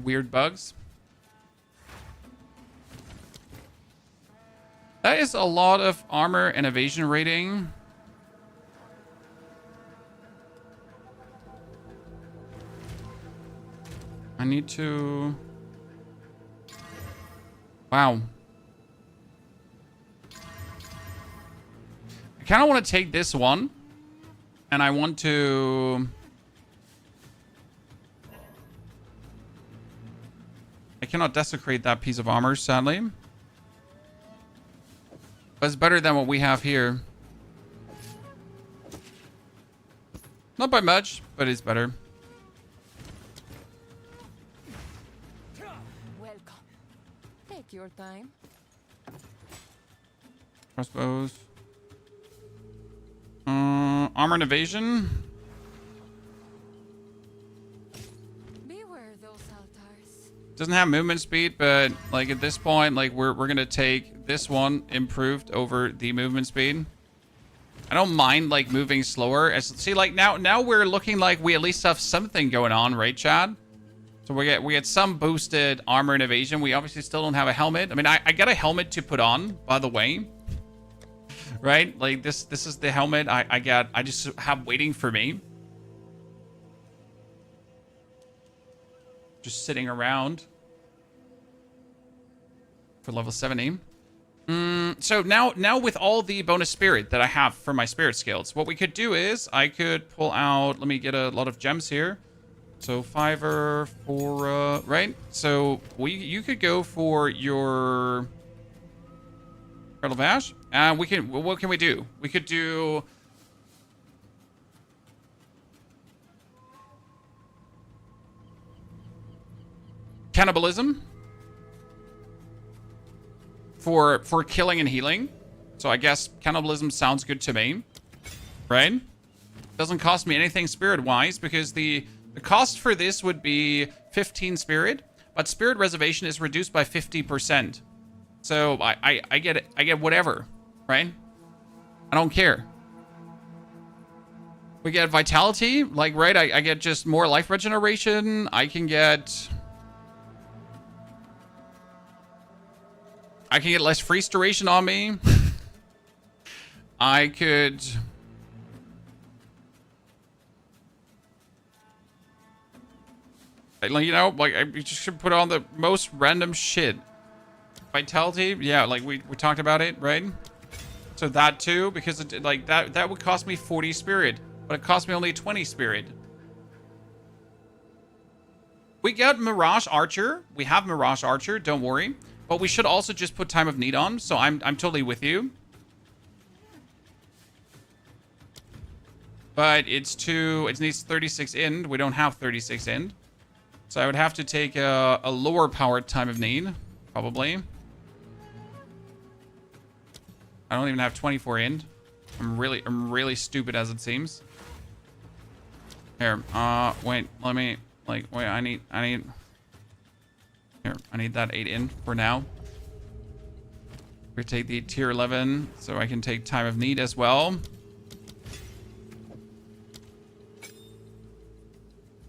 Weird bugs. That is a lot of armor and evasion rating. I need to... Wow. I kind of want to take this one. And I want to... I cannot desecrate that piece of armor, sadly. But it's better than what we have here. Not by much, but it's better. Welcome. Take your time. Crossbows. Armor and evasion. Beware those altars. Doesn't have movement speed, but like at this point, like we're gonna take this one improved over the movement speed. I don't mind like moving slower. As see, like now we're looking like we at least have something going on, right, Chad? So we get some boosted armor and evasion. We obviously still don't have a helmet. I mean, I got a helmet to put on, by the way. Right? Like this is the helmet I just have waiting for me. Just sitting around for level 70. So now with all the bonus spirit that I have for my spirit skills, what we could do is I could pull out, let me get a lot of gems here. So 5 for right? So you could go for your Cradle of Ash. And what can we do? We could do cannibalism for killing and healing. So I guess cannibalism sounds good to me, right? Doesn't cost me anything spirit wise because the cost for this would be 15 spirit, but spirit reservation is reduced by 50%. So I get it. I get whatever, right? I don't care. We get vitality, like, right? I get just more life regeneration. I can get less freeze duration on me. I could... You know, like, I just should put on the most random shit. Vitality, yeah, like we talked about it, right? So that too, because it, like that would cost me 40 spirit, but it cost me only 20 spirit. We got Mirage Archer. We have Mirage Archer, don't worry. But we should also just put Time of Need on, so I'm totally with you. But it needs 36 end. We don't have 36 end. So I would have to take a lower powered Time of Need, probably. I don't even have 24 end. I'm really stupid as it seems. Here, wait, let me, like, wait, I need. Here, Here, I need that 8 in for now. We take the tier 11, so I can take Time of Need as well.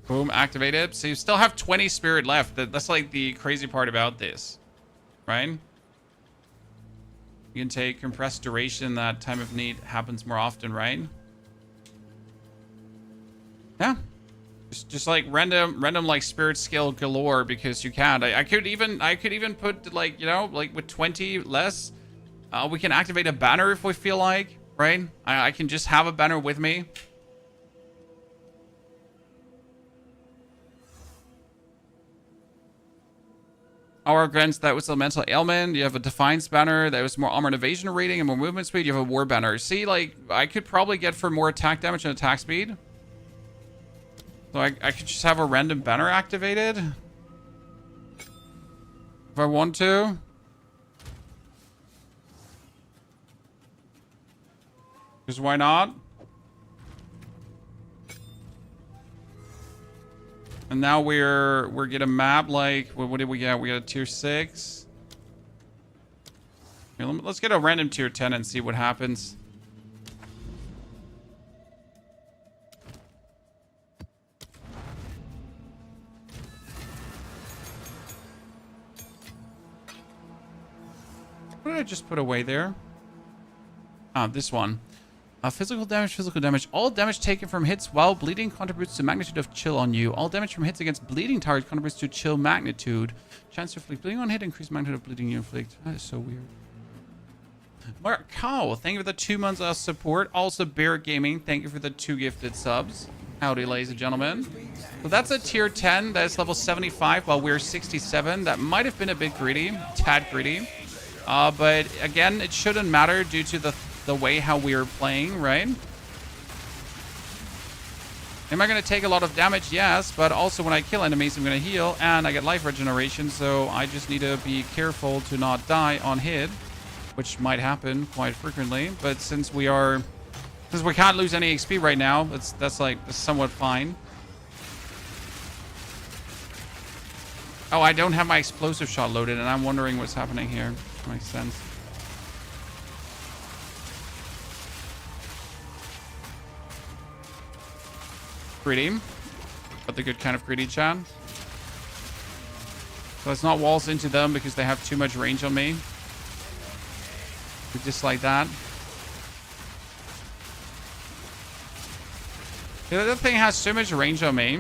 Boom, activated. So you still have 20 spirit left. That's like the crazy part about this, right? You can take compressed duration. That Time of Need happens more often, right? Yeah. Just like random like spirit skill galore because you can. I could even put like, you know, like with 20 less, we can activate a banner if we feel like, right? I can just have a banner with me. Aura grants that with elemental ailment. You have a Defiance banner that was more armor and evasion rating and more movement speed. You have a war banner. See, like, I could probably get for more attack damage and attack speed. So I could just have a random banner activated. If I want to. Because why not? And now we're get a map like what did we get? We got a tier 6. Here, let's get a random tier 10 and see what happens. What did I just put away there? Ah, this one. Physical damage. All damage taken from hits while bleeding contributes to magnitude of chill on you. All damage from hits against bleeding targets contributes to chill magnitude. Chance to inflict bleeding on hit, increased magnitude of bleeding you inflict. That is so weird. Mark Cow, thank you for the 2 months of support. Also, Bear Gaming, thank you for the 2 gifted subs. Howdy, ladies and gentlemen. So that's a tier 10. That is level 75 while we're 67. That might have been a bit greedy, tad greedy. But again, it shouldn't matter due to the way how we're playing, right? Am I going to take a lot of damage? Yes, but also when I kill enemies, I'm going to heal, and I get life regeneration, so I just need to be careful to not die on hit, which might happen quite frequently. But since we can't lose any XP right now, that's like somewhat fine. Oh, I don't have my explosive shot loaded, and I'm wondering what's happening here. Makes sense. Greedy, but the good kind of greedy, chat. So let's not waltz into them because they have too much range on me. Just like that. Yeah, that thing has so much range on me.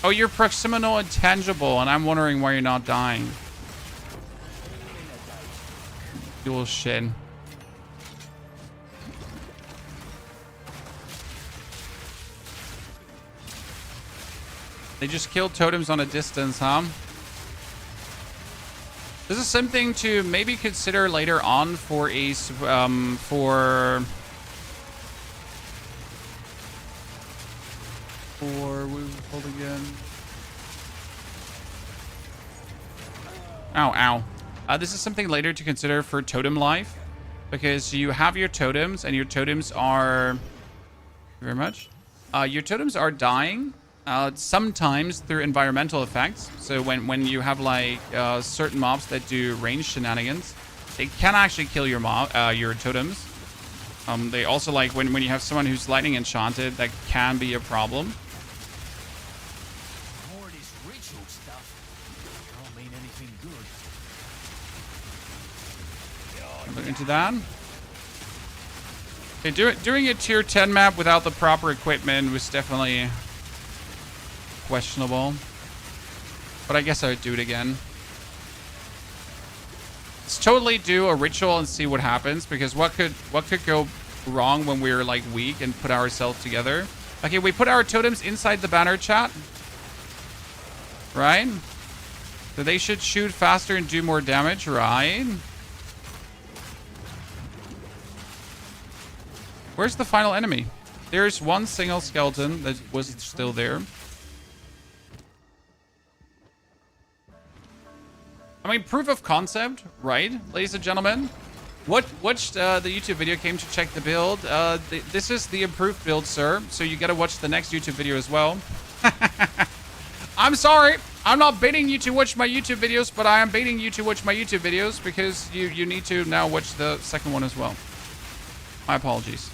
Oh, you're proximal intangible, and I'm wondering why you're not dying. Dual shit. They just killed totems on a distance, huh? This is something to maybe consider later on for a we hold again. Ow. This is something later to consider for totem life, because you have your totems, and your totems are... Thank you very much. Your totems are dying. Sometimes through environmental effects. So when you have like certain mobs that do range shenanigans, they can actually kill your your totems. They also like when you have someone who's lightning enchanted, that can be a problem. More of this ritual stuff can't mean anything good. Look into that. Okay, doing a tier 10 map without the proper equipment was definitely questionable, but I guess I would do it again. Let's totally do a ritual and see what happens, because what could go wrong when we're like weak and put ourselves together? Okay, we put our totems inside the banner, chat, right? So they should shoot faster and do more damage, right? Where's the final enemy? There's one single skeleton that was still there. I mean, proof of concept, right, ladies and gentlemen? Watched the YouTube video, came to check the build. This is the improved build, sir. So you gotta watch the next YouTube video as well. I'm sorry. I'm not baiting you to watch my YouTube videos, but I am baiting you to watch my YouTube videos because you need to now watch the second one as well. My apologies.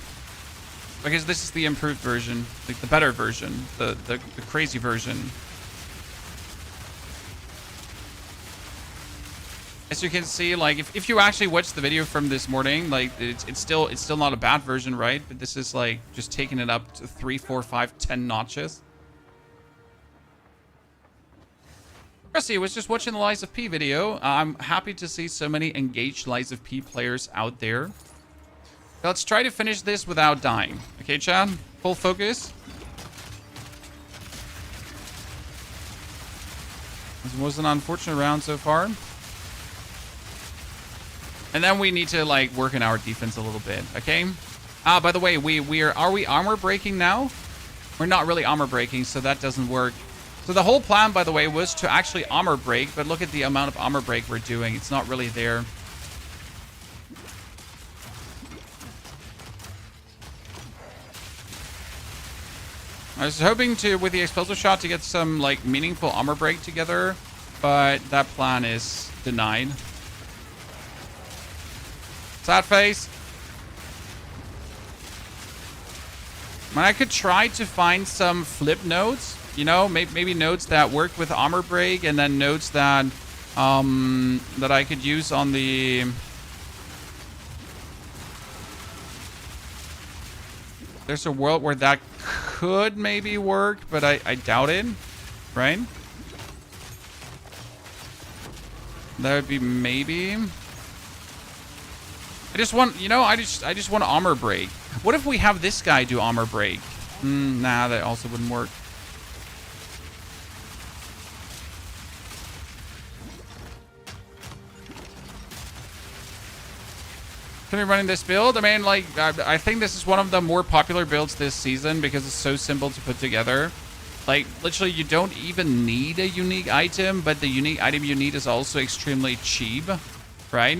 Because this is the improved version, like the better version, the crazy version. As you can see, like if you actually watch the video from this morning, like it's still not a bad version, right? But this is like just taking it up to 3, 4, 5, 10 notches. Chrissy was just watching the Lies of P video. I'm happy to see so many engaged Lies of P players out there. Let's try to finish this without dying. Okay, Chad? Full focus. This was an unfortunate round so far. And then we need to like work on our defense a little bit, okay? By the way, are we armor breaking now? We're not really armor breaking, so that doesn't work. So the whole plan, by the way, was to actually armor break, but look at the amount of armor break we're doing. It's not really there. I was hoping to, with the explosive shot, to get some like meaningful armor break together, but that plan is denied. Sad face. I could try to find some flip nodes, you know, maybe nodes that work with armor break, and then nodes that that I could use on the. There's a world where that could maybe work, but I doubt it, right? That would be maybe. I just want, you know, I just want armor break. What if we have this guy do armor break? Nah, that also wouldn't work. Continue running this build. I mean, like, I think this is one of the more popular builds this season because it's so simple to put together. Like, literally, you don't even need a unique item, but the unique item you need is also extremely cheap, right?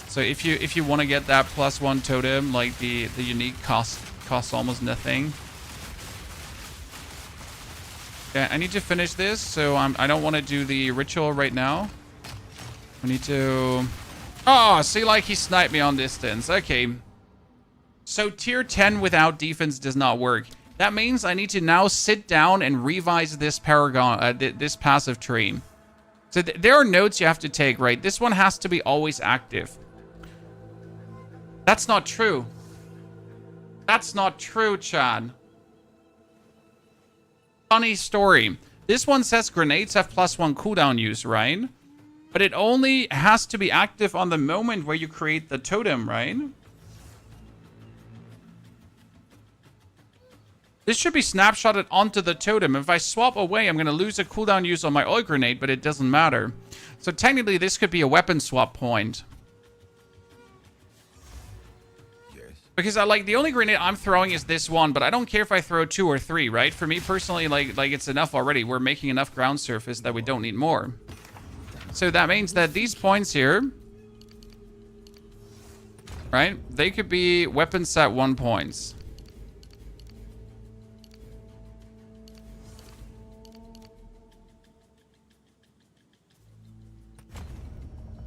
So if you want to get that +1 totem, like the unique costs almost nothing. Yeah, I need to finish this, so I don't want to do the ritual right now. We need to. Oh, see, like he sniped me on distance. Okay. So tier 10 without defense does not work. That means I need to now sit down and revise this paragon, this passive tree. So there are notes you have to take, right? This one has to be always active. That's not true. That's not true, Chad. Funny story. This one says grenades have +1 cooldown use, right? But it only has to be active on the moment where you create the totem, right? This should be snapshotted onto the totem. If I swap away, I'm going to lose a cooldown use on my oil grenade, but it doesn't matter. So technically, this could be a weapon swap point. Because like the only grenade I'm throwing is this one, but I don't care if I throw 2 or 3, right? For me personally, like it's enough already. We're making enough ground surface that we don't need more. So that means that these points here, right? They could be weapon set 1 points.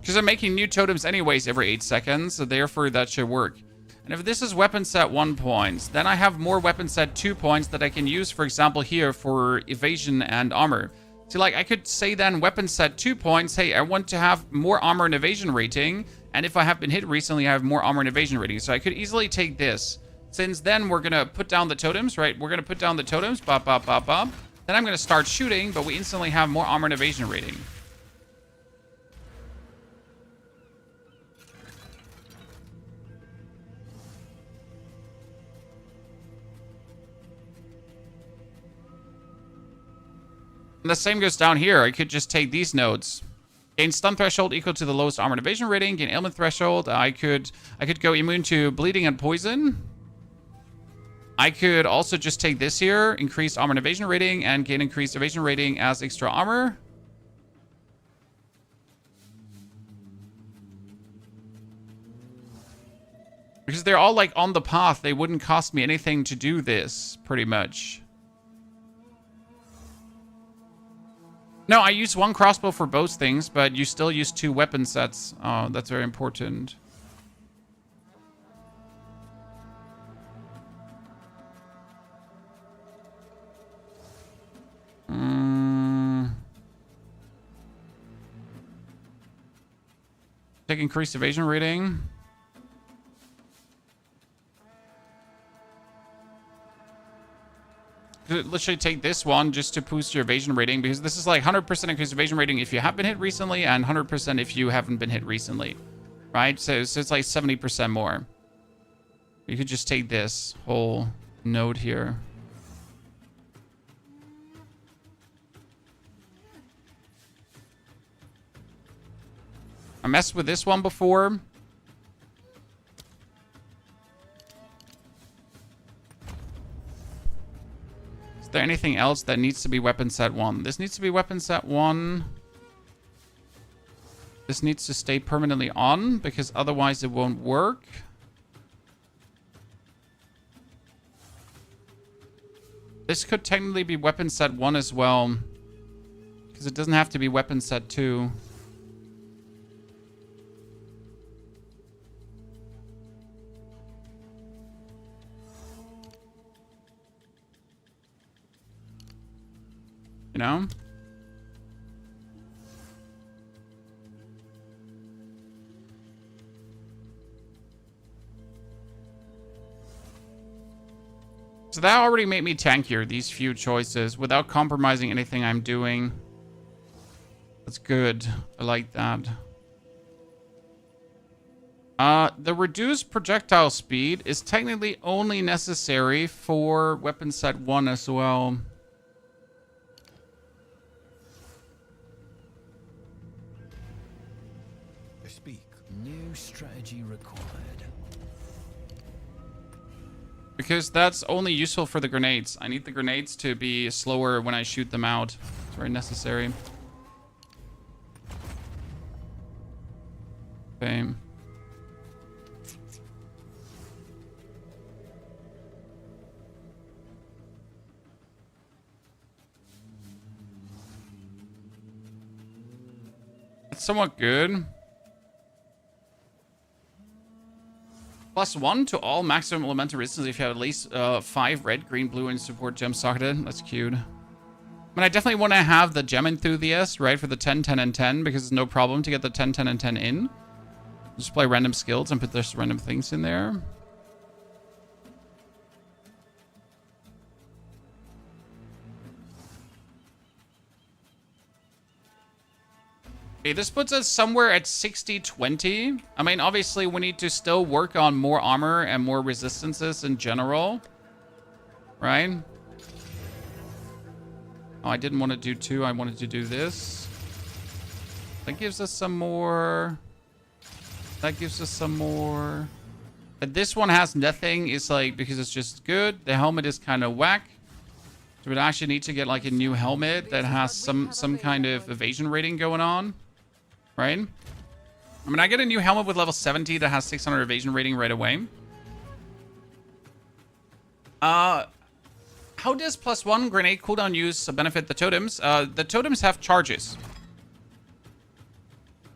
Because I'm making new totems anyways every 8 seconds, so therefore that should work. And if this is weapon set 1 points, then I have more weapon set 2 points that I can use, for example, here for evasion and armor. So like I could say then weapon set 2 points, hey, I want to have more armor and evasion rating. And if I have been hit recently, I have more armor and evasion rating. So I could easily take this. Since then we're going to put down the totems, right? We're going to put down the totems, bop, bop, bop, bop. Then I'm going to start shooting, but we instantly have more armor and evasion rating. And the same goes down here. I could just take these nodes. Gain stun threshold equal to the lowest armor and evasion rating. Gain ailment threshold. I could go immune to bleeding and poison. I could also just take this here. Increase armor and evasion rating. And gain increased evasion rating as extra armor. Because they're all like on the path. They wouldn't cost me anything to do this, pretty much. No, I use one crossbow for both things, but you still use 2 weapon sets. Oh, that's very important. Take increased evasion rating. Literally take this one just to boost your evasion rating, because this is like 100% increased evasion rating if you have been hit recently and 100% if you haven't been hit recently, right? So it's like 70% more. You could just take this whole node here. I messed with this one before. Is there anything else that needs to be weapon set 1? This needs to be weapon set 1. This needs to stay permanently on, because otherwise it won't work. This could technically be weapon set 1 as well, because it doesn't have to be weapon set 2. You know? So that already made me tankier, these few choices, without compromising anything I'm doing. That's good. I like that. The reduced projectile speed is technically only necessary for weapon set 1 as well. New strategy required. Because that's only useful for the grenades. I need the grenades to be slower when I shoot them out. It's very necessary. Okay. That's somewhat good. +1 to all maximum elemental resistance if you have at least 5 red, green, blue, and support gems socketed. That's cute. I mean, I definitely want to have the gem enthusiast, right, for the 10, 10, and 10, because it's no problem to get the 10, 10, and 10 in. Just play random skills and put those random things in there. Okay, this puts us somewhere at 60-20. I mean, obviously, we need to still work on more armor and more resistances in general. Right? Oh, I didn't want to do 2. I wanted to do this. That gives us some more. That gives us some more. But this one has nothing. It's like, because it's just good. The helmet is kind of whack. So we'd actually need to get like a new helmet that has some kind of evasion rating going on. Right? I mean, I get a new helmet with level 70 that has 600 evasion rating right away. How does +1 grenade cooldown use benefit the totems? The totems have charges.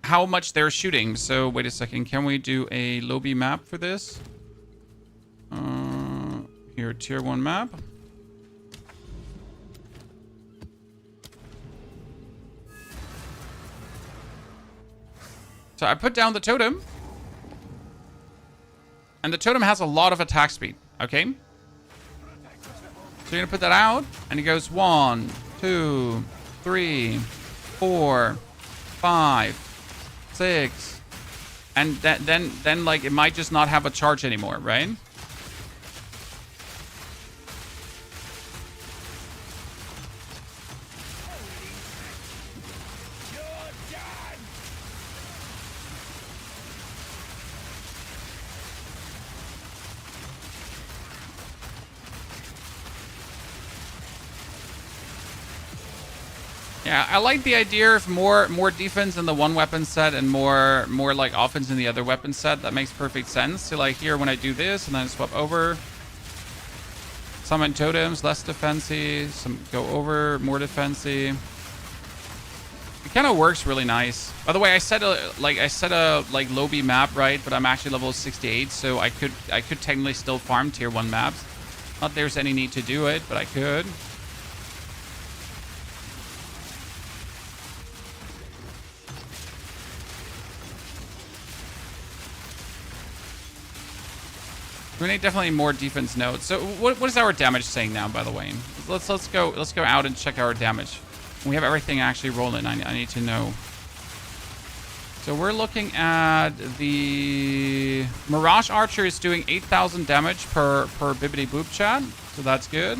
How much they're shooting. So, wait a second. Can we do a lobby map for this? Here, tier 1 map. So I put down the totem. And the totem has a lot of attack speed. Okay? So you're going to put that out. And it goes 1, 2, 3, 4, 5, 6. And then like, it might just not have a charge anymore, right? Yeah, I like the idea of more defense in the one weapon set and more like offense in the other weapon set. That makes perfect sense. So like here when I do this and then swap over, summon totems, less defensy, some go over, more defensy. It kind of works really nice. By the way, I set a like low B map, right? But I'm actually level 68, so I could technically still farm tier 1 maps. Not there's any need to do it, but I could. We need definitely more defense nodes. So what is our damage saying now, by the way? Let's go out and check our damage. We have everything actually rolling. I need to know. So we're looking at the Mirage Archer is doing 8,000 damage per bibbity boop chat. So that's good.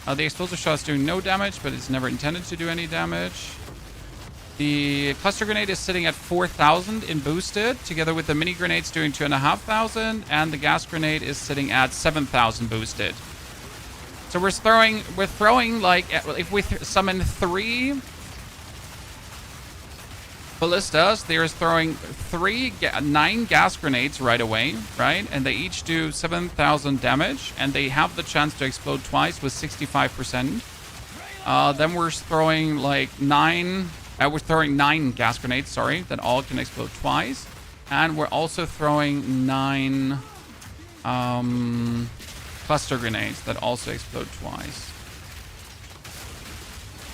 The explosive shot is doing no damage, but it's never intended to do any damage. The cluster grenade is sitting at 4,000 in boosted, together with the mini grenades doing 2,500, and the gas grenade is sitting at 7,000 boosted. So we're throwing like, if we summon 3 ballistas, they're throwing 9 gas grenades right away, right? And they each do 7,000 damage, and they have the chance to explode twice with 65%. Then we're throwing like 9 gas grenades, sorry, that all can explode twice. And we're also throwing 9 cluster grenades that also explode twice.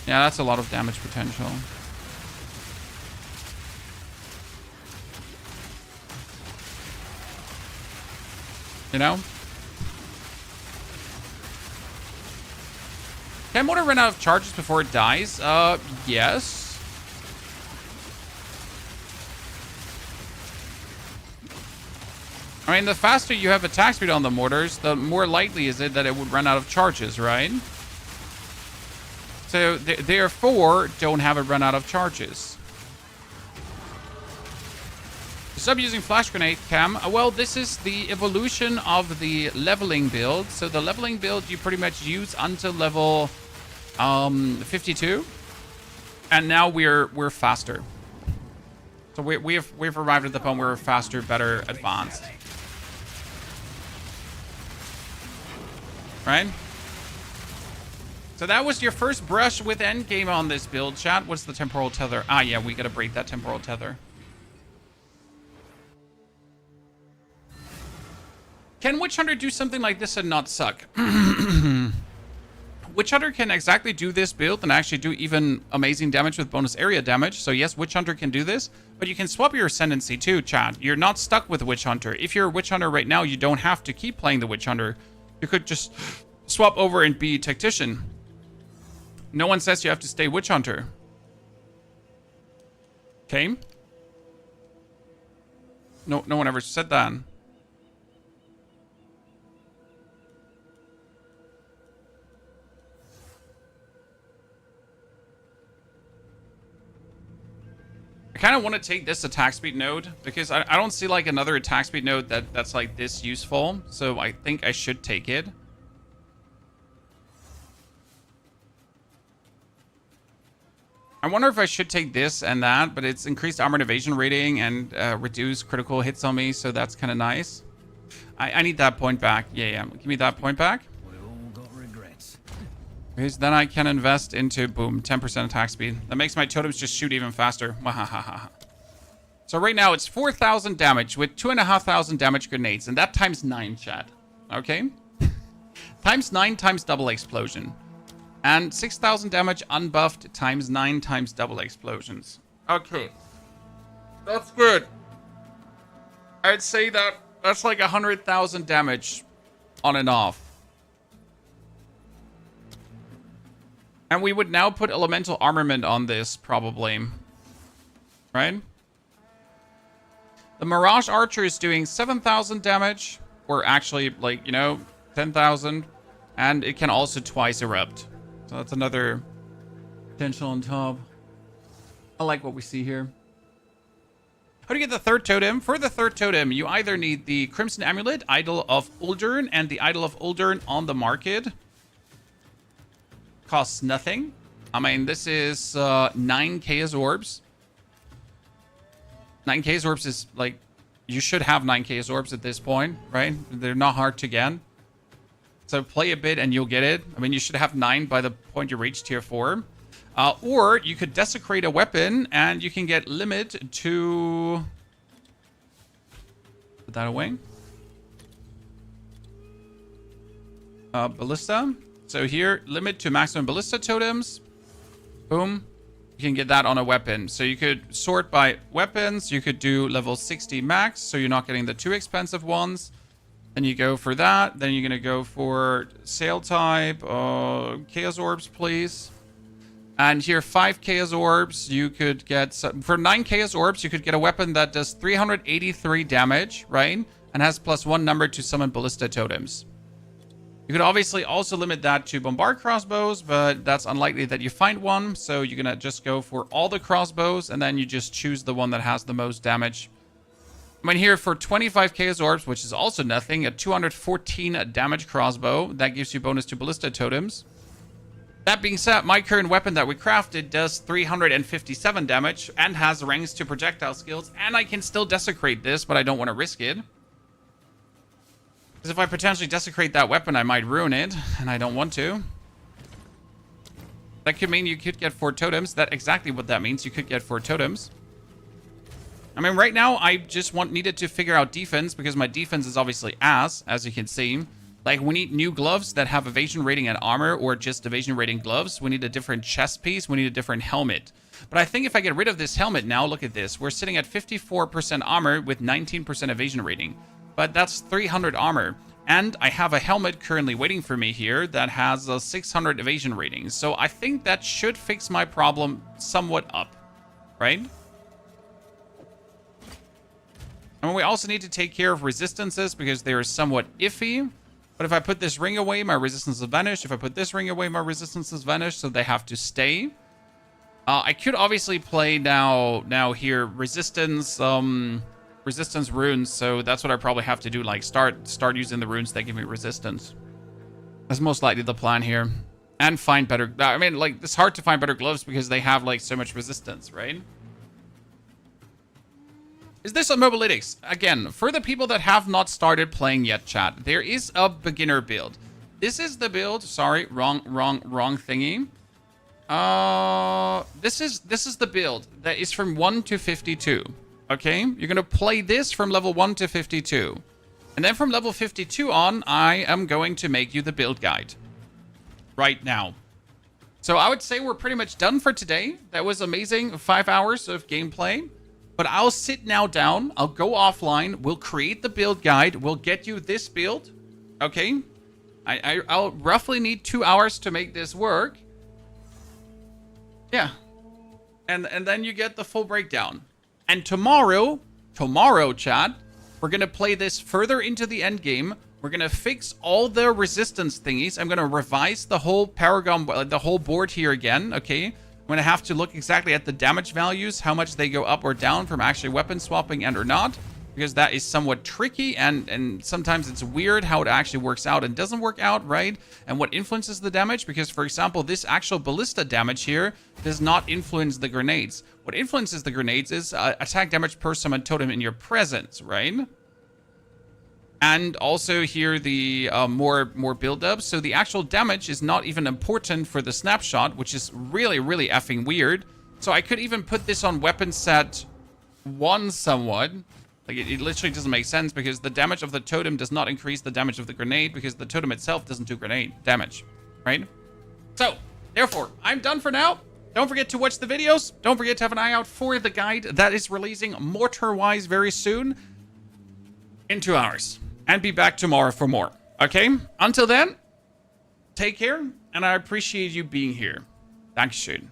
Yeah, that's a lot of damage potential. You know? Can Mortar run out of charges before it dies? Yes. I mean, the faster you have attack speed on the mortars, the more likely is it that it would run out of charges, right? So, therefore, don't have it run out of charges. Stop using flash grenade, Cam. Well, this is the evolution of the leveling build. So, the leveling build you pretty much use until level 52. And now we're faster. So, we've arrived at the point where we're faster, better, advanced. Right? So that was your first brush with endgame on this build, chat. What's the temporal tether? Ah, yeah, we gotta break that temporal tether. Can Witch Hunter do something like this and not suck? Witch Hunter can exactly do this build and actually do even amazing damage with bonus area damage. So yes, Witch Hunter can do this, but you can swap your ascendency too, chat. You're not stuck with Witch Hunter. If you're a Witch Hunter right now, you don't have to keep playing the Witch Hunter. You could just swap over and be Tactician. No one says you have to stay Witch Hunter. Okay? No one ever said that. I kind of want to take this attack speed node because I don't see like another attack speed node that's like this useful. So I think I should take it. I wonder if I should take this and that, but it's increased armored evasion rating and reduced critical hits on me, so that's kind of nice. I need that point back. Yeah. Give me that point back. We've all got regrets. Because then I can invest into, boom, 10% attack speed. That makes my totems just shoot even faster. So right now it's 4,000 damage with 2,500 damage grenades, and that times 9, chat. Okay? Times 9 times double explosion. And 6,000 damage unbuffed times 9 times double explosions. Okay. That's good. I'd say that's like 100,000 damage on and off. And we would now put elemental armament on this, probably. Right? The Mirage Archer is doing 7,000 damage. Or actually, like, 10,000. And it can also twice erupt. So that's another potential on top. I like what we see here. How do you get the third totem? For the third totem, you either need the Crimson Amulet, Idol of Uldurn, and the Idol of Uldurn on the market. Costs nothing. I mean, this is 9 Chaos Orbs. 9 Chaos Orbs is like, you should have 9 Chaos Orbs at this point, right? They're not hard to get. So play a bit and you'll get it. I mean, you should have 9 by the point you reach tier 4. Or you could desecrate a weapon and you can get limit to... Put that away. Ballista. So here, limit to maximum ballista totems. Boom. You can get that on a weapon. So you could sort by weapons. You could do level 60 max, so you're not getting the too expensive ones. Then you go for that. Then you're going to go for sail type. Chaos Orbs, please. And here, 5 Chaos Orbs. You could get... For 9 Chaos Orbs, you could get a weapon that does 383 damage, right? And has +1 number to summon ballista totems. You could obviously also limit that to bombard crossbows, but that's unlikely that you find one. So you're going to just go for all the crossbows, and then you just choose the one that has the most damage. I mean, here for 25 Chaos Orbs, which is also nothing, a 214 damage crossbow. That gives you bonus to ballista totems. That being said, my current weapon that we crafted does 357 damage and has ranks to projectile skills, and I can still desecrate this, but I don't want to risk it. Because if I potentially desecrate that weapon, I might ruin it, and I don't want to. That could mean you could get 4 totems. That's exactly what that means. You could get 4 totems. I mean, right now, I just needed to figure out defense, because my defense is obviously ass, as you can see. Like, we need new gloves that have evasion rating and armor, or just evasion rating gloves. We need a different chest piece. We need a different helmet. But I think if I get rid of this helmet now, look at this. We're sitting at 54% armor with 19% evasion rating. But that's 300 armor. And I have a helmet currently waiting for me here that has a 600 evasion rating. So I think that should fix my problem somewhat up. Right? And we also need to take care of resistances because they are somewhat iffy. But if I put this ring away, my resistance will vanish. If I put this ring away, my resistance will vanish. So they have to stay. I could obviously play now here resistance resistance runes, so that's what I probably have to do, like start using the runes that give me resistance. That's most likely the plan here. And find better, I mean, like, it's hard to find better gloves because they have like so much resistance, right? Is this on Mobalytics? Again, for the people that have not started playing yet, chat, there is a beginner build. This is the build, sorry, wrong thingy. This is the build that is from 1 to 52. Okay, you're going to play this from level 1 to 52. And then from level 52 on, I am going to make you the build guide. Right now. So I would say we're pretty much done for today. That was amazing. 5 hours of gameplay. But I'll sit now down. I'll go offline. We'll create the build guide. We'll get you this build. Okay? I'll roughly need 2 hours to make this work. Yeah. And then you get the full breakdown. And tomorrow, chat, we're going to play this further into the end game. We're going to fix all the resistance thingies. I'm going to revise the whole Paragon, the whole board here again, okay? I'm going to have to look exactly at the damage values, how much they go up or down from actually weapon swapping and or not. Because that is somewhat tricky, and sometimes it's weird how it actually works out and doesn't work out, right? And what influences the damage, because, for example, this actual ballista damage here does not influence the grenades. What influences the grenades is attack damage per summon totem in your presence, right? And also here the more build-up. So the actual damage is not even important for the snapshot, which is really, really effing weird. So I could even put this on weapon set 1 somewhat. Like, it literally doesn't make sense because the damage of the totem does not increase the damage of the grenade because the totem itself doesn't do grenade damage, right? So, therefore, I'm done for now. Don't forget to watch the videos. Don't forget to have an eye out for the guide that is releasing mortar-wise very soon in 2 hours. And be back tomorrow for more, okay? Until then, take care, and I appreciate you being here. Dankeschön.